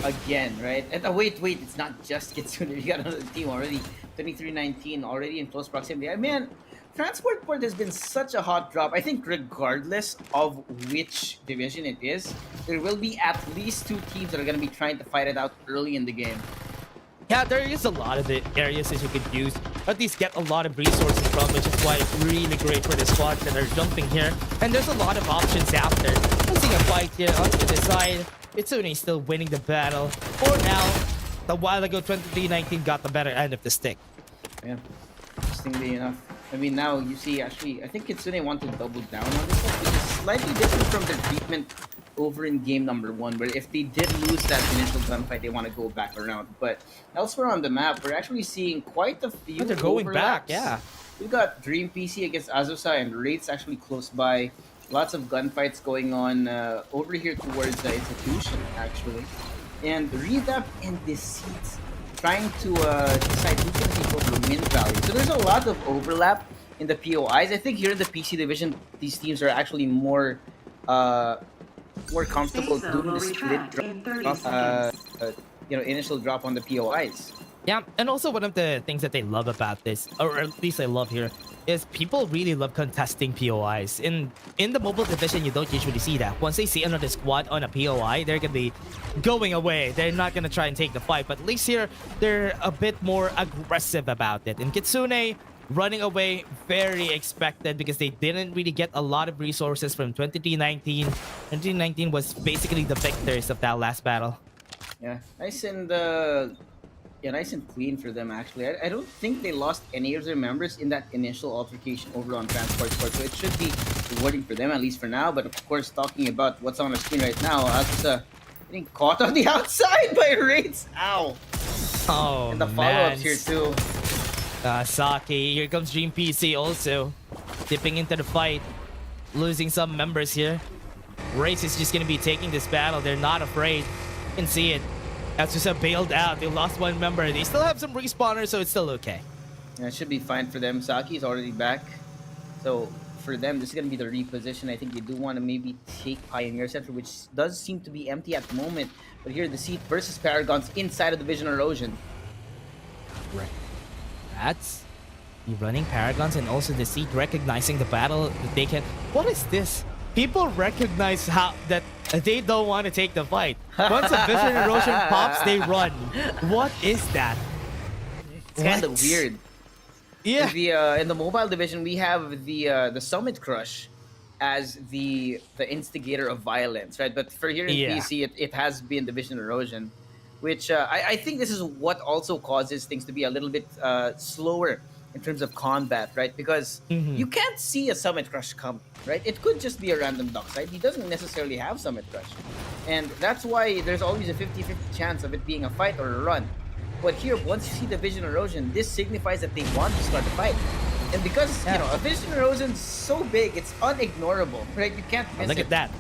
Again, right? And wait, it's not just Kitsune. You got another team already. 2319 already in close proximity. I mean, transport port has been such a hot drop. I think regardless of which division it is, there will be at least 2 teams that are going to be trying to fight it out early in the game. Yeah, there is a lot of the areas that you could use, at least get a lot of resources from, which is why it's really great for the squads that are jumping here. And there's a lot of options after. I'm seeing a fight here on the side. Kitsune still winning the battle. For now, a while ago, 2319 got the better end of the stick. Yeah, interestingly enough. I mean, now you see, actually, I think Kitsune want to double down on this one, which is slightly different from their treatment over in game number 1, where if they did lose that initial gunfight, they want to go back around. But elsewhere on the map, we're actually seeing quite a few they're going overlaps. back, yeah. We've got Dream PC against Azusa and Wraiths actually close by. Lots of gunfights going on over here towards the Institution, actually. And Redap and Deceit trying to decide who can take over win value. So there's a lot of overlap in the POIs. I think here in the PC division, these teams are actually more comfortable doing the split drop, initial drop on the POIs. Yeah, and also one of the things that they love about this, or at least I love here, is people really love contesting POIs. In the mobile division, you don't usually see that. Once they see another squad on a POI, they're gonna be going away. They're not gonna try and take the fight. But at least here, they're a bit more aggressive about it. And Kitsune running away, very expected because they didn't really get a lot of resources from 2319. 2319 was basically the victors of that last battle. Yeah, nice and clean for them, actually. I don't think they lost any of their members in that initial altercation over on Transport Court, so it should be rewarding for them, at least for now. But of course, talking about what's on the screen right now, Asusa getting caught on the outside by Raids. Ow! Oh, and the follow-ups here, too. Saki, here comes Dream PC also dipping into the fight, losing some members here. Race is just gonna be taking this battle. They're not afraid. You can see it. That's just bailed out. They lost one member. They still have some respawners, so it's still okay. Yeah, it should be fine for them. Saki is already back, so for them, this is gonna be the reposition. I think they do want to maybe take Pioneer Center, which does seem to be empty at the moment. But here, the Seat versus Paragons inside of the Vision Erosion. Right. That's the running Paragons and also the Seat recognizing the battle that they can. What is this? People recognize how that they don't want to take the fight. Once a Vision Erosion pops, they run. What is that? It's kind of weird. Yeah. In the mobile division, we have the Summit Crush as the instigator of violence, right? But for here in PC, it has been the Vision Erosion, which I think this is what also causes things to be a little bit slower in terms of combat, right? Because you can't see a Summit Crush come, right? It could just be a random dockside. He doesn't necessarily have Summit Crush. And that's why there's always a 50-50 chance of it being a fight or a run. But here, once you see the Vision Erosion, this signifies that they want to start a fight. And because, a Vision Erosion is so big, it's unignorable, right? You can't miss it. Look at that.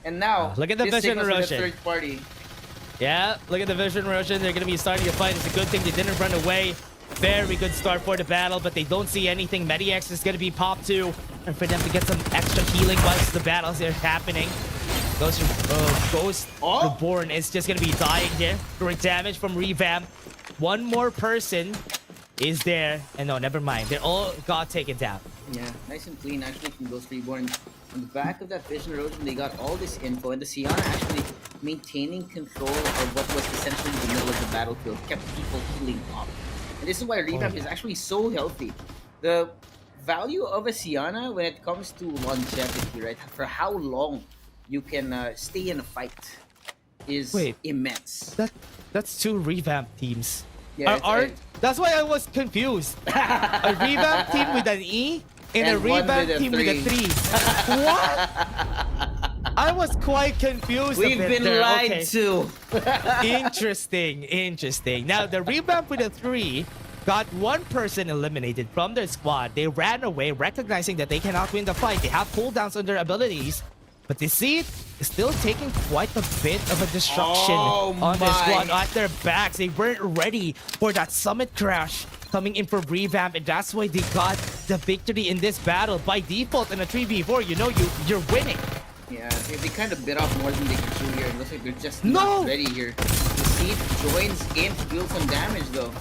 And now, look at the Vision Erosion. The third party. Yeah, look at the Vision Erosion. They're going to be starting a fight. It's a good thing they didn't run away. Very good start for the battle, but they don't see anything. Mediax is going to be popped too. And for them to get some extra healing whilst the battles are happening. Ghost Reborn is just going to be dying here. Direct damage from Revamp. One more person is there. And no, never mind. They all got taken down. Yeah, nice and clean actually from Ghost Reborn. On the back of that Vision Erosion, they got all this info. And the Siana actually maintaining control of what was essentially the middle of the battlefield. Kept people healing up. And this is why Revamp is actually so healthy. The value of a Siana when it comes to longevity, right? For how long you can stay in a fight is immense. That's two Revamp teams. Yeah, that's why I was confused. A Revamp team with an E and a Revamp team with a 3. What? I was quite confused. We've been lied to. Interesting. Now, the Revamp with a 3 got one person eliminated from their squad. They ran away, recognizing that they cannot win the fight. They have cooldowns on their abilities. But the Seed is still taking quite a bit of a destruction on their squad at their backs. They weren't ready for that Summit Crash coming in for Revamp, and that's why they got the victory in this battle. By default, in a 3v4, you're winning. Yeah, they kind of bit off more than they can chew here. It looks like they're just not ready here. The Seed joins in to deal some damage, though.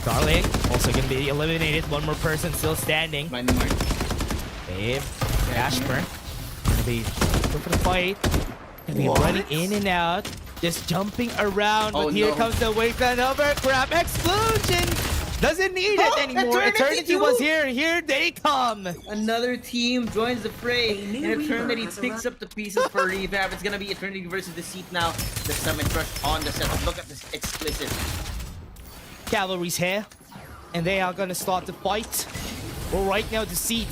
Darling also gonna be eliminated. One more person still standing. Babe, Casper. Gonna be going for the fight. Gonna be running in and out. Just jumping around. But here comes the wasteland overcrap explosion. Doesn't need it anymore. Eternity was here. Here they come. Another team joins the fray. And Eternity picks up the pieces for Revamp. It's gonna be Eternity versus the Seat now. The Summit Crush on the setup. Look at this explicit. Cavalry's here. And they are gonna start the fight. Well, right now the Seat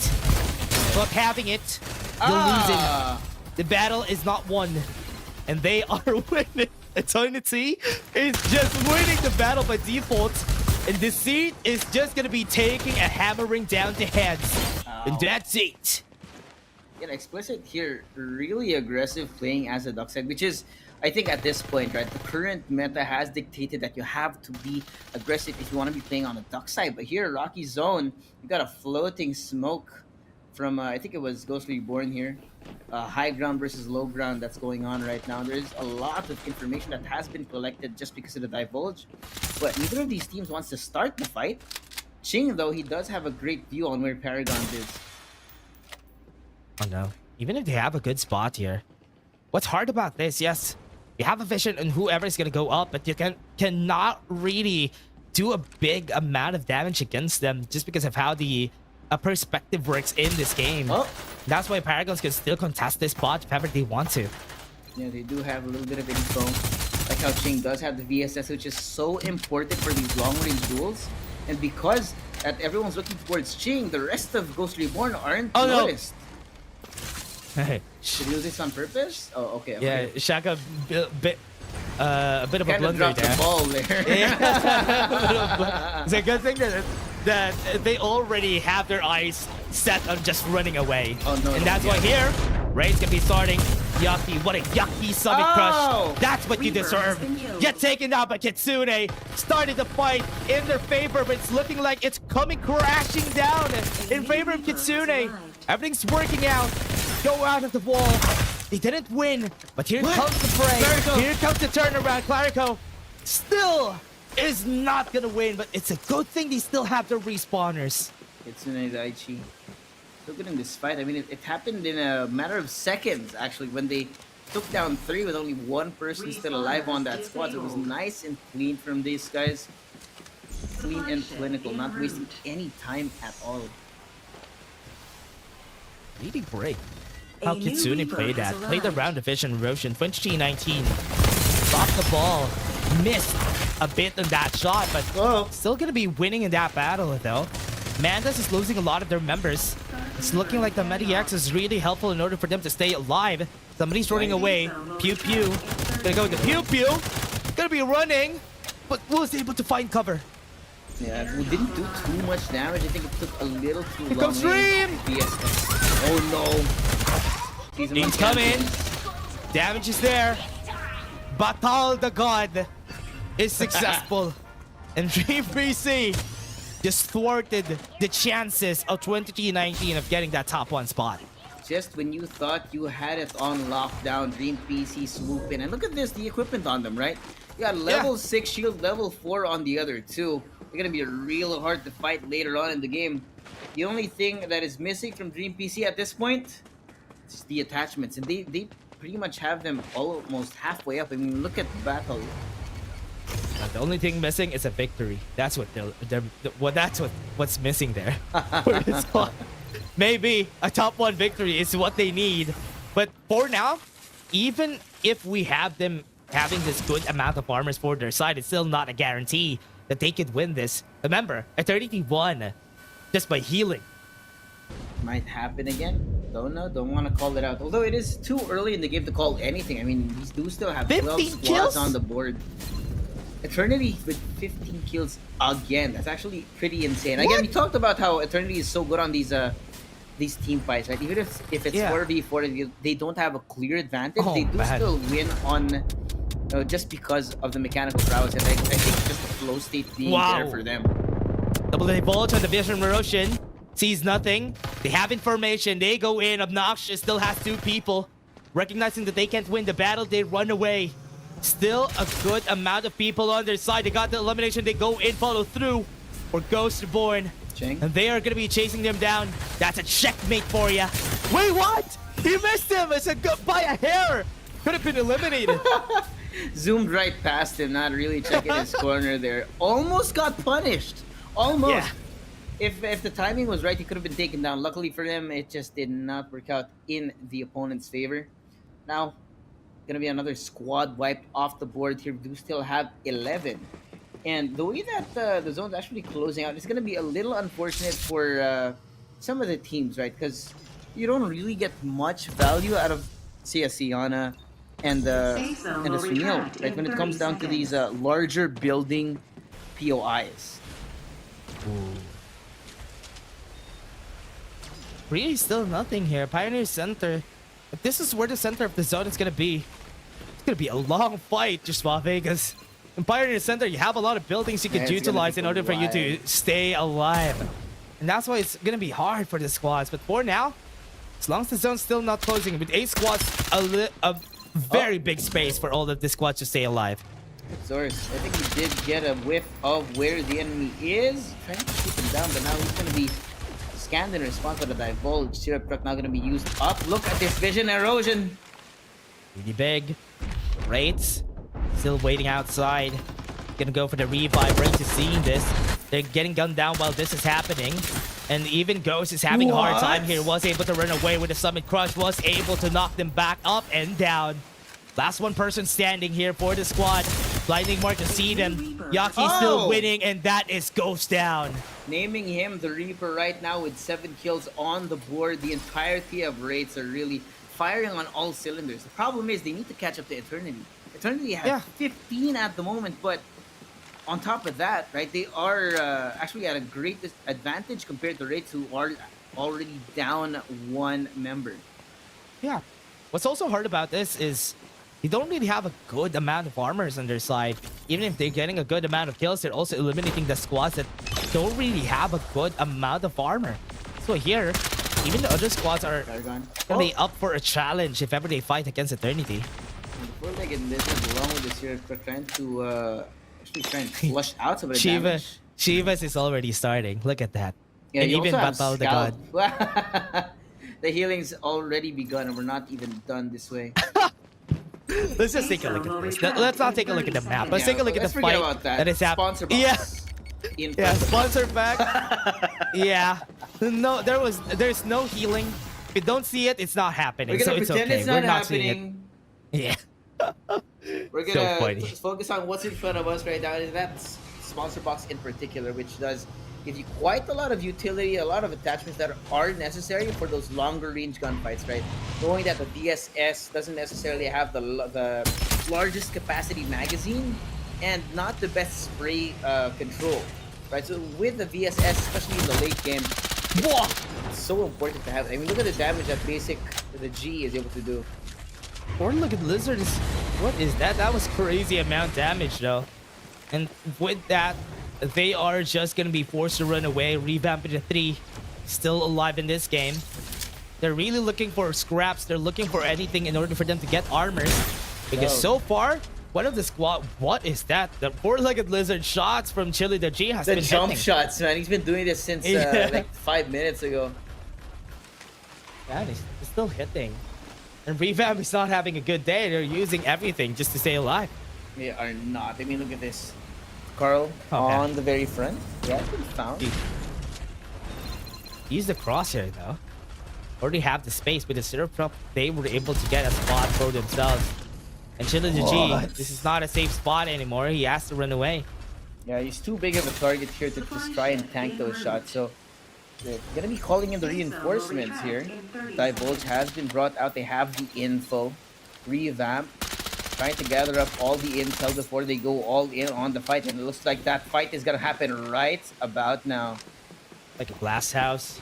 not having it. They're losing. The battle is not won. And they are winning. Eternity is just winning the battle by default. And the Seed is just going to be taking a hammering down to heads. And that's it. Yeah, explicit here, really aggressive playing as a dockside, which is, I think at this point, right, the current meta has dictated that you have to be aggressive if you want to be playing on the dockside. But here, Rocky Zone, you got a floating smoke from I think it was Ghostly Reborn here. High ground versus low ground that's going on right now. There's a lot of information that has been collected just because of the divulge, but neither of these teams wants to start the fight. Ching, though, he does have a great view on where Paragon is. Oh no. Even if they have a good spot here, what's hard about this, yes, you have a vision on whoever is going to go up, but you cannot really do a big amount of damage against them just because of how the perspective works in this game. Oh. That's why Paragons can still contest this spot if ever they want to. Yeah, they do have a little bit of info. Like how Ching does have the VSS, which is so important for these long-range duels. And because everyone's looking towards Ching, the rest of Ghost Reborn aren't noticed. Hey. Did he do this on purpose? Oh, okay. Yeah, Shaka a bit of a Kinda blunder dropped there. the ball there. Yeah. It's a good thing that they already have their eyes set on just running away. Oh, no, and no, that's why here, Ray's gonna be starting. Yucky, what a yucky Summit Crush. That's what you deserve. Get taken out by Kitsune. Started the fight in their favor, but it's looking like it's coming crashing down in favor of Kitsune. Everything's working out. Go out of the wall. They didn't win, but here comes the break. Clarico. Here comes the turnaround. Clarico still is not gonna win, but it's a good thing they still have their respawners. Kitsune Daichi. So good in this fight. I mean, it happened in a matter of seconds, actually, when they took down 3 with only 1 person still alive on that squad. So it was nice and clean from these guys. Clean and clinical, not wasting any time at all. Really great how Kitsune played that. Played the round division Roshan 2019. Dropped the ball. Missed a bit on that shot, but still gonna be winning in that battle though. Mandas is losing a lot of their members. It's looking like the Mediax is really helpful in order for them to stay alive. Somebody's running away. Pew Pew. Gonna go with the Pew Pew. Gonna be running, but was able to find cover. Yeah, we didn't do too much damage. I think it took a little too long. Here comes Dream! VSS. Oh no. He's coming. Damage is there. Batal the God is successful. And Dream FPC just thwarted the chances of 2019 of getting that top 1 spot. Just when you thought you had it on lockdown, Dream PC swoop in. And look at this, the equipment on them, right? You got level 6 shield, level 4 on the other 2. They're gonna be real hard to fight later on in the game. The only thing that is missing from Dream PC at this point is the attachments. And they pretty much have them almost halfway up. I mean, look at the battle. The only thing missing is a victory. That's what what's missing there. For this squad. Maybe a top 1 victory is what they need. But for now, even if we have them having this good amount of armors for their side, it's still not a guarantee that they could win this. Remember, Eternity won just by healing. Might happen again. Don't know. Don't want to call it out. Although it is too early in the game to call anything. I mean, these do still have 12 squads kills? on the board. Eternity with 15 kills again. That's actually pretty insane. Again, we talked about how Eternity is so good on these team fights, right? Even if it's 4v4, they don't have a clear advantage. They do still win on just because of the mechanical prowess. And I think just the flow state being there for them. Double divulge on the Vision Roshan. Sees nothing. They have information. They go in. Obnoxious still has 2 people. Recognizing that they can't win the battle, they run away. Still a good amount of people on their side. They got the elimination. They go in, follow through for Ghost Reborn. And they are going to be chasing them down. That's a checkmate for you. Wait, what? He missed him. It's by a hair. Could have been eliminated. Zoomed right past him, not really checking his corner there. Almost got punished. Almost. Yeah. If the timing was right, he could have been taken down. Luckily for them, it just did not work out in the opponent's favor. Now, gonna be another squad wiped off the board here. We do still have 11. And the way that the zone's actually closing out, it's gonna be a little unfortunate for some of the teams, right? Because you don't really get much value out of Siana and the Sunil, right? When it comes down to these larger building POIs. Ooh. Really still nothing here. Pioneer Center. But this is where the center of the zone is gonna be. It's gonna be a long fight, just Vegas. In Pioneer Center, you have a lot of buildings you could utilize in order for you to stay alive. And that's why it's gonna be hard for the squads. But for now, as long as the zone's still not closing, with 8 squads, a very big space for all of the squads to stay alive. Source, I think he did get a whiff of where the enemy is. Trying to shoot him down, but now he's going to be scanned in response to the divulge. Syrup truck now going to be used up. Look at this vision erosion. Really big. Wraiths still waiting outside. Gonna go for the revive. Wraiths is seeing this. They're getting gunned down while this is happening. And even Ghost is having a hard time here. Was able to run away with the Summit Crush. Was able to knock them back up and down. Last one person standing here for the squad. Blinding Mark to see them. Yaki's still winning, and that is Ghost down. Naming him the Reaper right now with 7 kills on the board. The entirety of Wraiths are really firing on all cylinders. The problem is they need to catch up to Eternity. Eternity has 15 at the moment, but on top of that, right, they are actually at a great advantage compared to Wraiths, who are already down 1 member. Yeah. What's also hard about this is they don't really have a good amount of armors on their side. Even if they're getting a good amount of kills, they're also eliminating the squads that don't really have a good amount of armor. So here, even the other squads are gonna be up for a challenge if ever they fight against Eternity. Before they get this along with this here, we're trying to actually trying to flush out some of the damage. Shivas is already starting. Look at that. Yeah, and you even also have Battle the God. The healing's already begun, and we're not even done this way. Let's just take a look at this. Let's not take a look at the map. Let's take a look at the fight about that. that is happening. Sponsor box. Yeah, sponsor back. Yeah. No, there's no healing. If you don't see it, it's not happening. We're gonna so it's pretend okay. it's not We're not happening. seeing it. Yeah. We're So gonna funny. focus on what's in front of us right now, and that's sponsor box in particular, which does give you quite a lot of utility, a lot of attachments that are necessary for those longer range gunfights, right? Knowing that the VSS doesn't necessarily have the largest capacity magazine and not the best spray control, right? So with the VSS, especially in the late game, it's so important to have. I mean, look at the damage that the G is able to do. Or look at Lizard. What is that? That was crazy amount damage though. And with that, they are just gonna be forced to run away. Revamping the 3, still alive in this game. They're really looking for scraps. They're looking for anything in order for them to get armors. Because so far, one of the squad, what is that? The 4-legged lizard shots from Chili the G has The been jump hitting. shots, man. He's been doing this since like 5 minutes ago. Yeah, he's still hitting. And Revamp is not having a good day. They're using everything just to stay alive. They are not. I mean, look at this. Carl on the very front. Yeah, been found. Use the crosshair though. Already have the space with the syrup drop. They were able to get a spot for themselves. And Chili the G, this is not a safe spot anymore. He has to run away. Yeah, he's too big of a target here to just try and tank those shots. So they're gonna be calling in the reinforcements here. Divulge has been brought out. They have the info. Revamp. Trying to gather up all the intel before they go all in on the fight. And it looks like that fight is gonna happen right about now. Like a glass house.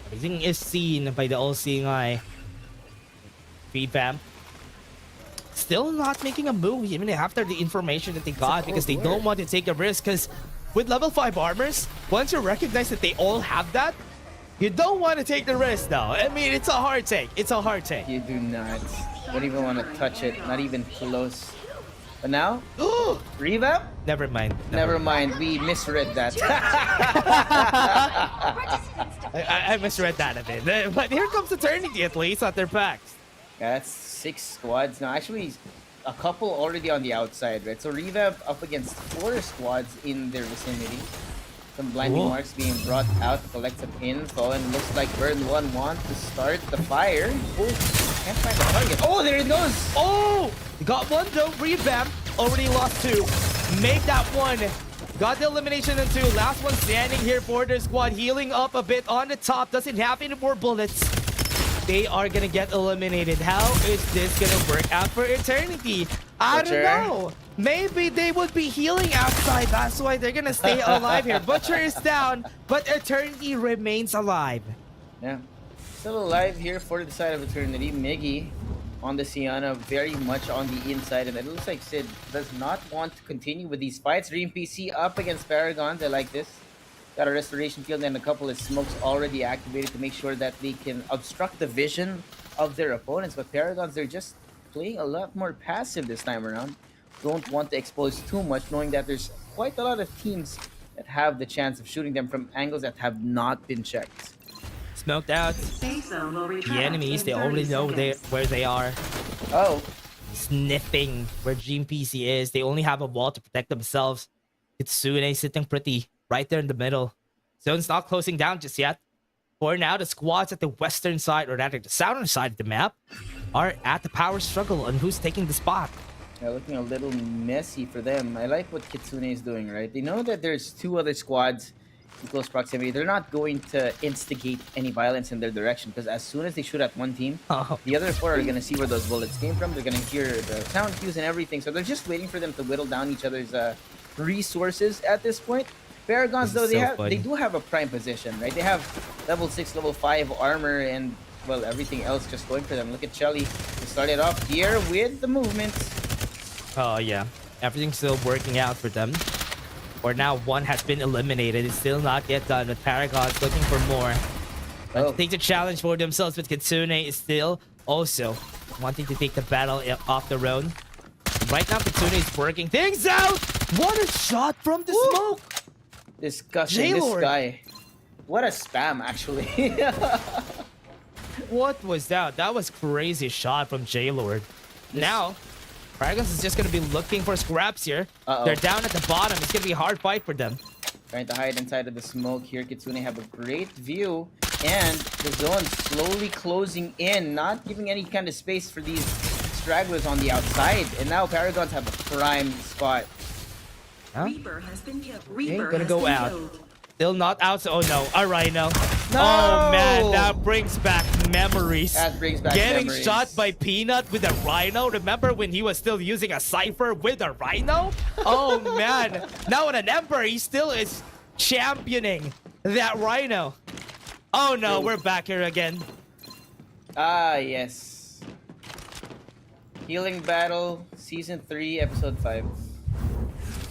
Everything is seen by the all-seeing eye. Revamp. Still not making a move even after the information that they got because they don't want to take a risk. Because with level 5 armors, once you recognize that they all have that, you don't want to take the risk though. I mean, it's a hard take. It's a hard take. You do not. Don't even want to touch it. Not even close. But now, Revamp? Never mind. Never mind. We misread that. I misread that a bit. But here comes Eternity at least at their backs. Yeah, that's 6 squads now. Actually, a couple already on the outside, right? So Revamp up against 4 squads in their vicinity. Some blinding marks being brought out to collect some info, and looks like Burn 1 wants to start the fire. Oh, can't find the target. Oh, there it goes! Oh! Got one though. Revamp already lost 2. Make that one. Got the elimination in 2. Last one standing here for their squad, healing up a bit on the top. Doesn't have any more bullets. They are gonna get eliminated. How is this gonna work out for Eternity? I don't know. Maybe they would be healing outside. That's why they're gonna stay alive here. Butcher is down, but Eternity remains alive. Yeah. Still alive here for the side of Eternity. Miggy on the Sienna, very much on the inside. And it looks like Sid does not want to continue with these fights. Dream PC up against Paragons. I like this. Got a restoration field and a couple of smokes already activated to make sure that they can obstruct the vision of their opponents. But Paragons, they're just playing a lot more passive this time around. Don't want to expose too much, knowing that there's quite a lot of teams that have the chance of shooting them from angles that have not been checked. Smoked out. The enemies, they already know where they are. Oh. Sniffing where Dream PC is. They only have a wall to protect themselves. Kitsune sitting pretty right there in the middle. Zone's not closing down just yet. For now, the squads at the western side, or rather the southern side of the map, are at the power struggle on who's taking the spot. Yeah, looking a little messy for them. I like what Kitsune is doing, right? They know that there's two other squads in close proximity. They're not going to instigate any violence in their direction, because as soon as they shoot at one team, the other four are going to see where those bullets came from. They're going to hear the sound cues and everything. So they're just waiting for them to whittle down each other's resources at this point. Paragons, though, they do have a prime position, right? They have level 6, level 5 armor and, well, everything else just going for them. Look at Shelly. They started off here with the movement. Oh, yeah. Everything's still working out for them. For now, one has been eliminated. It's still not yet done, but Paragons looking for more. I think the challenge for themselves with Kitsune is still also wanting to take the battle off the road. Right now, Kitsune is working things out. What a shot from the smoke! Disgusting, this guy. What a spam, actually. What was that? That was crazy shot from J-Lord. Now, Paragons is just going to be looking for scraps here. They're down at the bottom. It's going to be a hard fight for them. Trying to hide inside of the smoke here. Kitsune have a great view. And the zone slowly closing in. Not giving any kind of space for these stragglers on the outside. And now Paragons have a prime spot. Reaper has been killed. Okay, gonna go out. Still not out. So, oh no, a Rhino. No! Oh man, that brings back memories. That brings back Getting memories. shot by Peanut with a Rhino. Remember when he was still using a Cypher with a Rhino? Oh man. Now in an Emperor, he still is championing that Rhino. Oh no, we're back here again. Ah, yes. Healing Battle, Season 3, Episode 5.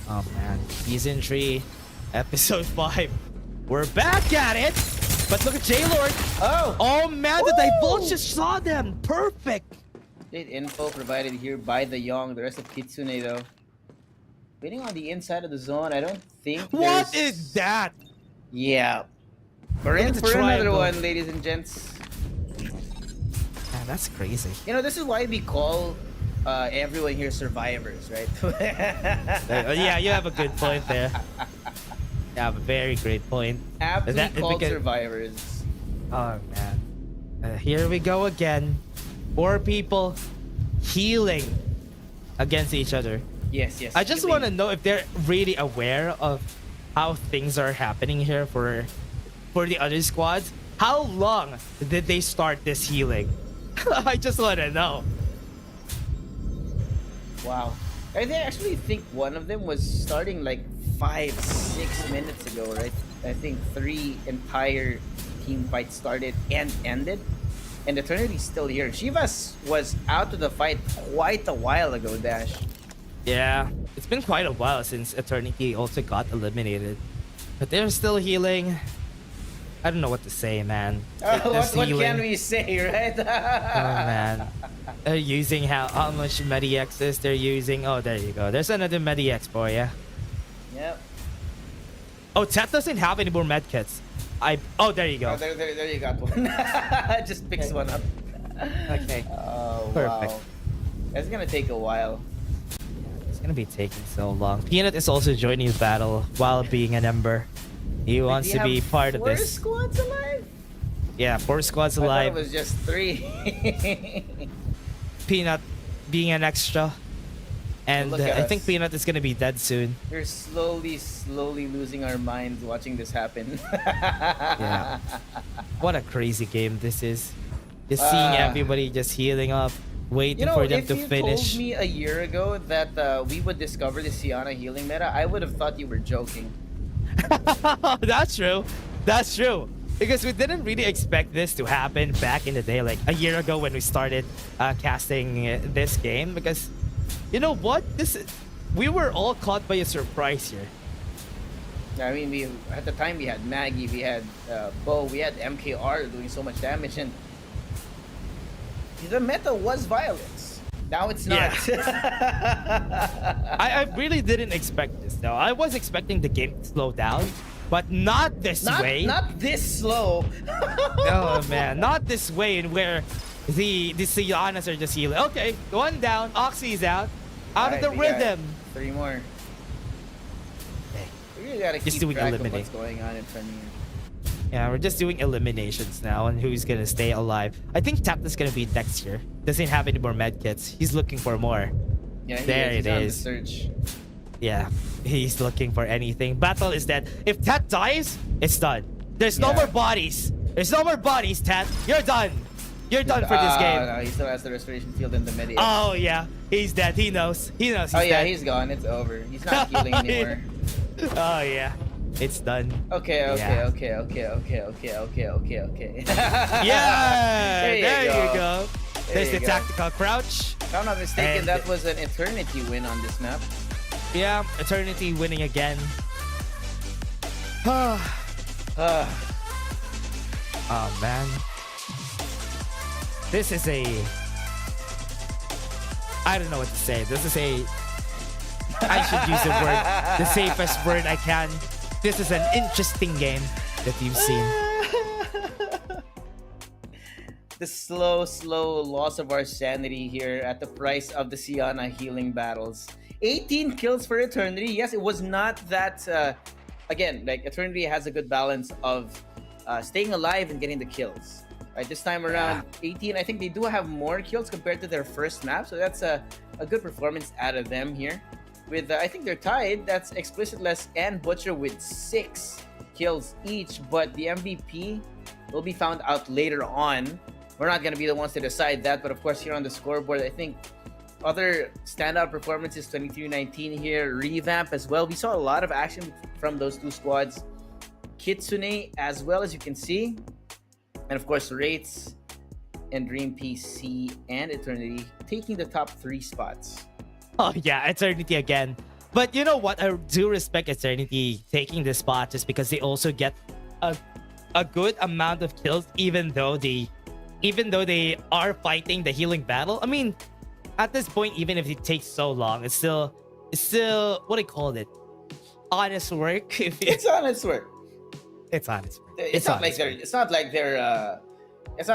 Oh man, Season 3, Episode 5. We're back at it! But look at J-Lord! Oh man, the Divulge just saw them! Perfect! Great info provided here by the Young. The rest of Kitsune, though. Waiting on the inside of the zone, I don't think What is that? Yeah. We're in for another one, ladies and gents. Man, that's crazy. You know, this is why we call everyone here survivors, right? Yeah, you have a good point there. You have a very great point. Aptly called survivors. Oh man. Here we go again. 4 people healing against each other. Yes, yes. I just want to know if they're really aware of how things are happening here for the other squads. How long did they start this healing? I just want to know. Wow. I actually think one of them was starting like 5-6 minutes ago, right? I think 3 entire team fights started and ended. And Eternity's still here. Shivas was out of the fight quite a while ago, Dash. Yeah, it's been quite a while since Eternity also got eliminated. But they're still healing. I don't know what to say, man. What can we say, right? Oh, man. They're using how much Medi-X is they're using. Oh, there you go. There's another Medi-X for you. Yep. Oh, Tet doesn't have any more medkits. Oh, there you go. Oh, there you got one. Just picks one up. Okay. Oh, Perfect. wow. That's gonna take a while. It's gonna be taking so long. Peanut is also joining the battle while being an Ember. He wants to be part of this. 4 squads alive? Yeah, 4 squads I thought alive. it was just 3. Peanut being an extra. And Look at I us. think Peanut is gonna be dead soon. We're slowly losing our minds watching this happen. Yeah. What a crazy game this is. Just seeing everybody just healing up, waiting for them to finish. If you told me a year ago that we would discover the Siana healing meta, I would have thought you were joking. That's true. That's true. Because we didn't really expect this to happen back in the day, like a year ago when we started casting this game. Because, you know what? We were all caught by a surprise here. I mean, we at the time we had Maggie, we had Bo, we had MKR doing so much damage, and the meta was violence. Now it's not. Yeah. I really didn't expect this though. I was expecting the game to slow down, but not this way. Not this slow. Oh man, not this way, and where the Sianas are just healing. Okay, one down, Oxy's out of the we got rhythm. 3 more. We really gotta Just keep doing track of eliminate. what's going on in front of you. Yeah, we're just doing eliminations now and who's gonna stay alive. I think Tapta's gonna be next year. Doesn't have any more medkits. He's looking for more. Yeah, there he's it on the is. search. Yeah, he's looking for anything. Battle is dead. If Tat dies, it's done. There's no more bodies. There's no more bodies, Tat. You're done. You're done for this game. No, he still has the restoration field in the mid. Oh yeah, he's dead. He knows. He knows. He's yeah, dead. he's gone. It's over. He's not healing anymore. Oh yeah, it's done. Okay. Yeah. Yeah, there you go. There's the tactical crouch. If I'm not mistaken, And- that was an Eternity win on this map. Yeah, Eternity winning again. Oh man. This is I don't know what to say. This is I should use the safest word I can. This is an interesting game that you've seen. The slow loss of our sanity here at the price of the Siana healing battles. 18 kills for Eternity. Yes, it was not that... again, like Eternity has a good balance of staying alive and getting the kills. Right, this time around, 18, I think they do have more kills compared to their first map. So that's a good performance out of them here. With, I think they're tied. That's Explicitless and Butcher with 6 kills each. But the MVP will be found out later on. We're not going to be the ones to decide that. But of course, here on the scoreboard, I think other standout performances, 23-19 here. Revamp as well. We saw a lot of action from those two squads. Kitsune as well, as you can see. And of course, Wraiths and Dream PC and Eternity taking the top 3 spots. Oh yeah, Eternity again. But you know what? I do respect Eternity taking this spot just because they also get a good amount of kills, even though they are fighting the healing battle. I mean, at this point, even if it takes so long, it's still what do you call it? Honest work. It's honest work. It's honest work. It's not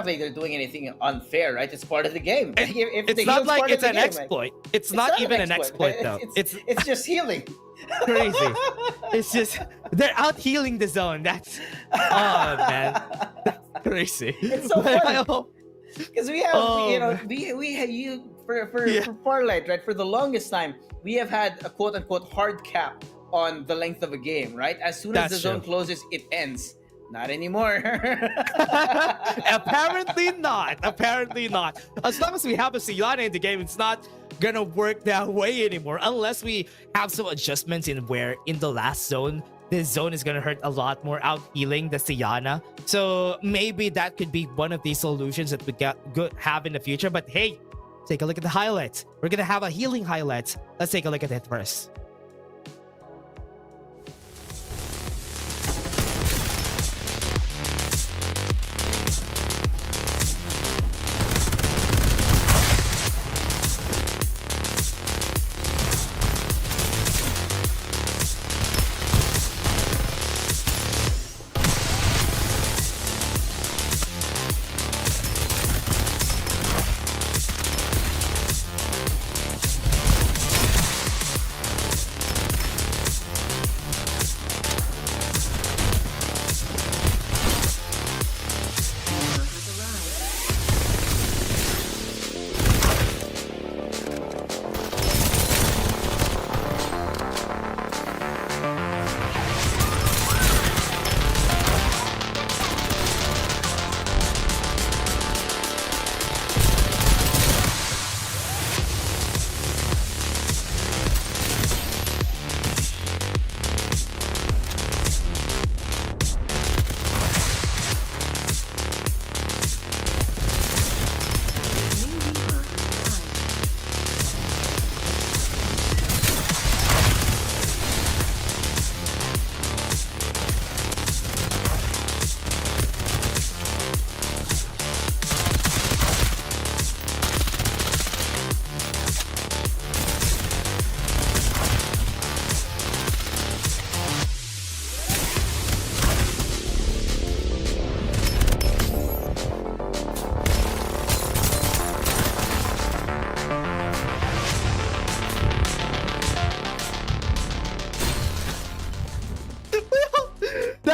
like they're doing anything unfair, right? It's part of the game. It's not like it's an exploit. It's not even an exploit though. It's just healing. Crazy. It's just they're out healing the zone. That's man, that's crazy. It's so funny because we have for Farlight, right? For the longest time, we have had a quote unquote hard cap on the length of a game, right? As soon as the zone closes, it ends. Not anymore. Apparently not. As long as we have a Siana in the game, it's not gonna work that way anymore. Unless we have some adjustments in where in the last zone, this zone is gonna hurt a lot more out healing the Siana. So maybe that could be one of these solutions that we have in the future. But hey, take a look at the highlights. We're gonna have a healing highlights. Let's take a look at it first.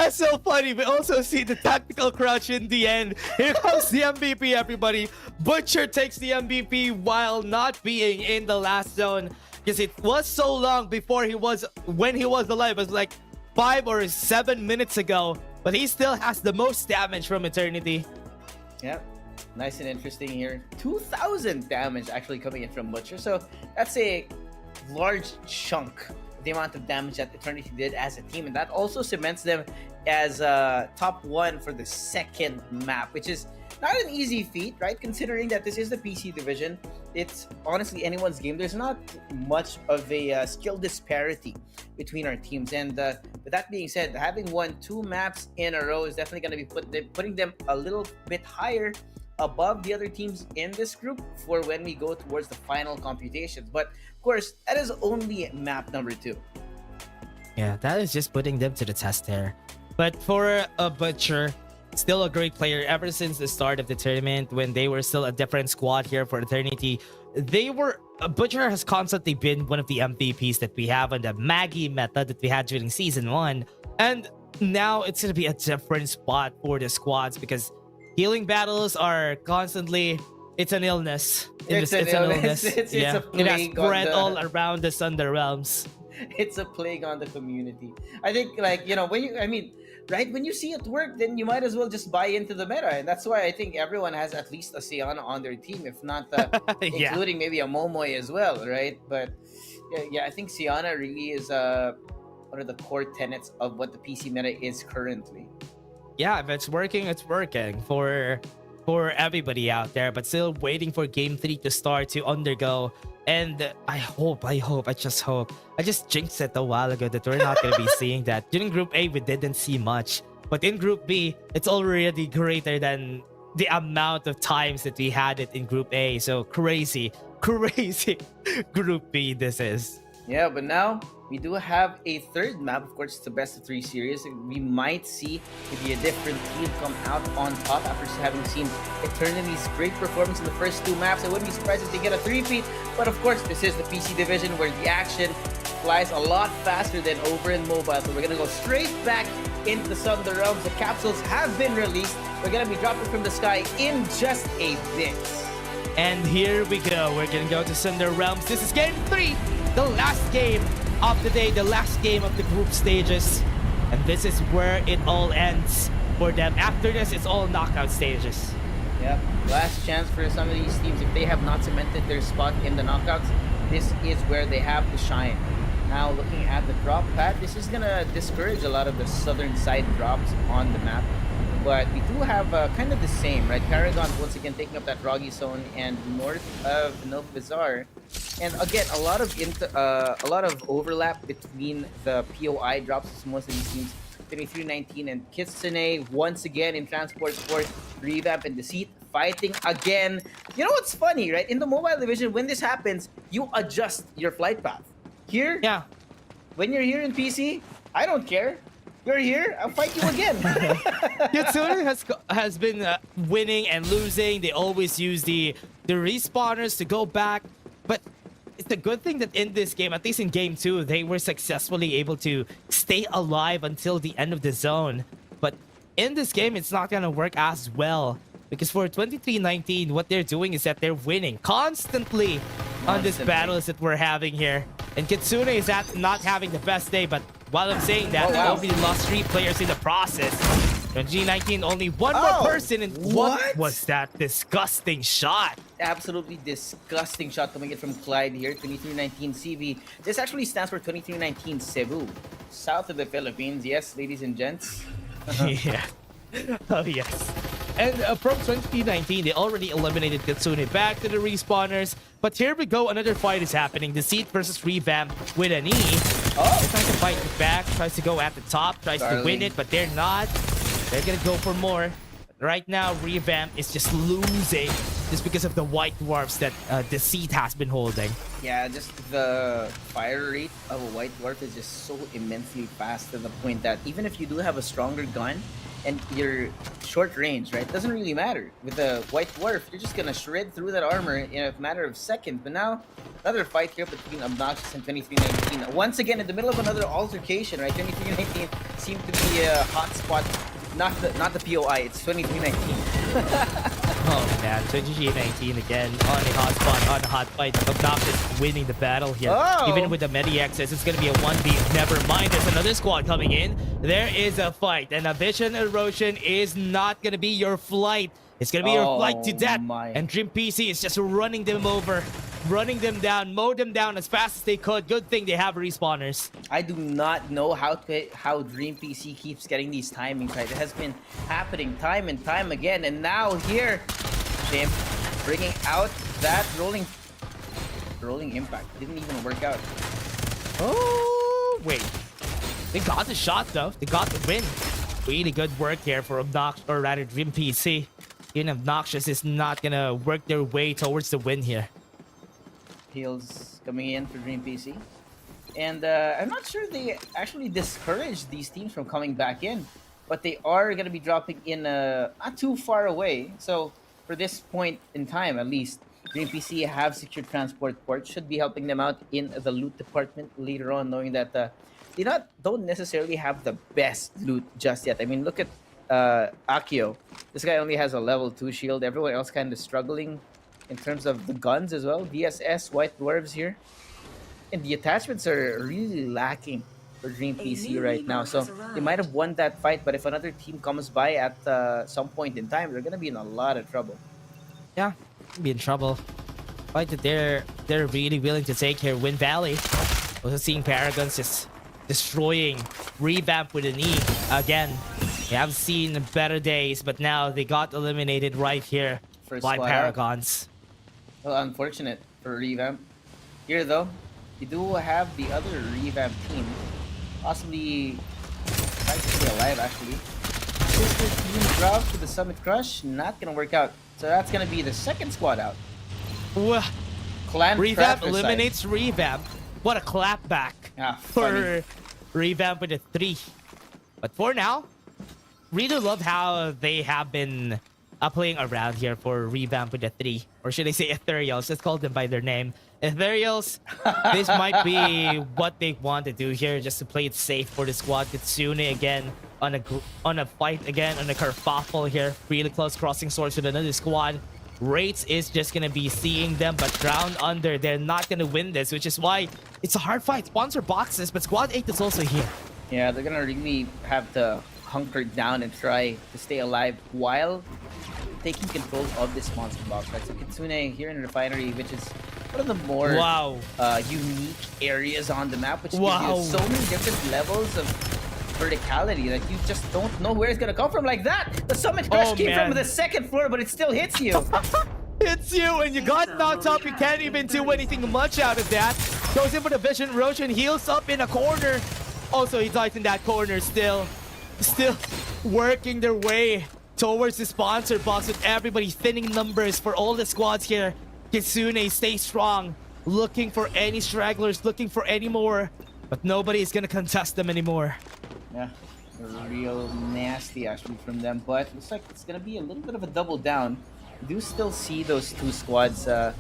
That's so funny. We also see the tactical crouch in the end. Here comes the MVP, everybody. Butcher takes the MVP while not being in the last zone. Because it was so long before when he was alive. It was like 5 or 7 minutes ago. But he still has the most damage from Eternity. Yep. Nice and interesting here. 2,000 damage actually coming in from Butcher. So that's a large chunk of the amount of damage that Eternity did as a team. And that also cements them as top 1 for the second map, which is not an easy feat, right? Considering that this is the PC division, it's honestly anyone's game. There's not much of a skill disparity between our teams. And with that being said, having won 2 maps in a row is definitely going to be putting them a little bit higher above the other teams in this group for when we go towards the final computations. But of course, that is only map number 2. Yeah, that is just putting them to the test there. But for a Butcher, still a great player ever since the start of the tournament when they were still a different squad here for Eternity. Butcher has constantly been one of the MVPs that we have on the Maggie meta that we had during season 1. And now it's going to be a different spot for the squads because healing battles are constantly, it's an illness. It's an illness. It's a It has plague spread on the... all around the Thunder Realms. It's a plague on the community. I think, like, when you see it work, then you might as well just buy into the meta. And that's why I think everyone has at least a Siana on their team, if not including maybe a Momoy as well, right? But yeah, I think Siana really is one of the core tenets of what the PC meta is currently. Yeah, if it's working, it's working for everybody out there. But still waiting for Game 3 to start to undergo. And I just jinxed it a while ago that we're not going to be seeing that. During Group A, we didn't see much. But in Group B, it's already greater than the amount of times that we had it in Group A. So crazy Group B this is. Yeah, but now we do have a third map. Of course, it's the best of 3 series. We might see maybe a different team come out on top after having seen Eternity's great performance in the first 2 maps. I wouldn't be surprised if they get a 3-peat. But of course, this is the PC division where the action flies a lot faster than over in mobile. So we're going to go straight back into the Thunder Realms. The capsules have been released. We're going to be dropping from the sky in just a bit. And here we go. We're going to go to Thunder Realms. This is Game 3. The last game of the day, the last game of the group stages. And this is where it all ends for them. After this, it's all knockout stages. Yep, last chance for some of these teams. If they have not cemented their spot in the knockouts, this is where they have to shine. Now, looking at the drop pad, this is going to discourage a lot of the southern side drops on the map. But we do have kind of the same, right? Paragon once again taking up that Roggy zone and north of Nova Bazaar. And again, a lot of overlap between the POI drops of most of these teams. 2319 and Kitsune once again in Transport Sport, Revamp and Deceit fighting again. You know what's funny, right? In the mobile division, when this happens, you adjust your flight path. Here, yeah. When you're here in PC, I don't care. You're here, I'll fight you again. Kitsune has been winning and losing. They always use the respawners to go back. But it's a good thing that in this game, at least in Game 2, they were successfully able to stay alive until the end of the zone. But in this game, it's not going to work as well. Because for 2319, what they're doing is that they're winning constantly on these battles that we're having here. And Kitsune is not having the best day, but while I'm saying that, they only lost 3 players in the process. 2019, only one more person. And what was that disgusting shot? Absolutely disgusting shot coming in from Clyde here. 2319 CV. This actually stands for 2319 Cebu, south of the Philippines. Yes, ladies and gents. Yeah. Oh, yes. And from 2019, they already eliminated Kitsune back to the respawners. But here we go, another fight is happening. Deceit versus Revamp with an E. They're trying to fight back, tries to go at the top, tries to win it, but they're not. They're gonna go for more. Right now, Revamp is just losing just because of the white dwarfs that Deceit has been holding. Yeah, just the fire rate of a white dwarf is just so immensely fast to the point that even if you do have a stronger gun, and you're short range, right? It doesn't really matter. With the white dwarf, you're just gonna shred through that armor in a matter of seconds. But now, another fight here between Obnoxious and 2319. Once again, in the middle of another altercation, right? 2319 seem to be a hotspot. Not the POI. It's 2319. Oh man, 2319 again on a hotspot, on a hot fight. Obnoxious winning the battle here. Oh. Even with the Medi access, it's gonna be a 1v. Never mind, there's another squad coming in. There is a fight, and a vision erosion is not gonna be your flight. It's gonna be your flight to death. And Dream PC is just running them over, running them down, mow them down as fast as they could. Good thing they have respawners. I do not know how Dream PC keeps getting these timings right. It has been happening time and time again, and now here, Jim bringing out that rolling impact. Didn't even work out. Oh wait, they got the shot though. They got the win. Really good work here for Obnoxious, or rather Dream PC. Even Obnoxious is not gonna work their way towards the win here. Heals coming in for Dream PC. And I'm not sure they actually discourage these teams from coming back in, but they are going to be dropping in not too far away. So for this point in time, at least, Dream PC have secured transport ports, should be helping them out in the loot department later on, knowing that they don't necessarily have the best loot just yet. I mean, look at Akio. This guy only has a level 2 shield. Everyone else kind of struggling in terms of the guns as well. DSS, White Dwarves here. And the attachments are really lacking for Dream PC right now. So they might have won that fight, but if another team comes by at some point in time, they're going to be in a lot of trouble. Yeah, be in trouble. Fight that they're really willing to take here. Wind Valley. Also seeing Paragons just destroying Revamp with an E again. We have seen better days, but now they got eliminated right here by Paragons. Well, unfortunate for Revamp. Here though, you do have the other Revamp team possibly trying to stay alive actually. Sister team drops to the Summit Crush, not gonna work out. So that's gonna be the second squad out. Clan Revamp eliminates Revamp. What a clapback for Revamp with a 3. But for now, really love how they have been playing around here for Revamp with a 3. Or should I say Ethereals? Let's call them by their name. Ethereals, this might be what they want to do here, just to play it safe for the squad. Kitsune again on a fight again, on a kerfuffle here. Really close crossing swords with another squad. Rates is just gonna be seeing them, but down under, they're not gonna win this, which is why it's a hard fight. Sponsor boxes, but Squad 8 is also here. Yeah, they're gonna really have to hunker down and try to stay alive while taking control of this monster box. Right? So Kitsune here in Refinery, which is one of the more unique areas on the map, which gives you so many different levels of verticality that you just don't know where it's gonna come from like that. The Summit Crush came from the second floor, but it still hits you. Hits you, and you got knocked up. You can't even do anything much out of that. Goes in for the Vision Erosion, heals up in a corner. Also, he dies in that corner still working their way towards the sponsor box with everybody thinning numbers for all the squads here. Kitsune stays strong, looking for any stragglers, looking for any more, but nobody is gonna contest them anymore. Yeah, real nasty actually from them, but looks like it's gonna be a little bit of a double down. You do still see those two squads kind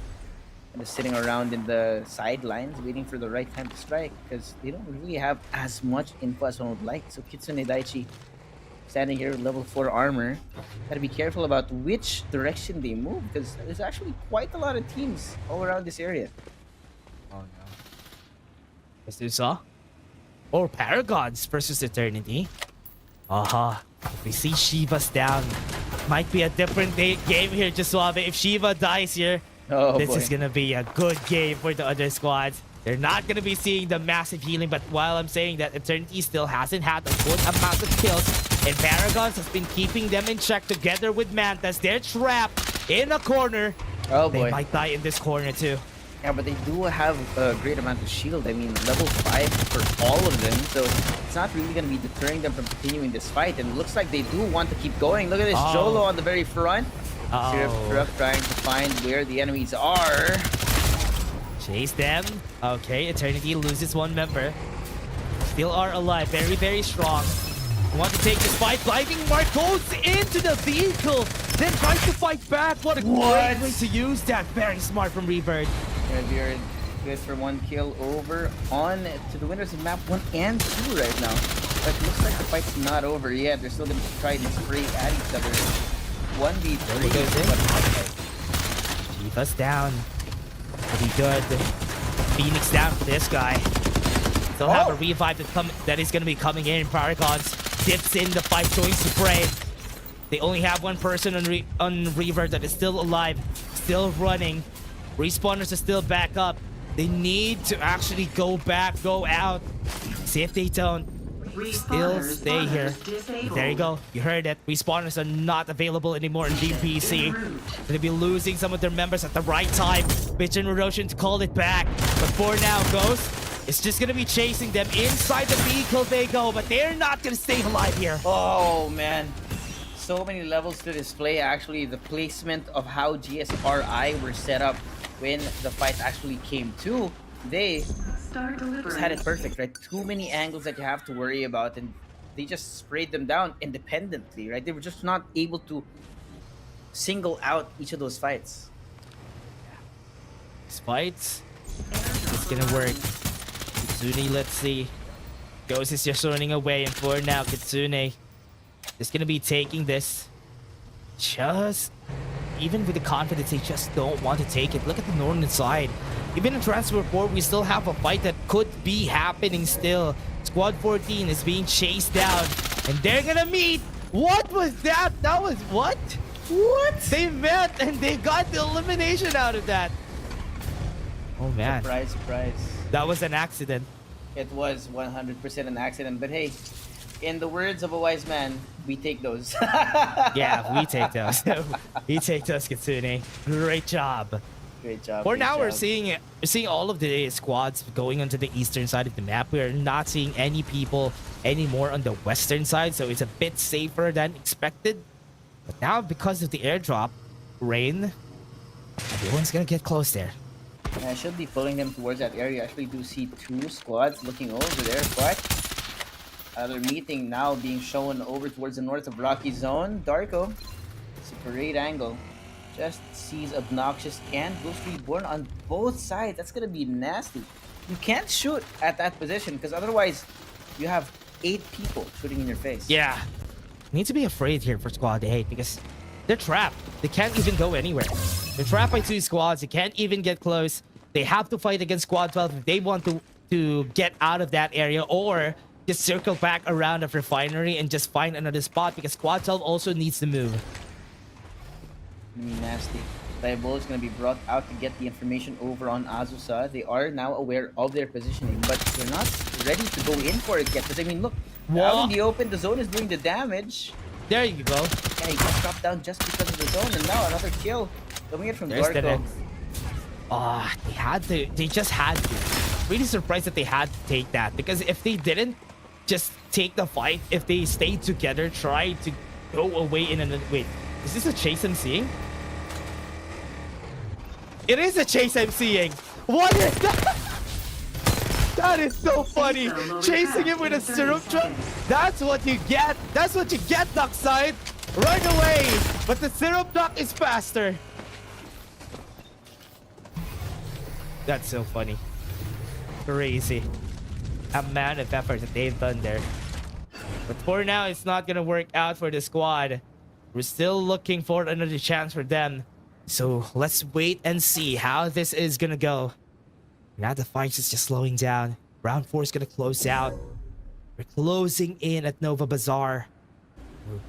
of sitting around in the sidelines waiting for the right time to strike, because they don't really have as much info as one would like. So Kitsune Daichi standing here with level 4 armor. Gotta be careful about which direction they move, because there's actually quite a lot of teams all around this area. Oh no. As you saw? Or Paragons versus Eternity. Aha. If we see Shiva's down, might be a different game here, Jasuave. If Shiva dies here, this is gonna be a good game for the other squads. They're not gonna be seeing the massive healing, but while I'm saying that, Eternity still hasn't had a good amount of kills, and Paragons has been keeping them in check together with Mantas. They're trapped in a corner. Oh boy. They might die in this corner too. Yeah, but they do have a great amount of shield. I mean, level 5 for all of them, so it's not really going to be deterring them from continuing this fight. And it looks like they do want to keep going. Look at this Jolo on the very front. Sirip trying to find where the enemies are. Chase them. Okay, Eternity loses one member. Still are alive. Very, very strong. Want to take this fight. Blinding Mark goes into the vehicle, then tries to fight back. What a great way to use that. Very smart from Rebirth. Good for one kill over on to the winners of map 1 and 2 right now. But it looks like the fight's not over yet. They're still gonna try to spray at each other. 1v3 goes is in. what it looks like. Shiva's down. Pretty good. Phoenix down for this guy. Still have a revive that is going to be coming in. Paragons dips in the fight, going spray. They only have one person on Reaver that is still alive, still running. Respawners are still back up. They need to actually go back, go out. See if they don't. Still stay here. There you go. You heard it. Respawners are not available anymore in DPC. Gonna be losing some of their members at the right time. Bitch and Erosion to call it back. But for now, Ghost is just gonna be chasing them. Inside the vehicle they go, but they're not gonna stay alive here. Oh, man. So many levels to display. Actually, the placement of how GSRI were set up when the fight actually came to, they just had it perfect, right? Too many angles that you have to worry about, and they just sprayed them down independently, right? They were just not able to single out each of those fights. These fights, it's gonna work. Kitsune, let's see. Ghost is just running away, and for now, Kitsune is gonna be taking this. Just, even with the confidence, they just don't want to take it. Look at the northern side. Even in Transfer 4, we still have a fight that could be happening still. Squad 14 is being chased down, and they're gonna meet. What was that? That was what? What? They met, and they got the elimination out of that. Oh, man. Surprise, surprise. That was an accident. It was 100% an accident, but hey, in the words of a wise man, we take those. Yeah, we take those. We take those, Kitsune. Great job. Great job. For great now, job. we're seeing all of the squads going onto the eastern side of the map. We're not seeing any people anymore on the western side, so it's a bit safer than expected. But now, because of the airdrop, rain, everyone's gonna get close there. I should be pulling them towards that area. I actually do see 2 squads looking over there, but another meeting now being shown over towards the north of Rocky Zone. Darko, it's a great angle. Just sees Obnoxious and Ghost Reborn on both sides. That's gonna be nasty. You can't shoot at that position because otherwise you have 8 people shooting in your face. Yeah. Need to be afraid here for Squad 8 because they're trapped. They can't even go anywhere. They're trapped by 2 squads. They can't even get close. They have to fight against Squad 12 if they want to get out of that area, or just circle back around the refinery and just find another spot because Squad 12 also needs to move. Nasty. Diabolo is going to be brought out to get the information over on Azusa. They are now aware of their positioning, but they're not ready to go in for it yet. Because, I mean, look, out in the open, the zone is doing the damage. There you go. And he got dropped down just because of the zone, and now another kill coming in from Darko. They just had to. Really surprised that they had to take that, because if they didn't just take the fight, if they stayed together, tried to go away in and wait, is this a chase I'm seeing? It is a chase I'm seeing. What is that? That is so funny. Chasing him with a syrup truck. That's what you get. That's what you get, Duckside. Run away. But the syrup truck is faster. That's so funny. Crazy. Amount of effort that they've done there. But for now, it's not gonna work out for the squad. We're still looking for another chance for them. So let's wait and see how this is gonna go. Now the fight is just slowing down. Round 4 is gonna close out. We're closing in at Nova Bazaar. We're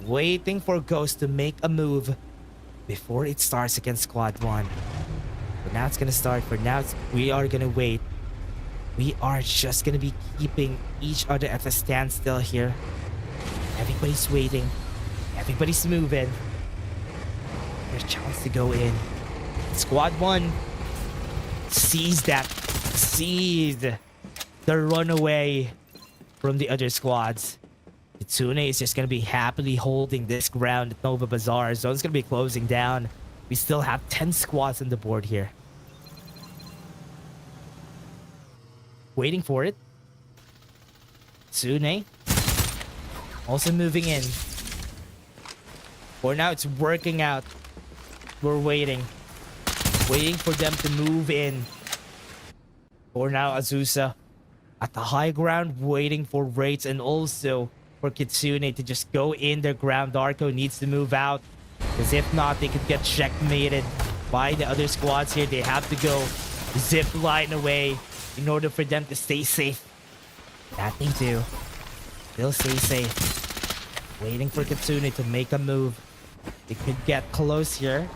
waiting for Ghost to make a move before it starts against Squad 1. But now it's gonna start. For now, we are gonna wait. We are just gonna be keeping each other at a standstill here. Everybody's waiting. Everybody's moving. There's a chance to go in. Squad 1 seized the runaway from the other squads. Kitsune is just gonna be happily holding this ground at Nova Bazaar. Zone's gonna be closing down. We still have 10 squads on the board here. Waiting for it. Kitsune also moving in. For now, it's working out. We're waiting for them to move in. For now, Azusa at the high ground, waiting for Raids and also for Kitsune to just go in their ground. Darko needs to move out, because if not, they could get checkmated by the other squads here. They have to go zip line away in order for them to stay safe. That they do. They'll stay safe. Waiting for Kitsune to make a move. They could get close here.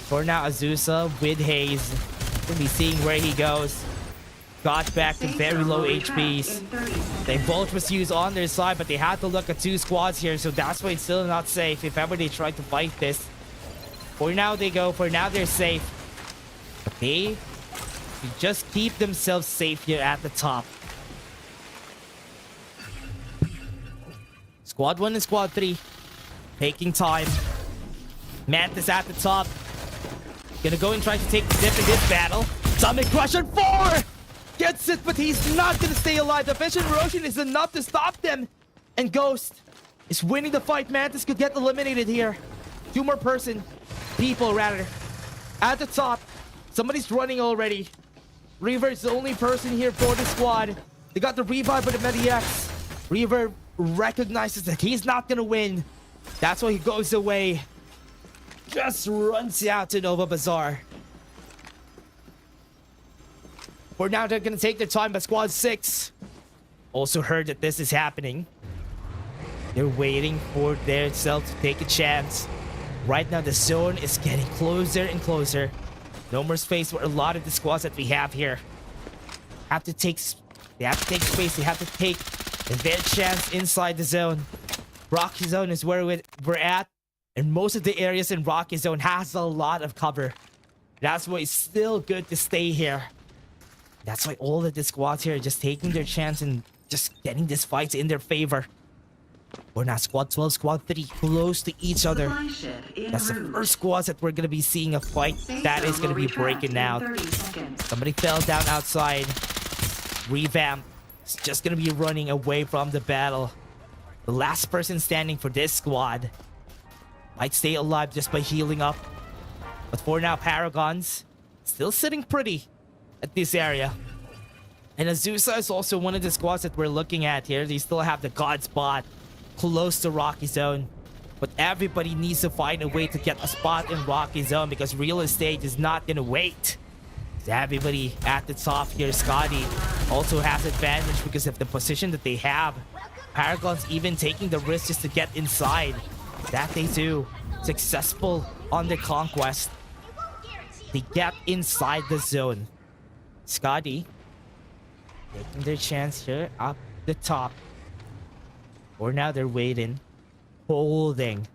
For now, Azusa with Haze. We'll be seeing where he goes. Got back to very low HPs. The Volt was used on their side, but they had to look at two squads here, so that's why it's still not safe if ever they try to fight this. For now, they go. For now, they're safe. Okay? Just keep themselves safe here at the top. Squad 1 and Squad 3 taking time. Mantis at the top. Gonna go and try to take the dip in this battle. Summit Crusher 4! Gets it, but he's not gonna stay alive. The Vision Erosion is enough to stop them. And Ghost is winning the fight. Mantis could get eliminated here. Two more people rather. At the top. Somebody's running already. Reaver is the only person here for the squad. They got the revive with the Mediax. Reaver recognizes that he's not gonna win. That's why he goes away. Just runs out to Nova Bazaar. For now, they're gonna take their time, but Squad 6 also heard that this is happening. They're waiting for themselves to take a chance. Right now, the zone is getting closer and closer. No more space for a lot of the squads that we have here. They have to take space. They have to take their chance inside the zone. Rocky Zone is where we're at. And most of the areas in Rocky Zone has a lot of cover. That's why it's still good to stay here. That's why all of the squads here are just taking their chance and just getting these fights in their favor. We're now Squad 12, Squad 3 close to each other. That's the first squads that we're going to be seeing a fight that is going to be breaking out. Somebody fell down outside. Revamp is just going to be running away from the battle. The last person standing for this squad might stay alive just by healing up. But for now, Paragons still sitting pretty at this area. And Azusa is also one of the squads that we're looking at here. They still have the God spot close to Rocky Zone. But everybody needs to find a way to get a spot in Rocky Zone because real estate is not going to wait. So everybody at the top here, Scotty, also has advantage because of the position that they have. Paragons even taking the risk just to get inside. That they do. Successful on the conquest. They get inside the zone. Scotty taking their chance here up the top. Or now they're waiting. Holding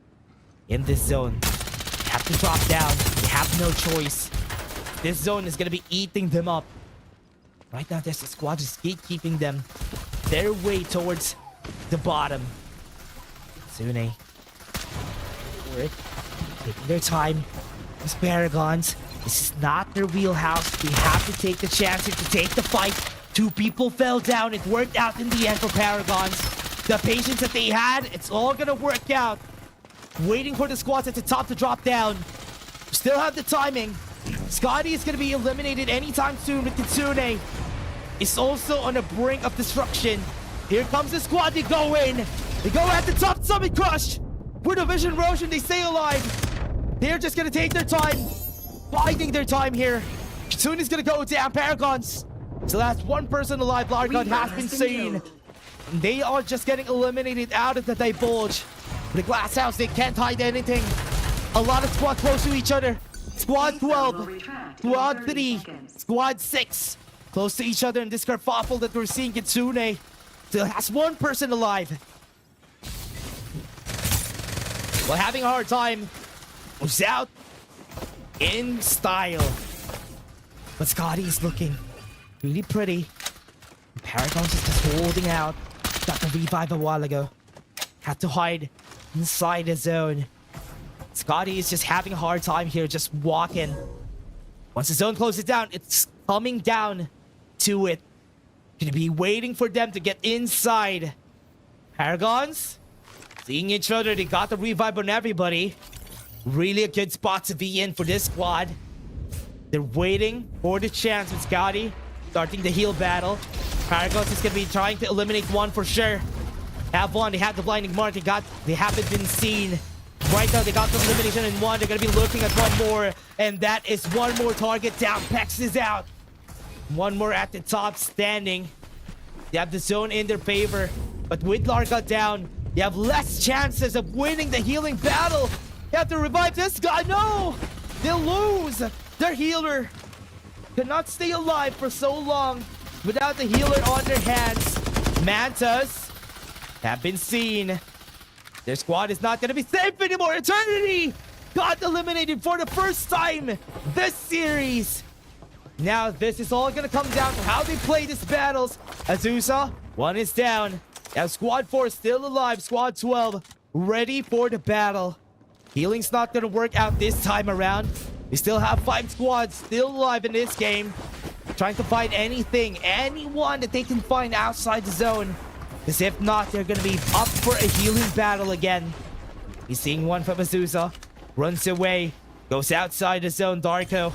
in this zone. They have to drop down. They have no choice. This zone is going to be eating them up. Right now, there's a squad just gatekeeping them. Their way towards the bottom. Sune. Taking their time. These Paragons. This is not their wheelhouse. They have to take the chance here to take the fight. Two people fell down. It worked out in the end for Paragons. The patience that they had, it's all gonna work out. Waiting for the squads at the top to drop down. Still have the timing. Scotty is gonna be eliminated anytime soon with Kitsune. It's also on the brink of destruction. Here comes the squad. They go in. They go at the top. Summit Crush. With a Vision Erosion, they stay alive. They're just gonna take their time. Biding their time here. Kitsune is gonna go down. Paragons. So that's one person alive. Largon has been seen. And they are just getting eliminated out of the divulge. The glass house, they can't hide anything. A lot of squads close to each other. Squad 12, Squad 3, Squad 6. Close to each other in this kerfuffle that we're seeing. Kitsune still has one person alive. While having a hard time. Moves out in style. But Scotty is looking really pretty. Paragons is just holding out. Got the revive a while ago. Had to hide inside the zone. Scotty is just having a hard time here, just walking. Once the zone closes down, it's coming down to it. Gonna be waiting for them to get inside. Paragons, seeing each other, they got the revive on everybody. Really a good spot to be in for this squad. They're waiting for the chance with Scotty starting the heal battle. Paragons is gonna be trying to eliminate one for sure. Have one. They have the blinding mark. They haven't been seen. Right now, they got the elimination in one. They're gonna be looking at one more, and that is one more target down. Pex is out. One more at the top standing. They have the zone in their favor, but with Larga down, they have less chances of winning the healing battle. They have to revive this guy. No, they'll lose. Their healer cannot stay alive for so long without the healer on their hands. Mantas have been seen. Their squad is not going to be safe anymore. Eternity got eliminated for the first time this series. Now this is all going to come down to how they play these battles. Azusa, one is down. Now squad 4 still alive. Squad 12 ready for the battle. Healing's not going to work out this time around. We still have 5 squads still alive in this game. Trying to find anything, anyone that they can find outside the zone. Because if not, they're going to be up for a healing battle again. He's seeing one from Azusa. Runs away. Goes outside the zone. Darko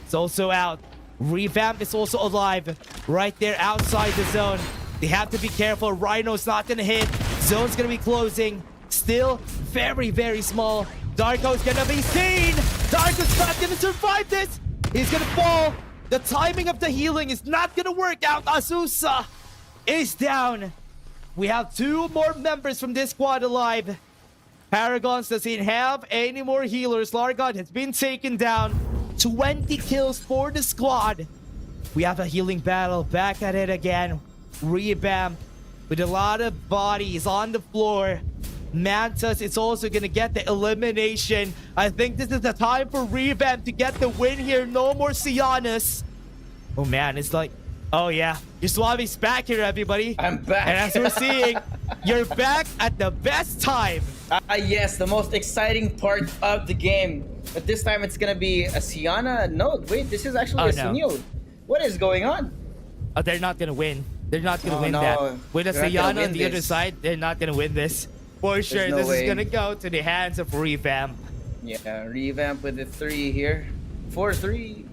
is also out. Revamp is also alive. Right there outside the zone. They have to be careful. Rhino's not going to hit. Zone's going to be closing. Still very, very small. Darko's going to be seen. Darko's not going to survive this. He's going to fall. The timing of the healing is not going to work out. Azusa is down. We have 2 more members from this squad alive. Paragons doesn't have any more healers. Largon has been taken down. 20 kills for the squad. We have a healing battle. Back at it again. Revamp with a lot of bodies on the floor. Mantas is also going to get the elimination. I think this is the time for Revamp to get the win here. No more Sianas. Oh man, it's like, oh yeah, your Suave's back here, everybody. I'm back. And as we're seeing, you're back at the best time. Yes, the most exciting part of the game. But this time it's going to be a Siana. No, wait, this is actually a Sunil. What is going on? Oh, they're not going to win. They're not going to win that. With a Siana on the other side, they're not going to win this. For sure, no this way. is going to go to the hands of Revamp. Yeah, Revamp with the 3 here. 4-3.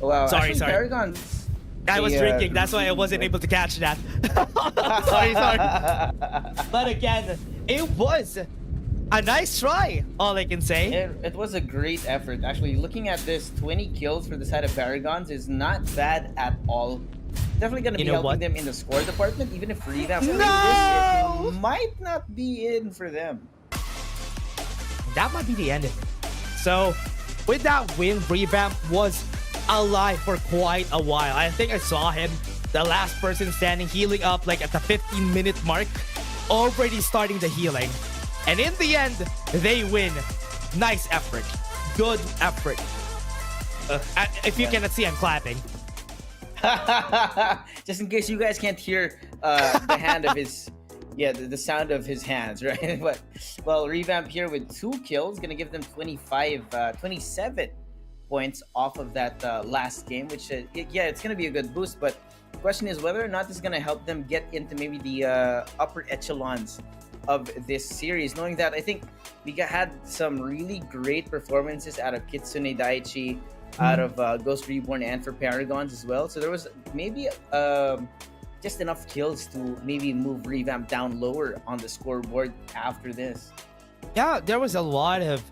Wow. Sorry. Paragons. I was drinking, that's why I wasn't able to catch that. sorry. But again, it was a nice try, all I can say. It was a great effort. Actually, looking at this, 20 kills for the side of Paragons is not bad at all. Definitely going to be helping them in the score department, even if Revamp wins this, it might not be in for them. That might be the end of it. So, with that win, Revamp was alive for quite a while. I think I saw him, the last person standing, healing up like at the 15-minute mark, already starting the healing. And in the end, they win. Nice effort. Good effort. If you cannot see, I'm clapping. Just in case you guys can't hear the hand of his, the sound of his hands, right? But well, Revamp here with 2 kills, gonna give them 27 points off of that last game, which it's gonna be a good boost. But the question is whether or not this is gonna help them get into maybe the upper echelons of this series, knowing that I think we had some really great performances out of Kitsune Daiichi, out of Ghost Reborn, and for Paragons as well. So there was maybe just enough kills to maybe move Revamp down lower on the scoreboard after this. Yeah, there was a lot of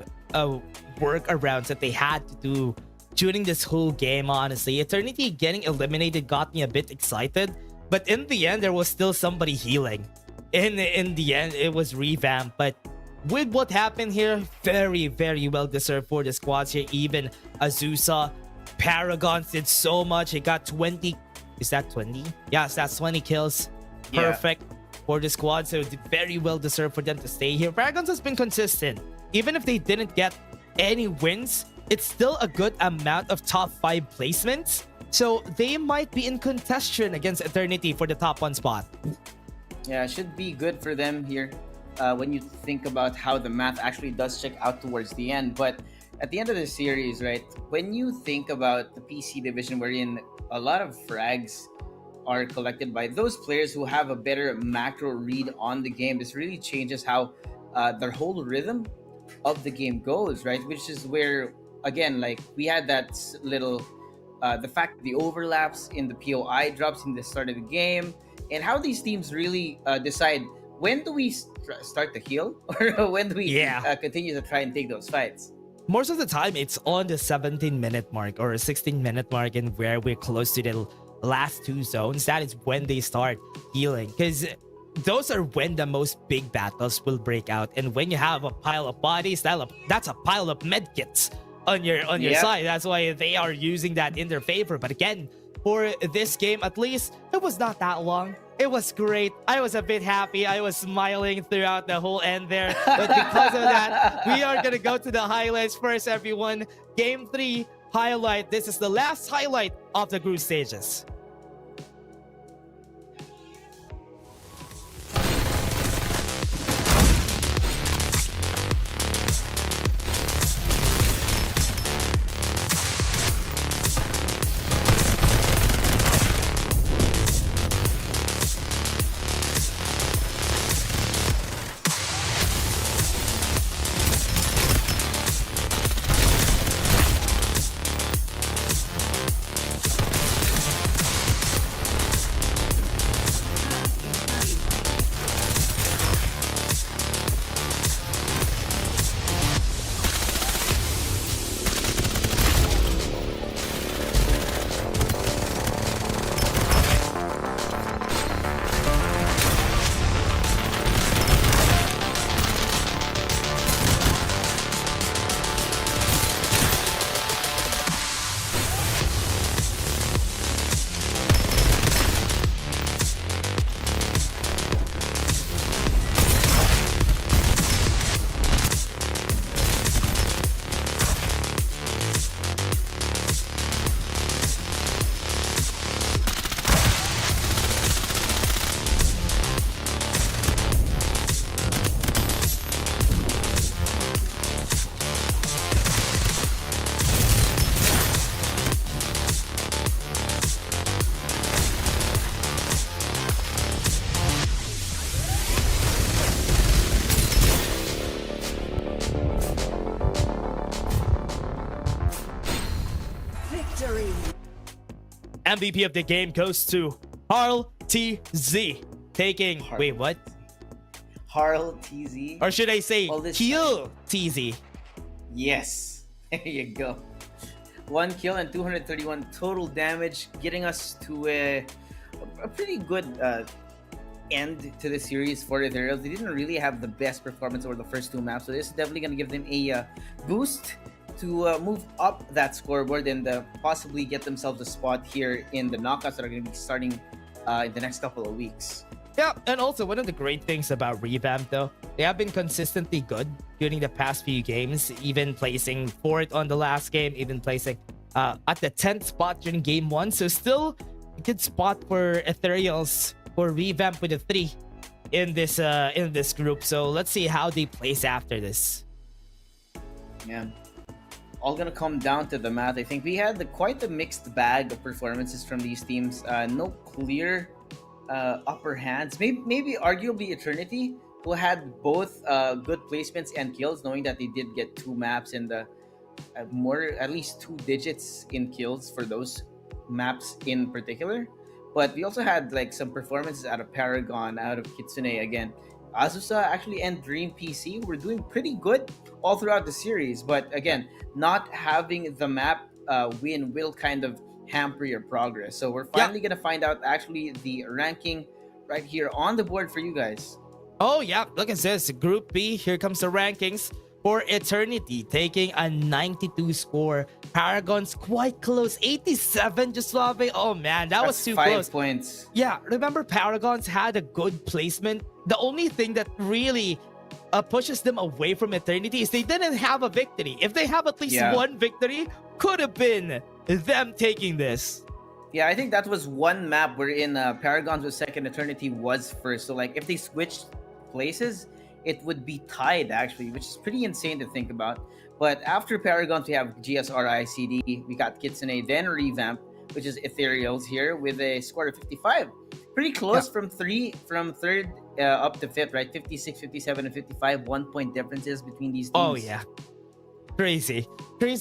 workarounds that they had to do during this whole game, honestly. Eternity getting eliminated got me a bit excited, but in the end, there was still somebody healing. In the end, it was Revamp, but with what happened here, very, very well deserved for the squads here. Even Azusa, Paragons did so much. It got 20. Is that 20? Yes, that's 20 kills. Perfect for the squad. So very well deserved for them to stay here. Paragons has been consistent. Even if they didn't get any wins, it's still a good amount of top 5 placements. So they might be in contention against Eternity for the top 1 spot. Yeah, it should be good for them here. When you think about how the math actually does check out towards the end. But at the end of the series, right, when you think about the PC division wherein a lot of frags are collected by those players who have a better macro read on the game, this really changes how their whole rhythm of the game goes, right? Which is where, again, like we had that little the fact that the overlaps in the POI drops in the start of the game, and how these teams really decide when do we start to heal or when do we continue to try and take those fights. Most of the time, it's on the 17-minute mark or 16-minute mark, and where we're close to the last two zones. That is when they start healing, because those are when the most big battles will break out. And when you have a pile of bodies, that's a pile of medkits on your side. That's why they are using that in their favor. But again, for this game, at least, it was not that long. It was great. I was a bit happy. I was smiling throughout the whole end there. But because of that, we are going to go to the highlights first, everyone. Game 3 highlight. This is the last highlight of the group stages. MVP of the game goes to Harl TZ. Taking... Wait, what? Harl TZ? Or should I say Kill TZ? Yes. There you go. 1 kill and 231 total damage, getting us to a pretty good end to the series for Ethereals. They didn't really have the best performance over the first two maps, so this is definitely going to give them a boost to move up that scoreboard and possibly get themselves a spot here in the knockouts that are going to be starting in the next couple of weeks. Yeah, and also one of the great things about Revamp, though, they have been consistently good during the past few games, even placing 4th on the last game, even placing at the 10th spot during game 1. So still a good spot for Ethereals for Revamp with a 3 in this group. So let's see how they place after this. Yeah. All gonna come down to the math. I think we had quite a mixed bag of performances from these teams. No clear upper hands. Maybe arguably Eternity, who had both good placements and kills, knowing that they did get 2 maps and at least 2 digits in kills for those maps in particular. But we also had like some performances out of Paragon, out of Kitsune again. Azusa actually and Dream PC were doing pretty good all throughout the series, but again, not having the map win will kind of hamper your progress. So we're finally gonna find out actually the ranking right here on the board for you guys. Oh yeah, look at this. Group B, here comes the rankings for Eternity, taking a 92 score. Paragon's quite close, 87 just Suave. Oh man, that's was too 5 close. Points. Yeah, remember Paragon's had a good placement. The only thing that really pushes them away from Eternity is they didn't have a victory. If they have at least one victory, could have been them taking this. Yeah, I think that was one map wherein Paragons was second, Eternity was first. So like if they switched places, it would be tied actually, which is pretty insane to think about. But after Paragons, we have GSR ICD, we got Kitsune, then Revamp, which is Ethereals here with a score of 55. Pretty close from third up to 5th, right? 56, 57, and 55, 1 point differences between these teams. Oh yeah. Crazy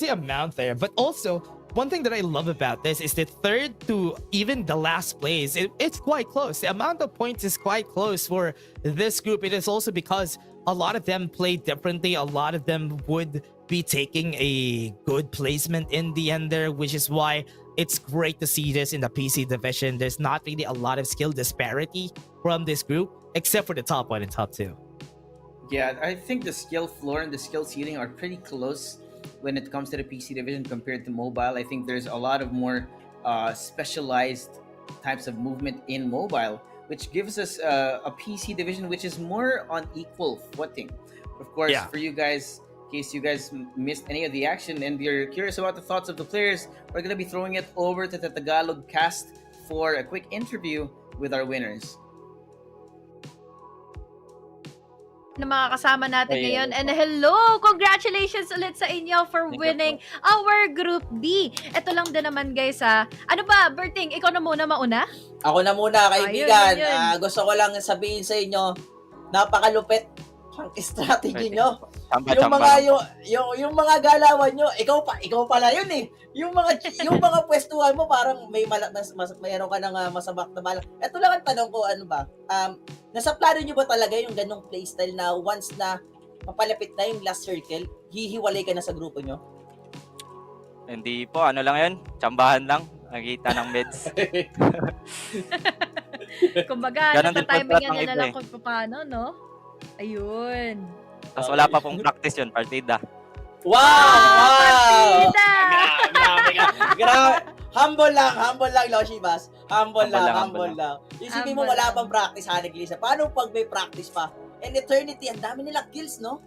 amount there. But also, one thing that I love about this is the third to even the last place. It's quite close. The amount of points is quite close for this group. It is also because a lot of them play differently. A lot of them would be taking a good placement in the end there, which is why it's great to see this in the PC division. There's not really a lot of skill disparity from this group, except for the top one and top two. Yeah, I think the skill floor and the skill ceiling are pretty close when it comes to the PC division compared to mobile. I think there's a lot of more specialized types of movement in mobile, which gives us a PC division which is more on equal footing. Of course, for you guys, in case you guys missed any of the action and you're curious about the thoughts of the players, we're going to be throwing it over to the Tagalog cast for a quick interview with our winners. Na mga kasama natin ngayon. And hello! Congratulations ulit sa inyo for winning our Group B. Ito lang din naman guys ha. Ano ba, Berting, ikaw na muna mauna? Ako na muna, kaibigan. Ayun. Gusto ko lang sabihin sa inyo, napakalupit ang strategy nyo. Yung mga galawan nyo, ikaw pala yun eh. Yung mga pwestuhan mo parang mayroon ka ng masabak na bala. Ito lang ang tanong ko, ano ba? Nasa plano nyo ba talaga yung ganong playstyle na once na mapalapit na yung last circle, hihiwalay ka na sa grupo nyo? Hindi po, ano lang yun, tsambahan lang, nakita ng meds. Kumbaga, nata-timingan nyo na lang kung paano, no? Ayun. Tapos wala pa pong practice yun, partida. Wow! Partida! Grabe. Humble lang, Loshibas. Humble lang. Isipin mo wala pang practice, Hanig Lisa. Paano pag may practice pa? And Eternity, ang dami nilang kills, no?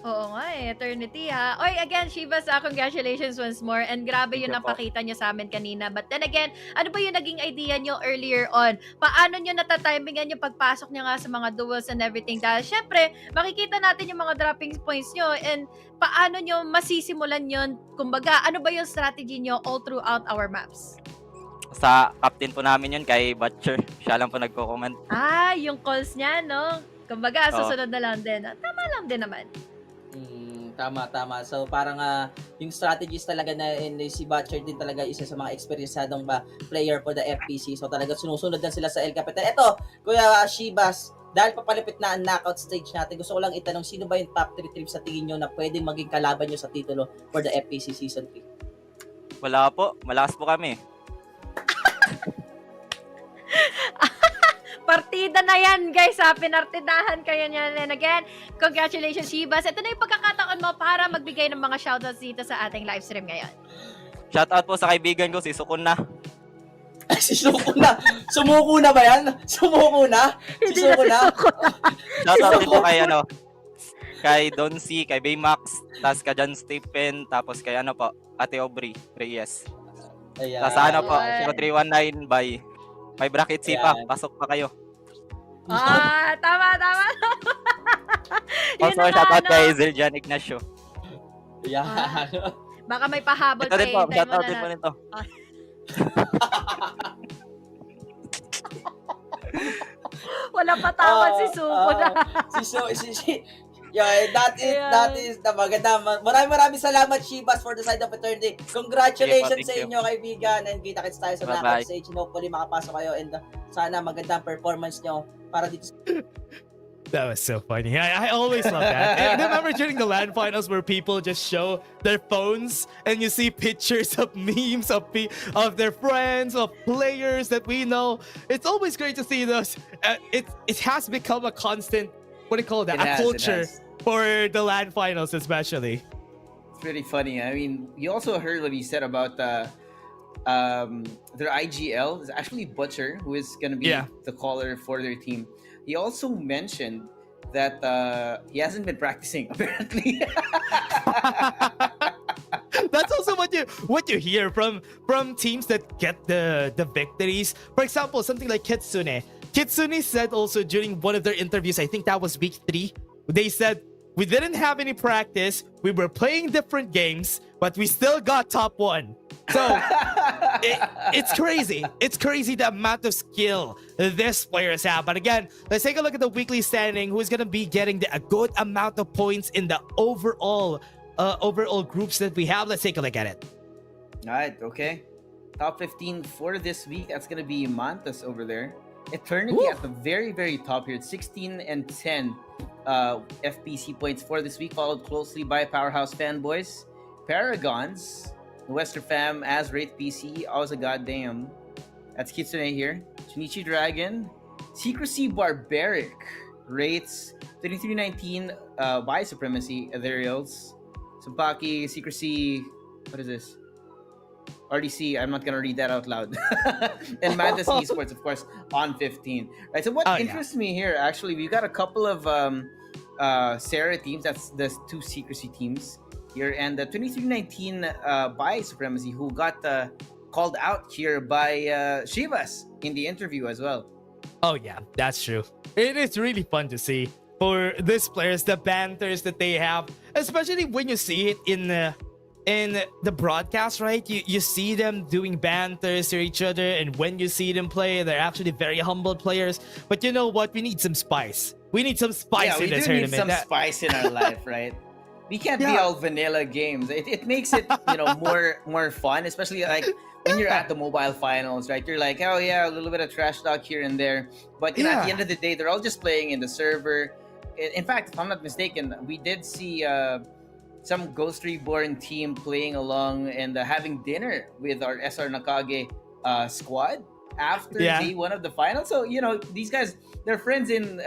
Oo nga Eternity ha. Oy, again, Shivas, congratulations once more. And grabe yung napakita nyo sa amin kanina. But then again, ano ba yung naging idea nyo earlier on? Paano nyo natatimingan yung pagpasok nyo nga sa mga duels and everything? Dahil syempre, makikita natin yung mga dropping points nyo. And paano nyo masisimulan yun? Kumbaga, ano ba yung strategy nyo all throughout our maps? Sa captain po namin yun, kay Butcher. Siya lang po nagko-comment. Yung calls niya, no? Kumbaga, susunod na lang din. Tama lang din naman. Tama. So parang yung strategies talaga na si Butcher din talaga isa sa mga experiensadong player for the FPC. So talaga sinusunod din sila sa El Capitan. Eto, Kuya Shibas, dahil papalapit na ang knockout stage natin, gusto ko lang itanong, sino ba yung top 3 teams sa tingin nyo na pwedeng maging kalaban nyo sa titulo for the FPC Season 3? Wala po, malakas po kami. Partida na yan, guys, pinartidahan kayo niyan. And again, congratulations, Shibas. Ito na yung pagkakataon mo para magbigay ng mga shoutouts dito sa ating live stream ngayon. Shoutout po sa kaibigan ko, si Sukun na. Si Sukun na? Sumuko na ba yan? Sumuko na? Si Sukun na? Shoutout din po kay Don C, kay Baymax, tapos kay John Stephen, tapos kay Ate Aubrey Reyes. Tapos po, 0319 by may bracket C pa, pasok pa kayo. Tama. Also, shoutout kay Zildjian Ignacio. Baka may pahabol ito pa din po, shoutout din po nito. Wala pa tawad si Suko na. That is the maganda. Maraming salamat, Shibas, for the side of eternity. Congratulations sa inyo, kaibigan. And kita-kits tayo sa knockout stage. And hopefully makapasok kayo. And sana magandang performance nyo para dito. That was so funny. I always love that. And remember during the LAN finals where people just show their phones and you see pictures of memes of their friends, of players that we know. It's always great to see those. It has become a constant, what do you call that? A culture for the LAN finals especially. It's pretty funny. I mean, you also heard what he said about their IGL. It's actually Butcher, who is going to be the caller for their team. He also mentioned that he hasn't been practicing, apparently. That's also what you hear from teams that get the victories. For example, something like Kitsune. Kitsune said also during one of their interviews, I think that was week 3, they said, we didn't have any practice, we were playing different games, but we still got top 1. So, it's crazy. It's crazy the amount of skill these players have. But again, let's take a look at the weekly standing. Who's going to be getting a good amount of points in the overall groups that we have? Let's take a look at it. All right, okay. Top 15 for this week. That's going to be Mantas over there. Eternity at the very, very top here. 16 and 10 FPC points for this week, followed closely by Powerhouse Fanboys. Paragons, the Western Fam, as Wraith PC. I was a goddamn. That's Kitsune here. Shinichi Dragon. Secrecy Barbaric. Wraiths. 2319 by Supremacy. Ethereals. Sumpaki. Secrecy. What is this? RDC, I'm not gonna read that out loud. And Mantis Esports, of course, on 15. Right. So what interests me here, actually, we've got a couple of Sarah teams. That's the two secrecy teams here, and the 2319 by Supremacy, who got called out here by Shivas in the interview as well. Oh yeah, that's true. It is really fun to see for these players, the banters that they have, especially when you see it in the broadcast, right? You see them doing banters to each other, and when you see them play, they're actually very humble players. But you know what? We need some spice. We need some spice in this tournament. We do need some spice in our life, right? We can't be all vanilla games. It makes it, more fun, especially like when you're at the mobile finals, right? You're like, oh yeah, a little bit of trash talk here and there. But at the end of the day, they're all just playing in the server. In fact, if I'm not mistaken, we did see some Ghost Reborn team playing along and having dinner with our SR Nakage squad after day one of the final. So these guys, they're friends in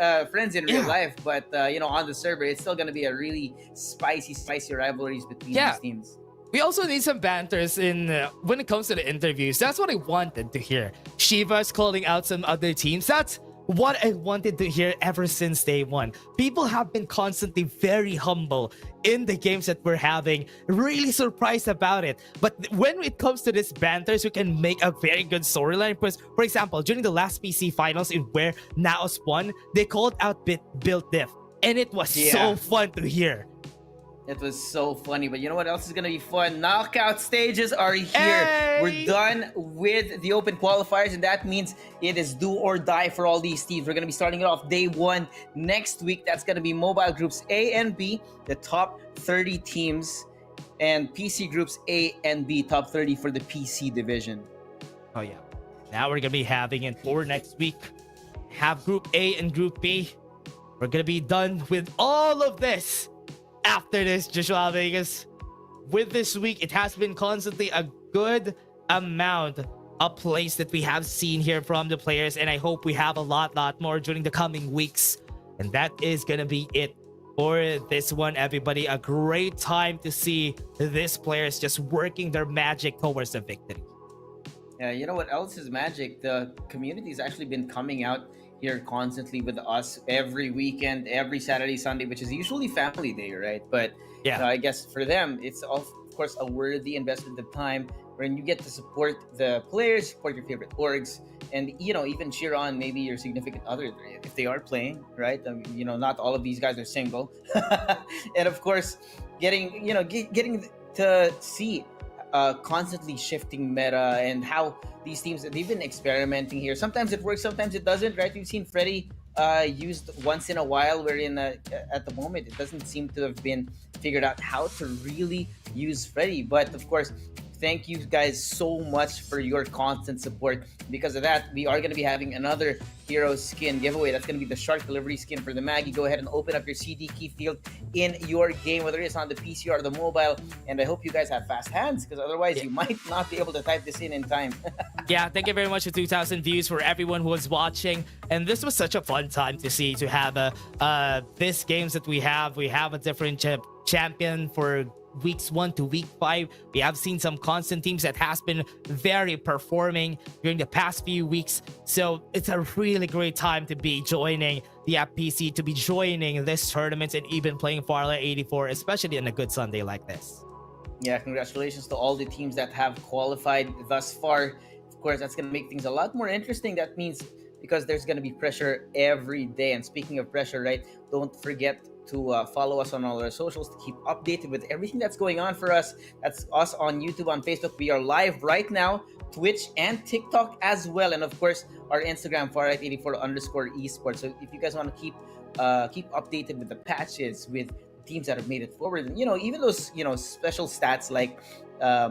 real life, but on the server, it's still gonna be a really spicy rivalries between these teams. We also need some banters when it comes to the interviews. That's what I wanted to hear. Shiva's calling out some other teams. That's what I wanted to hear ever since day one. People have been constantly very humble in the games that we're having, really surprised about it. But when it comes to this banters, we can make a very good storyline. Because, for example, during the last PC finals in where Naos won, they called out Built Diff, and it was so fun to hear. It was so funny, but you know what else is gonna be fun? Knockout stages are here. Hey! We're done with the open qualifiers, and that means it is do or die for all these teams. We're gonna be starting it off day one next week. That's gonna be mobile groups A and B, the top 30 teams, and PC groups A and B, top 30 for the PC division. Oh yeah. Now we're gonna be having it for next week. Have Group A and Group B. We're gonna be done with all of this. After this, Joshua Vegas, with this week, it has been constantly a good amount of plays that we have seen here from the players, and I hope we have a lot more during the coming weeks. And that is gonna be it for this one, everybody. A great time to see these players just working their magic towards the victory. Yeah, you know what else is magic? The community has actually been coming out here constantly with us every weekend, every Saturday, Sunday, which is usually family day, right? But I guess for them, it's of course a worthy investment of time when you get to support the players, support your favorite orgs, and even cheer on maybe your significant other if they are playing, right? Not all of these guys are single, and of course, getting to see constantly shifting meta and how these teams, they've been experimenting here. Sometimes it works, sometimes it doesn't, right? We've seen Freddy used once in a while, wherein at the moment it doesn't seem to have been figured out how to really use Freddy. But of course, thank you guys so much for your constant support. Because of that, we are going to be having another hero skin giveaway. That's going to be the Shark Delivery skin for the Maggie. Go ahead and open up your CD key field in your game, whether it's on the PC or the mobile. And I hope you guys have fast hands, because otherwise you might not be able to type this in time. Yeah, thank you very much for 2,000 views for everyone who was watching. And this was such a fun time to see, to have this games that we have. We have a different champion for weeks 1 to week 5. We have seen some constant teams that has been very performing during the past few weeks. So it's a really great time to be joining the FPC, to be joining this tournament, and even playing Farlight 84, especially on a good Sunday like this. Yeah, congratulations to all the teams that have qualified thus far. Of course, that's going to make things a lot more interesting. That means because there's going to be pressure every day. And speaking of pressure, right, don't forget to follow us on all our socials to keep updated with everything that's going on for us. That's us on YouTube, on Facebook. We are live right now, Twitch and TikTok as well. And of course, our Instagram, Farlight84_esports. So if you guys want to keep updated with the patches, with teams that have made it forward, and even those special stats like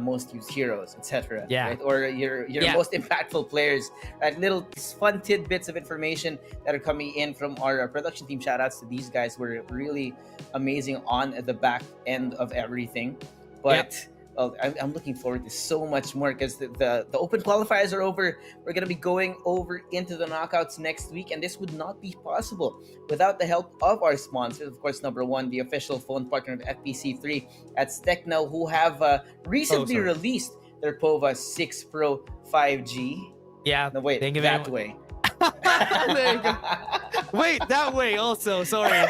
most used heroes, etc. Yeah. Right? Or your most impactful players. Right? Little fun tidbits of information that are coming in from our production team. Shout outs to these guys who are really amazing on the back end of everything. But well, I'm looking forward to so much more because the open qualifiers are over. We're going to be going over into the knockouts next week, and this would not be possible without the help of our sponsors. Of course, number one, the official phone partner of FPC3 at Techno, who have recently released their POVA 6 Pro 5G. Yeah. No, wait, thank you that way. There you go. Wait, that way also. Sorry.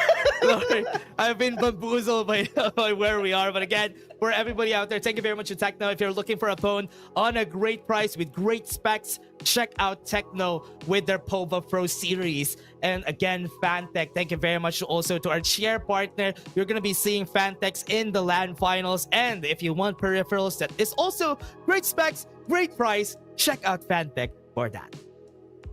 I've been bamboozled by where we are. But again, for everybody out there, thank you very much to Techno. If you're looking for a phone on a great price with great specs, check out Techno with their POVA Pro series. And again, Fantech, thank you very much also to our share partner. You're going to be seeing Fantechs in the LAN finals. And if you want peripherals that is also great specs, great price, check out Fantech for that.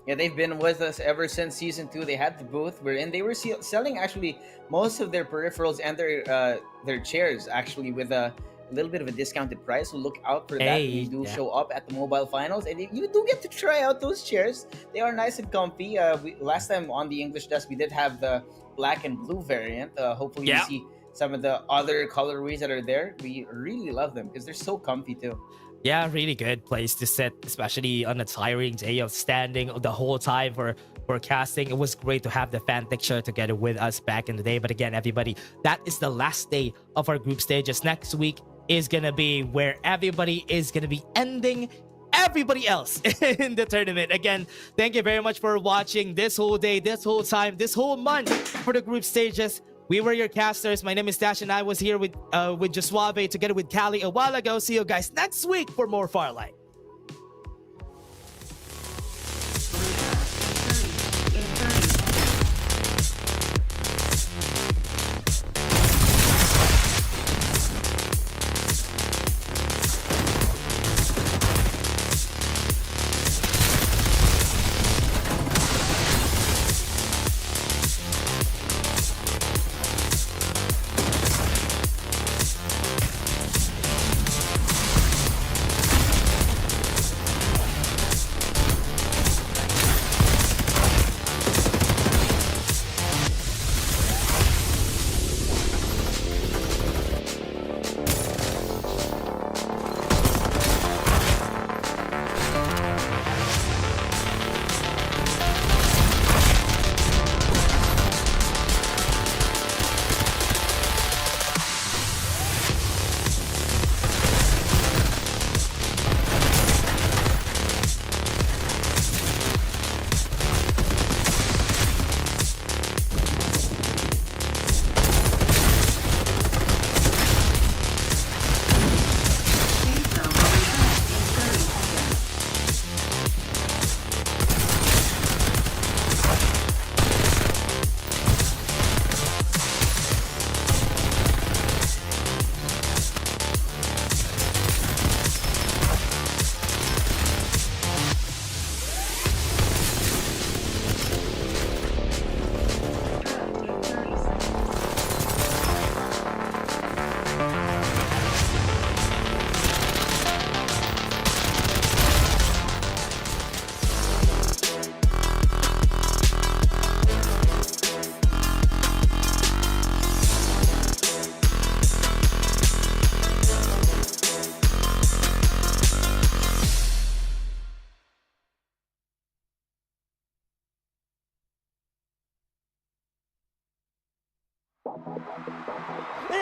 Yeah, they've been with us ever since season 2. They had the booth wherein they were selling actually most of their peripherals and their chairs actually with a little bit of a discounted price. So look out for that when you do show up at the mobile finals, and you do get to try out those chairs. They are nice and comfy. Last time on the English desk, we did have the black and blue variant. Hopefully, you see some of the other colorways that are there. We really love them because they're so comfy too. Yeah, really good place to sit, especially on a tiring day of standing the whole time for casting. It was great to have the Fantech show together with us back in the day. But again, everybody, that is the last day of our group stages. Next week is going to be where everybody is going to be ending everybody else in the tournament. Again, thank you very much for watching this whole day, this whole time, this whole month for the group stages. We were your casters. My name is Dash, and I was here with Josuave together with Callie a while ago. See you guys next week for more Farlight.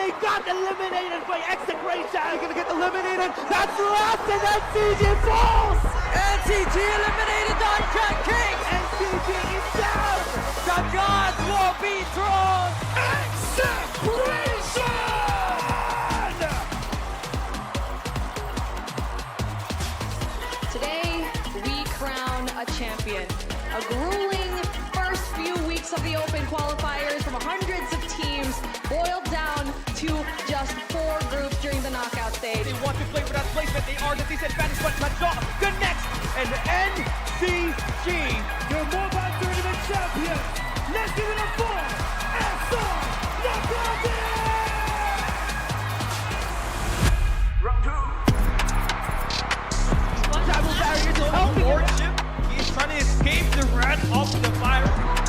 He got eliminated by execration. He's gonna get eliminated. That's last, and then CG falls. NCG eliminated Don King. NCG is down. The gods will be thrown. Execration. Today, we crown a champion. A grueling first few weeks of the Open qualifiers from hundreds of teams boiled down to just 4 groups during the knockout stage. They want to play for that placement. They are the disadvantaged, but Major connects. And NCG, your mobile tournament champion. Let's give it up for SR Knockout. Round 2. escape the wrath of the fire.